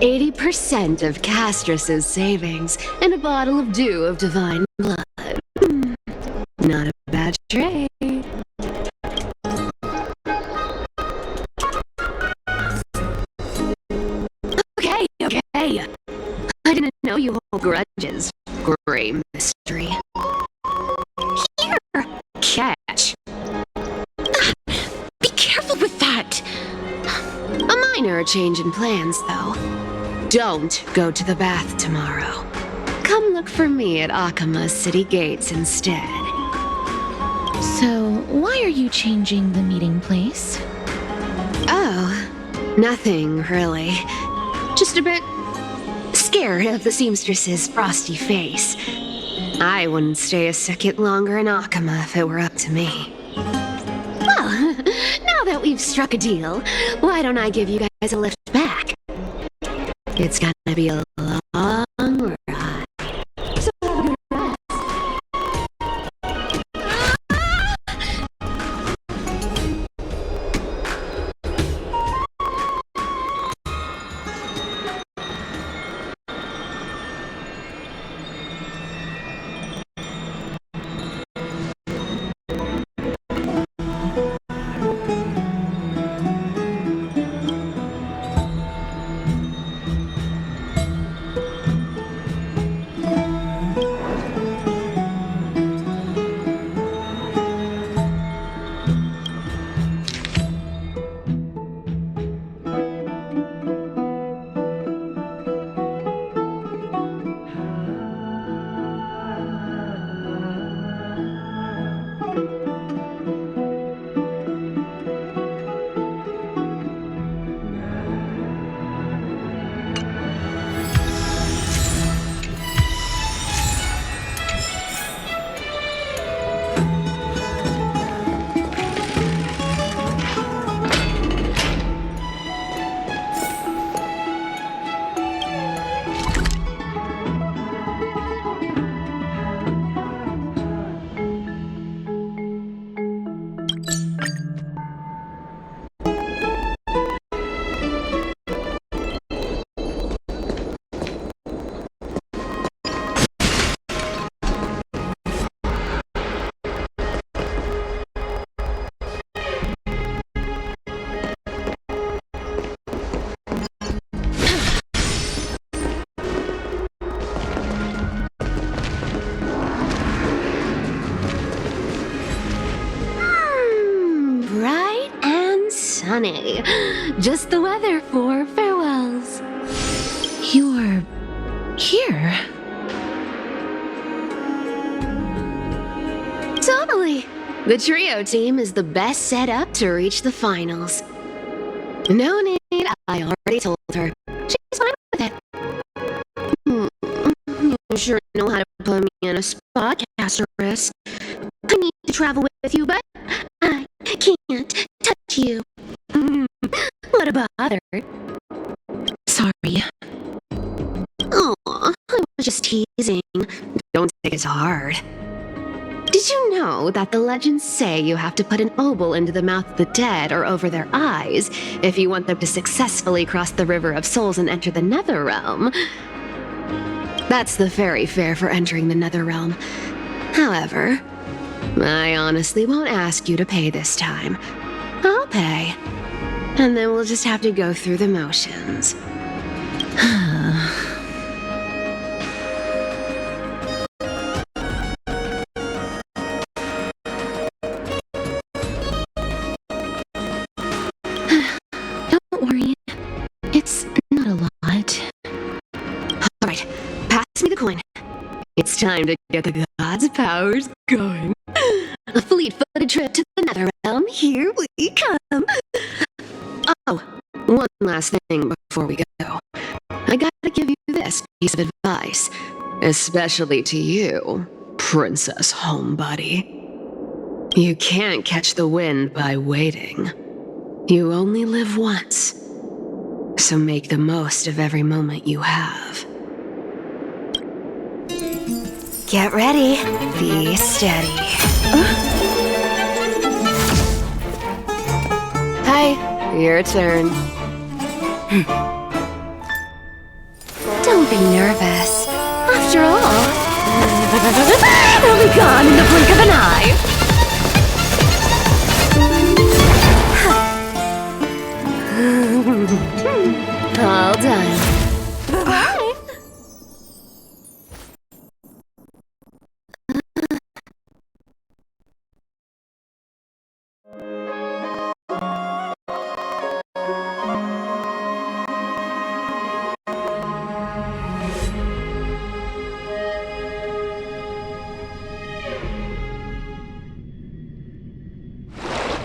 80% of Castrus's savings and a bottle of dew of divine blood. Not a bad trade. Okay. I didn't know you hold grudges. Gray mystery. Here, catch. Be careful with that! A minor change in plans, though. Don't go to the bath tomorrow. Come look for me at Akama's city gates instead. So, why are you changing the meeting place? Oh, nothing really. Just a bit scared of the seamstress's frosty face. I wouldn't stay a second longer in Akama if it were up to me. Well, now that we've struck a deal, why don't I give you guys a lift back? It's gonna be a long ride. So good rest. Sunny. Just the weather for farewells. You're here? Totally. The trio team is the best set up to reach the finals. No need, I already told her. She's fine with it. You sure know how to put me in a spot, Castorus. I need to travel with you, but I can't touch you. What a bother. teasing. Don't take it hard. Did you know that the legends say you have to put an obol into the mouth of the dead or over their eyes if you want them to successfully cross the River of Souls and enter the Netherrealm? That's the fairy fare for entering the Netherrealm. However, I honestly won't ask you to pay this time. I'll pay. And then we'll just have to go through the motions. Don't worry. It's not a lot. Alright, pass me the coin. It's time to get the gods' powers going. A fleet-footed trip to the Netherrealm, here we come. Oh, one last thing before we go. I gotta give you this piece of advice, especially to you, Princess Homebody. You can't catch the wind by waiting. You only live once, so make the most of every moment you have. Get ready. Be steady. Hi, your turn. Don't be nervous. After all, it'll be gone in the blink of an eye. All done. Bye.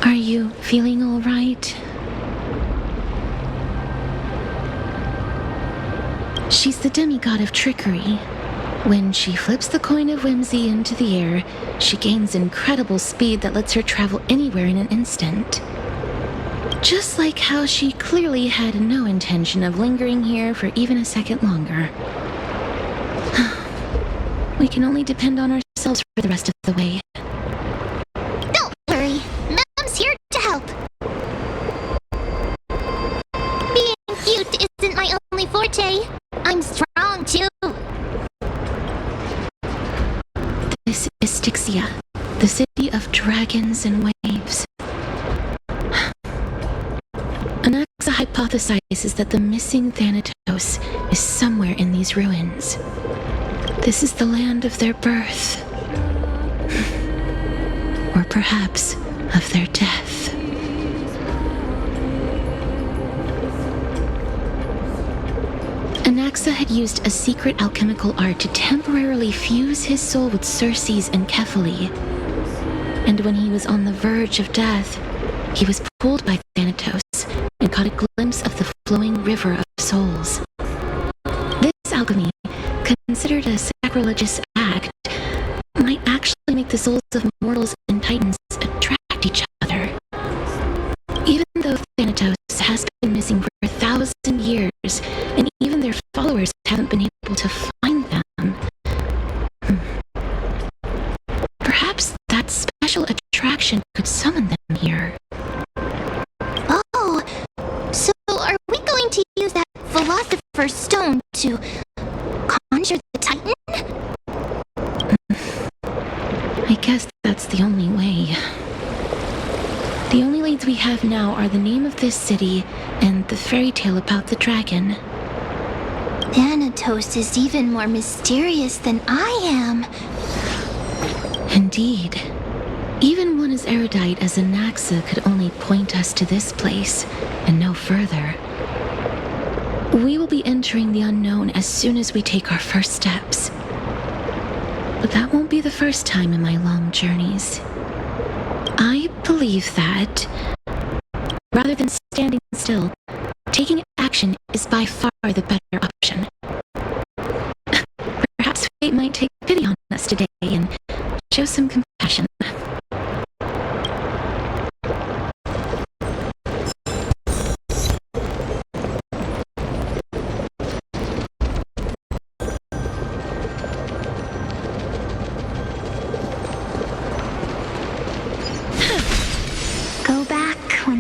Are you feeling all right? She's the demigod of trickery. When she flips the coin of whimsy into the air, she gains incredible speed that lets her travel anywhere in an instant. Just like how she clearly had no intention of lingering here for even a second longer. We can only depend on ourselves for the rest of the way. Don't worry, Mem's here to help. Being cute isn't my only forte. I'm strong too. This is Styxia, the city of dragons and waves. Anaxa hypothesizes that the missing Thanatos is somewhere in these ruins. This is the land of their birth. Or perhaps of their death. Anaxa had used a secret alchemical art to temporarily fuse his soul with Circe's and Kefali. And when he was on the verge of death, he was pulled by Thanatos and caught a glimpse of the flowing river of souls. This alchemy, considered a sacrilegious act, might actually make the souls of mortals and titans attract each other. Even though Thanatos has been missing for 1,000 years, and even their followers haven't been able to find them, perhaps that special attraction could summon them here. Oh, so are we going to use that Philosopher's Stone to conjure the Titan? I guess that's the only way. The only leads we have now are the name of this city and the fairy tale about the dragon. Thanatos is even more mysterious than I am. Indeed. Even one as erudite as Anaxa could only point us to this place, and no further. We will be entering the unknown as soon as we take our first steps. But that won't be the first time in my long journeys. I believe that, rather than standing still, taking action is by far the better option. Perhaps fate might take pity on us today and show some compassion.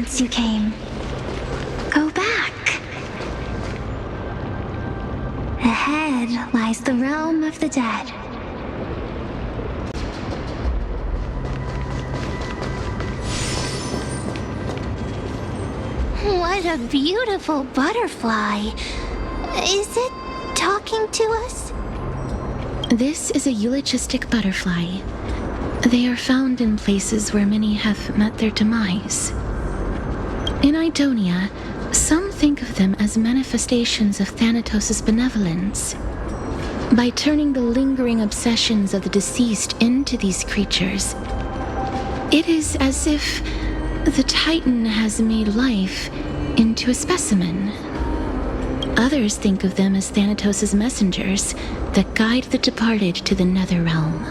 whence you came. Go back. Ahead lies the realm of the dead. What a beautiful butterfly. Is it talking to us? This is a eulogistic butterfly. They are found in places where many have met their demise. In Idonia, some think of them as manifestations of Thanatos' benevolence. By turning the lingering obsessions of the deceased into these creatures, it is as if the Titan has made life into a specimen. Others think of them as Thanatos' messengers that guide the departed to the Netherrealm.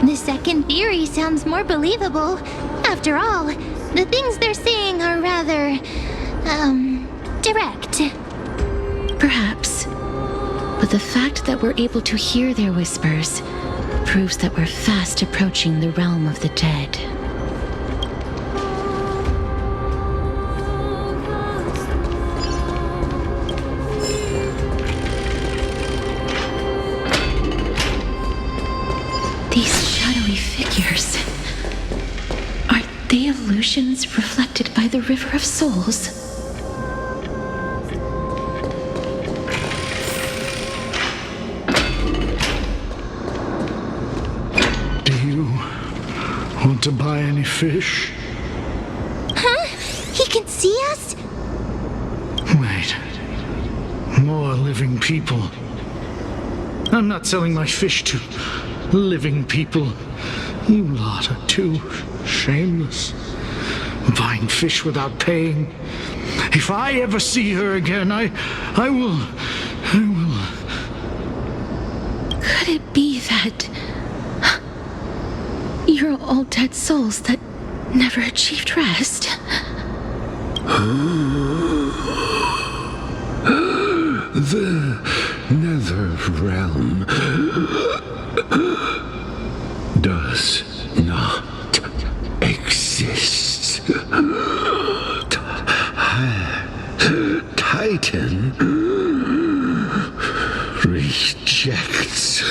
The second theory sounds more believable. After all, the things they're saying are rather, direct. Perhaps. But the fact that we're able to hear their whispers proves that we're fast approaching the realm of the dead. These shadowy figures. Are they illusions reflected by the River of Souls? Do you want to buy any fish? Huh? He can see us? Wait. More living people. I'm not selling my fish to living people. You lot are too shameless. Buying fish without paying. If I ever see her again, I will. Could it be that you're all dead souls that never achieved rest? The Nether Realm does not exist. Titan rejects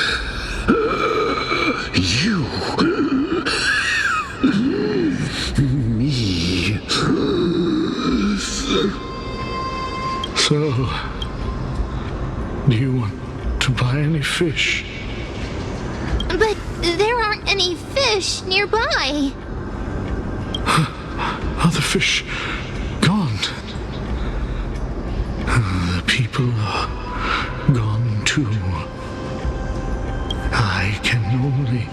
you. Me. So, do you want to buy any fish? But there aren't any fish nearby. Other fish gone. The people are gone too. I can only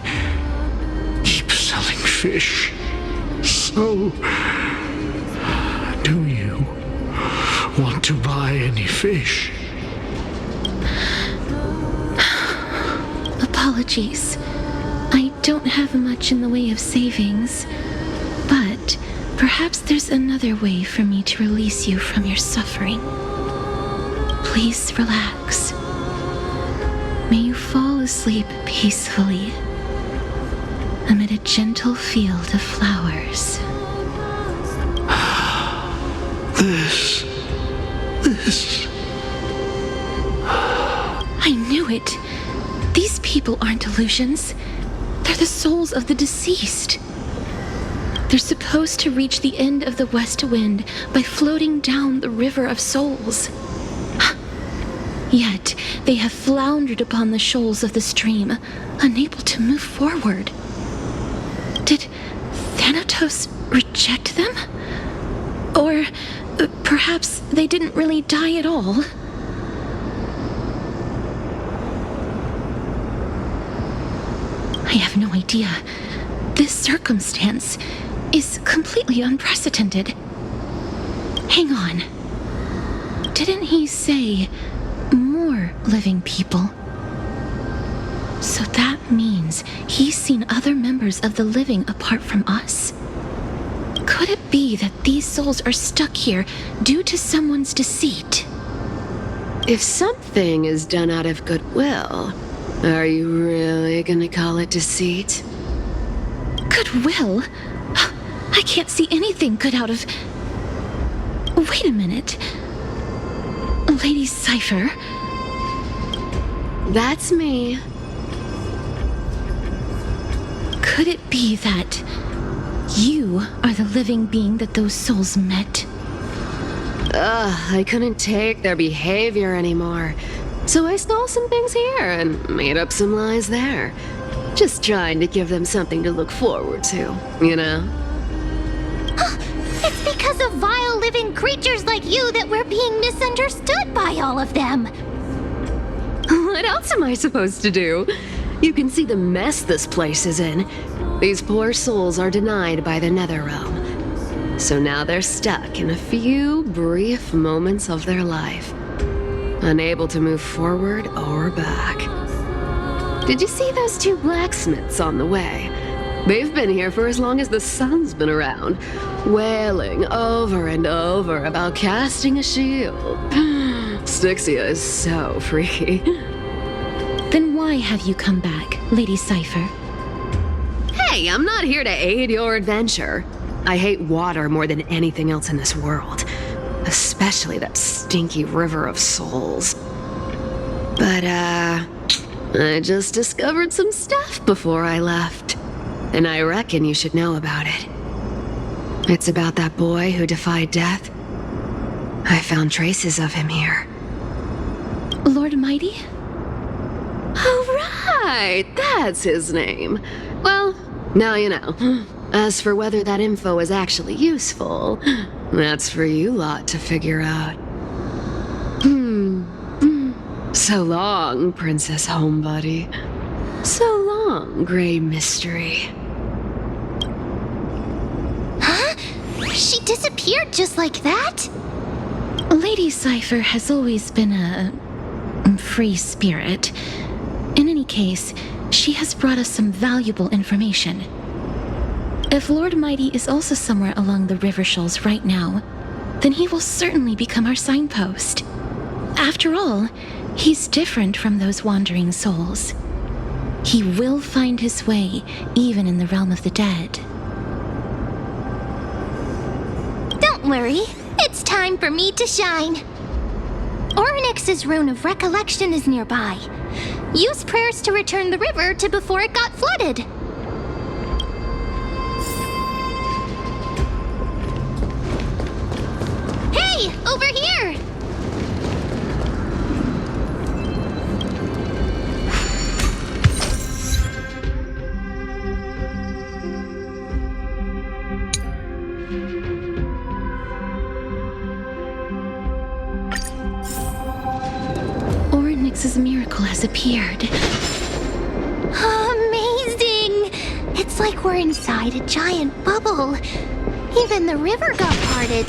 keep selling fish. So, do you want to buy any fish? Apologies. I don't have much in the way of savings, but perhaps there's another way for me to release you from your suffering. Please relax. May you fall asleep peacefully amid a gentle field of flowers. This. I knew it. These people aren't illusions. They're the souls of the deceased. They're supposed to reach the end of the west wind by floating down the River of Souls. Yet, they have floundered upon the shoals of the stream, unable to move forward. Did Thanatos reject them? Or perhaps they didn't really die at all? I have no idea. This circumstance is completely unprecedented. Hang on. Didn't he say more living people? So that means he's seen other members of the living apart from us? Could it be that these souls are stuck here due to someone's deceit? If something is done out of goodwill, are you really gonna call it deceit? Goodwill? I can't see anything good out of... Wait a minute. Lady Cypher? That's me. Could it be that you are the living being that those souls met? I couldn't take their behavior anymore. So I stole some things here and made up some lies there. Just trying to give them something to look forward to, you know? It's because of vile living creatures like you that we're being misunderstood by all of them. What else am I supposed to do? You can see the mess this place is in. These poor souls are denied by the Netherrealm. So now they're stuck in a few brief moments of their life, unable to move forward or back. Did you see those two blacksmiths on the way? They've been here for as long as the sun's been around, wailing over and over about casting a shield. Styxia is so freaky. Then why have you come back, Lady Cypher? Hey, I'm not here to aid your adventure. I hate water more than anything else in this world, especially that stinky river of souls. But, I just discovered some stuff before I left, and I reckon you should know about it. It's about that boy who defied death. I found traces of him here. Lord Mighty? Oh, right! That's his name. Well, now you know. As for whether that info is actually useful, that's for you lot to figure out. So long, Princess Homebody. So long, Grey Mystery. Huh? She disappeared just like that? Lady Cypher has always been a free spirit. In any case, she has brought us some valuable information. If Lord Mighty is also somewhere along the river shoals right now, then he will certainly become our signpost. After all, he's different from those wandering souls. He will find his way, even in the realm of the dead. Don't worry, it's time for me to shine. Oryx's rune of recollection is nearby. Use prayers to return the river to before it got flooded. Hey, over here! Oryx's miracle has appeared. Amazing! It's like we're inside a giant bubble. Even the river got parted.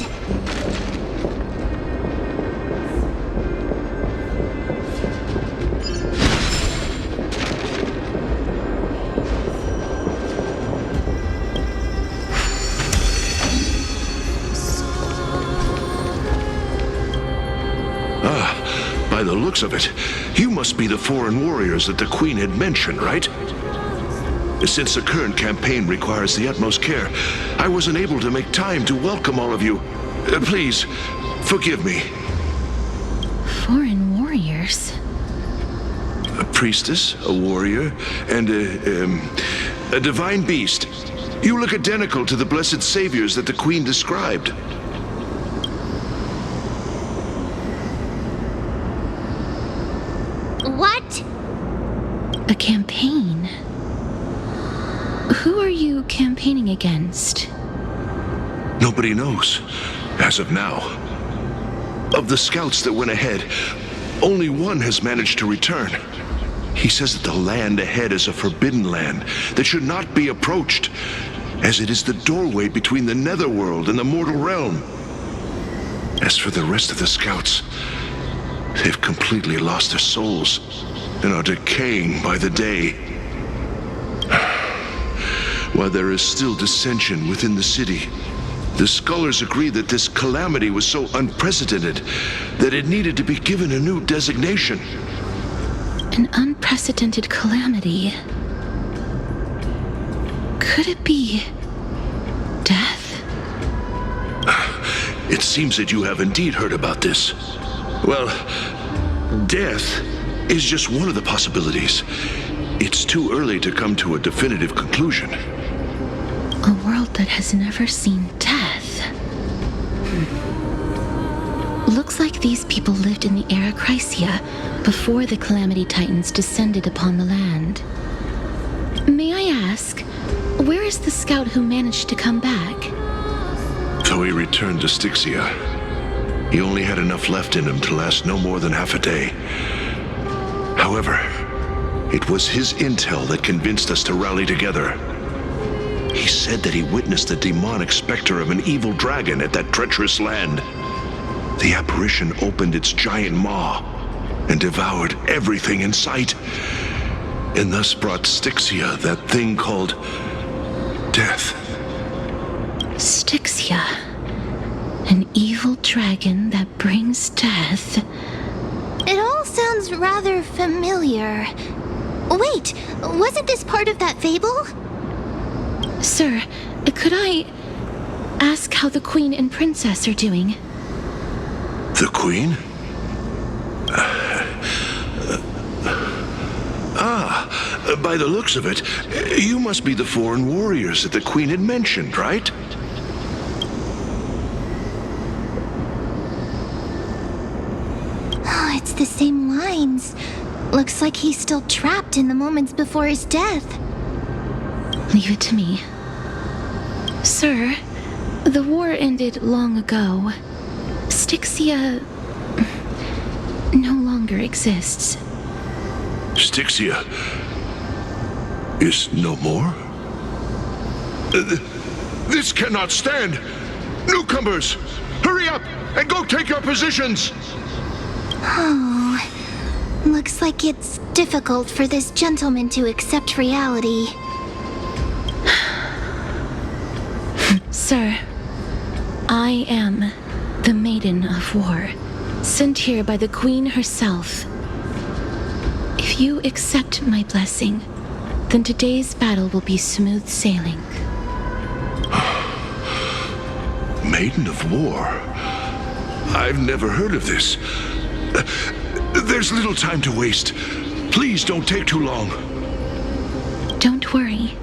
By the looks of it, you must be the foreign warriors that the Queen had mentioned, right? Since the current campaign requires the utmost care, I wasn't able to make time to welcome all of you. Please, forgive me. Foreign warriors? A priestess, a warrior, and a divine beast. You look identical to the blessed saviors that the Queen described. What? A campaign? Who are you campaigning against? Nobody knows, as of now. Of the scouts that went ahead, only one has managed to return. He says that the land ahead is a forbidden land that should not be approached, as it is the doorway between the netherworld and the mortal realm. As for the rest of the scouts, they've completely lost their souls and are decaying by the day. While there is still dissension within the city, the scholars agree that this calamity was so unprecedented that it needed to be given a new designation. An unprecedented calamity. Could it be death? It seems that you have indeed heard about this. Well, death is just one of the possibilities. It's too early to come to a definitive conclusion. A world that has never seen death. Looks like these people lived in the era Chrysia before the Calamity Titans descended upon the land. May I ask, where is the scout who managed to come back? Though he returned to Styxia, he only had enough left in him to last no more than half a day. However, it was his intel that convinced us to rally together. He said that he witnessed the demonic specter of an evil dragon at that treacherous land. The apparition opened its giant maw and devoured everything in sight, and thus brought Styxia that thing called death. Styxia. An evil dragon that brings death. It all sounds rather familiar. Wait, wasn't this part of that fable? Sir, could I ask how the Queen and Princess are doing? The Queen? By the looks of it, you must be the foreign warriors that the Queen had mentioned, right? Oh, it's the same lines. Looks like he's still trapped in the moments before his death. Leave it to me. Sir, the war ended long ago. Styxia no longer exists. Styxia is no more? This cannot stand! Newcomers, hurry up and go take your positions! Oh, looks like it's difficult for this gentleman to accept reality. Sir, I am the Maiden of War, sent here by the Queen herself. If you accept my blessing, then today's battle will be smooth sailing. Maiden of War? I've never heard of this. There's little time to waste. Please don't take too long. Don't worry.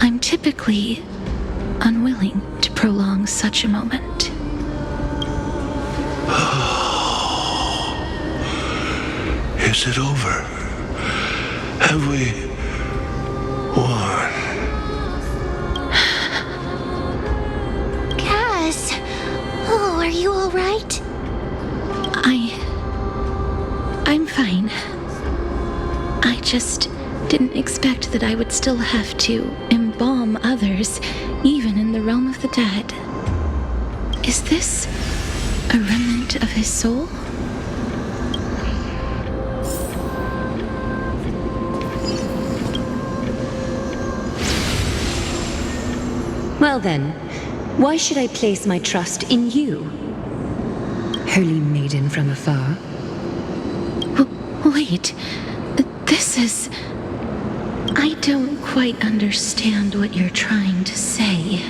I'm typically unwilling to prolong such a moment. Is it over? Have we won? Cass! Oh, are you alright? I'm fine. I just didn't expect that I would still have to embalm others, even in the realm of the dead. Is this a remnant of his soul? Well then, why should I place my trust in you? Holy maiden from afar. Wait, this is... I don't quite understand what you're trying to say.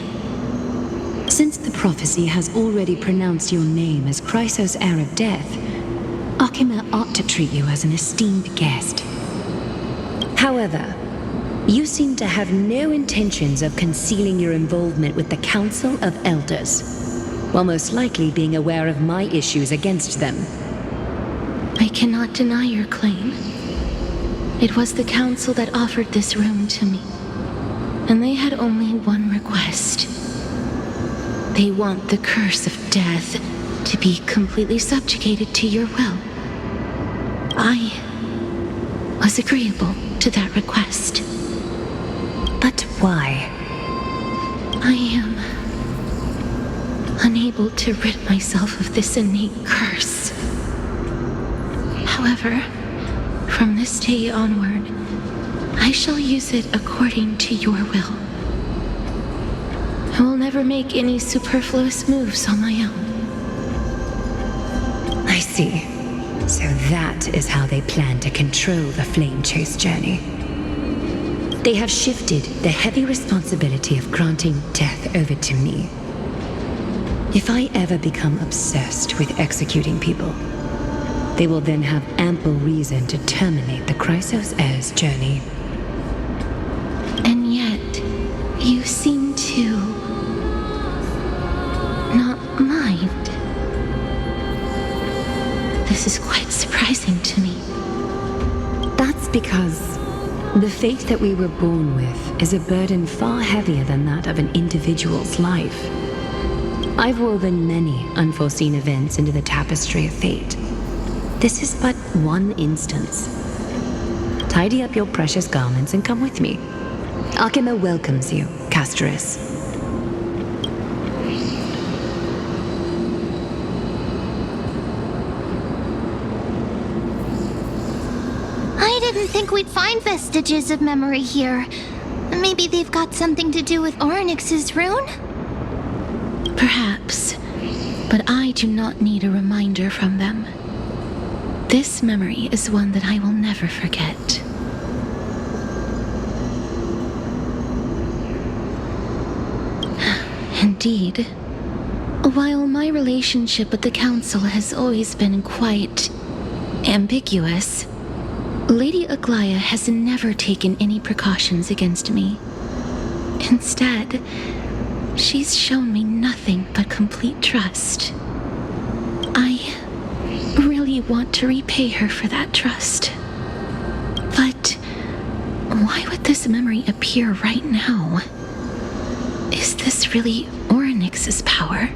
Since the prophecy has already pronounced your name as Chrysos Heir of Death, Arkema ought to treat you as an esteemed guest. However, you seem to have no intentions of concealing your involvement with the Council of Elders, while most likely being aware of my issues against them. I cannot deny your claim. It was the Council that offered this room to me, and they had only one request. They want the curse of death to be completely subjugated to your will. I was agreeable to that request. But why? I am unable to rid myself of this innate curse. However, from this day onward, I shall use it according to your will. I will never make any superfluous moves on my own. I see. So that is how they plan to control the Flame Chase journey. They have shifted the heavy responsibility of granting death over to me. If I ever become obsessed with executing people, they will then have ample reason to terminate the Chrysos Heirs' journey. And yet, you seem to not mind. This is quite surprising to me. That's because the fate that we were born with is a burden far heavier than that of an individual's life. I've woven many unforeseen events into the tapestry of fate. This is but one instance. Tidy up your precious garments and come with me. Arkema welcomes you, Casterus. I didn't think we'd find vestiges of memory here. Maybe they've got something to do with Oryx's rune? Perhaps, but I do not need a reminder from them. This memory is one that I will never forget. Indeed. While my relationship with the Council has always been quite ambiguous, Lady Aglaya has never taken any precautions against me. Instead, she's shown me nothing but complete trust. I really want to repay her for that trust. But why would this memory appear right now? Is this really Oryx's power?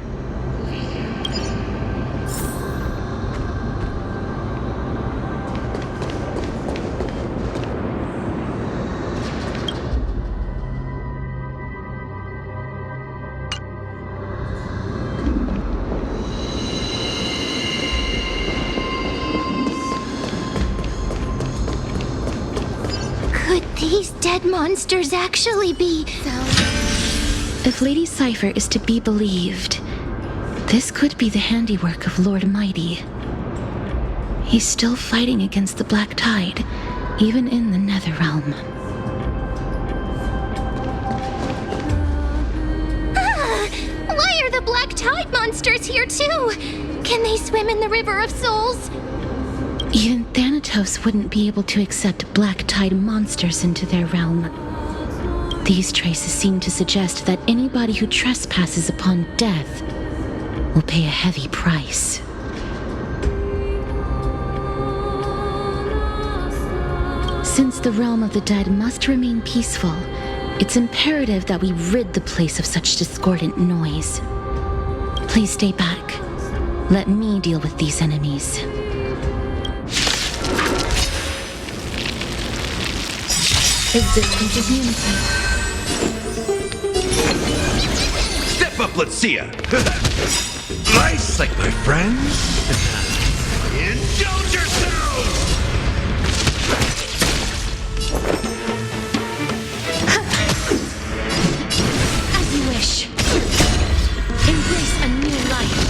Could these dead monsters actually be... If Lady Cypher is to be believed, this could be the handiwork of Lord Mighty. He's still fighting against the Black Tide, even in the Netherrealm. Why are the Black Tide monsters here too? Can they swim in the River of Souls? Even Thanatos wouldn't be able to accept Black Tide monsters into their realm. These traces seem to suggest that anybody who trespasses upon death will pay a heavy price. Since the realm of the dead must remain peaceful, it's imperative that we rid the place of such discordant noise. Please stay back. Let me deal with these enemies. Exit into unity. Step up, let's see ya. Nice, like my friends. Indulge yourselves! As you wish. Embrace a new life.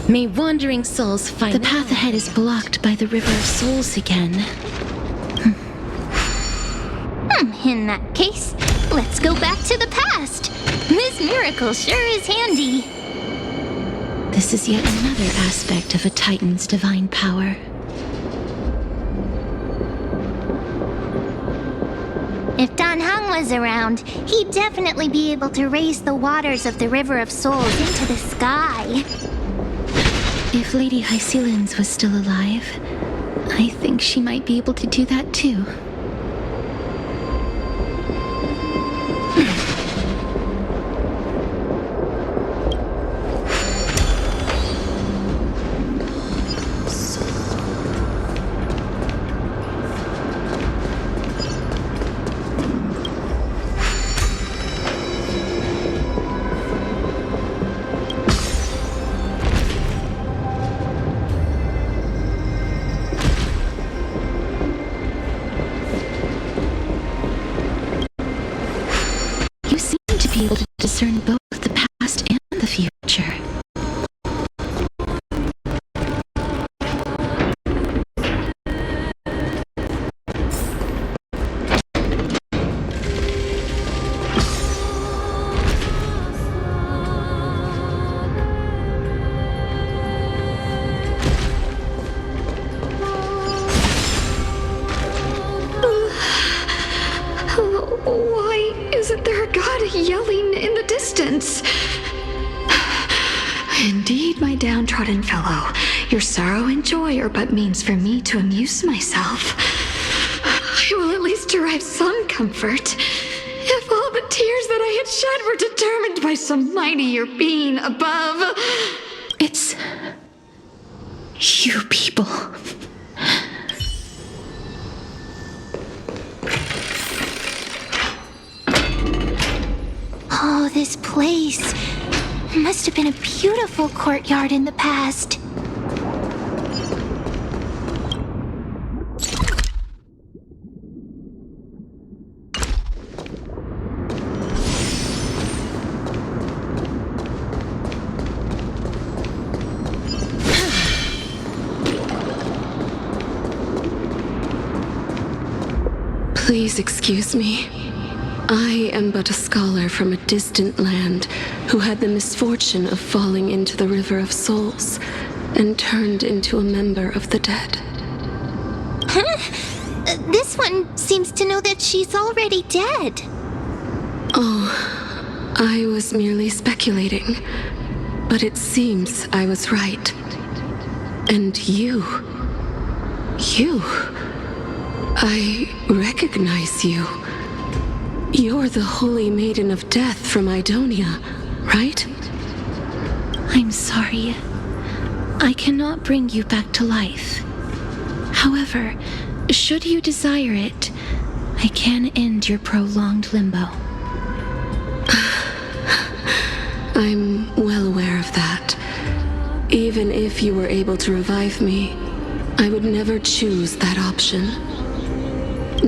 May wandering souls find the path ahead is blocked by the River of Souls again. In that case, let's go back to the past. This miracle sure is handy. This is yet another aspect of a Titan's divine power. If Dan Heng was around, he'd definitely be able to raise the waters of the River of Souls into the sky. If Lady Hycelens was still alive, I think she might be able to do that too. Be able to discern both the past and the future. god yelling in the distance. Indeed, my downtrodden fellow, your sorrow and joy are but means for me to amuse myself. I will at least derive some comfort, if all the tears that I had shed were determined by some mightier being above. It's you people. Oh, this place must have been a beautiful courtyard in the past. Please excuse me. I am but a scholar from a distant land who had the misfortune of falling into the River of Souls and turned into a member of the dead. Huh? This one seems to know that she's already dead. Oh, I was merely speculating, but it seems I was right. And you, I recognize you. You're the Holy Maiden of Death from Idonia, right? I'm sorry. I cannot bring you back to life. However, should you desire it, I can end your prolonged limbo. I'm well aware of that. Even if you were able to revive me, I would never choose that option.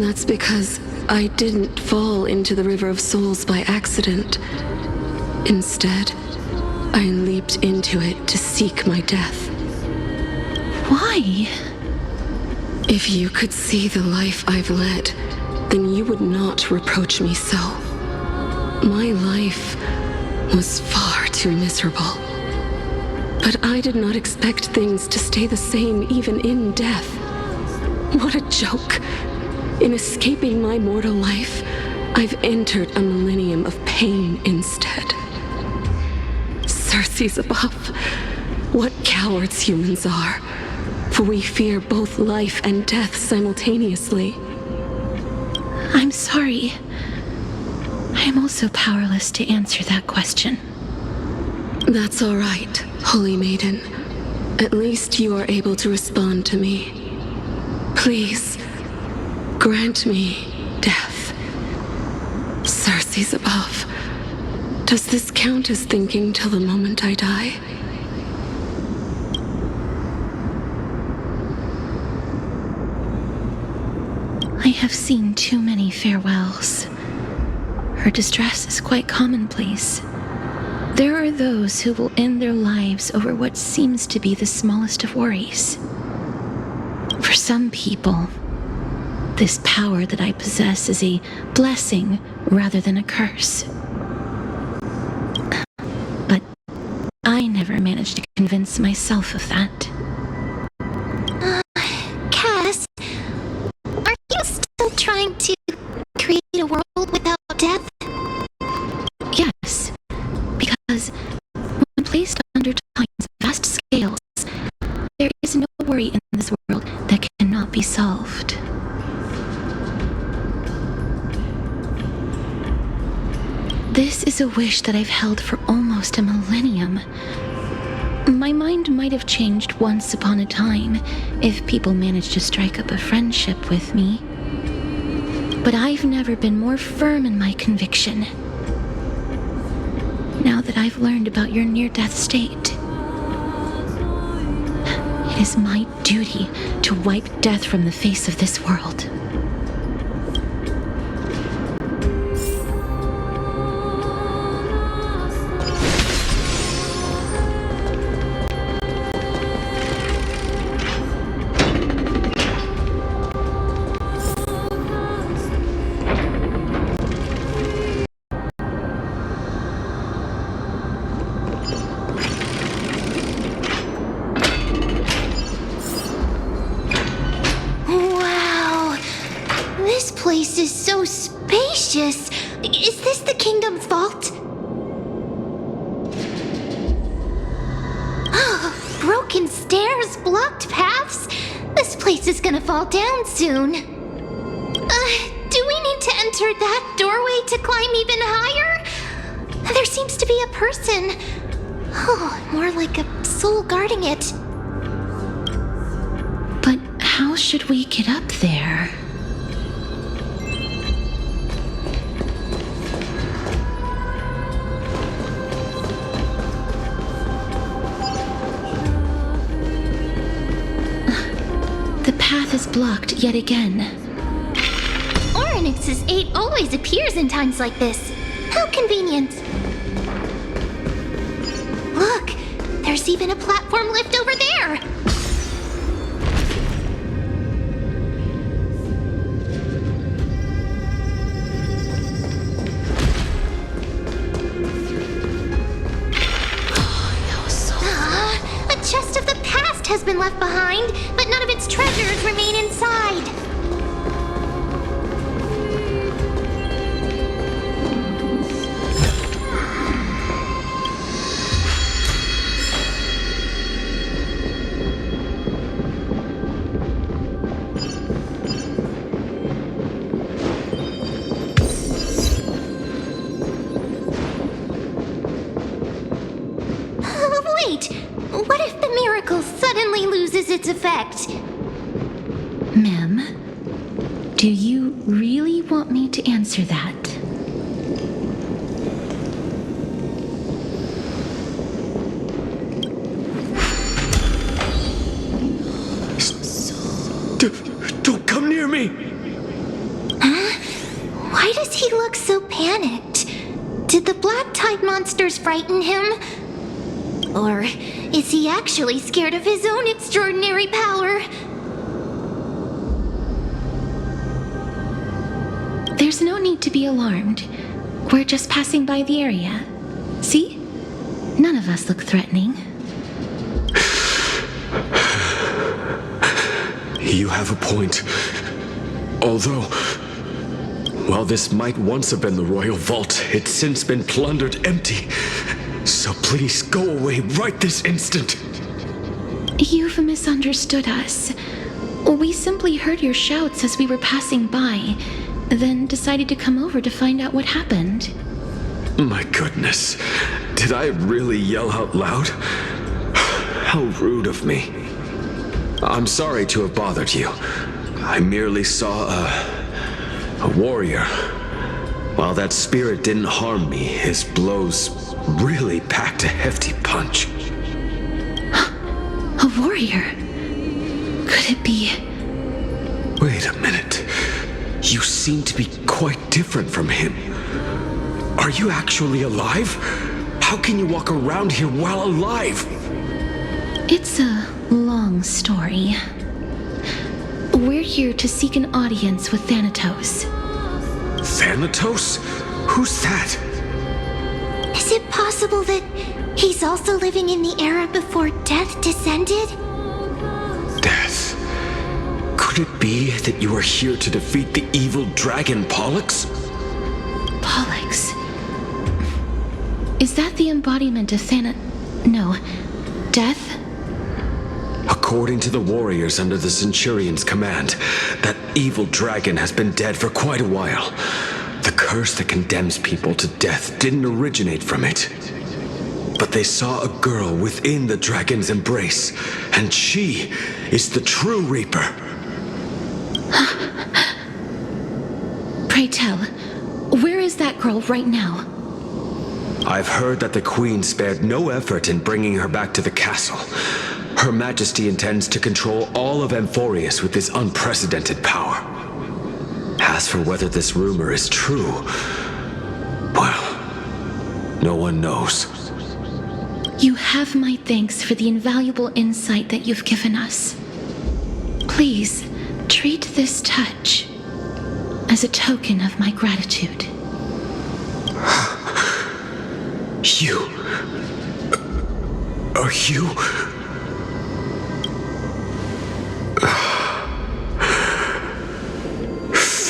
That's because I didn't fall into the River of Souls by accident. Instead, I leaped into it to seek my death. Why? If you could see the life I've led, then you would not reproach me so. My life was far too miserable. But I did not expect things to stay the same even in death. What a joke! In escaping my mortal life, I've entered a millennium of pain instead. Circe's above. What cowards humans are. For we fear both life and death simultaneously. I'm sorry. I am also powerless to answer that question. That's all right, Holy Maiden. At least you are able to respond to me. Please, grant me death. Circe's above. Does this count as thinking till the moment I die? I have seen too many farewells. Her distress is quite commonplace. There are those who will end their lives over what seems to be the smallest of worries. For some people, this power that I possess is a blessing rather than a curse. But I never managed to convince myself of that. Cass, are you still trying to create a world without death? Yes, because when placed under time's vast scales, there is no worry in this world that cannot be solved. This is a wish that I've held for almost a millennium. My mind might have changed once upon a time if people managed to strike up a friendship with me. But I've never been more firm in my conviction. Now that I've learned about your near-death state, it is my duty to wipe death from the face of this world. This place is so spacious. Is this the kingdom's vault? Broken stairs, blocked paths. This place is gonna fall down soon. Do we need to enter that doorway to climb even higher? There seems to be a person. Oh, more like a soul guarding it. But how should we get up there? The path is blocked yet again. Oryx's 8 always appears in times like this. How convenient. Look, there's even a platform lift over there. A chest of the past has been left behind, but none of its treasures remain inside. Wait, what if the miracle suddenly loses its effect? Mem, do you really want me to answer that? Don't come near me! Huh? Why does he look so panicked? Did the black tide monsters frighten him? Or is he actually scared of his own extraordinary power? There's no need to be alarmed. We're just passing by the area. See? None of us look threatening. You have a point. Although, while this might once have been the royal vault, it's since been plundered empty. So please go away right this instant. You've misunderstood us. We simply heard your shouts as we were passing by, then decided to come over to find out what happened. My goodness. Did I really yell out loud? How rude of me. I'm sorry to have bothered you. I merely saw a warrior. While that spirit didn't harm me, his blows really packed a hefty punch. A warrior? Could it be? Wait a minute. You seem to be quite different from him. Are you actually alive? How can you walk around here while alive? It's a long story. We're here to seek an audience with Thanatos. Thanatos? Who's that? Is it possible that he's also living in the era before death descended? Death? Could it be that you are here to defeat the evil dragon Pollux? Pollux? Is that the embodiment of No. Death? According to the warriors under the Centurion's command, that evil dragon has been dead for quite a while. The curse that condemns people to death didn't originate from it. But they saw a girl within the dragon's embrace, and she is the true Reaper. Pray tell, where is that girl right now? I've heard that the Queen spared no effort in bringing her back to the castle. Her Majesty intends to control all of Amphoreus with this unprecedented power. As for whether this rumor is true, well, no one knows. You have my thanks for the invaluable insight that you've given us. Please, treat this touch as a token of my gratitude. You... Are you...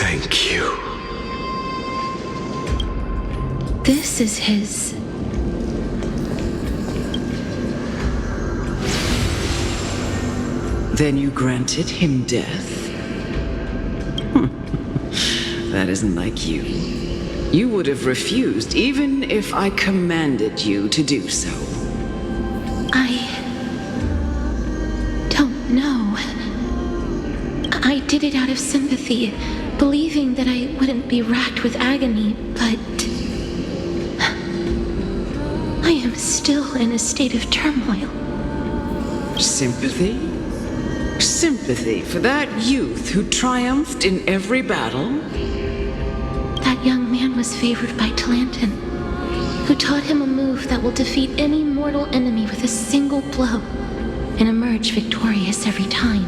Thank you. This is his... Then you granted him death? That isn't like you. You would have refused even if I commanded you to do so. I don't know. I did it out of sympathy, believing that I wouldn't be racked with agony, but... I am still in a state of turmoil. Sympathy? Sympathy for that youth who triumphed in every battle? That young man was favored by Talantin, who taught him a move that will defeat any mortal enemy with a single blow and emerge victorious every time.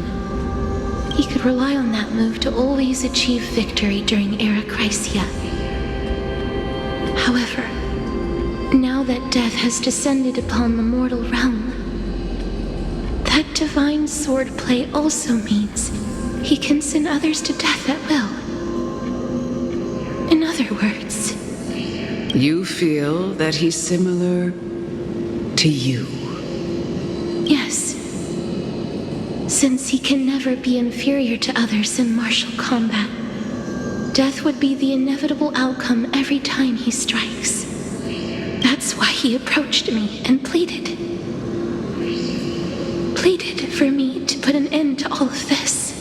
He could rely on that move to always achieve victory during Era Chrysia. However, now that death has descended upon the mortal realm, that divine swordplay also means he can send others to death at will. In other words... You feel that he's similar to you? Yes. Since he can never be inferior to others in martial combat, death would be the inevitable outcome every time he strikes. That's why he approached me and pleaded. Pleaded for me to put an end to all of this.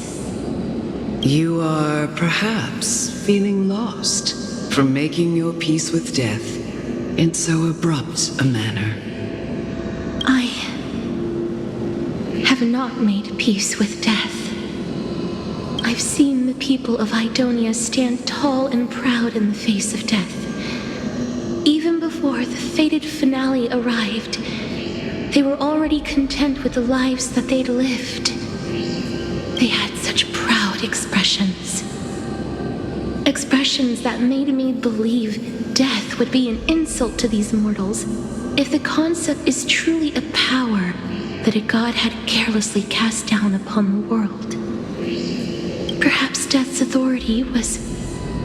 You are perhaps feeling lost from making your peace with death in so abrupt a manner. I have not made peace with death. I've seen the people of Idonia stand tall and proud in the face of death. Even before the fated finale arrived, they were already content with the lives that they'd lived. They had such proud expressions. Expressions that made me believe death would be an insult to these mortals if the concept is truly a power that a god had carelessly cast down upon the world. Perhaps death's authority was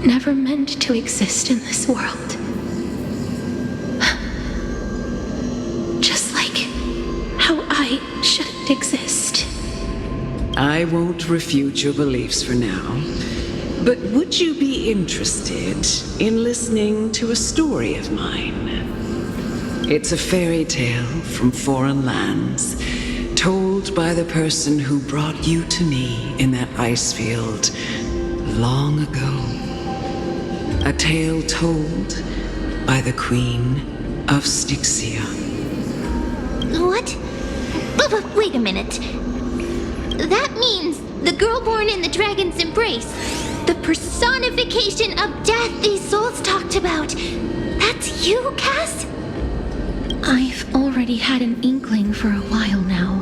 never meant to exist in this world. Just like how I shouldn't exist. I won't refute your beliefs for now, but would you be interested in listening to a story of mine? It's a fairy tale from foreign lands, told by the person who brought you to me in that ice field long ago. A tale told by the Queen of Styxia. What? But wait a minute. That means the girl born in the dragon's embrace, the personification of death these souls talked about. That's you, Cass? I've already had an inkling for a while now.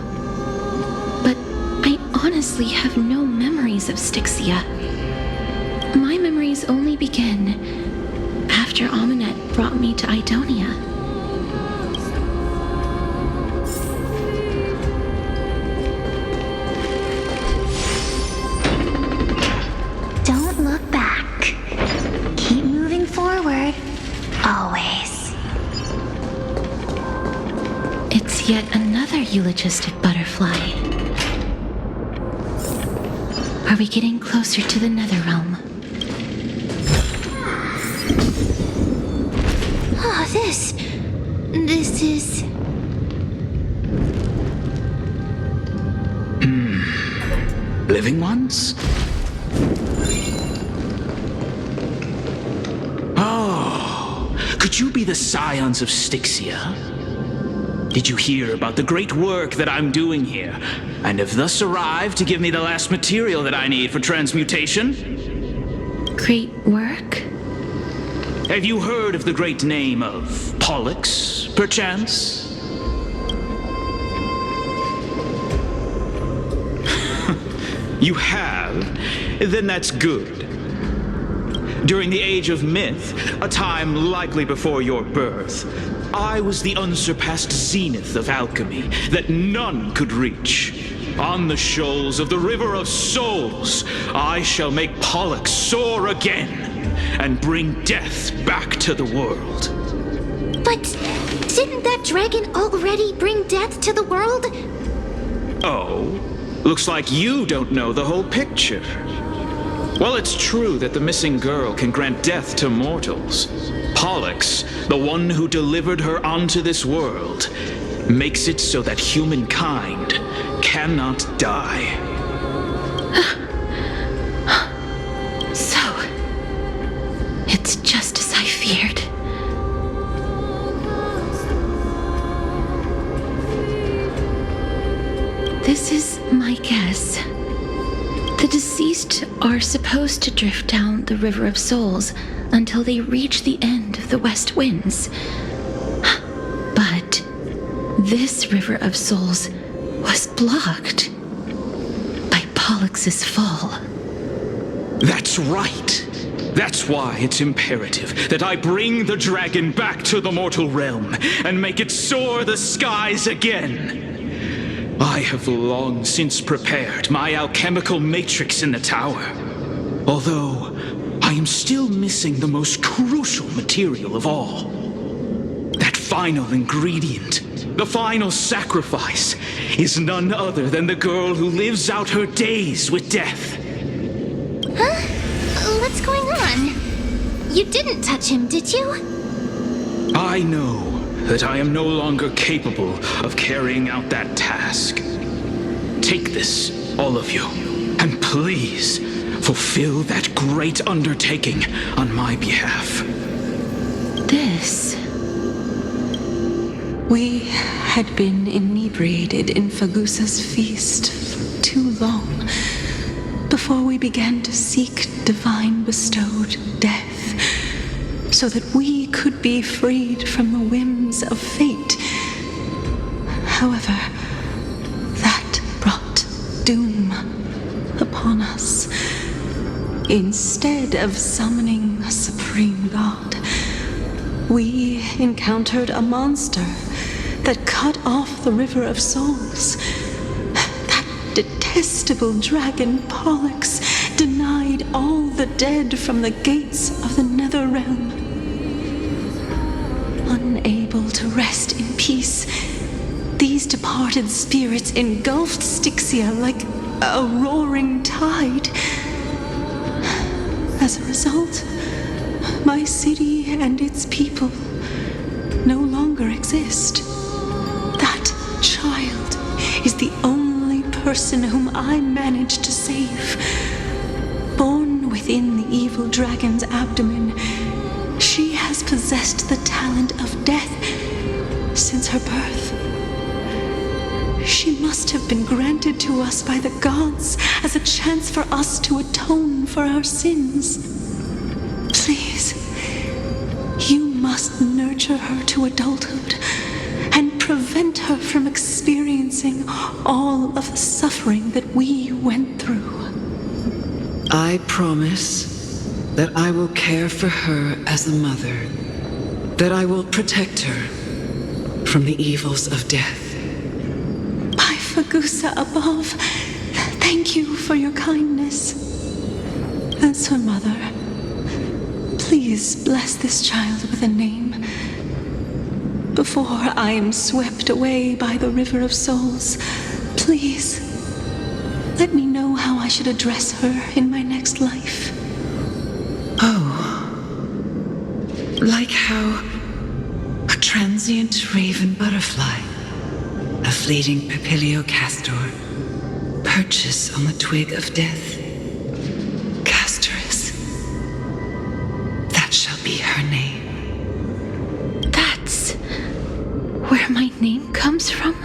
But I honestly have no memories of Styxia. My memories only begin after Aminet brought me to Idonia. Don't look back. Keep moving forward. Always. It's yet another eulogistic butterfly. Are we getting closer to the Netherrealm? Oh, this is... Living ones? Oh, could you be the scions of Styxia? Did you hear about the great work that I'm doing here, and have thus arrived to give me the last material that I need for transmutation? Great work? Have you heard of the great name of Pollux, perchance? You have? Then that's good. During the Age of Myth, a time likely before your birth, I was the unsurpassed zenith of alchemy that none could reach. On the shoals of the River of Souls, I shall make Pollux soar again. and bring death back to the world. But didn't that dragon already bring death to the world? Oh, looks like you don't know the whole picture. Well, it's true that the missing girl can grant death to mortals. Pollux, the one who delivered her onto this world, makes it so that humankind cannot die. So, it's just as I feared. This is my guess. The deceased are supposed to drift down the River of Souls until they reach the end of the West Winds. But this River of Souls was blocked by Pollux's fall. That's right. That's why it's imperative that I bring the dragon back to the mortal realm and make it soar the skies again. I have long since prepared my alchemical matrix in the tower, although I am still missing the most crucial material of all. That final ingredient, the final sacrifice, is none other than the girl who lives out her days with death. Huh? What's going on? You didn't touch him, did you? I know that I am no longer capable of carrying out that task. Take this, all of you, and please fulfill that great undertaking on my behalf. This... We had been inebriated in Fagusa's feast for too long before we began to seek divine bestowed death, so that we could be freed from the whims of fate. However, that brought doom upon us. Instead of summoning a supreme god, we encountered a monster that cut off the River of Souls. That detestable dragon Pollux denied all the dead from the gates of the nether realm. Unable to rest in peace, these departed spirits engulfed Styxia like a roaring tide. As a result, my city and its people no longer exist. That child is the only person whom I managed to save. Born within the evil dragon's abdomen, she has possessed the talent of death since her birth. She must have been granted to us by the gods as a chance for us to atone for our sins. Please, you must nurture her to adulthood and prevent her from experiencing all of the suffering that we went through. I promise that I will care for her as a mother, that I will protect her from the evils of death. By Fagusa above, thank you for your kindness. As her mother, please bless this child with a name. Before I am swept away by the River of Souls, please let me know how I should address her in my next life. Oh, like how a transient raven butterfly, a fleeting papiliocastor, perches on the twig of death. Castorus. That shall be her name. That's where my name comes from?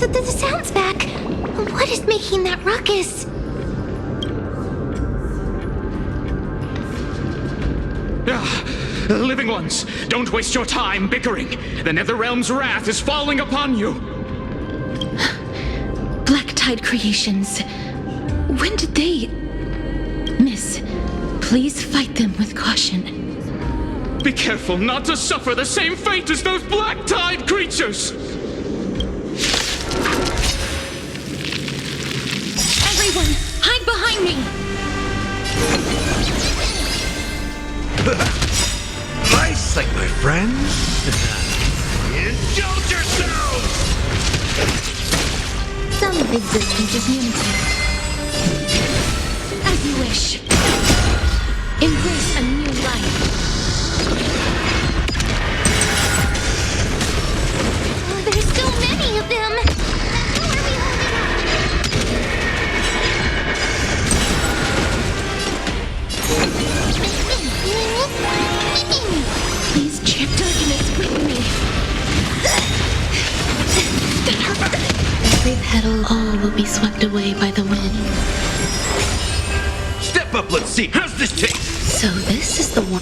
The sound's back. What is making that ruckus? Living ones, don't waste your time bickering. The Netherrealm's wrath is falling upon you. Black Tide Creations. When did they... Miss, please fight them with caution. Be careful not to suffer the same fate as those Black Tide creatures! Everyone, hurry! Nice sight, my friend. Indulge yourselves! Some existence is unity. As you wish. Embrace a new life. Oh, there's so many of them! Who are we holding? Please chant darkness with me. Every petal, all will be swept away by the wind. Step up, let's see. How's this taste? So this is the one.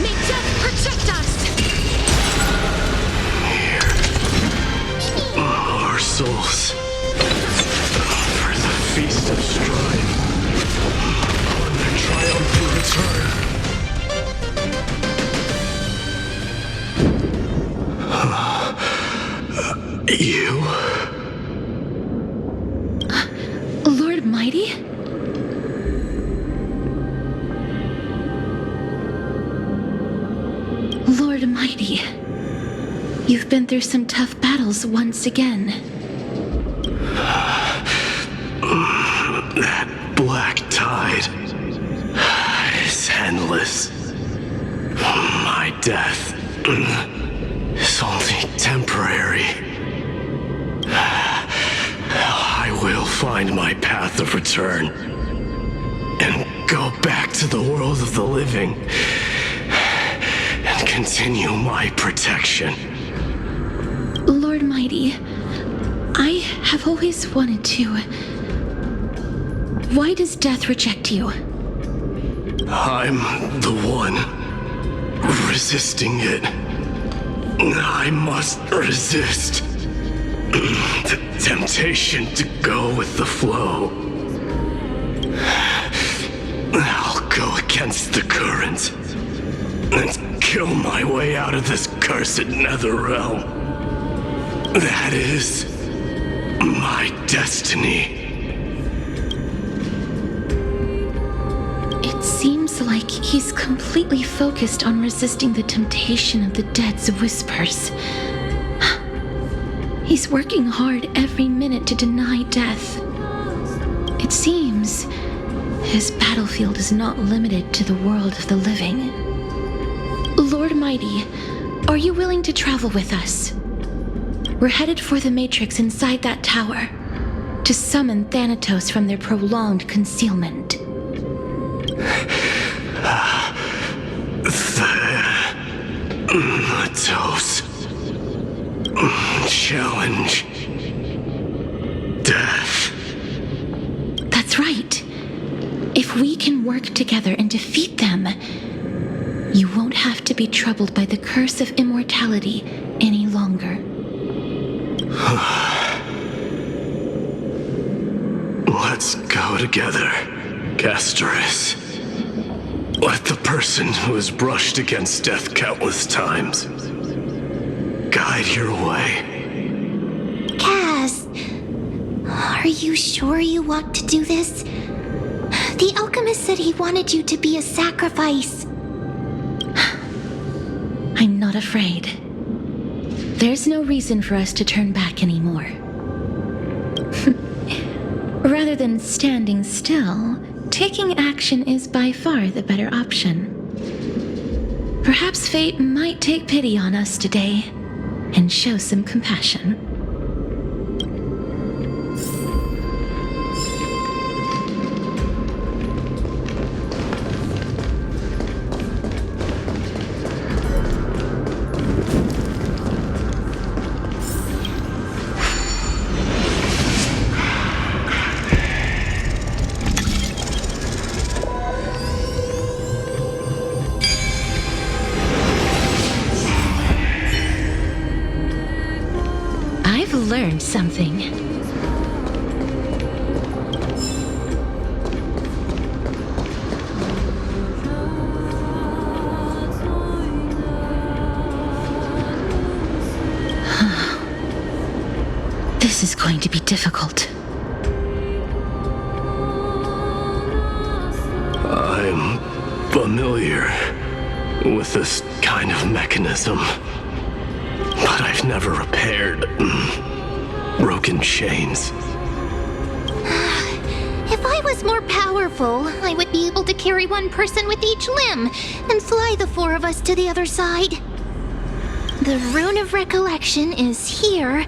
May death protect us! Here. Our souls. For the feast of strife. On their triumphant return. You? Lord Mighty? Lord Mighty, you've been through some tough battles once again. That black tide is endless. My death is only temporary. I will find my path of return and go back to the world of the living and continue my protection. Lord Mighty, I have always wanted to. Why does death reject you? I'm the one resisting it. I must resist the temptation to go with the flow. I'll go against the current and kill my way out of this cursed nether realm. That is my destiny. It seems like he's completely focused on resisting the temptation of the dead's whispers. He's working hard every minute to deny death. It seems his battlefield is not limited to the world of the living. Lord Mighty, are you willing to travel with us? We're headed for the Matrix inside that tower to summon Thanatos from their prolonged concealment. Thanatos. Challenge. Death. That's right. If we can work together and defeat them, you won't have to be troubled by the curse of immortality any longer. Let's go together, Castorus. Let the person who has brushed against death countless times guide your way. Cass, are you sure you want to do this? The alchemist said he wanted you to be a sacrifice. I'm not afraid. There's no reason for us to turn back anymore. Rather than standing still, taking action is by far the better option. Perhaps fate might take pity on us today and show some compassion. Learned something. This is going to be difficult. I'm familiar with this kind of mechanism, but I've never repaired broken chains. If I was more powerful, I would be able to carry one person with each limb and fly the four of us to the other side. The Rune of Recollection is here,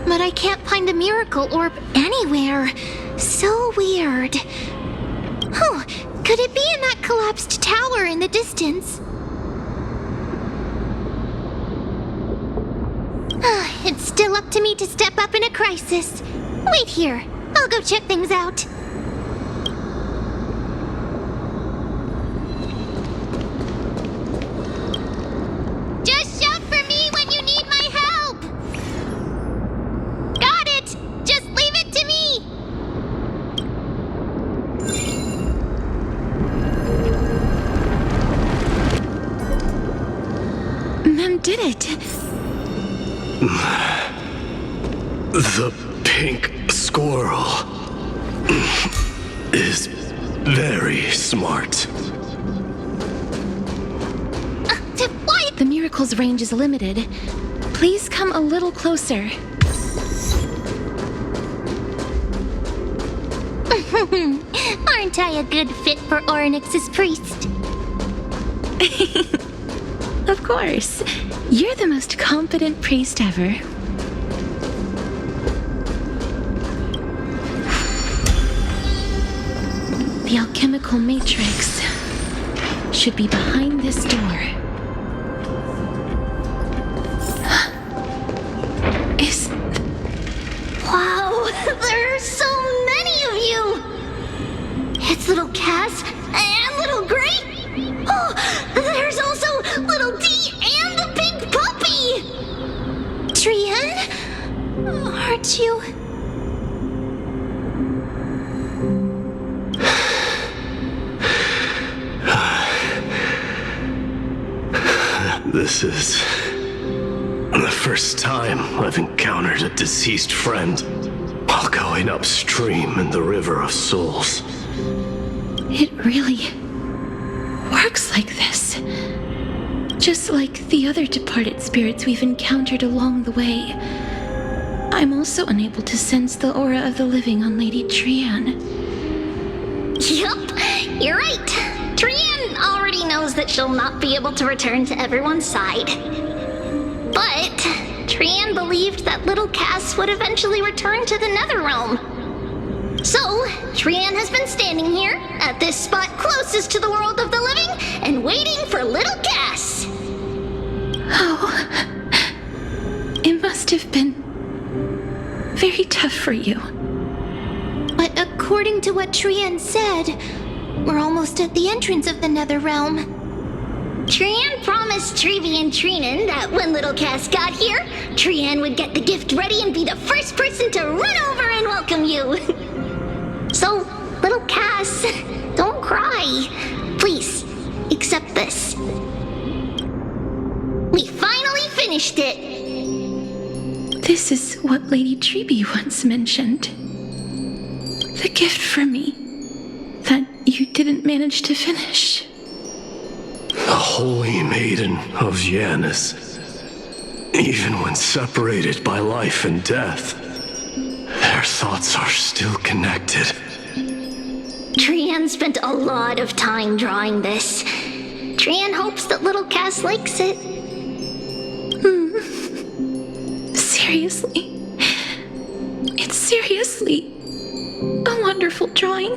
but I can't find a miracle orb anywhere. So weird. Oh, could it be in that collapsed tower in the distance? It's still up to me to step up in a crisis. Wait here. I'll go check things out. Just shout for me when you need my help! Got it! Just leave it to me! Mem did it! The pink squirrel is very smart. Why? The miracle's range is limited. Please come a little closer. Aren't I a good fit for Oronyx's priest? Of course. You're the most competent priest ever. The alchemical matrix should be behind this door. Wow, there are so many of you! It's little Cass and little Gray. Oh, there's also little D and the pink puppy! Trian? Aren't you... This is the first time I've encountered a deceased friend while going upstream in the River of Souls. It really works like this. Just like the other departed spirits we've encountered along the way. I'm also unable to sense the aura of the living on Lady Trian. Yup, you're right. Trian already knows that she'll not be able to return to everyone's side. But Trian believed that little Cass would eventually return to the Netherrealm. So, Trian has been standing here, at this spot closest to the world of the living, and waiting for little Cass. Oh, it must have been very tough for you. But according to what Trian said, we're almost at the entrance of the Netherrealm. Trian promised Trevi and Trinan that when little Cass got here, Trian would get the gift ready and be the first person to run over and welcome you. So, little Cass, don't cry. Please, accept this. We finally finished it. This is what Lady Trevi once mentioned. The gift for me that you didn't manage to finish. The Holy Maiden of Janus. Even when separated by life and death, their thoughts are still connected. Trian spent a lot of time drawing this. Trian hopes that little Cass likes it. Seriously? It's seriously a wonderful drawing.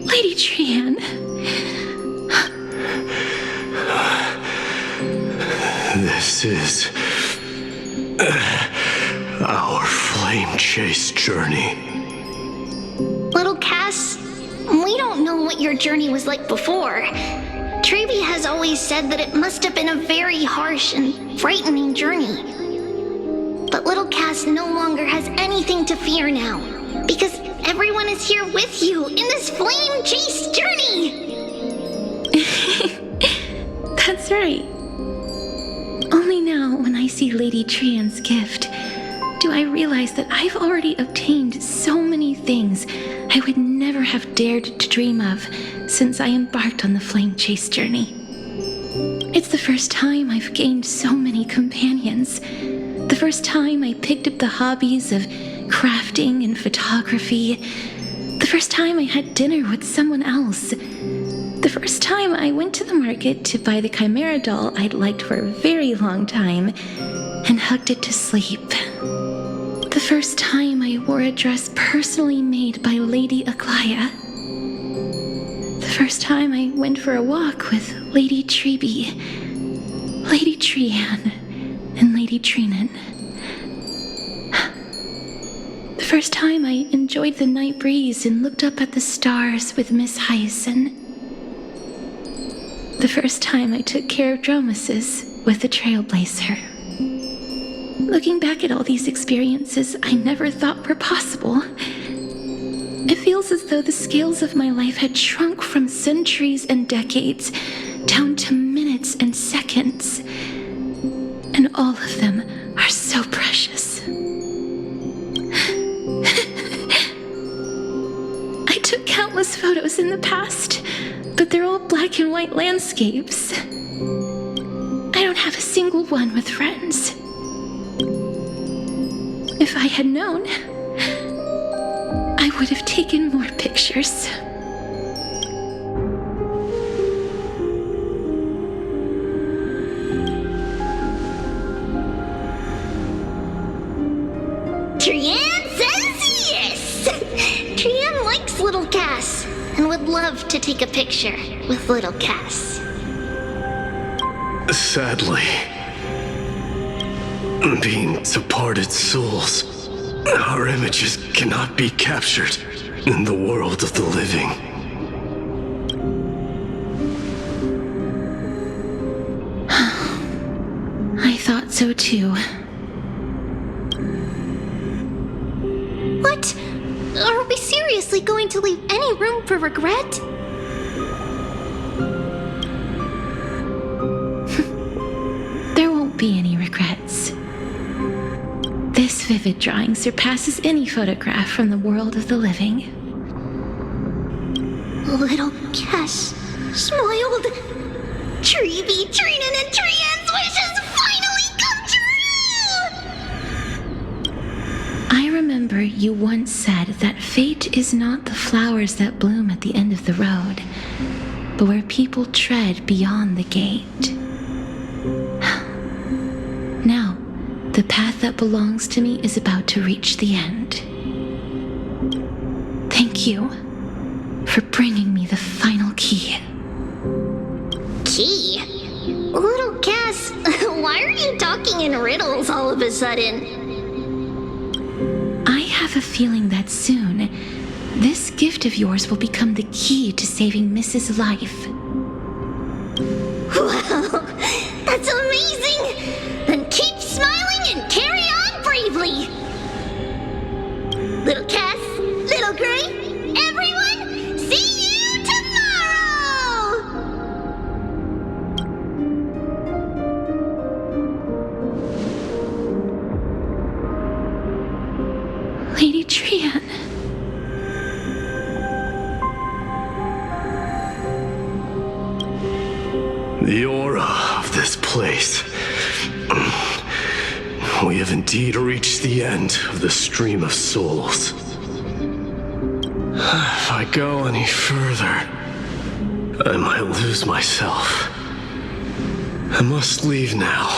Lady Trian. This is our flame chase journey. Little Cass, we don't know what your journey was like before. Trevi has always said that it must have been a very harsh and frightening journey. But little Cass no longer has anything to fear now, because everyone is here with you in this flame chase journey! That's right. Only now, when I see Lady Trian's gift, do do I realize that I've already obtained so many things I would never have dared to dream of since I embarked on the Flame Chase journey. It's the first time I've gained so many companions. The first time I picked up the hobbies of crafting and photography. The first time I had dinner with someone else. The first time I went to the market to buy the Chimera doll I'd liked for a very long time and hugged it to sleep. The first time I wore a dress personally made by Lady Aglaya. The first time I went for a walk with Lady Treeby, Lady Trian, and Lady Trinan. The first time I enjoyed the night breeze and looked up at the stars with Miss Hyacinth. The first time I took care of Dromesis with the Trailblazer. Looking back at all these experiences I never thought were possible, it feels as though the scales of my life had shrunk from centuries and decades down to minutes and seconds. And all of them are so precious. I took countless photos in the past, but they're all black and white landscapes. I don't have a single one with friends. If I had known, I would have taken more pictures. Trian says yes! Trian likes little Cass and would love to take a picture with little Cass. Sadly, being departed souls, our images cannot be captured in the world of the living. I thought so too. What? Are we seriously going to leave any room for regret? There won't be any regrets. This vivid drawing surpasses any photograph from the world of the living. Little Cass smiled. Treeby, Trinan, and Trian's wishes finally come true! I remember you once said that fate is not the flowers that bloom at the end of the road, but where people tread beyond the gate. Now, the path that belongs to me is about to reach the end. Thank you for bringing me the final key. Key? Little Cass, why are you talking in riddles all of a sudden? I have a feeling that soon, this gift of yours will become the key to saving Mrs. Life. Wow, that's amazing! Then keep smiling and carry on bravely! Little Cass, Little Gray, everyone, see you tomorrow! Lady Trian. The aura of this place. We have indeed reached the end of the stream of souls. If I go any further, I might lose myself. I must leave now,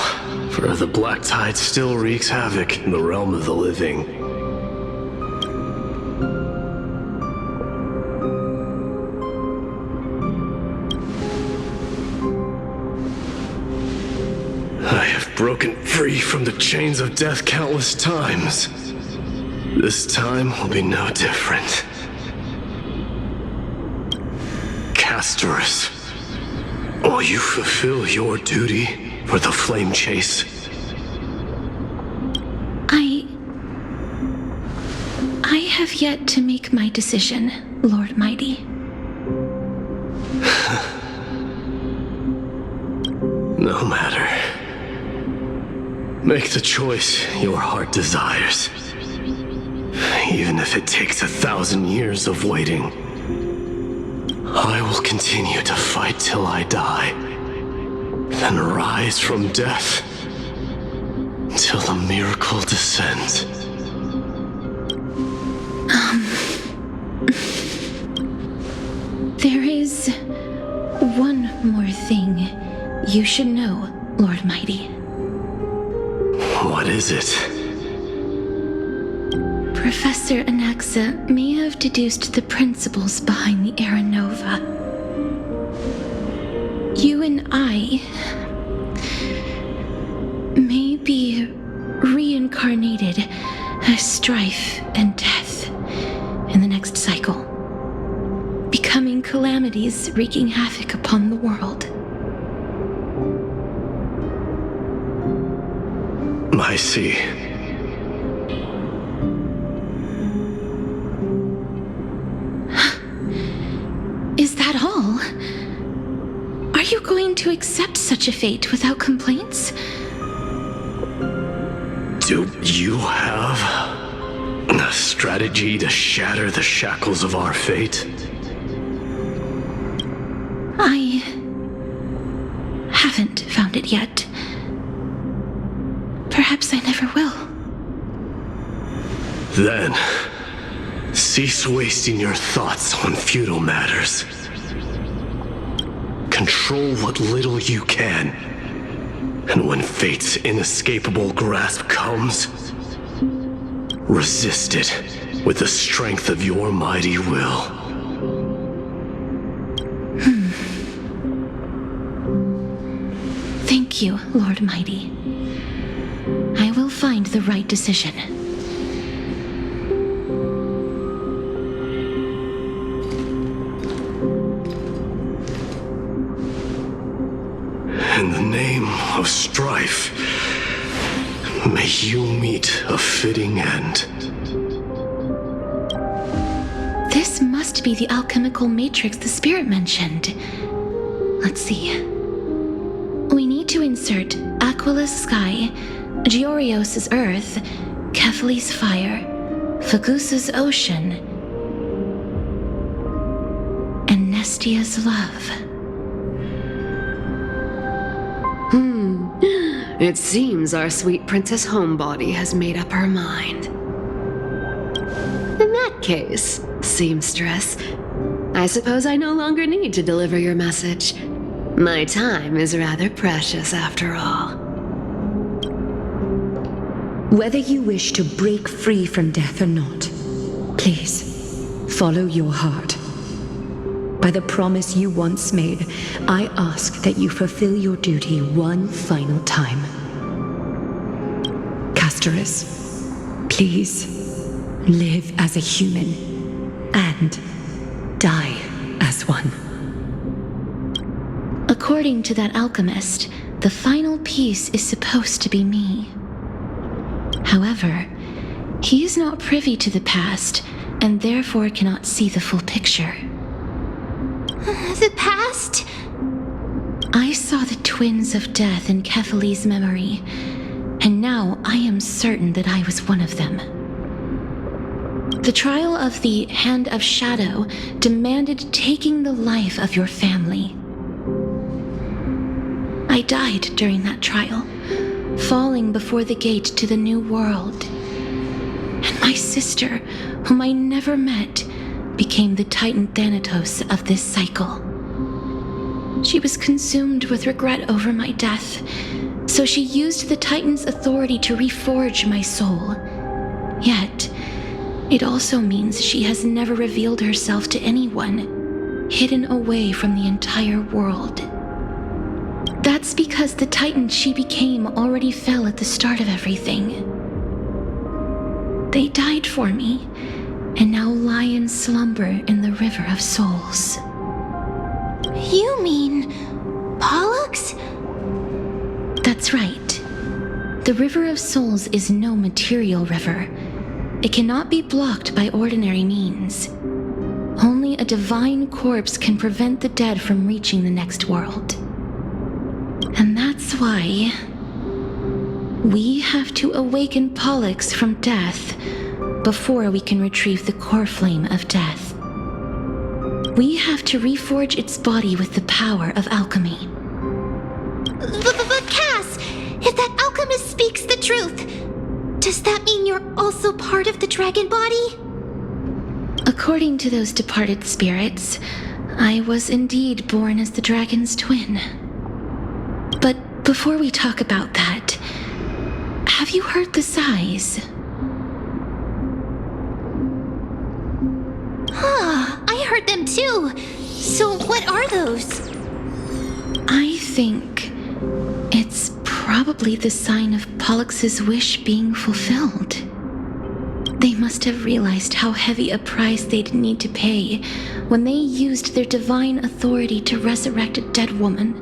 for the black tide still wreaks havoc in the realm of the living. I have broken free from the chains of death countless times. This time will be no different. Castorus, will you fulfill your duty for the flame chase? I have yet to make my decision, Lord Mighty. No matter. Make the choice your heart desires. Even if it takes 1,000 years of waiting, I will continue to fight till I die, then rise from death till the miracle descends. There is one more thing you should know, Lord Mighty. What is it? Professor Anaxa may have deduced the principles behind the Era Nova. You and I may be reincarnated as strife and death in the next cycle, becoming calamities wreaking havoc upon the world. I see. Is that all? Are you going to accept such a fate without complaints? Do you have a strategy to shatter the shackles of our fate? I haven't found it yet. Perhaps I never will. Then, cease wasting your thoughts on futile matters. Control what little you can. And when fate's inescapable grasp comes, resist it with the strength of your mighty will. Thank you, Lord Mighty. I will find the right decision. In the name of strife, may you meet a fitting end. This must be the alchemical matrix the spirit mentioned. Let's see. We need to insert Aquila's sky, Georios' earth, Kefali's fire, Fagusa's ocean, and Nestia's love. It seems our sweet Princess Homebody has made up her mind. In that case, seamstress, I suppose I no longer need to deliver your message. My time is rather precious after all. Whether you wish to break free from death or not, please, follow your heart. By the promise you once made, I ask that you fulfill your duty one final time. Castorus, please, live as a human, and die as one. According to that alchemist, the final piece is supposed to be me. However, he is not privy to the past, and therefore cannot see the full picture. The past? I saw the twins of death in Kefali's memory, and now I am certain that I was one of them. The trial of the Hand of Shadow demanded taking the life of your family. I died during that trial, falling before the gate to the new world. And my sister, whom I never met, became the Titan Thanatos of this cycle. She was consumed with regret over my death, so she used the Titan's authority to reforge my soul. Yet, it also means she has never revealed herself to anyone, hidden away from the entire world. That's because the Titan she became already fell at the start of everything. They died for me, and now lie in slumber in the River of Souls. You mean Pollux? That's right. The River of Souls is no material river. It cannot be blocked by ordinary means. Only a divine corpse can prevent the dead from reaching the next world. And that's why We have to awaken Pollux from death before we can retrieve the Coreflame of Death. We have to reforge its body with the power of alchemy. But Cass, if that alchemist speaks the truth, does that mean you're also part of the dragon body? According to those departed spirits, I was indeed born as the dragon's twin. But before we talk about that, have you heard the sighs? I heard them too. So what are those? I think it's probably the sign of Pollux's wish being fulfilled. They must have realized how heavy a price they'd need to pay when they used their divine authority to resurrect a dead woman.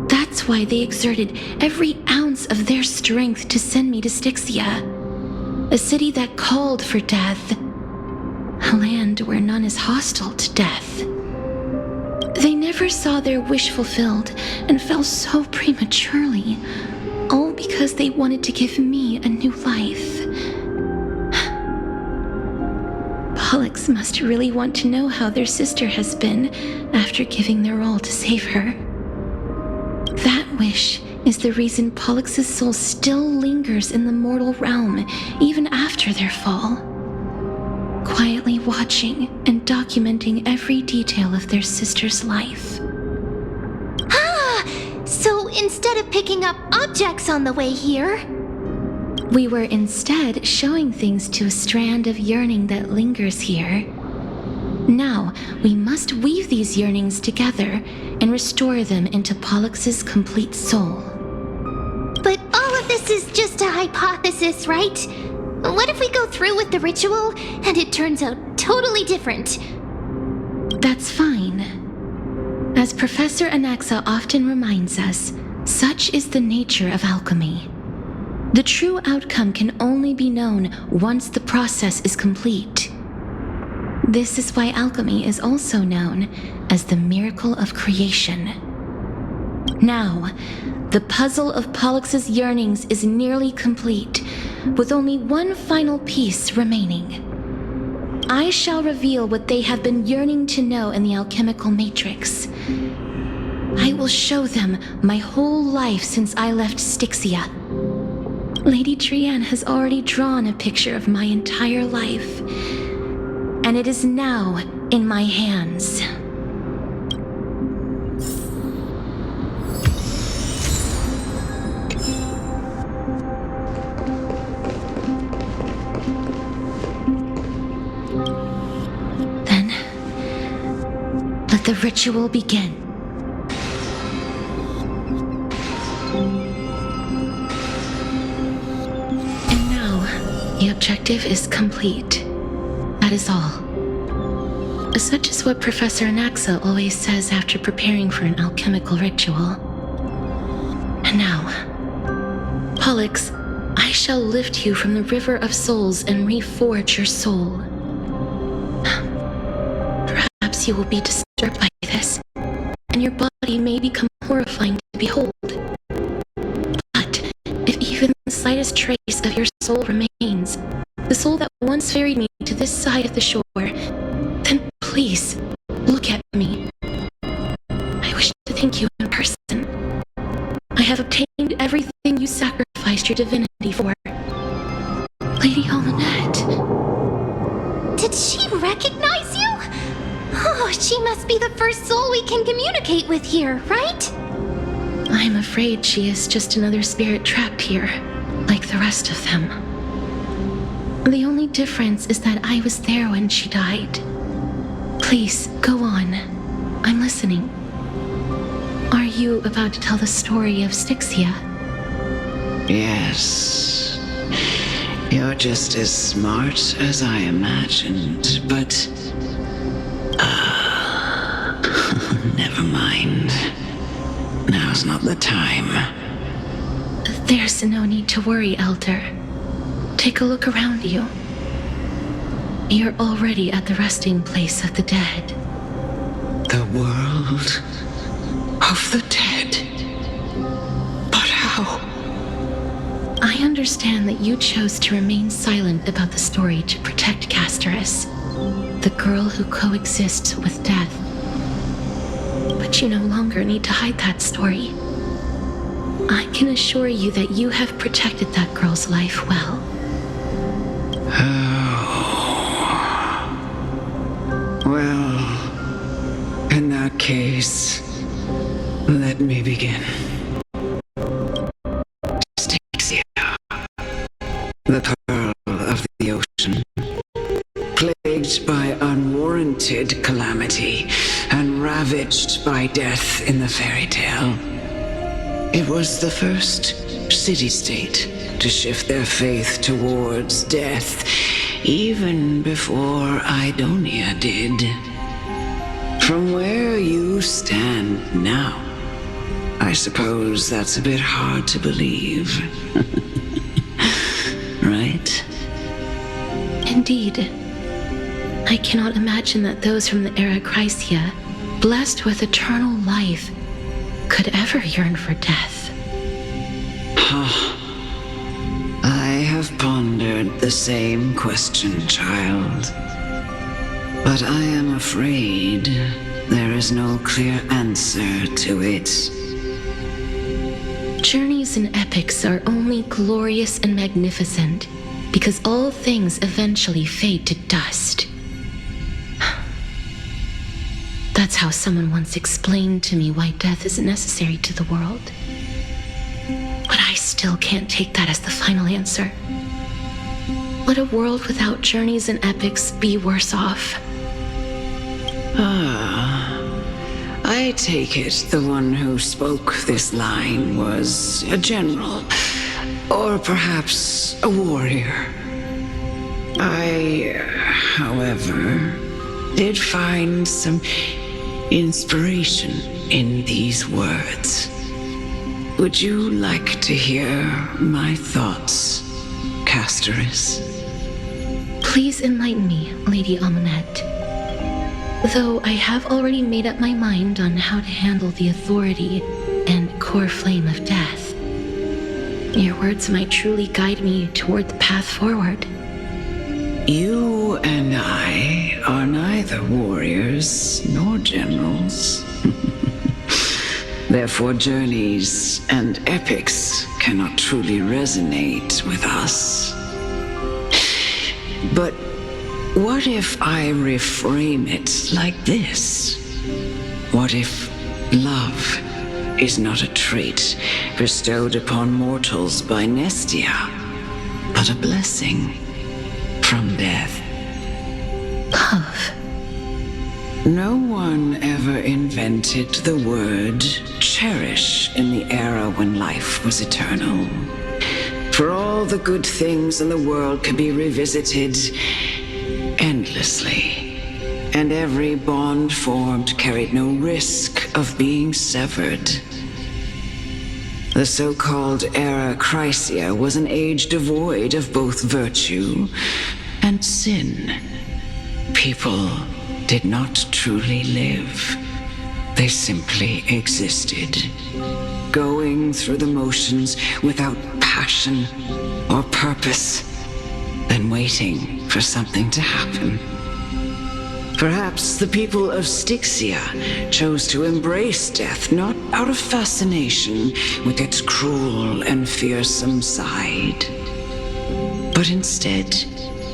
That's why they exerted every ounce of their strength to send me to Styxia, a city that called for death, a land where none is hostile to death. They never saw their wish fulfilled and fell so prematurely, all because they wanted to give me a new life. Pollux must really want to know how their sister has been after giving their all to save her. That wish is the reason Pollux's soul still lingers in the mortal realm even after their fall, quietly watching and documenting every detail of their sister's life. So instead of picking up objects on the way here, we were instead showing things to a strand of yearning that lingers here. Now, we must weave these yearnings together and restore them into Pollux's complete soul. But all of this is just a hypothesis, right? What if we go through with the ritual and it turns out totally different? That's fine. As Professor Anaxa often reminds us, such is the nature of alchemy. The true outcome can only be known once the process is complete. This is why alchemy is also known as the miracle of creation. Now, the puzzle of Pollux's yearnings is nearly complete, with only one final piece remaining. I shall reveal what they have been yearning to know in the alchemical matrix. I will show them my whole life since I left Styxia. Lady Trianne has already drawn a picture of my entire life, and it is now in my hands. Then, let the ritual begin. The objective is complete. That is all. Such is what Professor Anaxa always says after preparing for an alchemical ritual. And now, Pollux, I shall lift you from the river of souls and reforge your soul. Perhaps you will be disturbed by this, and your body may become horrifying to behold. But if even the slightest trace of your soul remains, the soul that once ferried me to this side of the shore, then please, look at me. I wish to thank you in person. I have obtained everything you sacrificed your divinity for. Lady Almanette. Did she recognize you? Oh, she must be the first soul we can communicate with here, right? I'm afraid she is just another spirit trapped here, like the rest of them. The only difference is that I was there when she died. Please, go on. I'm listening. Are you about to tell the story of Styxia? Yes. You're just as smart as I imagined, but... never mind. Now's not the time. There's no need to worry, Elder. Take a look around you. You're already at the resting place of the dead. The world of the dead? But how? I understand that you chose to remain silent about the story to protect Castorus, the girl who coexists with death. But you no longer need to hide that story. I can assure you that you have protected that girl's life well. Well, in that case, let me begin. Styxia, the pearl of the ocean, plagued by unwarranted calamity and ravaged by death in the fairy tale. It was the first city-state to shift their faith towards death, even before Idonia did. From where you stand now, I suppose that's a bit hard to believe. Right? Indeed. I cannot imagine that those from the era Chrysia, blessed with eternal life, could ever yearn for death. I have pondered the same question, child. But I am afraid there is no clear answer to it. Journeys and epics are only glorious and magnificent because all things eventually fade to dust. That's how someone once explained to me why death isn't necessary to the world. But I still can't take that as the final answer. Would a world without journeys and epics be worse off? I take it the one who spoke this line was a general, or perhaps a warrior. I, however, did find some inspiration in these words. Would you like to hear my thoughts, Castorus? Please enlighten me, Lady Amunet. Though I have already made up my mind on how to handle the authority and Coreflame of Death. Your words might truly guide me toward the path forward. You and I are neither warriors nor generals. Therefore, journeys and epics cannot truly resonate with us. But what if I reframe it like this? What if love is not a trait bestowed upon mortals by Nestia, but a blessing from death? Love. No one ever invented the word cherish in the era when life was eternal. For all the good things in the world could be revisited endlessly, and every bond formed carried no risk of being severed. The so-called era Chrysia was an age devoid of both virtue and sin. People did not truly live. They simply existed, going through the motions without passion or purpose, then waiting for something to happen. Perhaps the people of Styxia chose to embrace death not out of fascination with its cruel and fearsome side, but instead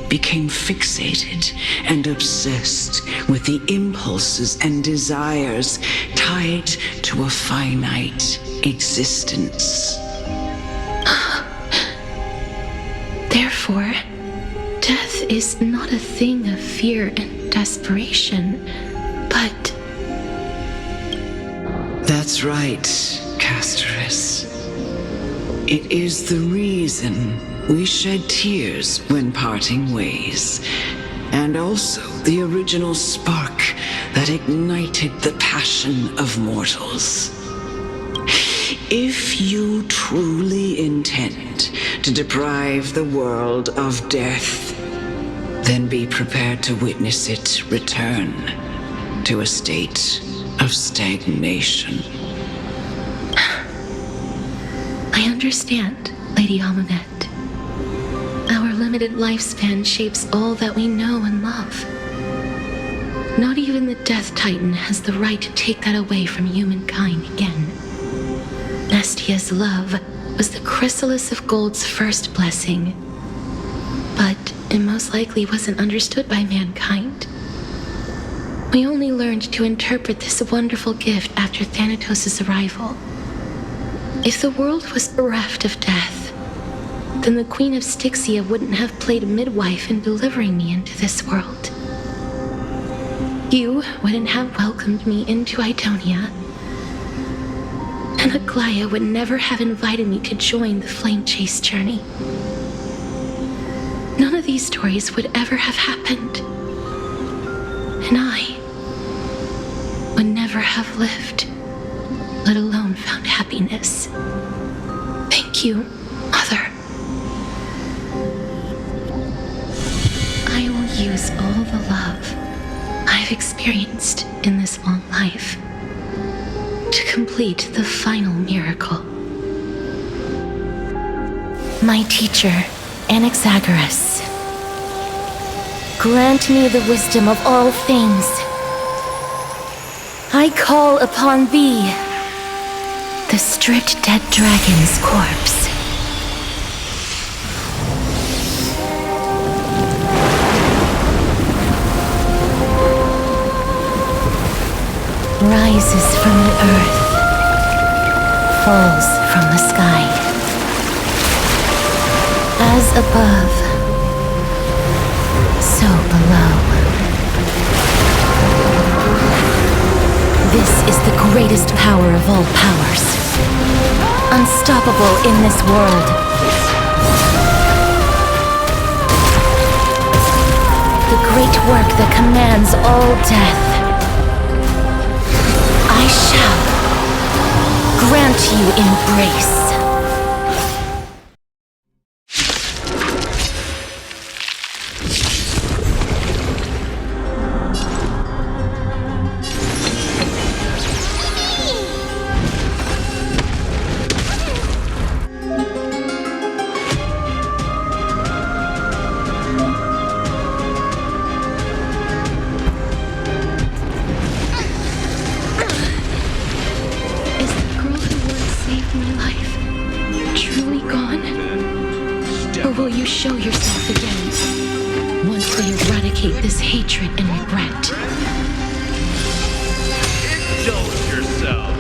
became fixated and obsessed with the impulses and desires tied to a finite existence. Therefore, death is not a thing of fear and desperation, but... That's right, Castorus. It is the reason we shed tears when parting ways, and also the original spark that ignited the passion of mortals. If you truly intend to deprive the world of death, then be prepared to witness it return to a state of stagnation. I understand, Lady Amunet. limited lifespan shapes all that we know and love. Not even the Death Titan has the right to take that away from humankind again. Nestia's love was the chrysalis of gold's first blessing, but it most likely wasn't understood by mankind. We only learned to interpret this wonderful gift after Thanatos' arrival. If the world was bereft of death, then the Queen of Styxia wouldn't have played midwife in delivering me into this world. You wouldn't have welcomed me into Idonia, and Aglaia would never have invited me to join the flame chase journey. None of these stories would ever have happened, and I would never have lived, let alone found happiness. Thank you, Mother. I will use all the love I've experienced in this long life to complete the final miracle. My teacher, Anaxagoras, grant me the wisdom of all things. I call upon thee, the stripped dead dragon's corpse. Rises from the earth, falls from the sky. As above, so below. This is the greatest power of all powers, unstoppable in this world. The great work that commands all death. I shall grant you embrace. Show yourself again, once we eradicate this hatred and regret. Indulge yourself.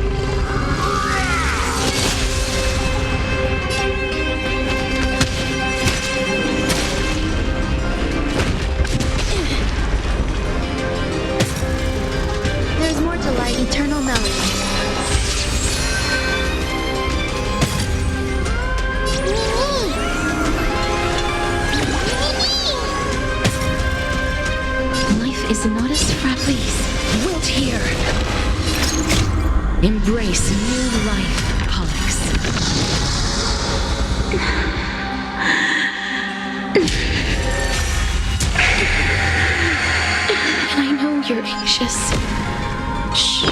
There's more to life, eternal melody. Is not as Frapples wilt here. Embrace new life, Pollux. And I know you're anxious. Shh.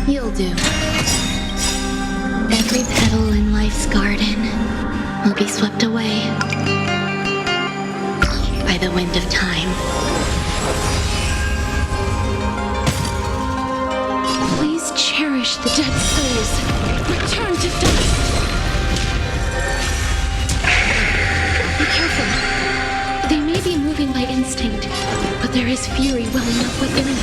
You'll do. Every petal in life's garden will be swept away by the wind of time. Please cherish the dead souls. Return to dust. Be careful. They may be moving by instinct, but there is fury welling up within them.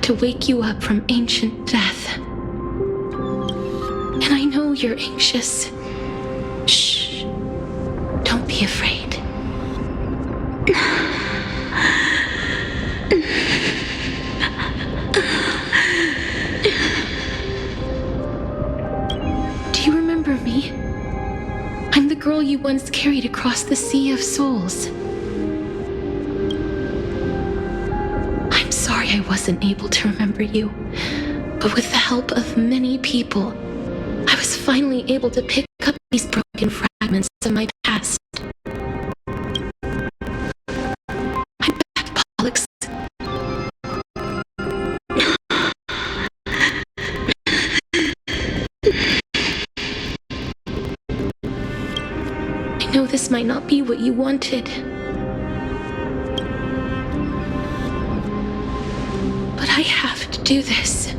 To wake you up from ancient death. And I know you're anxious. Shh. Don't be afraid. Do you remember me? I'm the girl you once carried across the Sea of Souls. I wasn't able to remember you, but with the help of many people, I was finally able to pick up these broken fragments of my past. I'm back, Pollux. I know this might not be what you wanted. But I have to do this.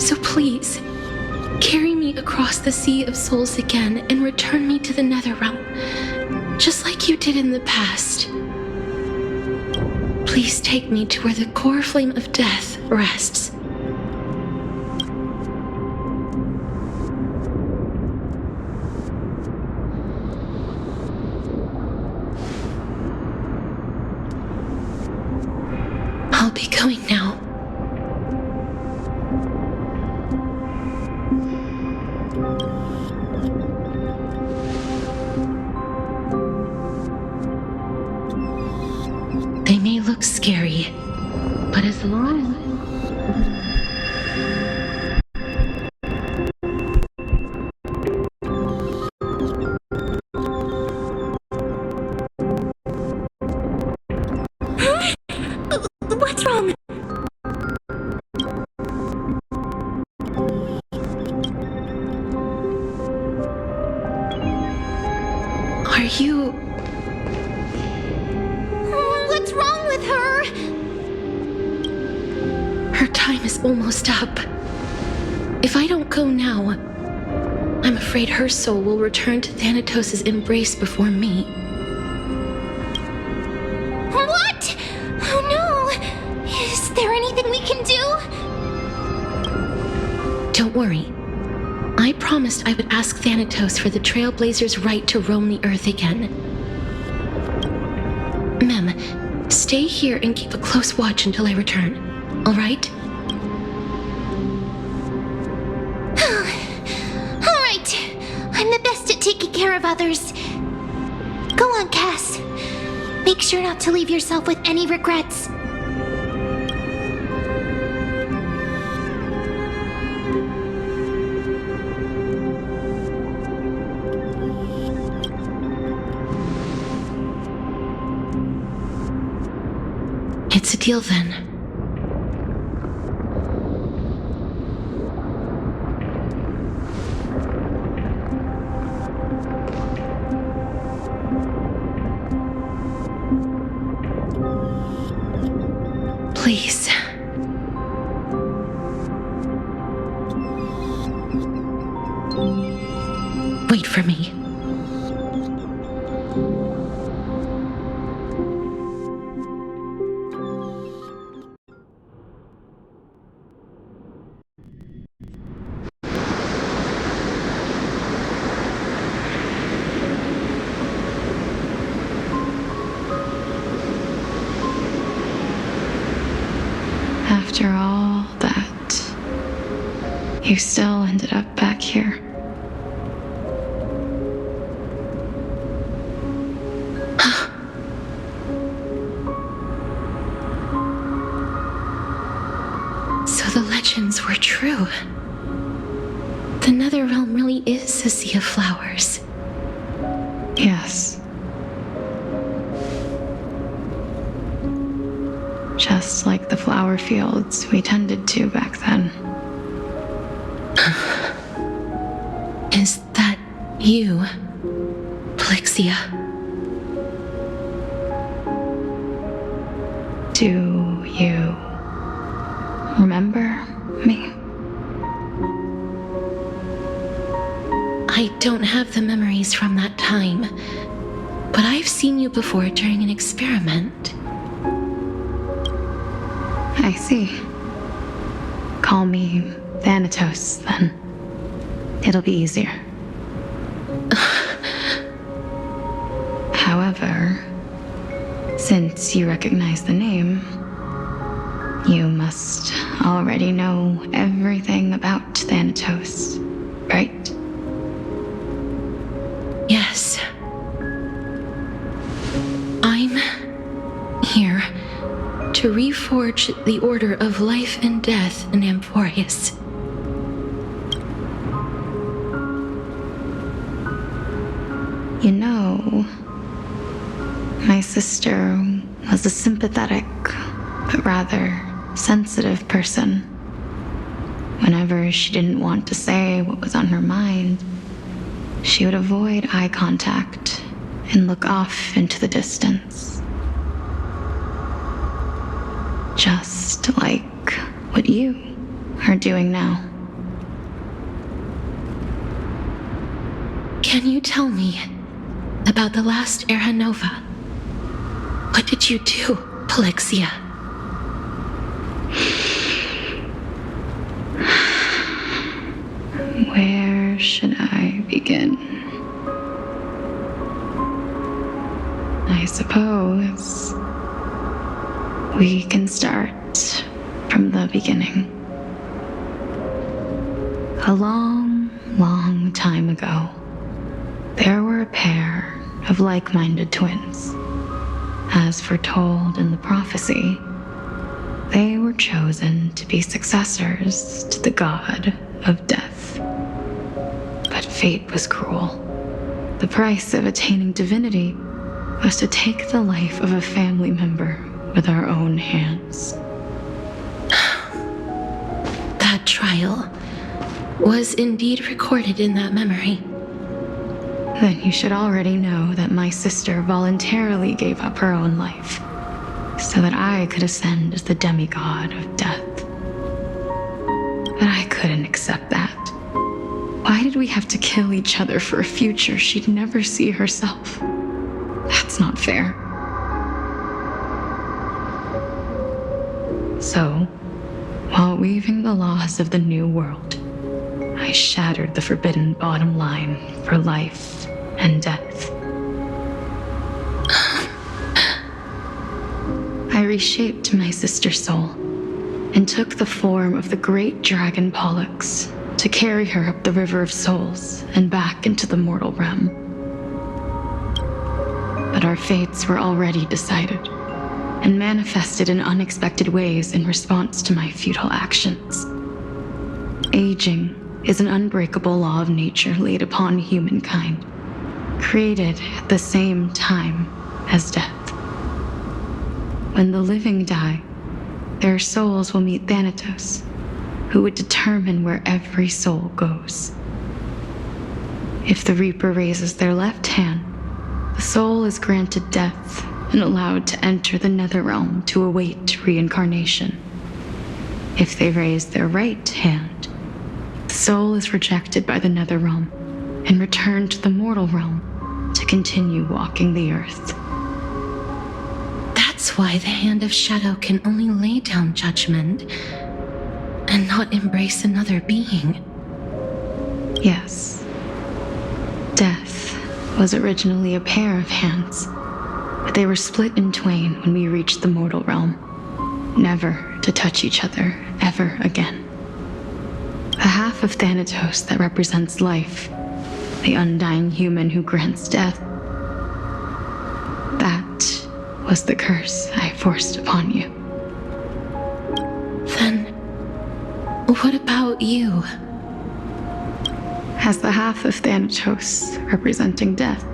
So please, carry me across the Sea of Souls again and return me to the Netherrealm, just like you did in the past. Please take me to where the Coreflame of Death rests. I'll be going now. They may look scary, but as long What's wrong? Are you... What's wrong with her? Her time is almost up. If I don't go now, I'm afraid her soul will return to Thanatos' embrace before me. What? Oh no! Is there anything we can do? Don't worry. I promised I would ask Thanatos for the Trailblazers' right to roam the Earth again. Mem, stay here and keep a close watch until I return, all right? All right. I'm the best at taking care of others. Go on, Cass. Make sure not to leave yourself with any regrets. It's a deal then. Please. Wait for me. After all that, you still ended up back here. So the legends were true. The Netherrealm really is a sea of flowers. Yes. Just like the flower fields we tended to back then. Is that you, Plixia? Do you remember me? I don't have the memories from that time, but I've seen you before during an experiment. I see. Call me Thanatos, then. It'll be easier. However, since you recognize the name, you must already know everything about Thanatos, right? Yes. I'm here to reforge the order of life and death in Amphoreus. You know, my sister was a sympathetic, but rather sensitive person. Whenever she didn't want to say what was on her mind, she would avoid eye contact and look off into the distance. Just like what you are doing now. Can you tell me about the last Era Nova? What did you do, Plixia? Where should I begin? I suppose we can start from the beginning. A long, long time ago, there were a pair of like-minded twins. As foretold in the prophecy, they were chosen to be successors to the god of death. But fate was cruel. The price of attaining divinity was to take the life of a family member with our own hands. That trial was indeed recorded in that memory. Then you should already know that my sister voluntarily gave up her own life so that I could ascend as the demigod of death. But I couldn't accept that. Why did we have to kill each other for a future she'd never see herself? That's not fair. So, while weaving the laws of the new world, I shattered the forbidden bottom line for life and death. I reshaped my sister's soul and took the form of the great dragon Pollux to carry her up the River of Souls and back into the mortal realm. But our fates were already decided and manifested in unexpected ways in response to my futile actions. Aging is an unbreakable law of nature laid upon humankind, created at the same time as death. When the living die, their souls will meet Thanatos, who would determine where every soul goes. If the Reaper raises their left hand, the soul is granted death and allowed to enter the Netherrealm to await reincarnation. If they raise their right hand, the soul is rejected by the Netherrealm and returned to the mortal realm to continue walking the earth. That's why the Hand of Shadow can only lay down judgment and not embrace another being. Yes. Death was originally a pair of hands, but they were split in twain when we reached the mortal realm, never to touch each other ever again. The half of Thanatos that represents life, the undying human who grants death, that was the curse I forced upon you. Then, what about you? As the half of Thanatos representing death,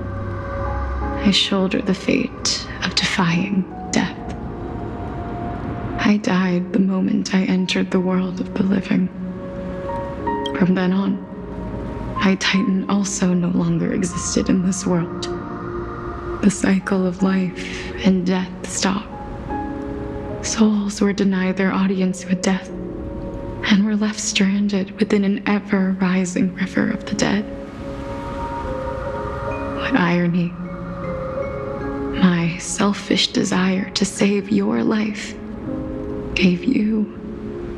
I shoulder the fate of defying death. I died the moment I entered the world of the living. From then on, my Titan also no longer existed in this world. The cycle of life and death stopped. Souls were denied their audience with death, and were left stranded within an ever-rising river of the dead. What irony. My selfish desire to save your life gave you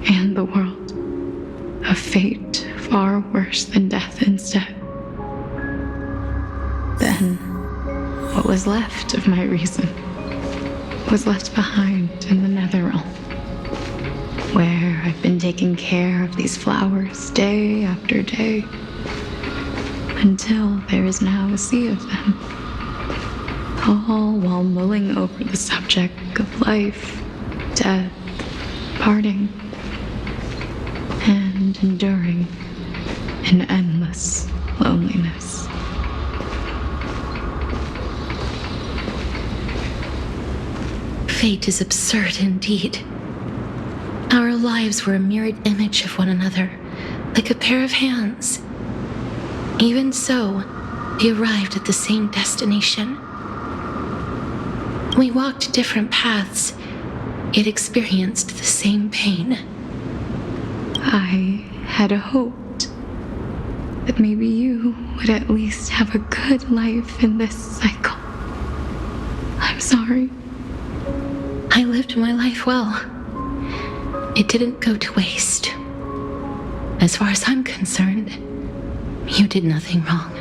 and the world a fate far worse than death instead. Then, what was left of my reason was left behind in the Netherrealm, where I've been taking care of these flowers day after day, until there is now a sea of them, all while mulling over the subject of life, death, parting, and enduring an endless loneliness. Fate is absurd indeed. Our lives were a mirrored image of one another, like a pair of hands. Even so, we arrived at the same destination. We walked different paths, yet experienced the same pain. I had hoped that maybe you would at least have a good life in this cycle. I'm sorry. I lived my life well. It didn't go to waste. As far as I'm concerned, you did nothing wrong.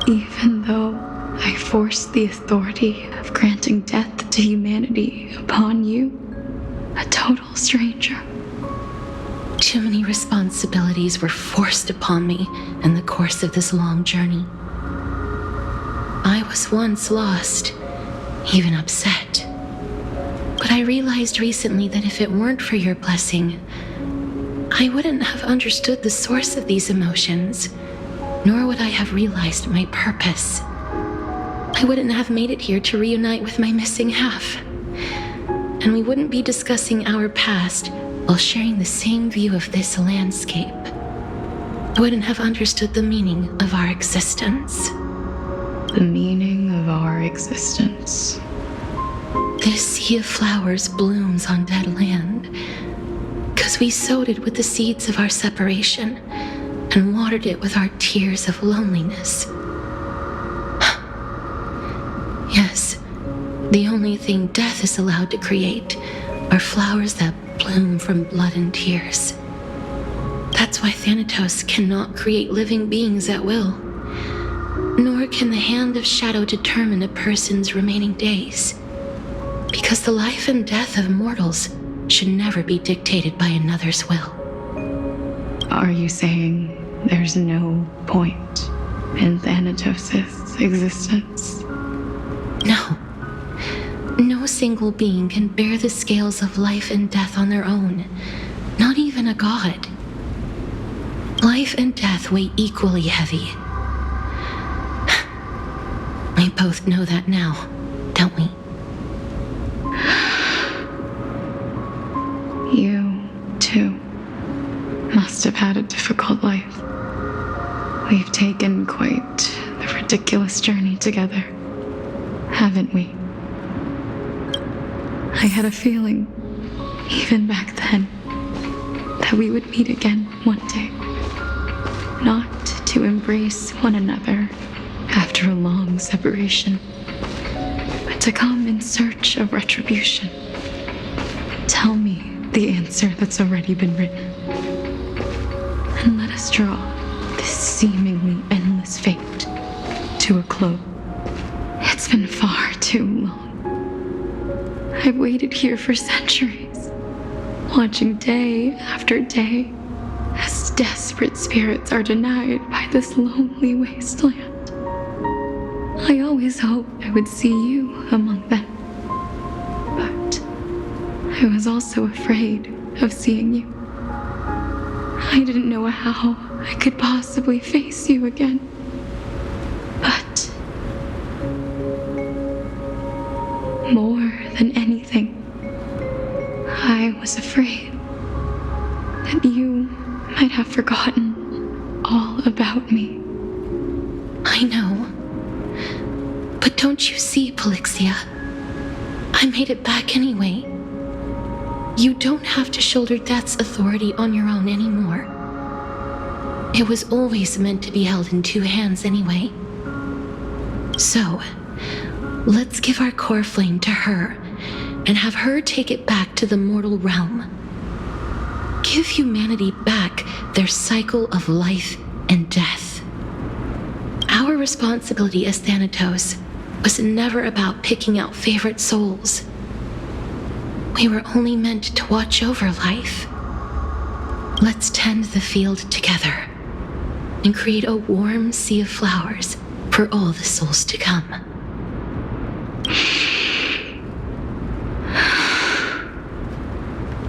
Even though I forced the authority of granting death to humanity upon you, a total stranger. Too many responsibilities were forced upon me in the course of this long journey. I was once lost, even upset. But I realized recently that if it weren't for your blessing, I wouldn't have understood the source of these emotions, nor would I have realized my purpose. I wouldn't have made it here to reunite with my missing half. And we wouldn't be discussing our past while sharing the same view of this landscape. I wouldn't have understood the meaning of our existence. The meaning of our existence. This sea of flowers blooms on dead land, because we sowed it with the seeds of our separation and watered it with our tears of loneliness. Yes, the only thing death is allowed to create are flowers that bloom from blood and tears. That's why Thanatos cannot create living beings at will, nor can the hand of shadow determine a person's remaining days, because the life and death of mortals should never be dictated by another's will. Are you saying there's no point in Thanatos' existence? No. No single being can bear the scales of life and death on their own, not even a god. Life and death weigh equally heavy. We both know that now, don't we? You, too, must have had a difficult life. We've taken quite the ridiculous journey together, haven't we? I had a feeling, even back then, that we would meet again one day. Not to embrace one another after a long separation, but to come in search of retribution. Tell me the answer that's already been written, and let us draw this seemingly endless fate to a close. It's been far too long. I've waited here for centuries, watching day after day as desperate spirits are denied by this lonely wasteland. I always hoped I would see you among them, but I was also afraid of seeing you. I didn't know how I could possibly face you again, but more than anything, I was afraid that you might have forgotten all about me. I know. But don't you see, Polixia? I made it back anyway. You don't have to shoulder death's authority on your own anymore. It was always meant to be held in two hands anyway. So, let's give our Coreflame to her and have her take it back to the mortal realm. Give humanity back their cycle of life and death. Our responsibility as Thanatos was never about picking out favorite souls. We were only meant to watch over life. Let's tend the field together and create a warm sea of flowers for all the souls to come.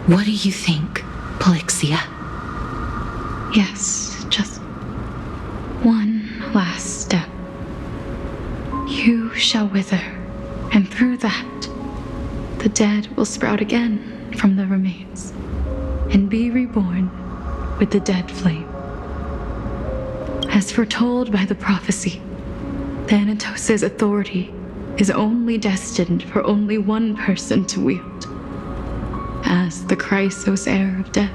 What do you think, Polixia? Yes, just one last step. You shall wither, and through that, the dead will sprout again from the remains, and be reborn with the dead flame. As foretold by the prophecy, Thanatos' authority is only destined for only one person to wield. As the Chrysos Heir of death,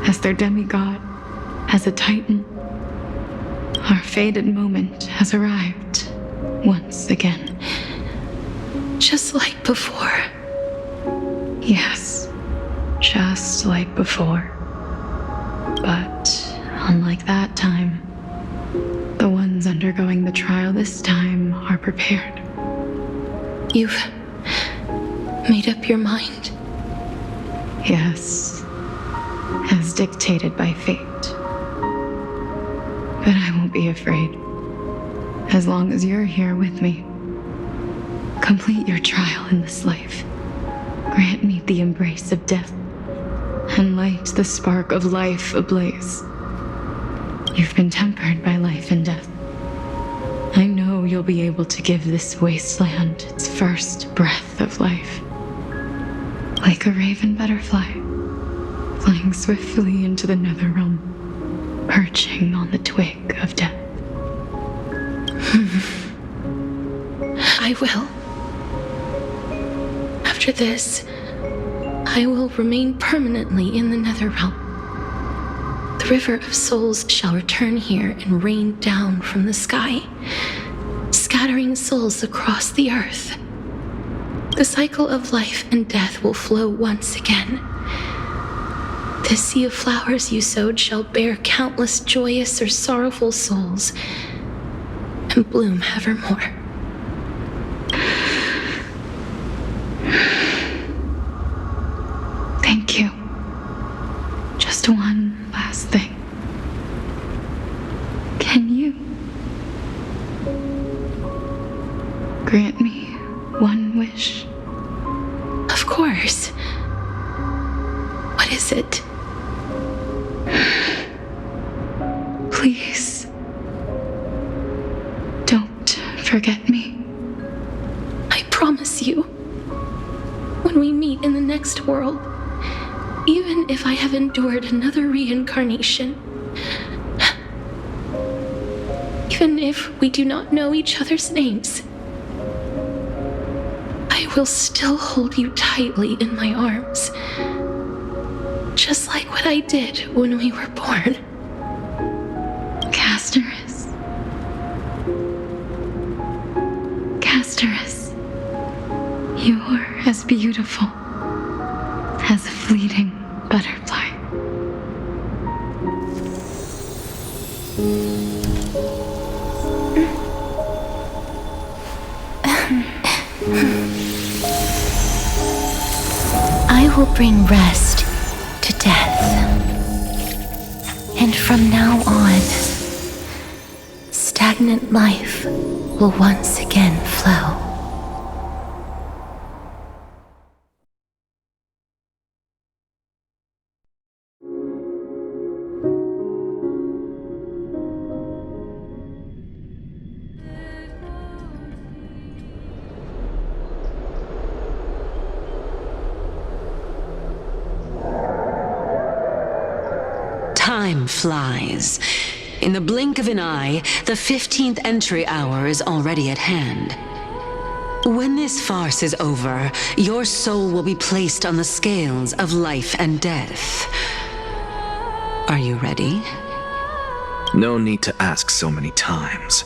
as their demigod, as a titan, our fated moment has arrived once again. Just like before. Yes, just like before. But unlike that time, the ones undergoing the trial this time are prepared. You've made up your mind? Yes, as dictated by fate. But I won't be afraid, as long as you're here with me. Complete your trial in this life. Grant me the embrace of death, and light the spark of life ablaze. You've been tempered by life and death. I know you'll be able to give this wasteland its first breath of life. Like a raven butterfly, flying swiftly into the netherrealm, perching on the twig of death. I will. After this, I will remain permanently in the netherrealm. The river of souls shall return here and rain down from the sky, scattering souls across the earth. The cycle of life and death will flow once again. The sea of flowers you sowed shall bear countless joyous or sorrowful souls and bloom evermore. Thank you. Just one last thing. Can you grant me one wish? Of course. What is it? Please, don't forget me. I promise you, when we meet in the next world, even if I have endured another reincarnation, even if we do not know each other's names, I will still hold you tightly in my arms, just like what I did when we were born. Castorus. Castorus, you're as beautiful as a fleeting butterfly. I will bring rest death. And from now on, stagnant life will once again flow. Time flies. In the blink of an eye, the 15th entry hour is already at hand. When this farce is over, your soul will be placed on the scales of life and death. Are you ready? No need to ask so many times.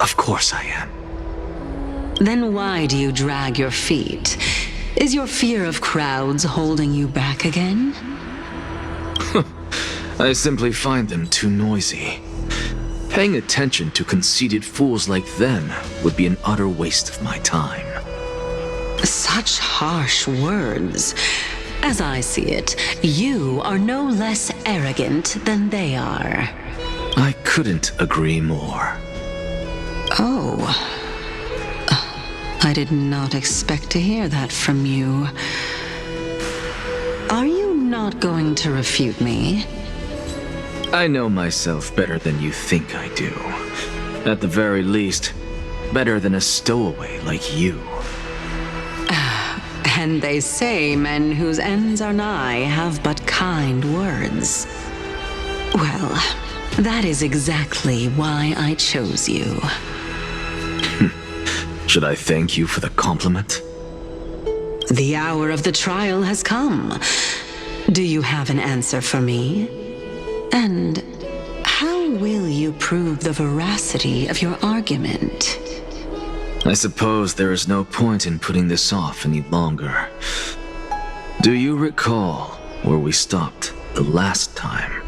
Of course I am. Then why do you drag your feet? Is your fear of crowds holding you back again? I simply find them too noisy. Paying attention to conceited fools like them would be an utter waste of my time. Such harsh words. As I see it, you are no less arrogant than they are. I couldn't agree more. Oh. I did not expect to hear that from you. Are you not going to refute me? I know myself better than you think I do. At the very least, better than a stowaway like you. And they say men whose ends are nigh have but kind words. Well, that is exactly why I chose you. Should I thank you for the compliment? The hour of the trial has come. Do you have an answer for me? And how will you prove the veracity of your argument? I suppose there is no point in putting this off any longer. Do you recall where we stopped the last time?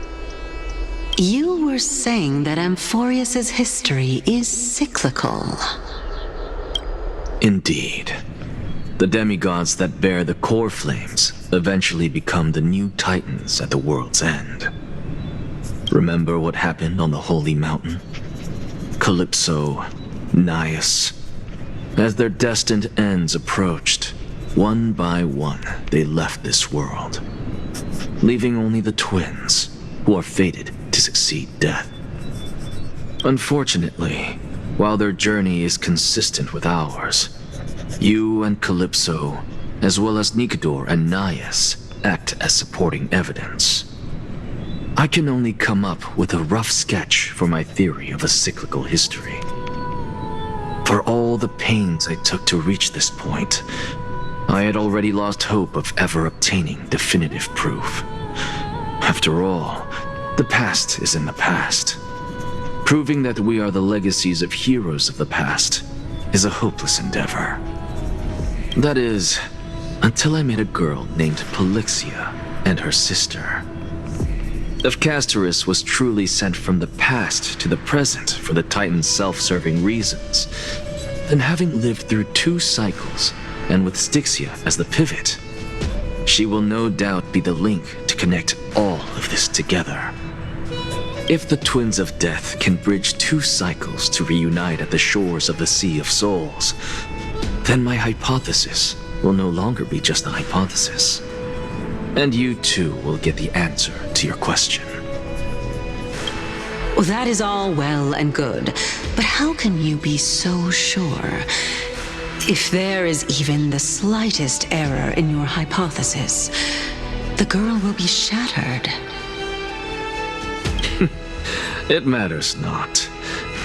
You were saying that Amphoreus' history is cyclical. Indeed. The demigods that bear the core flames eventually become the new titans at the world's end. Remember what happened on the Holy Mountain? Calypso, Naias. As their destined ends approached, one by one they left this world, leaving only the twins, who are fated to succeed death. Unfortunately, while their journey is consistent with ours, you and Calypso, as well as Nicodor and Naias, act as supporting evidence. I can only come up with a rough sketch for my theory of a cyclical history. For all the pains I took to reach this point, I had already lost hope of ever obtaining definitive proof. After all, the past is in the past. Proving that we are the legacies of heroes of the past is a hopeless endeavor. That is, until I met a girl named Polixia and her sister. If Castorus was truly sent from the past to the present for the Titan's self-serving reasons, then having lived through 2 cycles, and with Styxia as the pivot, she will no doubt be the link to connect all of this together. If the Twins of Death can bridge 2 cycles to reunite at the shores of the Sea of Souls, then my hypothesis will no longer be just a hypothesis. And you too will get the answer to your question. Well, that is all well and good, but how can you be so sure? If there is even the slightest error in your hypothesis, the girl will be shattered. It matters not.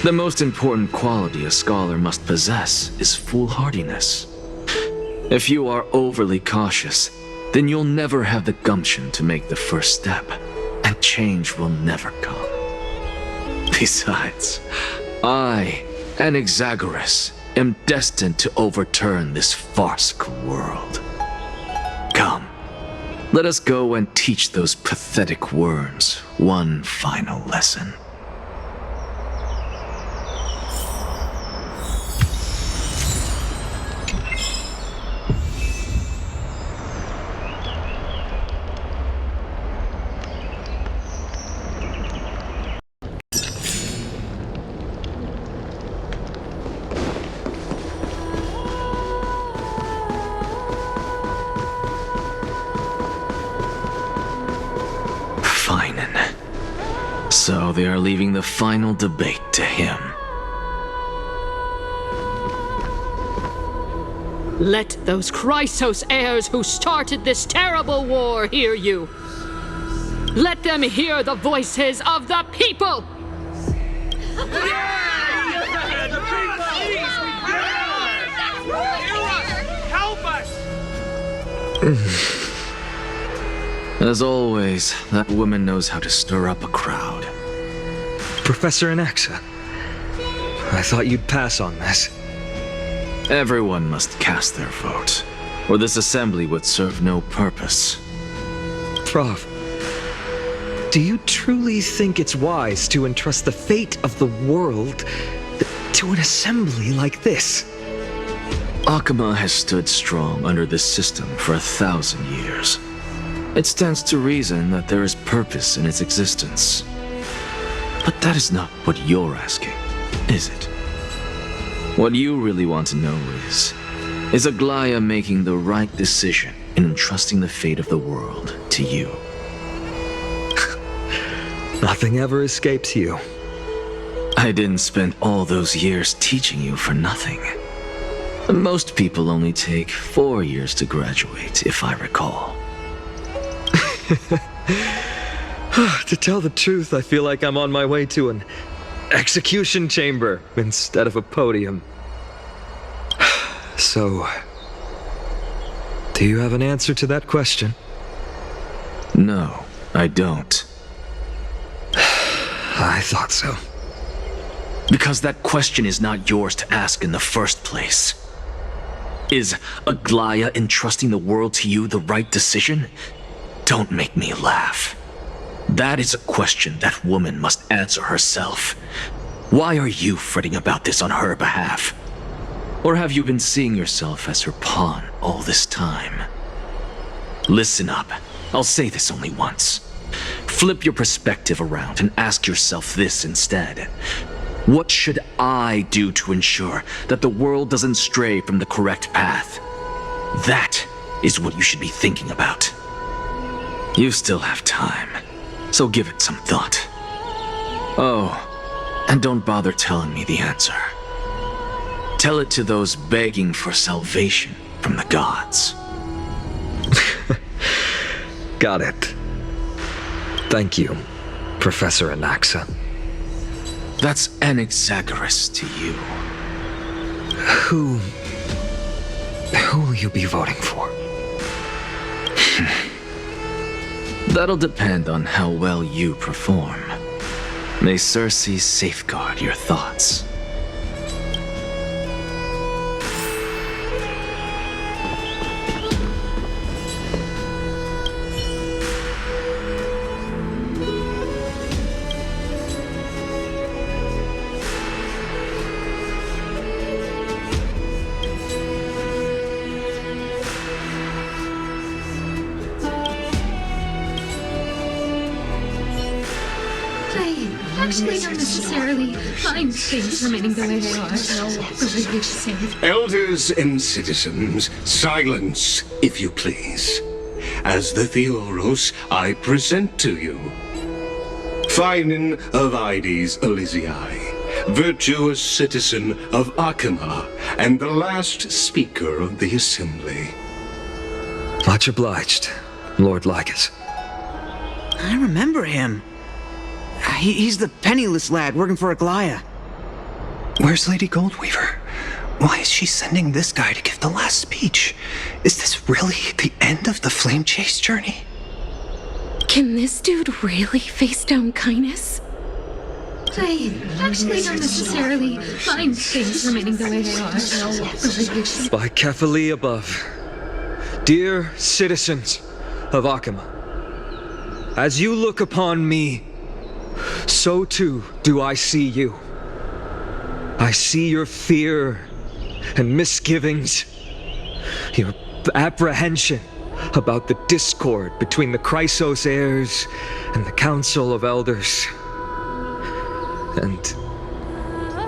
The most important quality a scholar must possess is foolhardiness. If you are overly cautious, then you'll never have the gumption to make the first step, and change will never come. Besides, I, Anaxagoras, am destined to overturn this farcical world. Come, let us go and teach those pathetic worms one final lesson. So they are leaving the final debate to him. Let those Chrysos Heirs who started this terrible war hear you. Let them hear the voices of the people! Help us! As always, that woman knows how to stir up a crowd. Professor Anaxa, I thought you'd pass on this. Everyone must cast their vote, or this assembly would serve no purpose. Prof, do you truly think it's wise to entrust the fate of the world to an assembly like this? Akama has stood strong under this system for 1,000 years. It stands to reason that there is purpose in its existence. But that is not what you're asking, is it? What you really want to know is Aglaya making the right decision in entrusting the fate of the world to you? Nothing ever escapes you. I didn't spend all those years teaching you for nothing. Most people only take 4 years to graduate, if I recall. To tell the truth, I feel like I'm on my way to an execution chamber instead of a podium. So, do you have an answer to that question? No, I don't. I thought so. Because that question is not yours to ask in the first place. Is Aglaya entrusting the world to you the right decision? Don't make me laugh. That is a question that woman must answer herself. Why are you fretting about this on her behalf? Or have you been seeing yourself as her pawn all this time? Listen up. I'll say this only once. Flip your perspective around and ask yourself this instead. What should I do to ensure that the world doesn't stray from the correct path? That is what you should be thinking about. You still have time, so give it some thought. Oh, and don't bother telling me the answer. Tell it to those begging for salvation from the gods. Got it. Thank you, Professor Anaxa. That's Anaxagoras to you. Who will you be voting for? That'll depend on how well you perform. May Circe safeguard your thoughts. Actually, don't necessarily mind things remaining the way they are. Elders and citizens, silence, if you please. As the Theoros, I present to you Finan of Ides Elysiae, virtuous citizen of Akama, and the last speaker of the assembly. Much obliged, Lord Lycus. I remember him. He's the penniless lad working for Aglaya. Where's Lady Goldweaver? Why is she sending this guy to give the last speech? Is this really the end of the flame chase journey? Can this dude really face down kindness? I actually don't necessarily mind things remaining the way they are. By Kephali above, dear citizens of Akama, as you look upon me, so too do I see you. I see your fear and misgivings, your apprehension about the discord between the Chrysos Heirs and the Council of Elders, and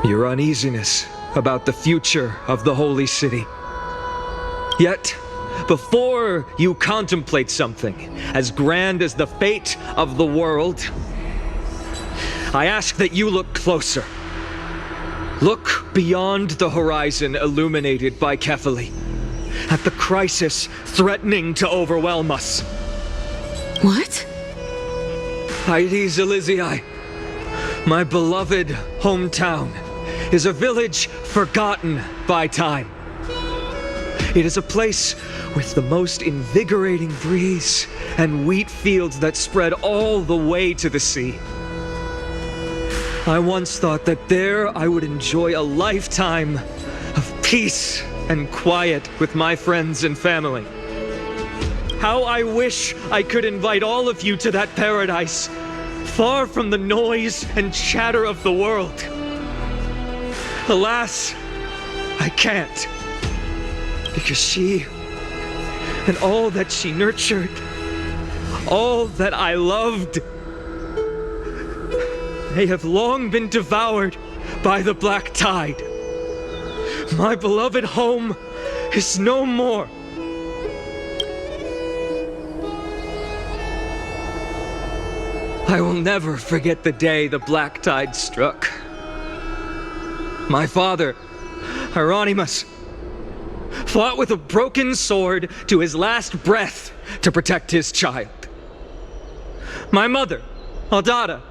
your uneasiness about the future of the Holy City. Yet, before you contemplate something as grand as the fate of the world, I ask that you look closer. Look beyond the horizon illuminated by Kefali, at the crisis threatening to overwhelm us. What? Hydes Elysiae, my beloved hometown, is a village forgotten by time. It is a place with the most invigorating breeze and wheat fields that spread all the way to the sea. I once thought that there I would enjoy a lifetime of peace and quiet with my friends and family. How I wish I could invite all of you to that paradise, far from the noise and chatter of the world. Alas, I can't. Because she, and all that she nurtured, all that I loved, they have long been devoured by the black tide. My beloved home is no more. I will never forget the day the black tide struck. My father, Hieronymus, fought with a broken sword to his last breath to protect his child. My mother, Aldada,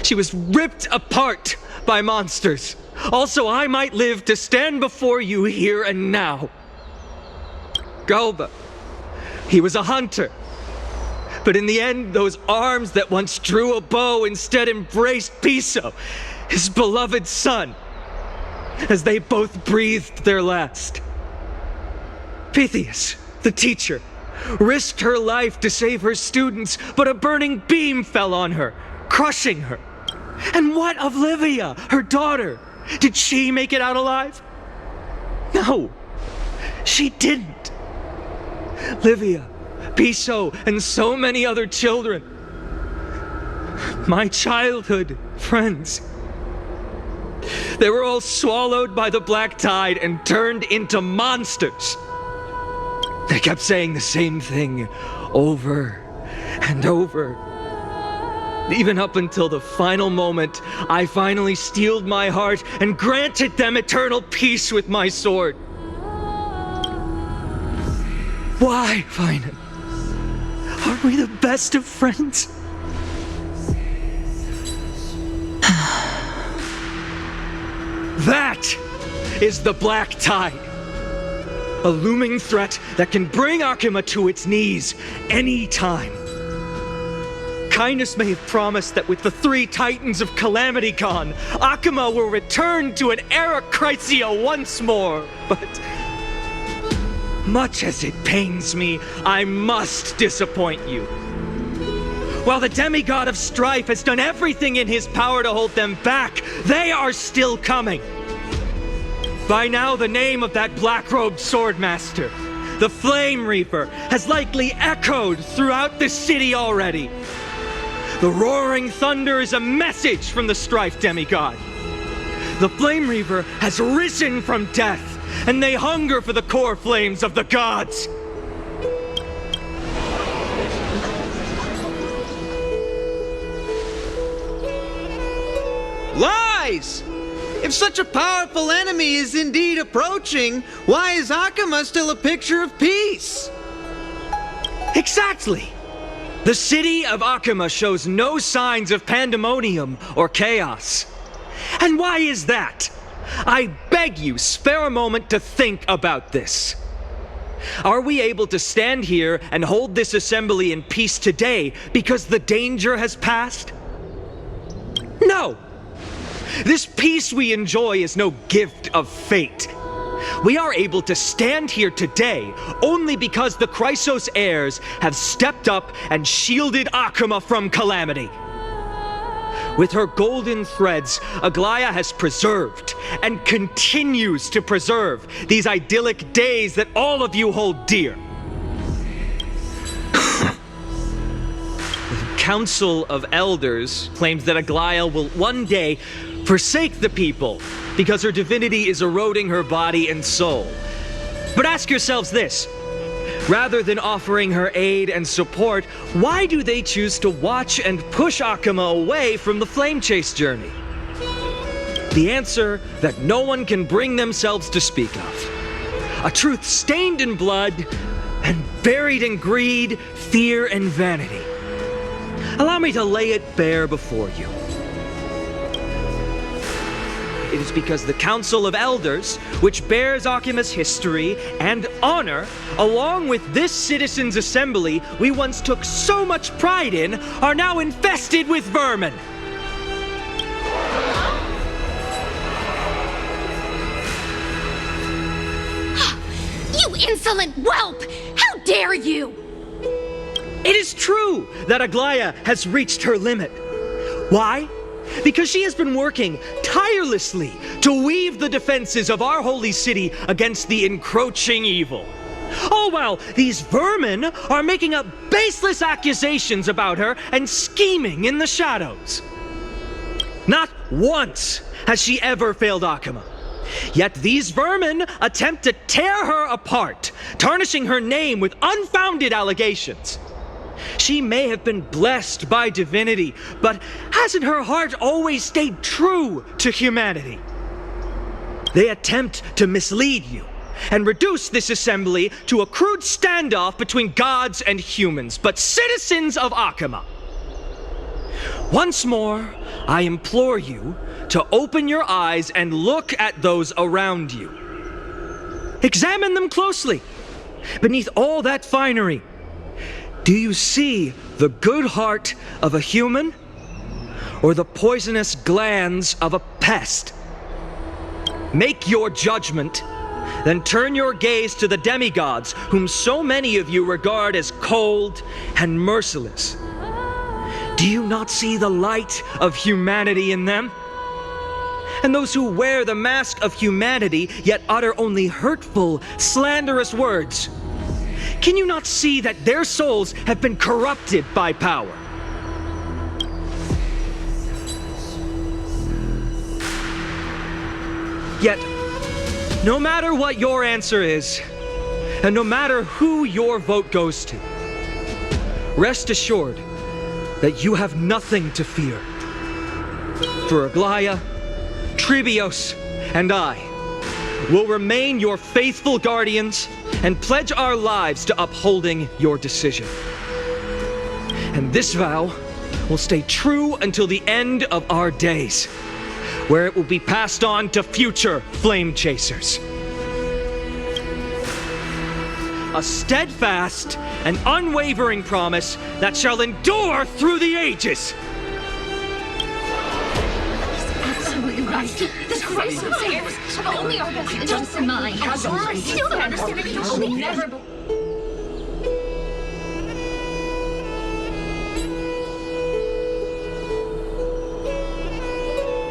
she was ripped apart by monsters. Also, I might live to stand before you here and now. Galba, he was a hunter. But in the end, those arms that once drew a bow instead embraced Piso, his beloved son, as they both breathed their last. Pythias, the teacher, risked her life to save her students, but a burning beam fell on her, crushing her. And what of Livia, her daughter? Did she make it out alive? No, she didn't. Livia, Piso, and so many other children. My childhood friends. They were all swallowed by the black tide and turned into monsters. They kept saying the same thing over and over. Even up until the final moment, I finally steeled my heart and granted them eternal peace with my sword. Why, Finan? Are we the best of friends? That is the black tide. A looming threat that can bring Akuma to its knees any time. Kindness may have promised that with the 3 Titans of Calamity gone, Akuma will return to an era Chrysia once more, but much as it pains me, I must disappoint you. While the demigod of strife has done everything in his power to hold them back, they are still coming. By now, the name of that black-robed swordmaster, the Flame Reaver, has likely echoed throughout the city already. The roaring thunder is a message from the strife demigod. The Flame Reaver has risen from death, and they hunger for the core flames of the gods. Lies! If such a powerful enemy is indeed approaching, why is Akuma still a picture of peace? Exactly! The city of Akuma shows no signs of pandemonium or chaos. And why is that? I beg you, spare a moment to think about this. Are we able to stand here and hold this assembly in peace today because the danger has passed? No! This peace we enjoy is no gift of fate. We are able to stand here today only because the Chrysos Heirs have stepped up and shielded Akuma from calamity. With her golden threads, Aglaya has preserved and continues to preserve these idyllic days that all of you hold dear. The Council of Elders claims that Aglaya will one day forsake the people because her divinity is eroding her body and soul. But ask yourselves this: Rather than offering her aid and support, why do they choose to watch and push Akama away from the Flame Chase journey? The answer that no one can bring themselves to speak of. A truth stained in blood and buried in greed, fear, and vanity. Allow me to lay it bare before you. It is because the Council of Elders, which bears Akima's history and honor, along with this citizens' assembly we once took so much pride in, are now infested with vermin. You insolent whelp! How dare you! It is true that Aglaya has reached her limit. Why? Because she has been working tirelessly to weave the defenses of our holy city against the encroaching evil. All while these vermin are making up baseless accusations about her and scheming in the shadows. Not once has she ever failed Akama. Yet these vermin attempt to tear her apart, tarnishing her name with unfounded allegations. She may have been blessed by divinity, but hasn't her heart always stayed true to humanity? They attempt to mislead you and reduce this assembly to a crude standoff between gods and humans, but citizens of Akama. Once more, I implore you to open your eyes and look at those around you. Examine them closely. Beneath all that finery, do you see the good heart of a human or the poisonous glands of a pest? Make your judgment, then turn your gaze to the demigods whom so many of you regard as cold and merciless. Do you not see the light of humanity in them? And those who wear the mask of humanity yet utter only hurtful, slanderous words. Can you not see that their souls have been corrupted by power? Yet, no matter what your answer is, and no matter who your vote goes to, rest assured that you have nothing to fear. For Aglaya, Tribios, and I will remain your faithful guardians and pledge our lives to upholding your decision. And this vow will stay true until the end of our days, where it will be passed on to future Flame Chasers. A steadfast and unwavering promise that shall endure through the ages. Absolutely right. The Chrysos Heirs have only our best interests in mind. I still don't understand it. I will never.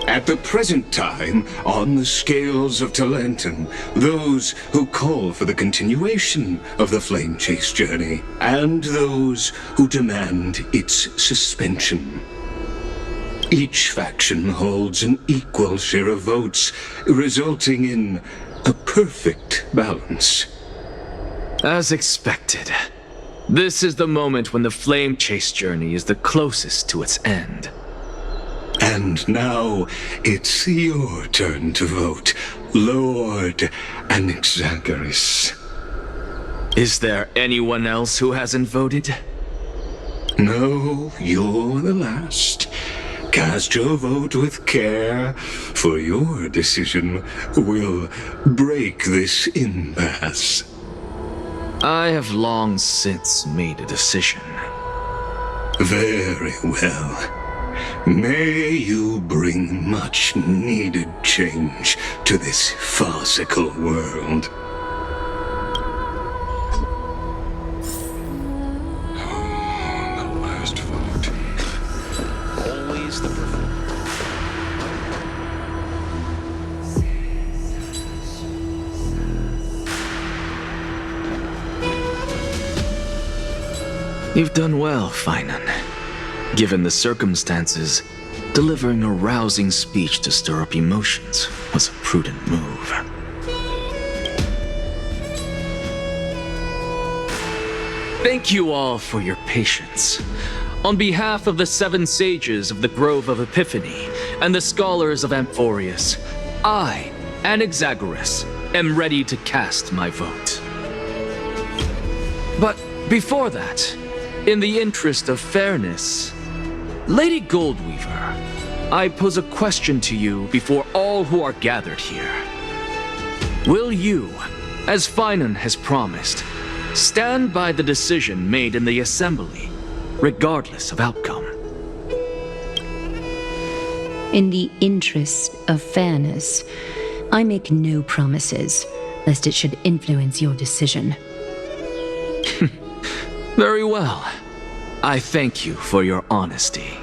At the present time, on the scales of Talentum, those who call for the continuation of the Flame Chase journey, and those who demand its suspension. Each faction holds an equal share of votes, resulting in a perfect balance. As expected, this is the moment when the Flame Chase journey is the closest to its end. And now, it's your turn to vote, Lord Anaxagoras. Is there anyone else who hasn't voted? No, you're the last. Cast your vote with care, for your decision will break this impasse. I have long since made a decision. Very well. May you bring much-needed change to this farcical world. The last vote. Always the You've done well, Finan. Given the circumstances, delivering a rousing speech to stir up emotions was a prudent move. Thank you all for your patience. On behalf of the 7 sages of the Grove of Epiphany and the scholars of Amphoreus, I, Anaxagoras, am ready to cast my vote. But before that, in the interest of fairness, Lady Goldweaver, I pose a question to you before all who are gathered here. Will you, as Finan has promised, stand by the decision made in the Assembly, regardless of outcome? In the interest of fairness, I make no promises, lest it should influence your decision. Very well. I thank you for your honesty.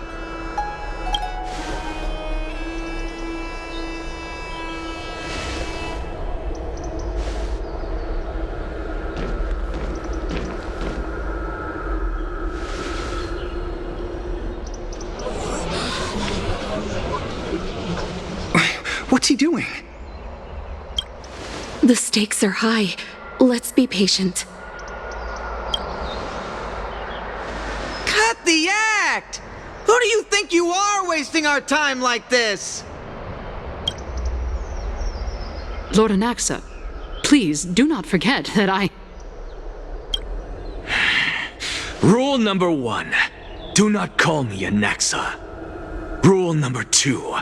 What's he doing? The stakes are high. Let's be patient. Cut the act! Who do you think you are wasting our time like this? Lord Anaxa, please do not forget that I... Rule number 1, do not call me Anaxa. Rule number 2,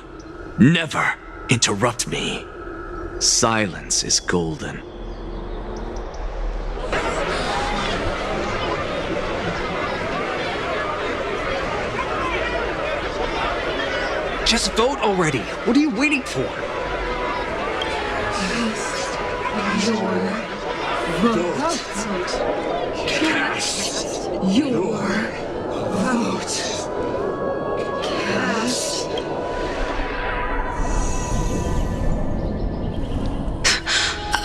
never interrupt me. Silence is golden. Just vote already. What are you waiting for? Cast your vote. Cast.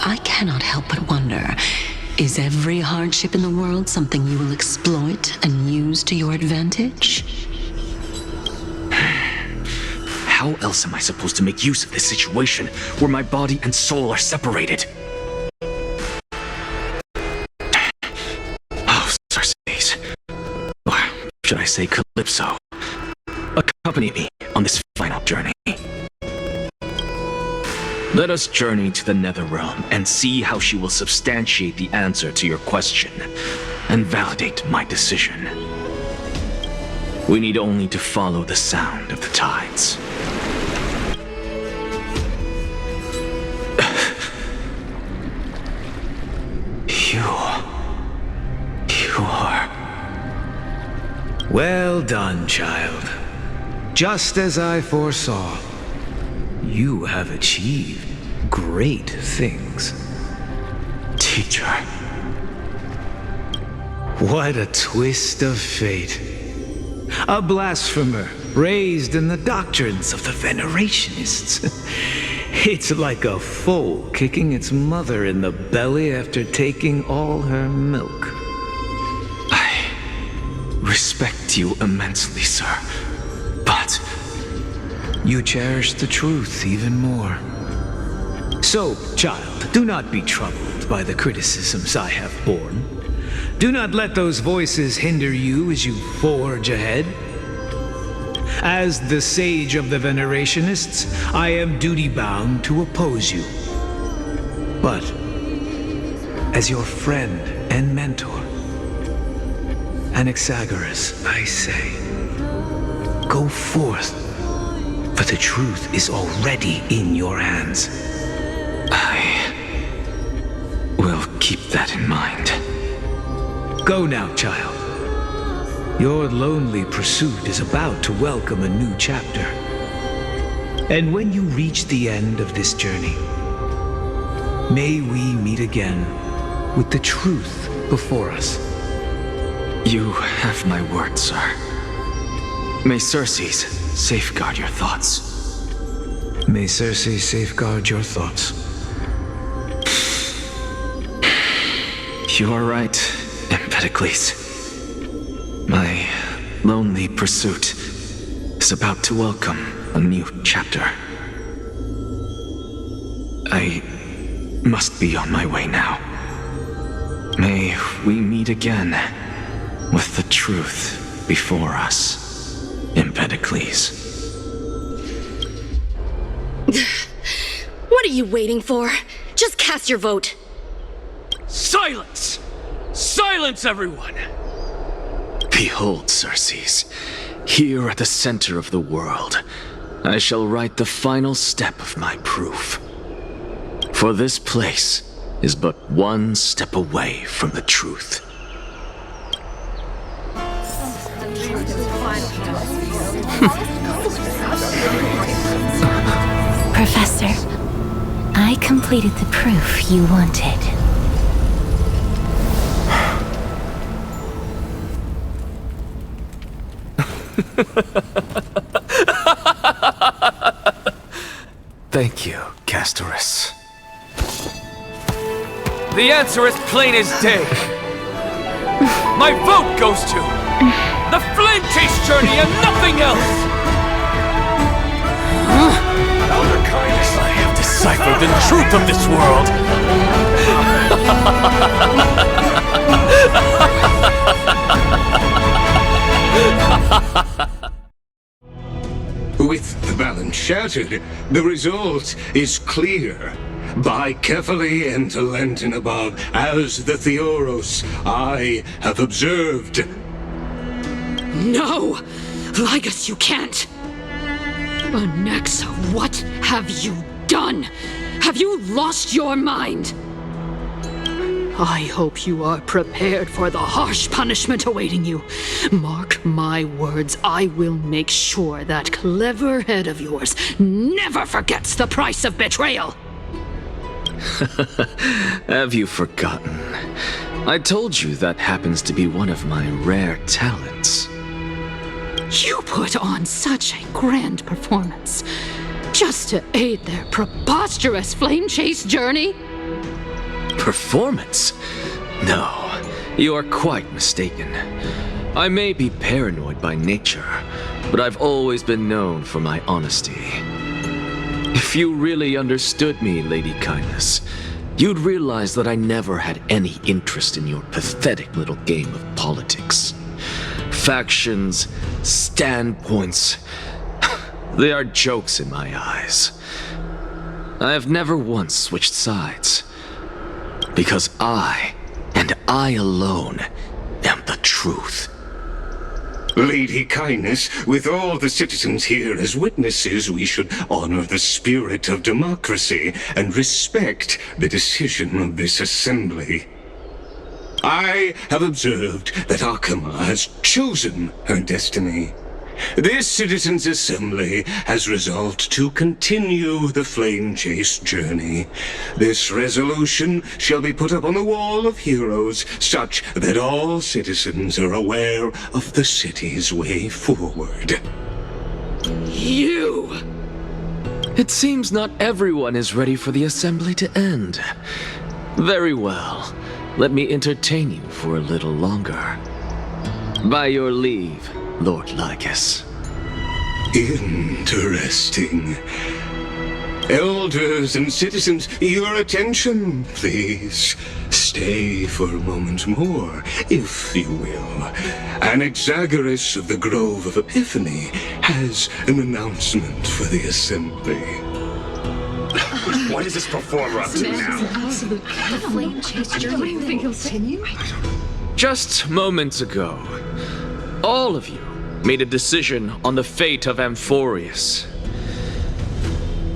I cannot help but wonder, is every hardship in the world something you will exploit and use to your advantage? How else am I supposed to make use of this situation where my body and soul are separated? Oh, Circes. Or should I say Calypso? Accompany me on this final journey. Let us journey to the Netherrealm and see how she will substantiate the answer to your question and validate my decision. We need only to follow the sound of the tides. You are... Well done, child. Just as I foresaw, you have achieved great things. Teacher. What a twist of fate. A blasphemer raised in the doctrines of the Venerationists. It's like a foal kicking its mother in the belly after taking all her milk. I respect you immensely, sir, but... You cherish the truth even more. So, child, do not be troubled by the criticisms I have borne. Do not let those voices hinder you as you forge ahead. As the sage of the Venerationists, I am duty-bound to oppose you. But, as your friend and mentor, Anaxagoras, I say, go forth, for the truth is already in your hands. I will keep that in mind. Go now, child. Your lonely pursuit is about to welcome a new chapter. And when you reach the end of this journey, may we meet again with the truth before us. You have my word, sir. May Circes safeguard your thoughts. May Circe safeguard your thoughts. You are right, Empedocles. My lonely pursuit is about to welcome a new chapter. I must be on my way now. May we meet again with the truth before us, Empedocles. What are you waiting for? Just cast your vote. Silence! Silence, everyone! Behold, Circes, here at the center of the world, I shall write the final step of my proof. For this place is but one step away from the truth. Professor, I completed the proof you wanted. Thank you, Castorus. The answer is plain as day. My vote goes to the Flame Chase journey and nothing else! Elder Kindness, I have deciphered the truth of this world! With the balance shattered, the result is clear. By carefully and Enlighten above, as the Theoros I have observed. No! Ligus, you can't! Onyx, what have you done? Have you lost your mind? I hope you are prepared for the harsh punishment awaiting you. Mark my words, I will make sure that clever head of yours never forgets the price of betrayal. Have you forgotten? I told you that happens to be one of my rare talents. You put on such a grand performance, just to aid their preposterous flame chase journey? Performance? No, you are quite mistaken. I may be paranoid by nature, but I've always been known for my honesty. If you really understood me, Lady Kindness, you'd realize that I never had any interest in your pathetic little game of politics. Factions, standpoints, they are jokes in my eyes. I have never once switched sides. Because I, and I alone, am the truth. Lady Kindness, with all the citizens here as witnesses, we should honor the spirit of democracy and respect the decision of this assembly. I have observed that Akama has chosen her destiny. This Citizens' Assembly has resolved to continue the Flame Chase journey. This resolution shall be put up on the Wall of Heroes, such that all citizens are aware of the city's way forward. You! It seems not everyone is ready for the assembly to end. Very well. Let me entertain you for a little longer. By your leave, Lord Ligus. Interesting. Elders and citizens, your attention, please. Stay for a moment more, if you will. Anaxagoras of the Grove of Epiphany has an announcement for the assembly. What is this performer up to now? The flame chase journey. What do you think he'll continue? Just moments ago, all of you made a decision on the fate of Amphoreus.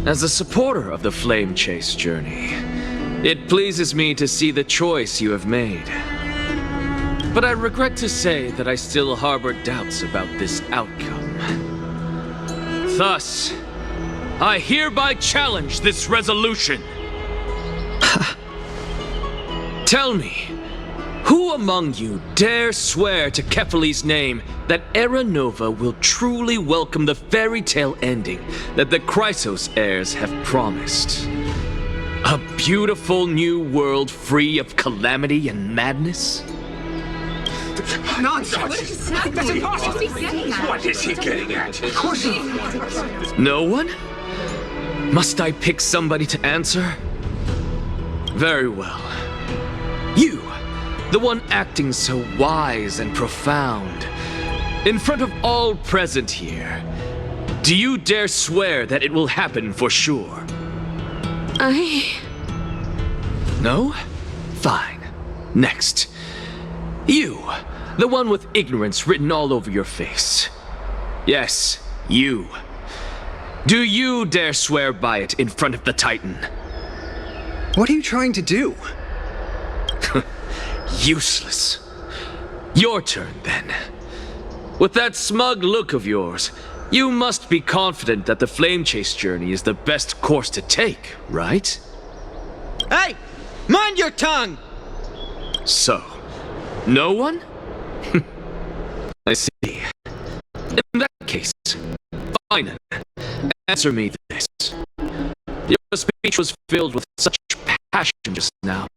As a supporter of the Flame Chase journey, it pleases me to see the choice you have made. But I regret to say that I still harbor doubts about this outcome. Thus, I hereby challenge this resolution. Tell me, who among you dare swear to Kephalli's name that Era Nova will truly welcome the fairy tale ending that the Chrysos Heirs have promised? A beautiful new world free of calamity and madness? Nonsense! That's impossible! What is he getting at? Of course he... No one? Must I pick somebody to answer? Very well. You, the one acting so wise and profound, in front of all present here, do you dare swear that it will happen for sure? No? Fine. Next. You, the one with ignorance written all over your face. Yes, you. Do you dare swear by it in front of the Titan? What are you trying to do? Useless. Your turn, then. With that smug look of yours, you must be confident that the flame chase journey is the best course to take, right? Hey! Mind your tongue! So, no one? I see. In that case, fine. Answer me this. Your speech was filled with such passion just now.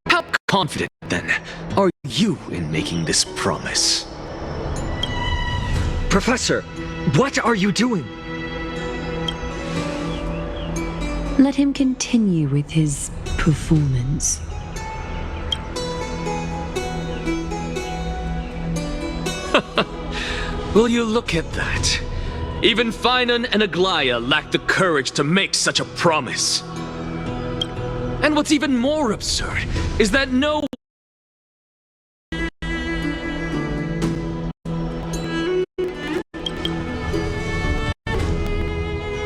How confident, then, are you in making this promise? Professor, what are you doing? Let him continue with his performance. Will you look at that? Even Finan and Aglaya lack the courage to make such a promise. And what's even more absurd is that no...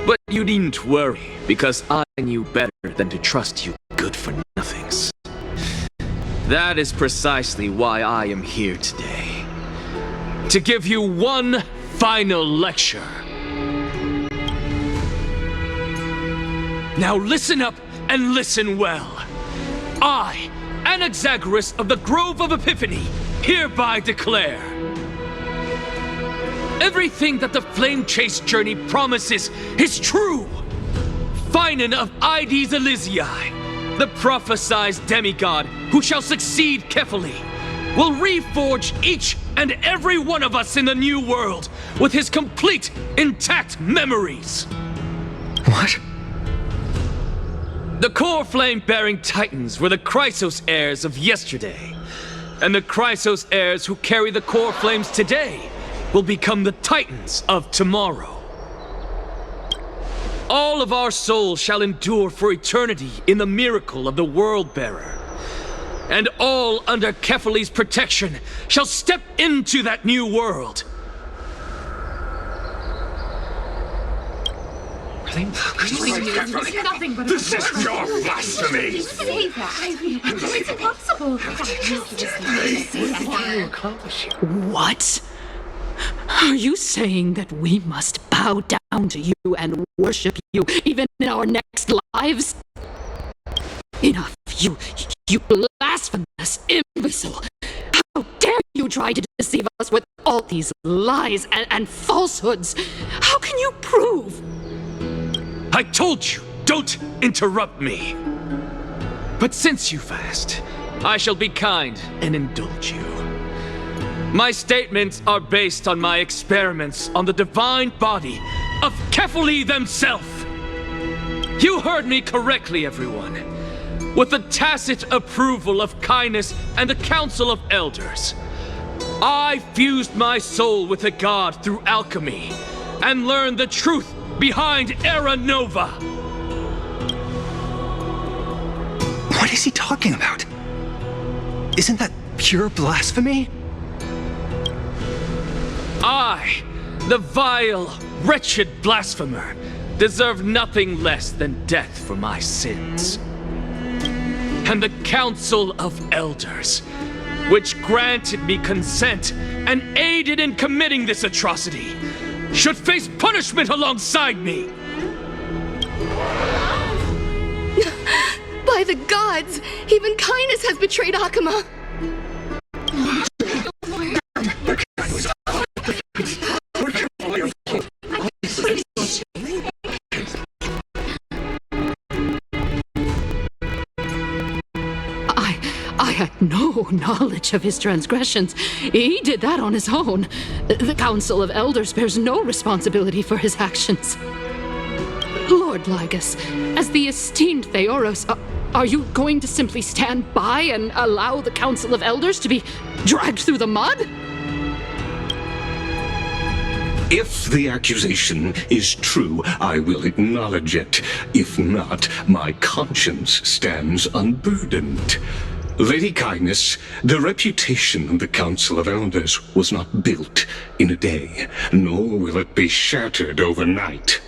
But you needn't worry, because I knew better than to trust you good-for-nothings. That is precisely why I am here today. To give you one final lecture. Now listen up and listen well. I, Anaxagoras of the Grove of Epiphany, hereby declare everything that the Flame Chase journey promises is true. Finan of Ides Elysiae, the prophesized demigod who shall succeed Kefali, will reforge each and every one of us in the new world with his complete, intact memories. What? The Coreflame-bearing Titans were the Chrysos Heirs of yesterday, and the Chrysos Heirs who carry the Coreflames today will become the Titans of tomorrow. All of our souls shall endure for eternity in the miracle of the World-Bearer. And all under Kefali's protection shall step into that new world. This is your blasphemy! Say that. It's impossible. What? Are you saying that we must bow down to you and worship you even in our next lives? Enough, you blasphemous imbecile! How dare you try to deceive us with all these lies and falsehoods? How can you prove? I told you, don't interrupt me. But since you've asked, I shall be kind and indulge you. My statements are based on my experiments on the divine body of Kefali themselves. You heard me correctly, everyone. With the tacit approval of Kindness and the Council of Elders, I fused my soul with the god through alchemy and learned the truth behind Era Nova. What is he talking about? Isn't that pure blasphemy? I, the vile, wretched blasphemer, deserve nothing less than death for my sins. And the Council of Elders, which granted me consent and aided in committing this atrocity, should face punishment alongside me! By the gods! Even Kindness has betrayed Akuma! I had no knowledge of his transgressions. He did that on his own. The Council of Elders bears no responsibility for his actions. Lord Ligus, as the esteemed Theoros Are you going to simply stand by and allow the Council of Elders to be dragged through the mud? If the accusation is true, I will acknowledge it. If not, my conscience stands unburdened. Lady Kindness, the reputation of the Council of Elders was not built in a day, nor will it be shattered overnight.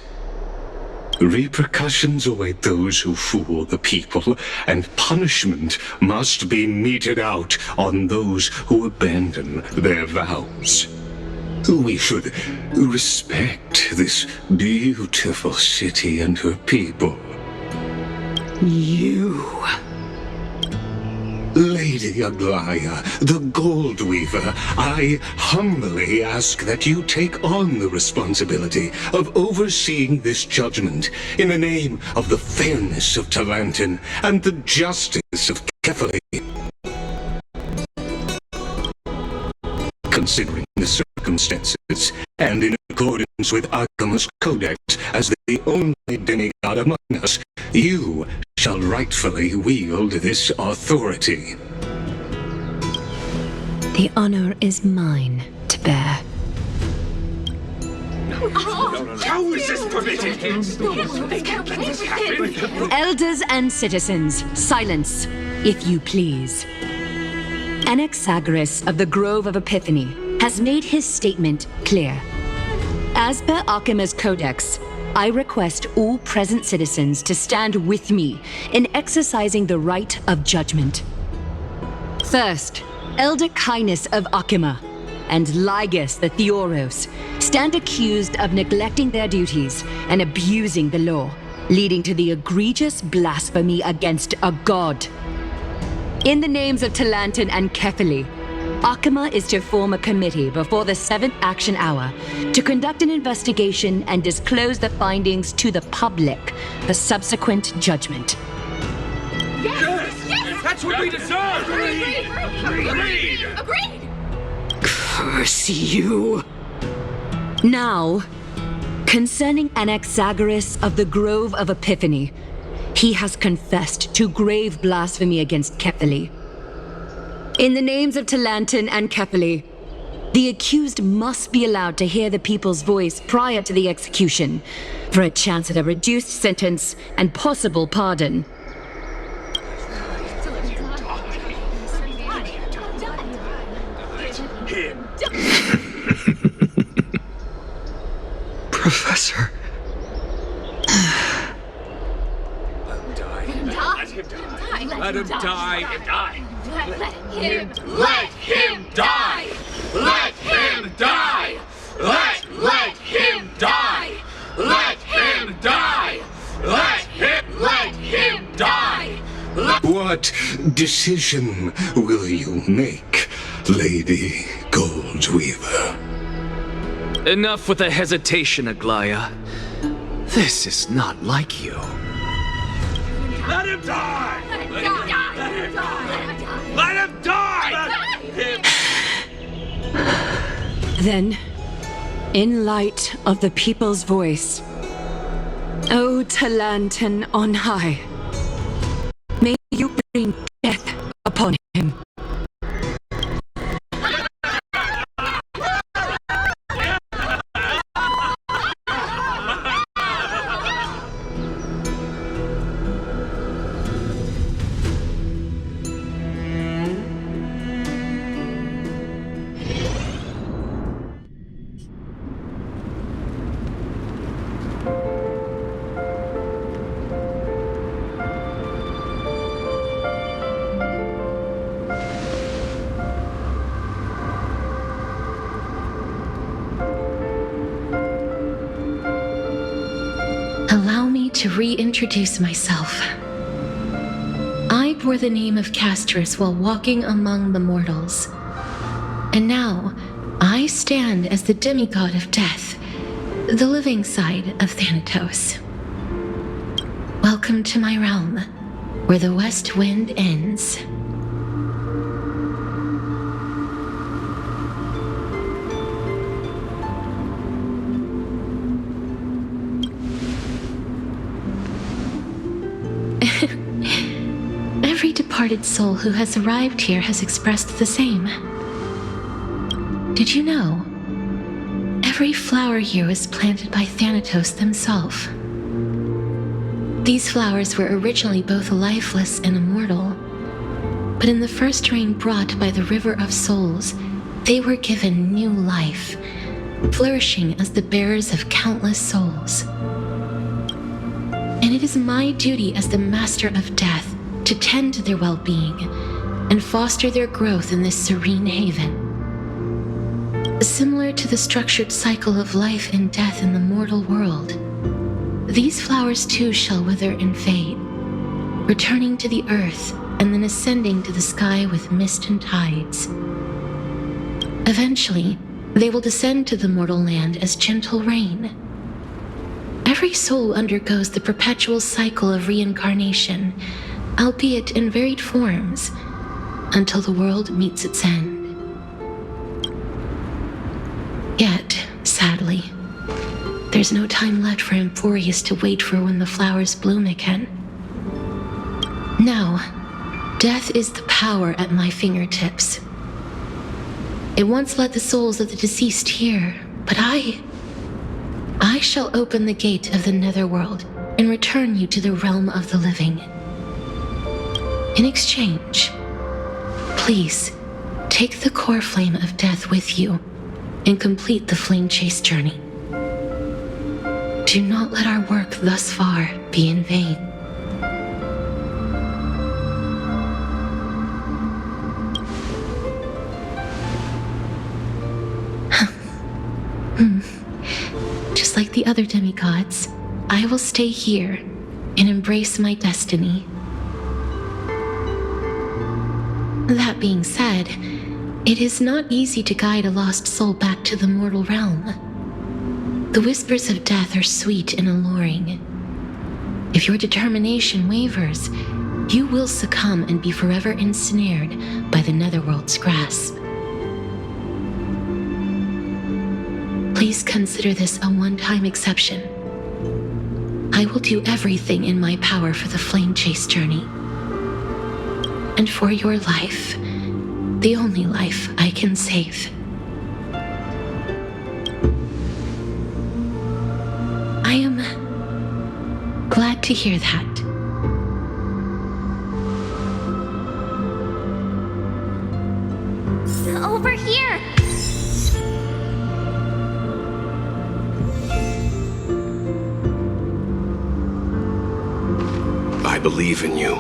Repercussions await those who fool the people, and punishment must be meted out on those who abandon their vows. We should respect this beautiful city and her people. You... Lady Aglaya, the Gold Weaver, I humbly ask that you take on the responsibility of overseeing this judgment in the name of the fairness of Talantin and the justice of Kefali. Considering the circumstances, and in accordance with Akima's Codex as the only demigod among us, you shall rightfully wield this authority. The honor is mine to bear. How is this permitted? They can't let this happen. Elders and citizens, silence, if you please. Anaxagoras of the Grove of Epiphany has made his statement clear. As per Akima's Codex, I request all present citizens to stand with me in exercising the right of judgment. First, Elder Kindness of Akima and Ligus the Theoros stand accused of neglecting their duties and abusing the law, leading to the egregious blasphemy against a god. In the names of Talantin and Kefali, Akima is to form a committee before the 7th action hour to conduct an investigation and disclose the findings to the public for subsequent judgment. Yes! That's what we deserve! Agreed! Curse you! Now, concerning Anaxagoras of the Grove of Epiphany, he has confessed to grave blasphemy against Kefali. In the names of Talantin and Kefali, the accused must be allowed to hear the people's voice prior to the execution, for a chance at a reduced sentence and possible pardon. Professor. Let him die. Let him die! Let him die! Let him die! Let him die! Let him die! What decision will you make, Lady Goldweaver? Enough with the hesitation, Aglaya. This is not like you. Let him die! Let him die! Let him die! Let him die! Then, in light of the people's voice, O Talantin on high, may you bring death upon him. To reintroduce myself. I bore the name of Castris while walking among the mortals. And now, I stand as the demigod of death, the living side of Thanatos. Welcome to my realm, where the west wind ends. departed soul who has arrived here has expressed the same. Did you know? Every flower here was planted by Thanatos themselves. These flowers were originally both lifeless and immortal, but in the first rain brought by the River of Souls, they were given new life, flourishing as the bearers of countless souls. And it is my duty as the Master of Death to tend to their well-being and foster their growth in this serene haven. Similar to the structured cycle of life and death in the mortal world, these flowers too shall wither and fade, returning to the earth and then ascending to the sky with mist and tides. Eventually, they will descend to the mortal land as gentle rain. Every soul undergoes the perpetual cycle of reincarnation, albeit in varied forms, until the world meets its end. Yet, sadly, there's no time left for Amphoreus to wait for when the flowers bloom again. Now, death is the power at my fingertips. It once led the souls of the deceased here, but I shall open the gate of the netherworld and return you to the realm of the living. In exchange, please take the Coreflame of Death with you and complete the flame chase journey. Do not let our work thus far be in vain. Just like the other demigods, I will stay here and embrace my destiny. That being said, it is not easy to guide a lost soul back to the mortal realm. The whispers of death are sweet and alluring. If your determination wavers, you will succumb and be forever ensnared by the netherworld's grasp. Please consider this a one-time exception. I will do everything in my power for the flame chase journey. And for your life, the only life I can save. I am glad to hear that. Over here! I believe in you.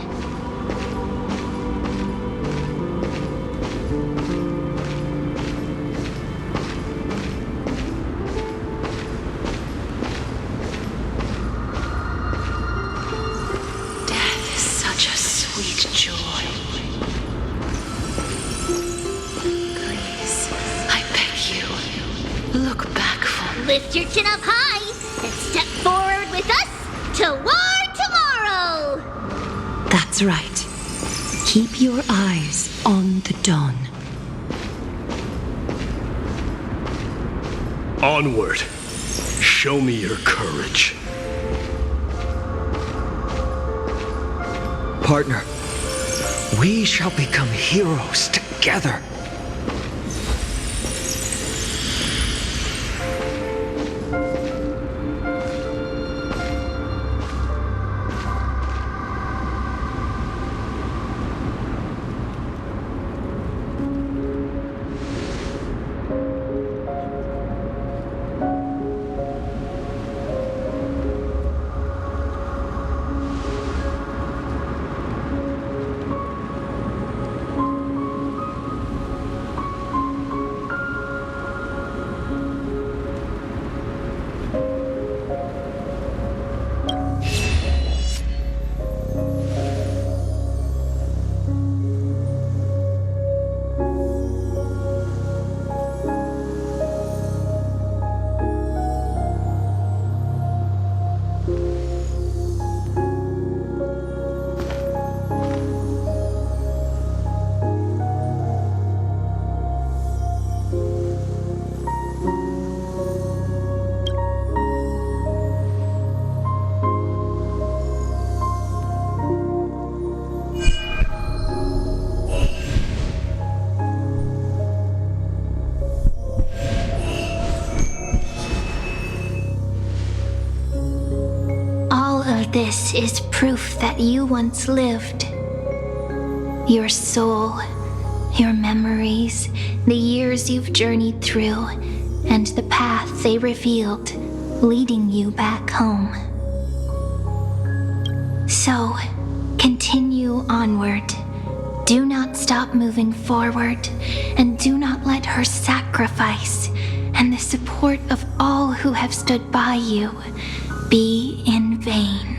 Death is such a sweet joy. Please, I beg you, look back for me. Lift your chin up high and step forward with us toward tomorrow! That's right. Keep your eyes on the dawn. Onward. Show me your courage. Partner, we shall become heroes together. of this is proof that you once lived. Your soul, your memories, the years you've journeyed through, and the path they revealed, leading you back home. So, continue onward. Do not stop moving forward, and do not let her sacrifice and the support of all who have stood by you be in vain.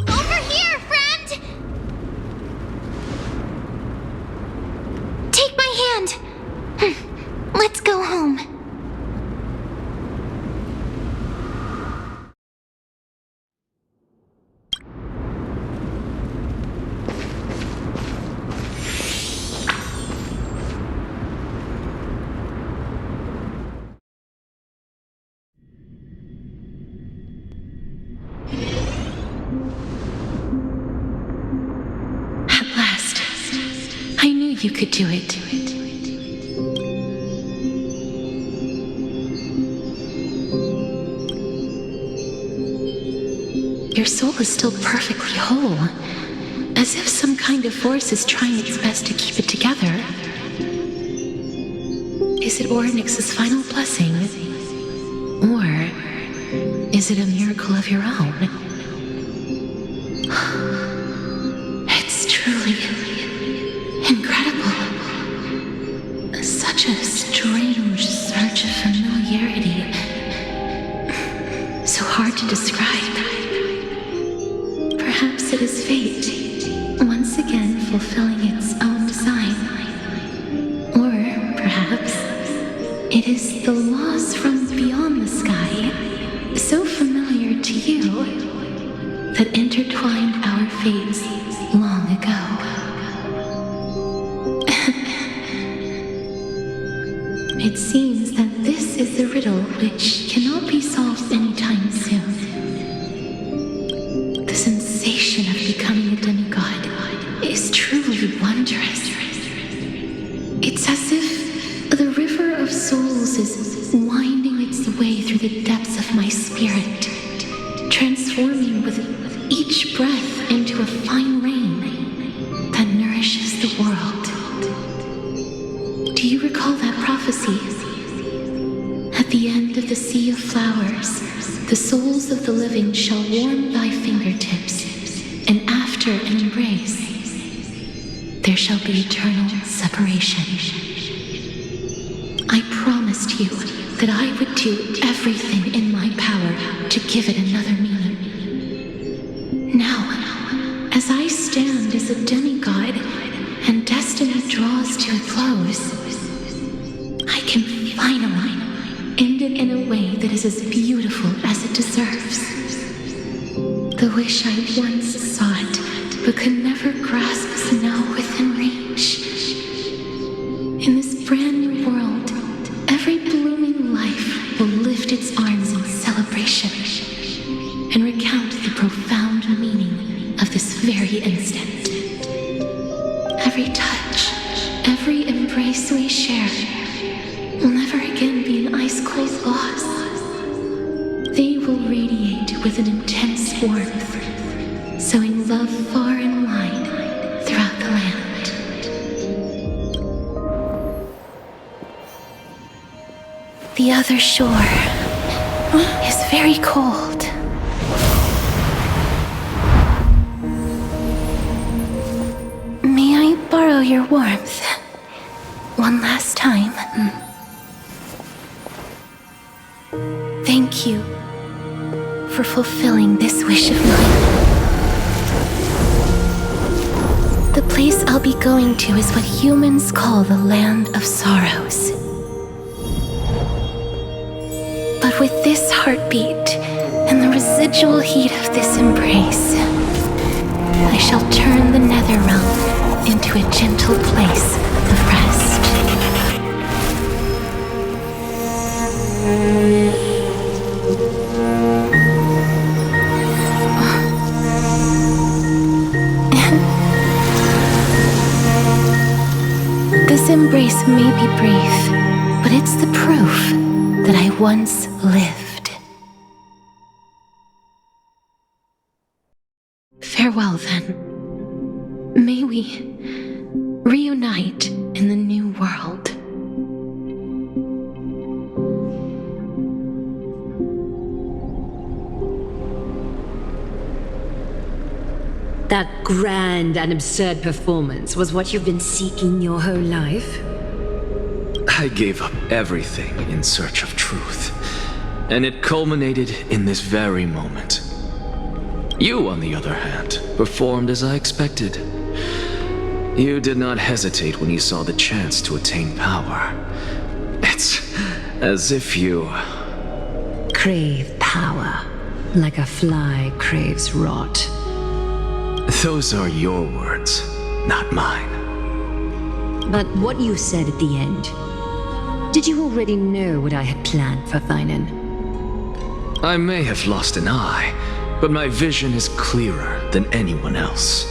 Over here, friend! Take my hand. Let's go home. You could do it. Your soul is still perfectly whole, as if some kind of force is trying its best to keep it together. Is it Oryx's final blessing? Or is it a miracle of your own? It's truly incredible. Such a strange surge of familiarity. So hard to describe. Perhaps it is fate, once again fulfilling its own design. Or perhaps it is the laws from beyond the sky, so familiar to you, that intertwined our fates long ago. It seems that this is the riddle which cannot be solved anytime soon. The sensation of becoming a demigod is truly wondrous. It's as if the river of souls is winding its way through the depths of my spirit, transforming with each breath into a fine rain that nourishes the world. Do you recall that prophecy? At the end of the sea of flowers, the souls of the living shall warm thy fingertips, and after an embrace, there shall be eternal separation. I promised you that I would do everything in my power to give it another meaning. Now, as I stand as a demigod and destiny draws to a close, I can finally end it in a way that is as beautiful as it deserves. The wish I once sought, but could never grasp, is now within reach. In this brand new world, every blooming life will lift its arms in celebration and recount the profound meaning of this very instant. Every touch, every embrace we share will never again be an ice-cold loss. They will radiate with an intense warmth, sowing love far and wide throughout the land. The other shore is very cold. May I borrow your warmth one last time? Thank you for fulfilling this wish of mine. The place I'll be going to is what humans call the Land of Sorrows. But with this heartbeat and the residual heat of this embrace, I shall turn the nether realm into a gentle place of rest. This embrace may be brief, but it's the proof that I once lived. Farewell, then. May we reunite in the new world. That grand and absurd performance was what you've been seeking your whole life? I gave up everything in search of truth, and it culminated in this very moment. You, on the other hand, performed as I expected. You did not hesitate when you saw the chance to attain power. It's as if you... crave power, like a fly craves rot. Those are your words, not mine. But what you said at the end, did you already know what I had planned for Thainan? I may have lost an eye, but my vision is clearer than anyone else.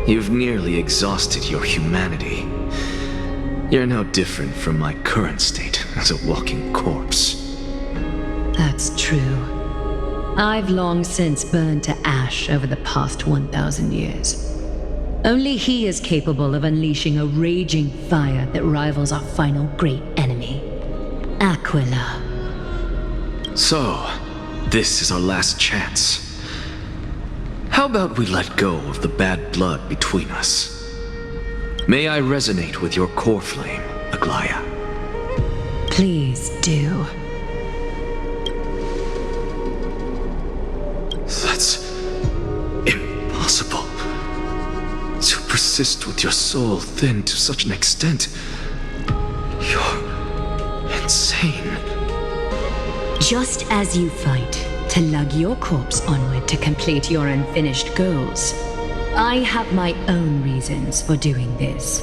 You've nearly exhausted your humanity. You're no different from my current state as a walking corpse. That's true. I've long since burned to ash over the past 1,000 years. Only he is capable of unleashing a raging fire that rivals our final great enemy, Aquila. So, this is our last chance. How about we let go of the bad blood between us? May I resonate with your core flame, Aglaya? Please do. That's impossible. To persist with your soul thinned to such an extent. You're insane. Just as you fight to lug your corpse onward to complete your unfinished goals, I have my own reasons for doing this.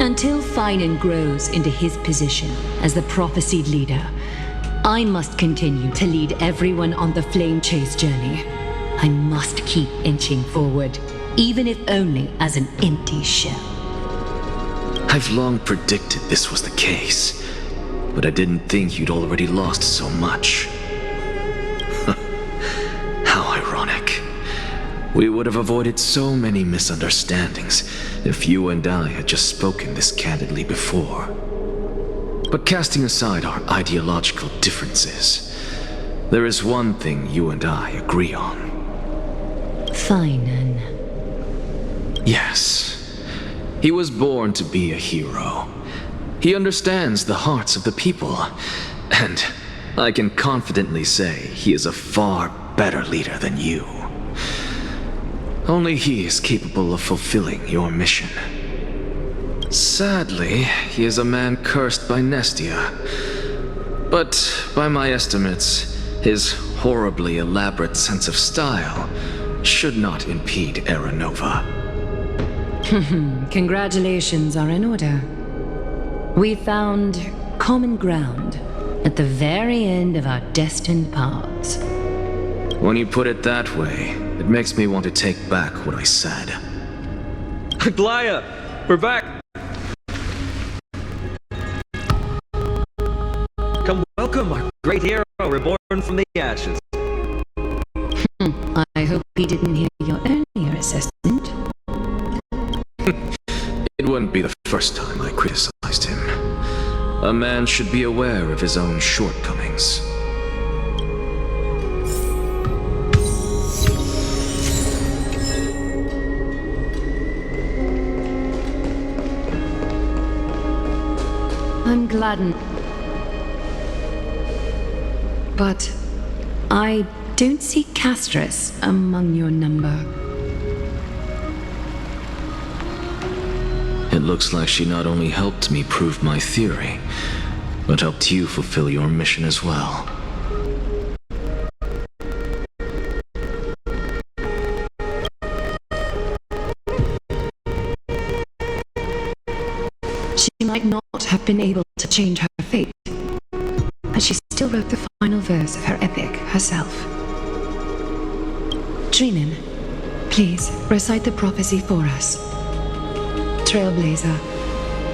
Until Thainan grows into his position as the prophesied leader, I must continue to lead everyone on the flame chase journey. I must keep inching forward, even if only as an empty shell. I've long predicted this was the case, but I didn't think you'd already lost so much. How ironic. We would have avoided so many misunderstandings if you and I had just spoken this candidly before. But casting aside our ideological differences, there is one thing you and I agree on. Thainan. Yes. He was born to be a hero. He understands the hearts of the people, and I can confidently say he is a far better leader than you. Only he is capable of fulfilling your mission. Sadly, he is a man cursed by Nestia. But by my estimates, his horribly elaborate sense of style should not impede Era Nova. Congratulations are in order. We found common ground at the very end of our destined paths. When you put it that way, it makes me want to take back what I said. Aglaya! We're back! Come welcome our great hero reborn from the ashes. I hope he didn't hear your earlier assessment. It wouldn't be the first time I criticized him. A man should be aware of his own shortcomings. I'm gladdened. But I don't see Castress among your number. It looks like she not only helped me prove my theory, but helped you fulfill your mission as well. She might not have been able to change her fate, but she still wrote the final verse of her epic herself. Dreamin, please recite the prophecy for us. Trailblazer,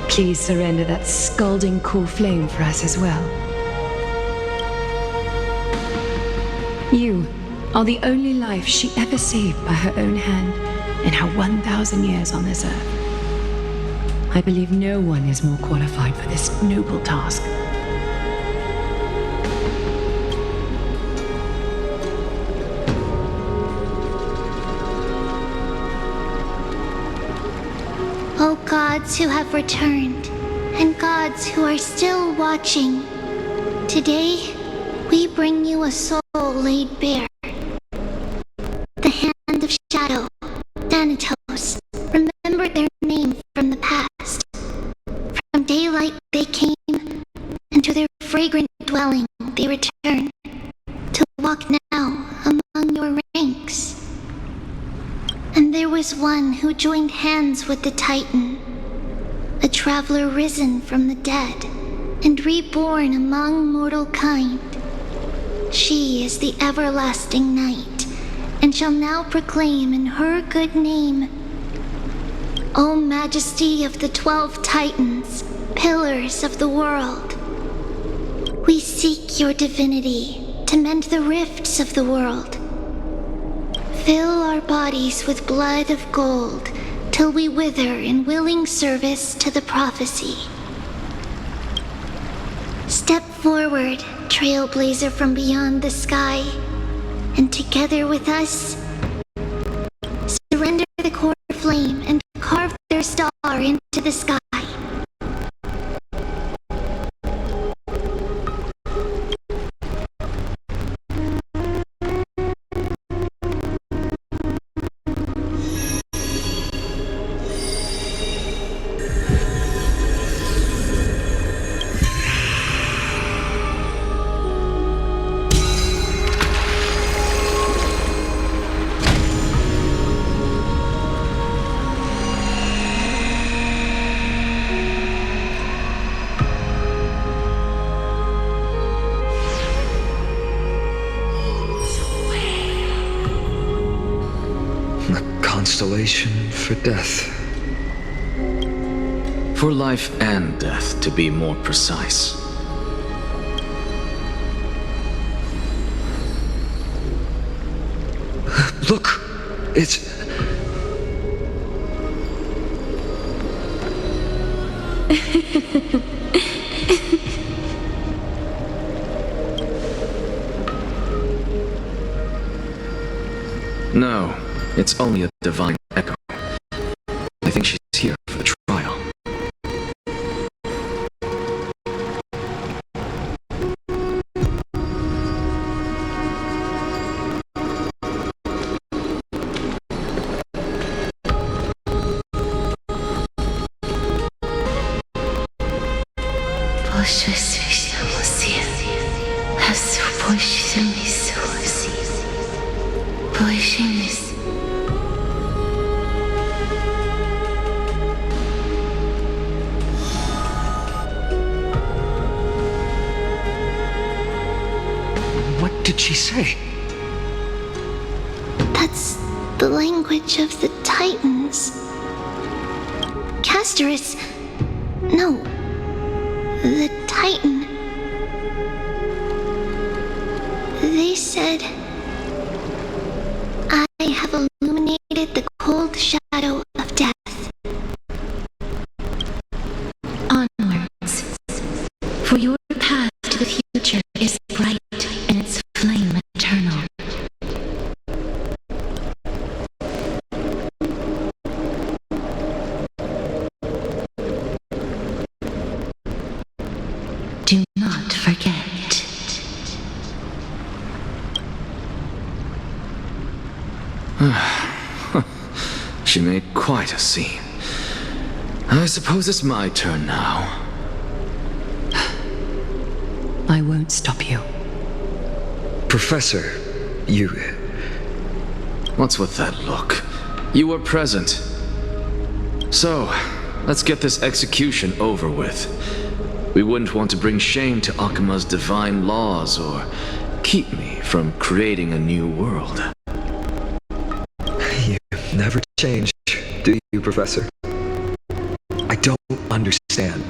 please surrender that scalding cool flame for us as well. You, are the only life she ever saved by her own hand in her 1,000 years on this earth. I believe no one is more qualified for this noble task. O gods who have returned, and gods who are still watching, today we bring you a soul laid bare. The hand of shadow, Thanatos, remembered their name from the past. From daylight they came, and to their fragrant dwelling they return, to walk now among your ranks. And there was one who joined hands with the Titan, a traveler risen from the dead and reborn among mortal kind. She is the everlasting night, and shall now proclaim in her good name, O Majesty of the 12 Titans, pillars of the world, we seek your divinity to mend the rifts of the world. Fill our bodies with blood of gold, till we wither in willing service to the prophecy. Step forward, trailblazer from beyond the sky, and together with us, surrender the core flame and carve their star into the sky. Constellation for death. For life and death, to be more precise. Look! It's... No, it's only a divine echo. I think she's here for the trial. What did she say? That's the language of the Titans. Castorus... No. The Titan. They said... I have illuminated the cold shadow of death. Onwards. For your path to the future is bright, and its flame eternal. Do not forget. She made quite a scene. I suppose it's my turn now. I won't stop you. Professor, you... What's with that look? You were present. So, let's get this execution over with. We wouldn't want to bring shame to Akima's divine laws or keep me from creating a new world. You never change, do you, Professor? I don't understand.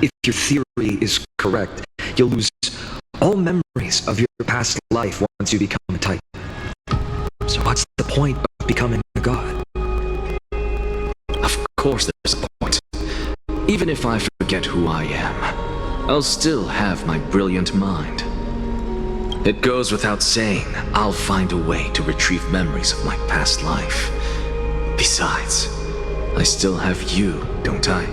If your theory is correct, you'll lose all memories of your past life once you become a Titan. So what's the point of becoming a god? Of course there's a point. Even if I forget who I am, I'll still have my brilliant mind. It goes without saying, I'll find a way to retrieve memories of my past life. Besides, I still have you, don't I?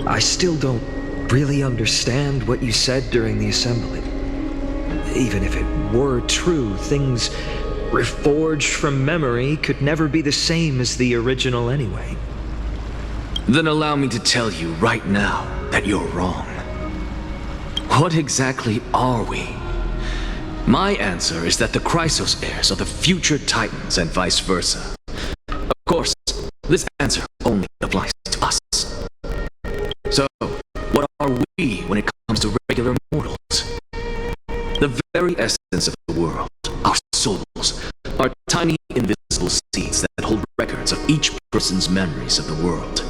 I still don't really understand what you said during the assembly. Even if it were true, things reforged from memory could never be the same as the original anyway. Then allow me to tell you right now that you're wrong. What exactly are we? My answer is that the Chrysos Heirs are the future Titans and vice versa. Of course, this answer only applies to us. So, what are we when it comes to regular mortals? The very essence of the world, our souls, are tiny invisible seeds that hold records of each person's memories of the world.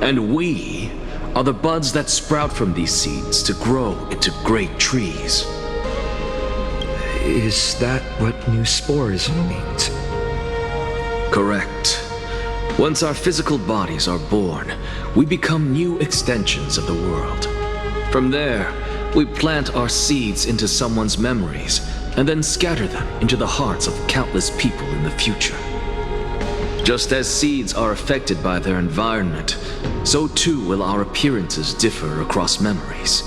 And we are the buds that sprout from these seeds to grow into great trees. Is that what new sporism means? Correct. Once our physical bodies are born, we become new extensions of the world. From there, we plant our seeds into someone's memories and then scatter them into the hearts of countless people in the future. Just as seeds are affected by their environment, so too will our appearances differ across memories.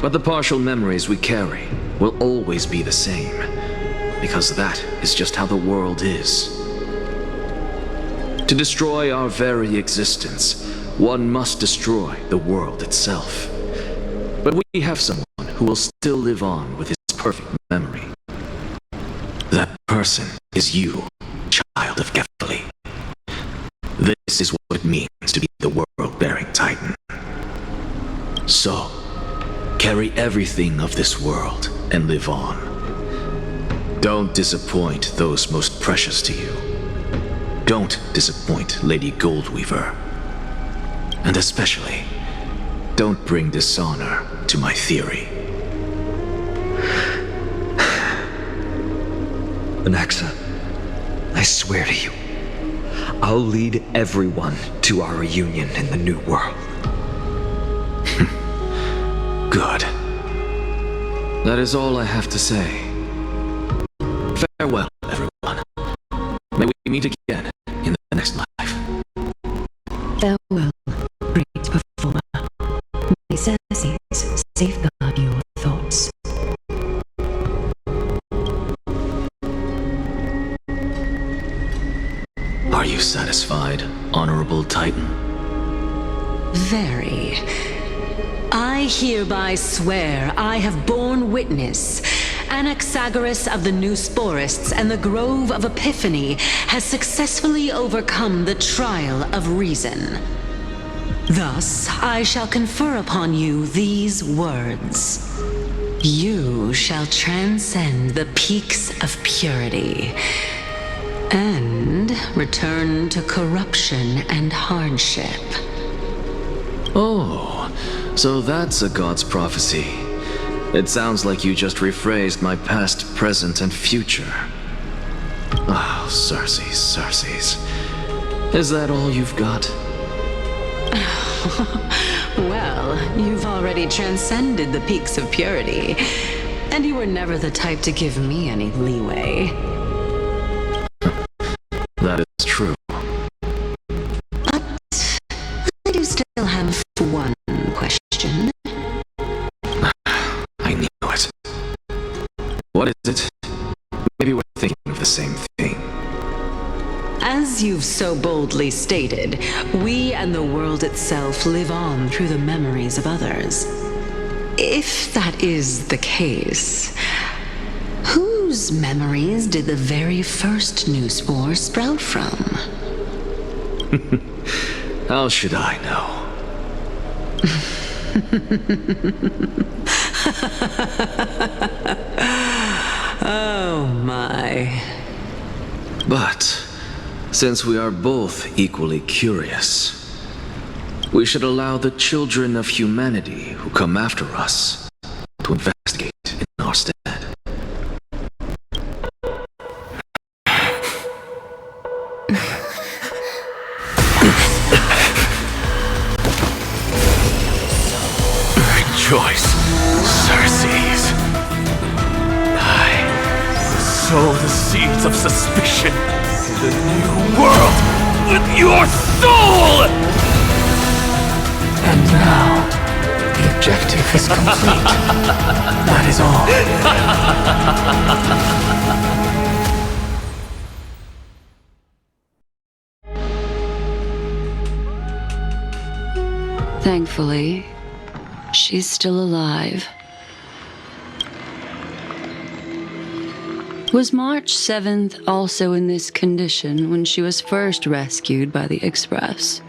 But the partial memories we carry will always be the same, because that is just how the world is. To destroy our very existence, one must destroy the world itself. But we have someone who will still live on with his perfect memory. That person is you, child of Kefali. This is what it means to be the world-bearing Titan. So, carry everything of this world and live on. Don't disappoint those most precious to you. Don't disappoint Lady Goldweaver. And especially, don't bring dishonor to my theory. Anaxa, I swear to you, I'll lead everyone to our reunion in the new world. Good. That is all I have to say. Farewell, everyone. May we meet again in the next life. Farewell, great performer. May Circes safeguard your thoughts. Are you satisfied, Honorable Titan? Very. I hereby swear I have borne witness. Anaxagoras of the New Sporists and the Grove of Epiphany has successfully overcome the trial of reason. Thus, I shall confer upon you these words. You shall transcend the peaks of purity and return to corruption and hardship. Oh, so that's a god's prophecy. It sounds like you just rephrased my past, present, and future. Oh, Circes. Is that all you've got? Well, you've already transcended the peaks of purity, and you were never the type to give me any leeway. That is true. But I do still have one question. I knew it. What is it? Maybe we're thinking of the same thing. As you've so boldly stated, we and the world itself live on through the memories of others. If that is the case, whose memories did the very first new spore sprout from? How should I know? Oh my. But since we are both equally curious, we should allow the children of humanity who come after us to investigate in our stead. Rejoice, Xerxes. I sow the seeds of suspicion in the new world with your soul! And now, the objective is complete. That is all. Thankfully, she's still alive. Was March 7th also in this condition when she was first rescued by the Express?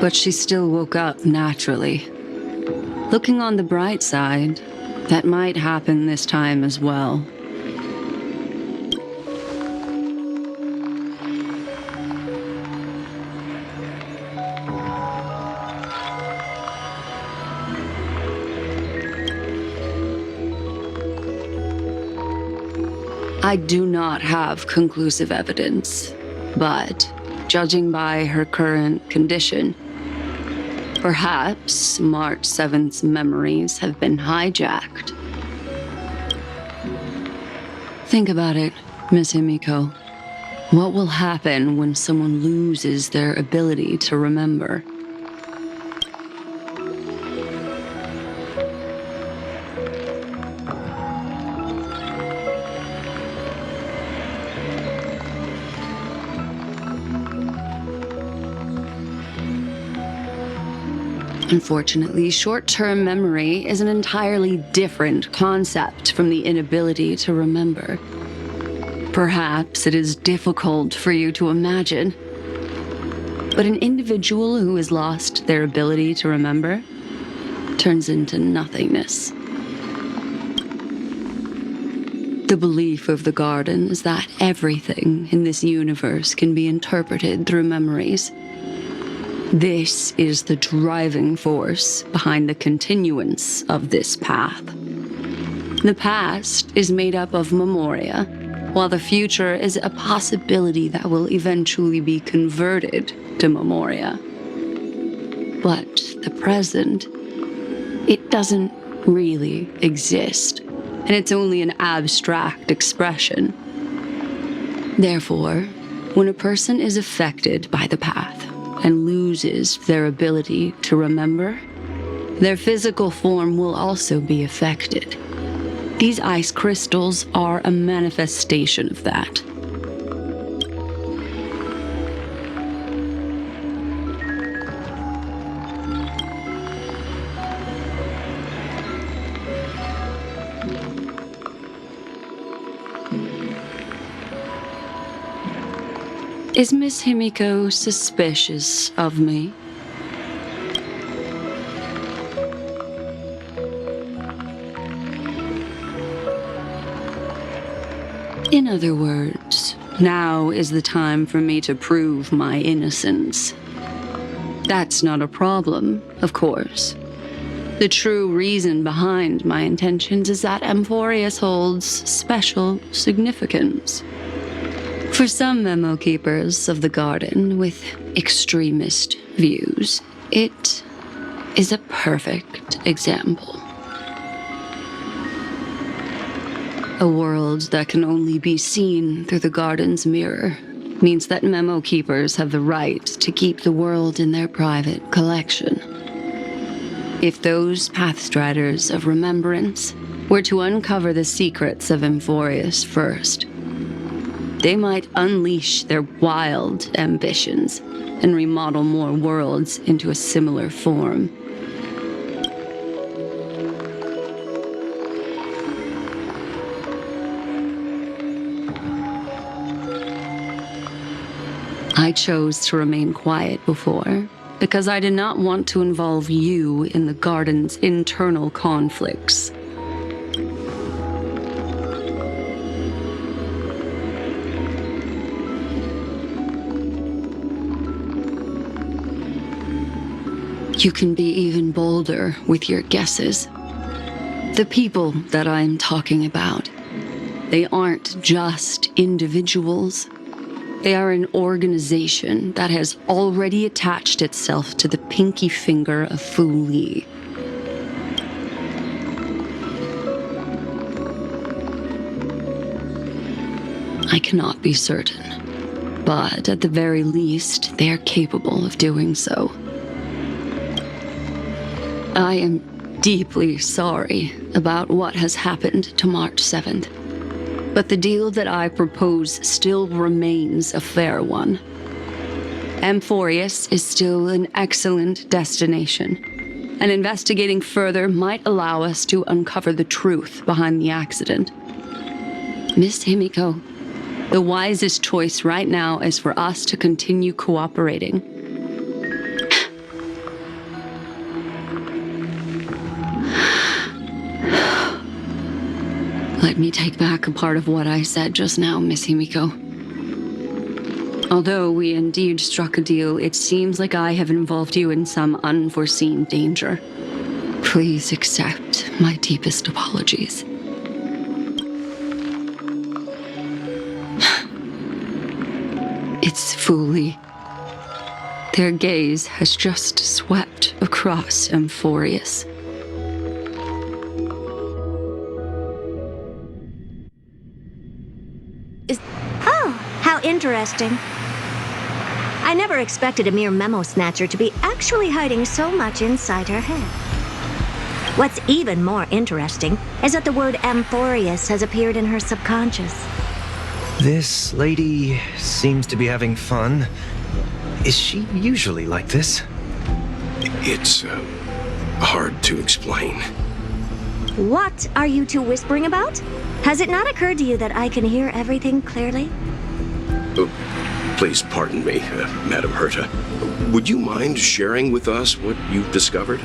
But she still woke up naturally. Looking on the bright side, that might happen this time as well. I do not have conclusive evidence, but judging by her current condition, perhaps March 7th's memories have been hijacked. Think about it, Miss Himiko. What will happen when someone loses their ability to remember? Unfortunately, short-term memory is an entirely different concept from the inability to remember. Perhaps it is difficult for you to imagine, but an individual who has lost their ability to remember turns into nothingness. The belief of the Garden is that everything in this universe can be interpreted through memories. This is the driving force behind the continuance of this path. The past is made up of memoria, while the future is a possibility that will eventually be converted to memoria. But the present, it doesn't really exist, and it's only an abstract expression. Therefore, when a person is affected by the path, and loses their ability to remember, their physical form will also be affected. These ice crystals are a manifestation of that. Is Miss Himiko suspicious of me? In other words, now is the time for me to prove my innocence. That's not a problem, of course. The true reason behind my intentions is that Amphoreus holds special significance. For some memo keepers of the Garden with extremist views, it is a perfect example. A world that can only be seen through the Garden's mirror means that memo keepers have the right to keep the world in their private collection. If those Pathstriders of remembrance were to uncover the secrets of Amphoreus first, they might unleash their wild ambitions and remodel more worlds into a similar form. I chose to remain quiet before because I did not want to involve you in the Garden's internal conflicts. You can be even bolder with your guesses. The people that I am talking about, They aren't just individuals. They are an organization that has already attached itself to the pinky finger of Fu Li. I cannot be certain, but at the very least, they are capable of doing so. I am deeply sorry about what has happened to March 7th, but the deal that I propose still remains a fair one. Amphoreus is still an excellent destination, and investigating further might allow us to uncover the truth behind the accident. Miss Himiko, the wisest choice right now is for us to continue cooperating. Let me take back a part of what I said just now, Miss Himiko. Although we indeed struck a deal, it seems like I have involved you in some unforeseen danger. Please accept my deepest apologies. It's Fu Li. Their gaze has just swept across Amphoreus. How interesting. I never expected a mere memo snatcher to be actually hiding so much inside her head. What's even more interesting is that the word Amphoreus has appeared in her subconscious. This lady seems to be having fun. Is she usually like this? It's hard to explain. What are you two whispering about? Has it not occurred to you that I can hear everything clearly? Please pardon me, Madam Herta. Would you mind sharing with us what you've discovered?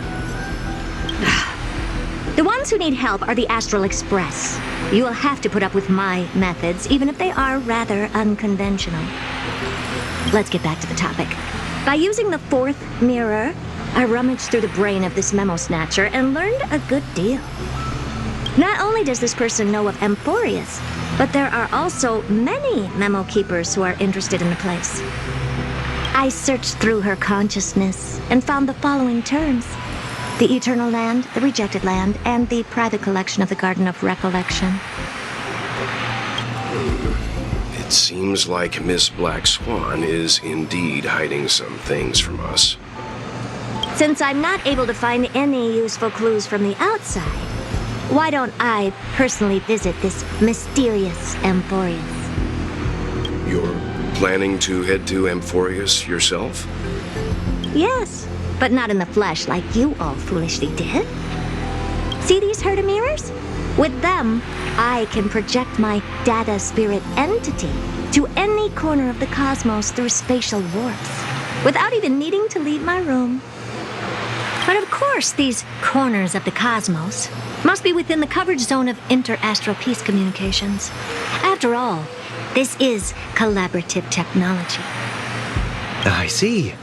The ones who need help are the Astral Express. You will have to put up with my methods, even if they are rather unconventional. Let's get back to the topic. By using the fourth mirror, I rummaged through the brain of this memo snatcher and learned a good deal. Not only does this person know of Amphoreus, but there are also many memo keepers who are interested in the place. I searched through her consciousness and found the following terms: the Eternal Land, the Rejected Land, and the private collection of the Garden of Recollection. It seems like Miss Black Swan is indeed hiding some things from us. Since I'm not able to find any useful clues from the outside, why don't I personally visit this mysterious Amphoreus? You're planning to head to Amphoreus yourself? Yes, but not in the flesh like you all foolishly did. See these Herta mirrors? With them, I can project my data spirit entity to any corner of the cosmos through spatial warps, without even needing to leave my room. But of course, these corners of the cosmos must be within the coverage zone of inter-astral peace communications. After all, this is collaborative technology. I see.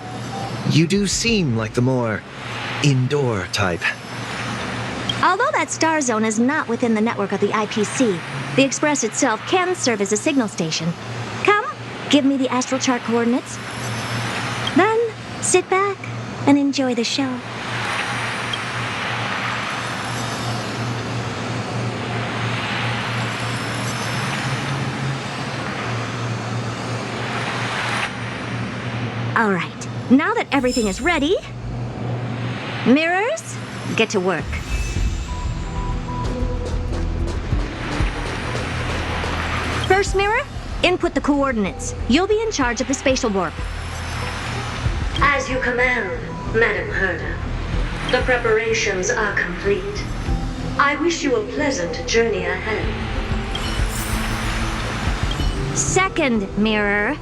You do seem like the more indoor type. Although that star zone is not within the network of the IPC, the Express itself can serve as a signal station. Come, give me the astral chart coordinates. Then, sit back and enjoy the show. All right, now that everything is ready, mirrors, get to work. First mirror, input the coordinates. You'll be in charge of the spatial warp. As you command, Madam Herta. The preparations are complete. I wish you a pleasant journey ahead. Second mirror,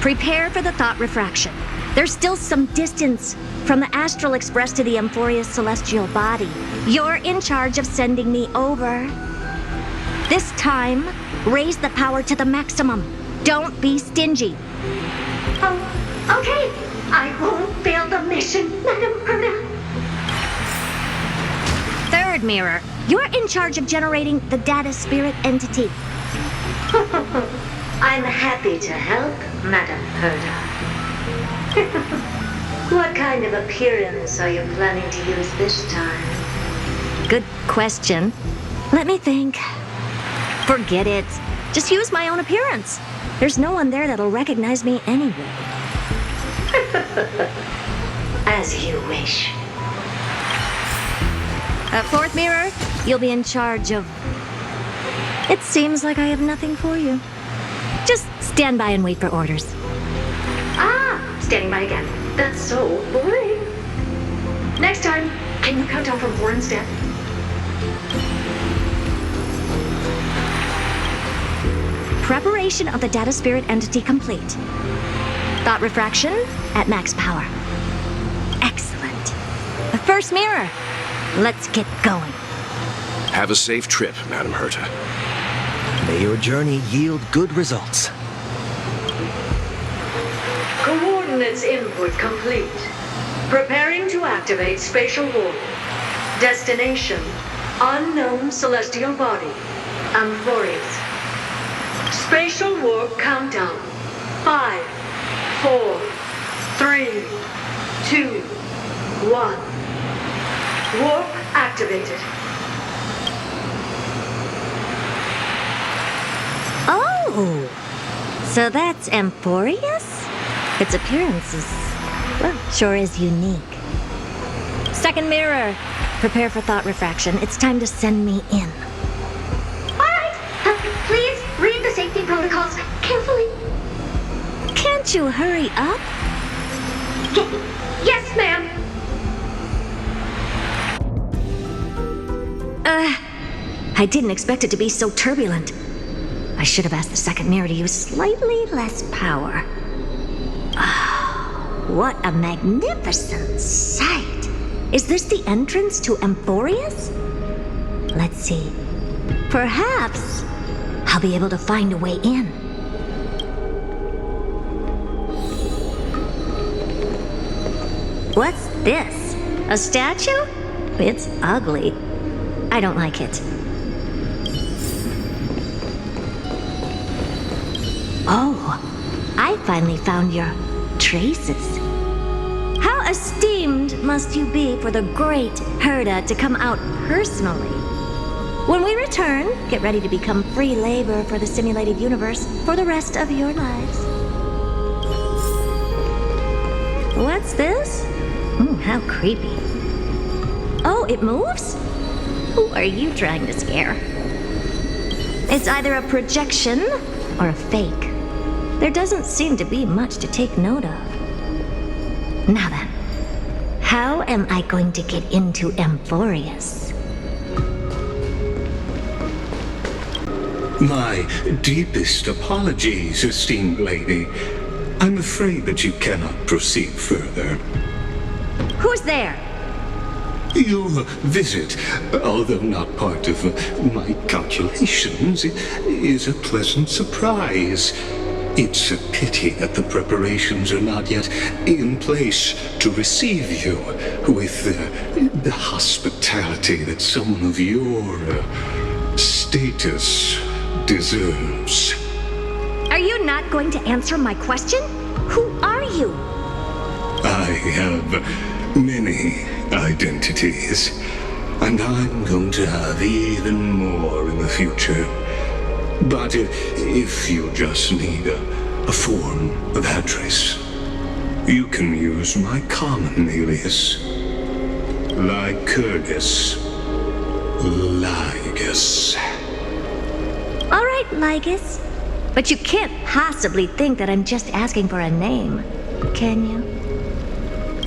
prepare for the thought refraction. There's still some distance from the Astral Express to the Amphoreus celestial body. You're in charge of sending me over. This time, raise the power to the maximum. Don't be stingy. Oh, okay. I won't fail the mission, Madam Herta. Third mirror, you're in charge of generating the data spirit entity. I'm happy to help, Madam Herda. What kind of appearance are you planning to use this time? Good question. Let me think. Forget it. Just use my own appearance. There's no one there that'll recognize me anyway. As you wish. Fourth mirror, you'll be in charge of... It seems like I have nothing for you. Just stand by and wait for orders. Ah, standing by again. That's so boring. Next time, can you count down from 4 instead? Preparation of the data spirit entity complete. Thought refraction at max power. Excellent. The first mirror. Let's get going. Have a safe trip, Madam Herta. May your journey yield good results. Coordinates input complete. Preparing to activate spatial warp. Destination, unknown celestial body, Amphoreus. Spatial warp countdown. 5, 4, 3, 2, 1. Warp activated. Oh! So that's Amphoreus? Its appearance is, well, sure is unique. Second mirror. Prepare for thought refraction. It's time to send me in. Alright, please read the safety protocols carefully. Can't you hurry up? Yes, ma'am. I didn't expect it to be so turbulent. I should have asked the second mirror to use slightly less power. Oh, what a magnificent sight! Is this the entrance to Amphoreus? Let's see. Perhaps I'll be able to find a way in. What's this? A statue? It's ugly. I don't like it. Oh, I finally found your traces. How esteemed must you be for the great Herda to come out personally? When we return, get ready to become free labor for the simulated universe for the rest of your lives. What's this? How creepy. Oh, it moves? Who are you trying to scare? It's either a projection or a fake. There doesn't seem to be much to take note of. Now then, how am I going to get into Amphoreus? My deepest apologies, esteemed lady. I'm afraid that you cannot proceed further. Who's there? Your visit, although not part of my calculations, is a pleasant surprise. It's a pity that the preparations are not yet in place to receive you with the hospitality that someone of your status deserves. Are you not going to answer my question? Who are you? I have many identities, and I'm going to have even more in the future. But if you just need a form of address, you can use my common alias, Lycurgus. Lygus. All right, Lygus. But you can't possibly think that I'm just asking for a name, can you?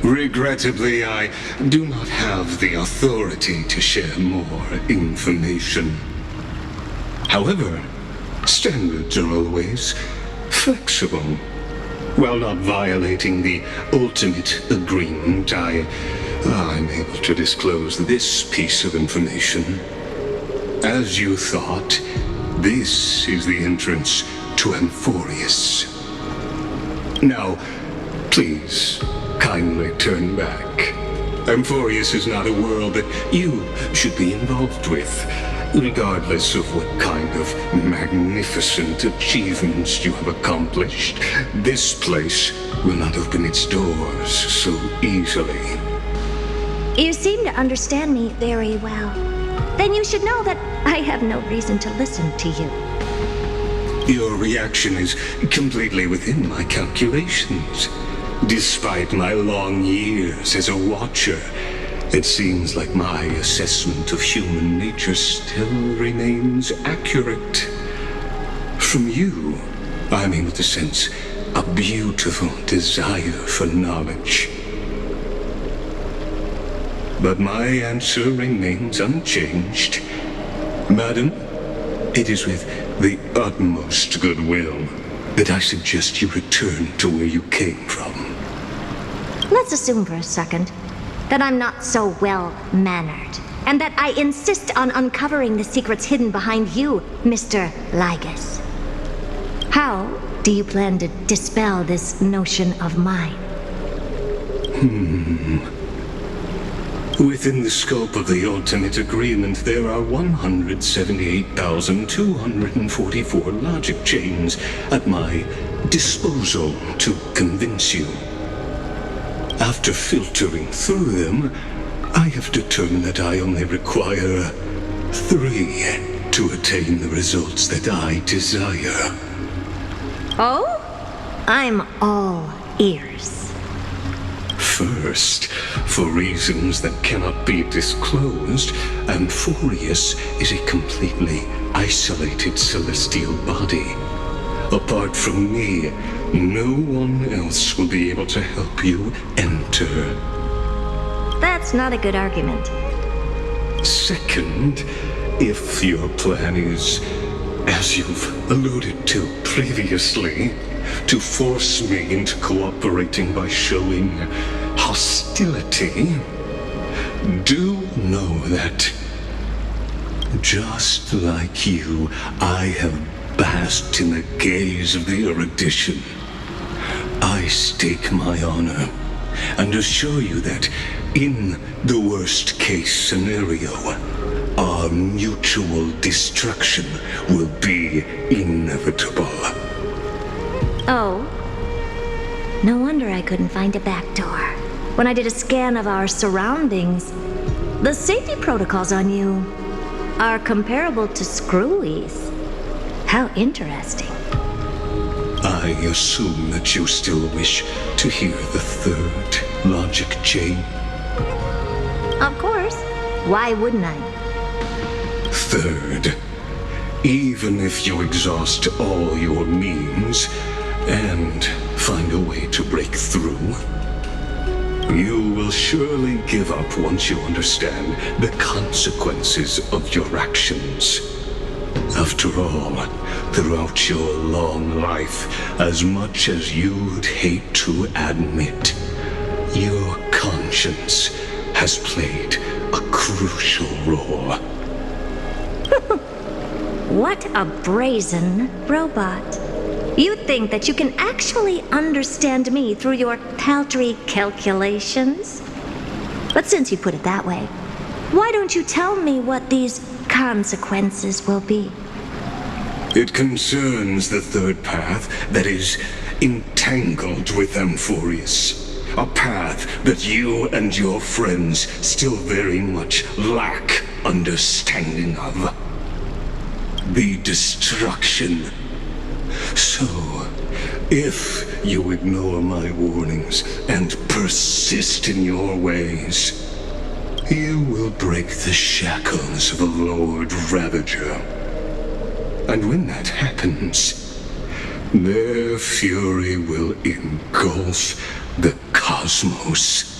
Regrettably, I do not have the authority to share more information. However, standards are always flexible. While not violating the ultimate agreement, I'm able to disclose this piece of information. As you thought, this is the entrance to Amphoreus. Now, please, kindly turn back. Amphoreus is not a world that you should be involved with. Regardless of what kind of magnificent achievements you have accomplished, this place will not open its doors so easily. You seem to understand me very well. Then you should know that I have no reason to listen to you. Your reaction is completely within my calculations. Despite my long years as a watcher, it seems like my assessment of human nature still remains accurate. From you, I'm able to sense a beautiful desire for knowledge. But my answer remains unchanged. Madam, it is with the utmost goodwill that I suggest you return to where you came from. Let's assume for a second that I'm not so well-mannered, and that I insist on uncovering the secrets hidden behind you, Mr. Lygus. How do you plan to dispel this notion of mine? Within the scope of the ultimate agreement, there are 178,244 logic chains at my disposal to convince you. After filtering through them, I have determined that I only require 3 to attain the results that I desire. Oh? I'm all ears. First, for reasons that cannot be disclosed, Amphoreus is a completely isolated celestial body. Apart from me, no one else will be able to help you enter. That's not a good argument. Second, if your plan is, as you've alluded to previously, to force me into cooperating by showing hostility, do know that, just like you, I have basked in the gaze of the erudition. I stake my honor and assure you that, in the worst-case scenario, our mutual destruction will be inevitable. Oh. No wonder I couldn't find a back door. When I did a scan of our surroundings, the safety protocols on you are comparable to Screwy's. How interesting. I assume that you still wish to hear the 3rd logic chain? Of course. Why wouldn't I? 3rd, even if you exhaust all your means and find a way to break through, you will surely give up once you understand the consequences of your actions. After all, throughout your long life, as much as you'd hate to admit, your conscience has played a crucial role. What a brazen robot. You think that you can actually understand me through your paltry calculations? But since you put it that way, why don't you tell me what these consequences will be? It concerns the 3rd path that is entangled with Amphoreus. A path that you and your friends still very much lack understanding of. The destruction. So, if you ignore my warnings and persist in your ways, you will break the shackles of a Lord Ravager. And when that happens, their fury will engulf the cosmos.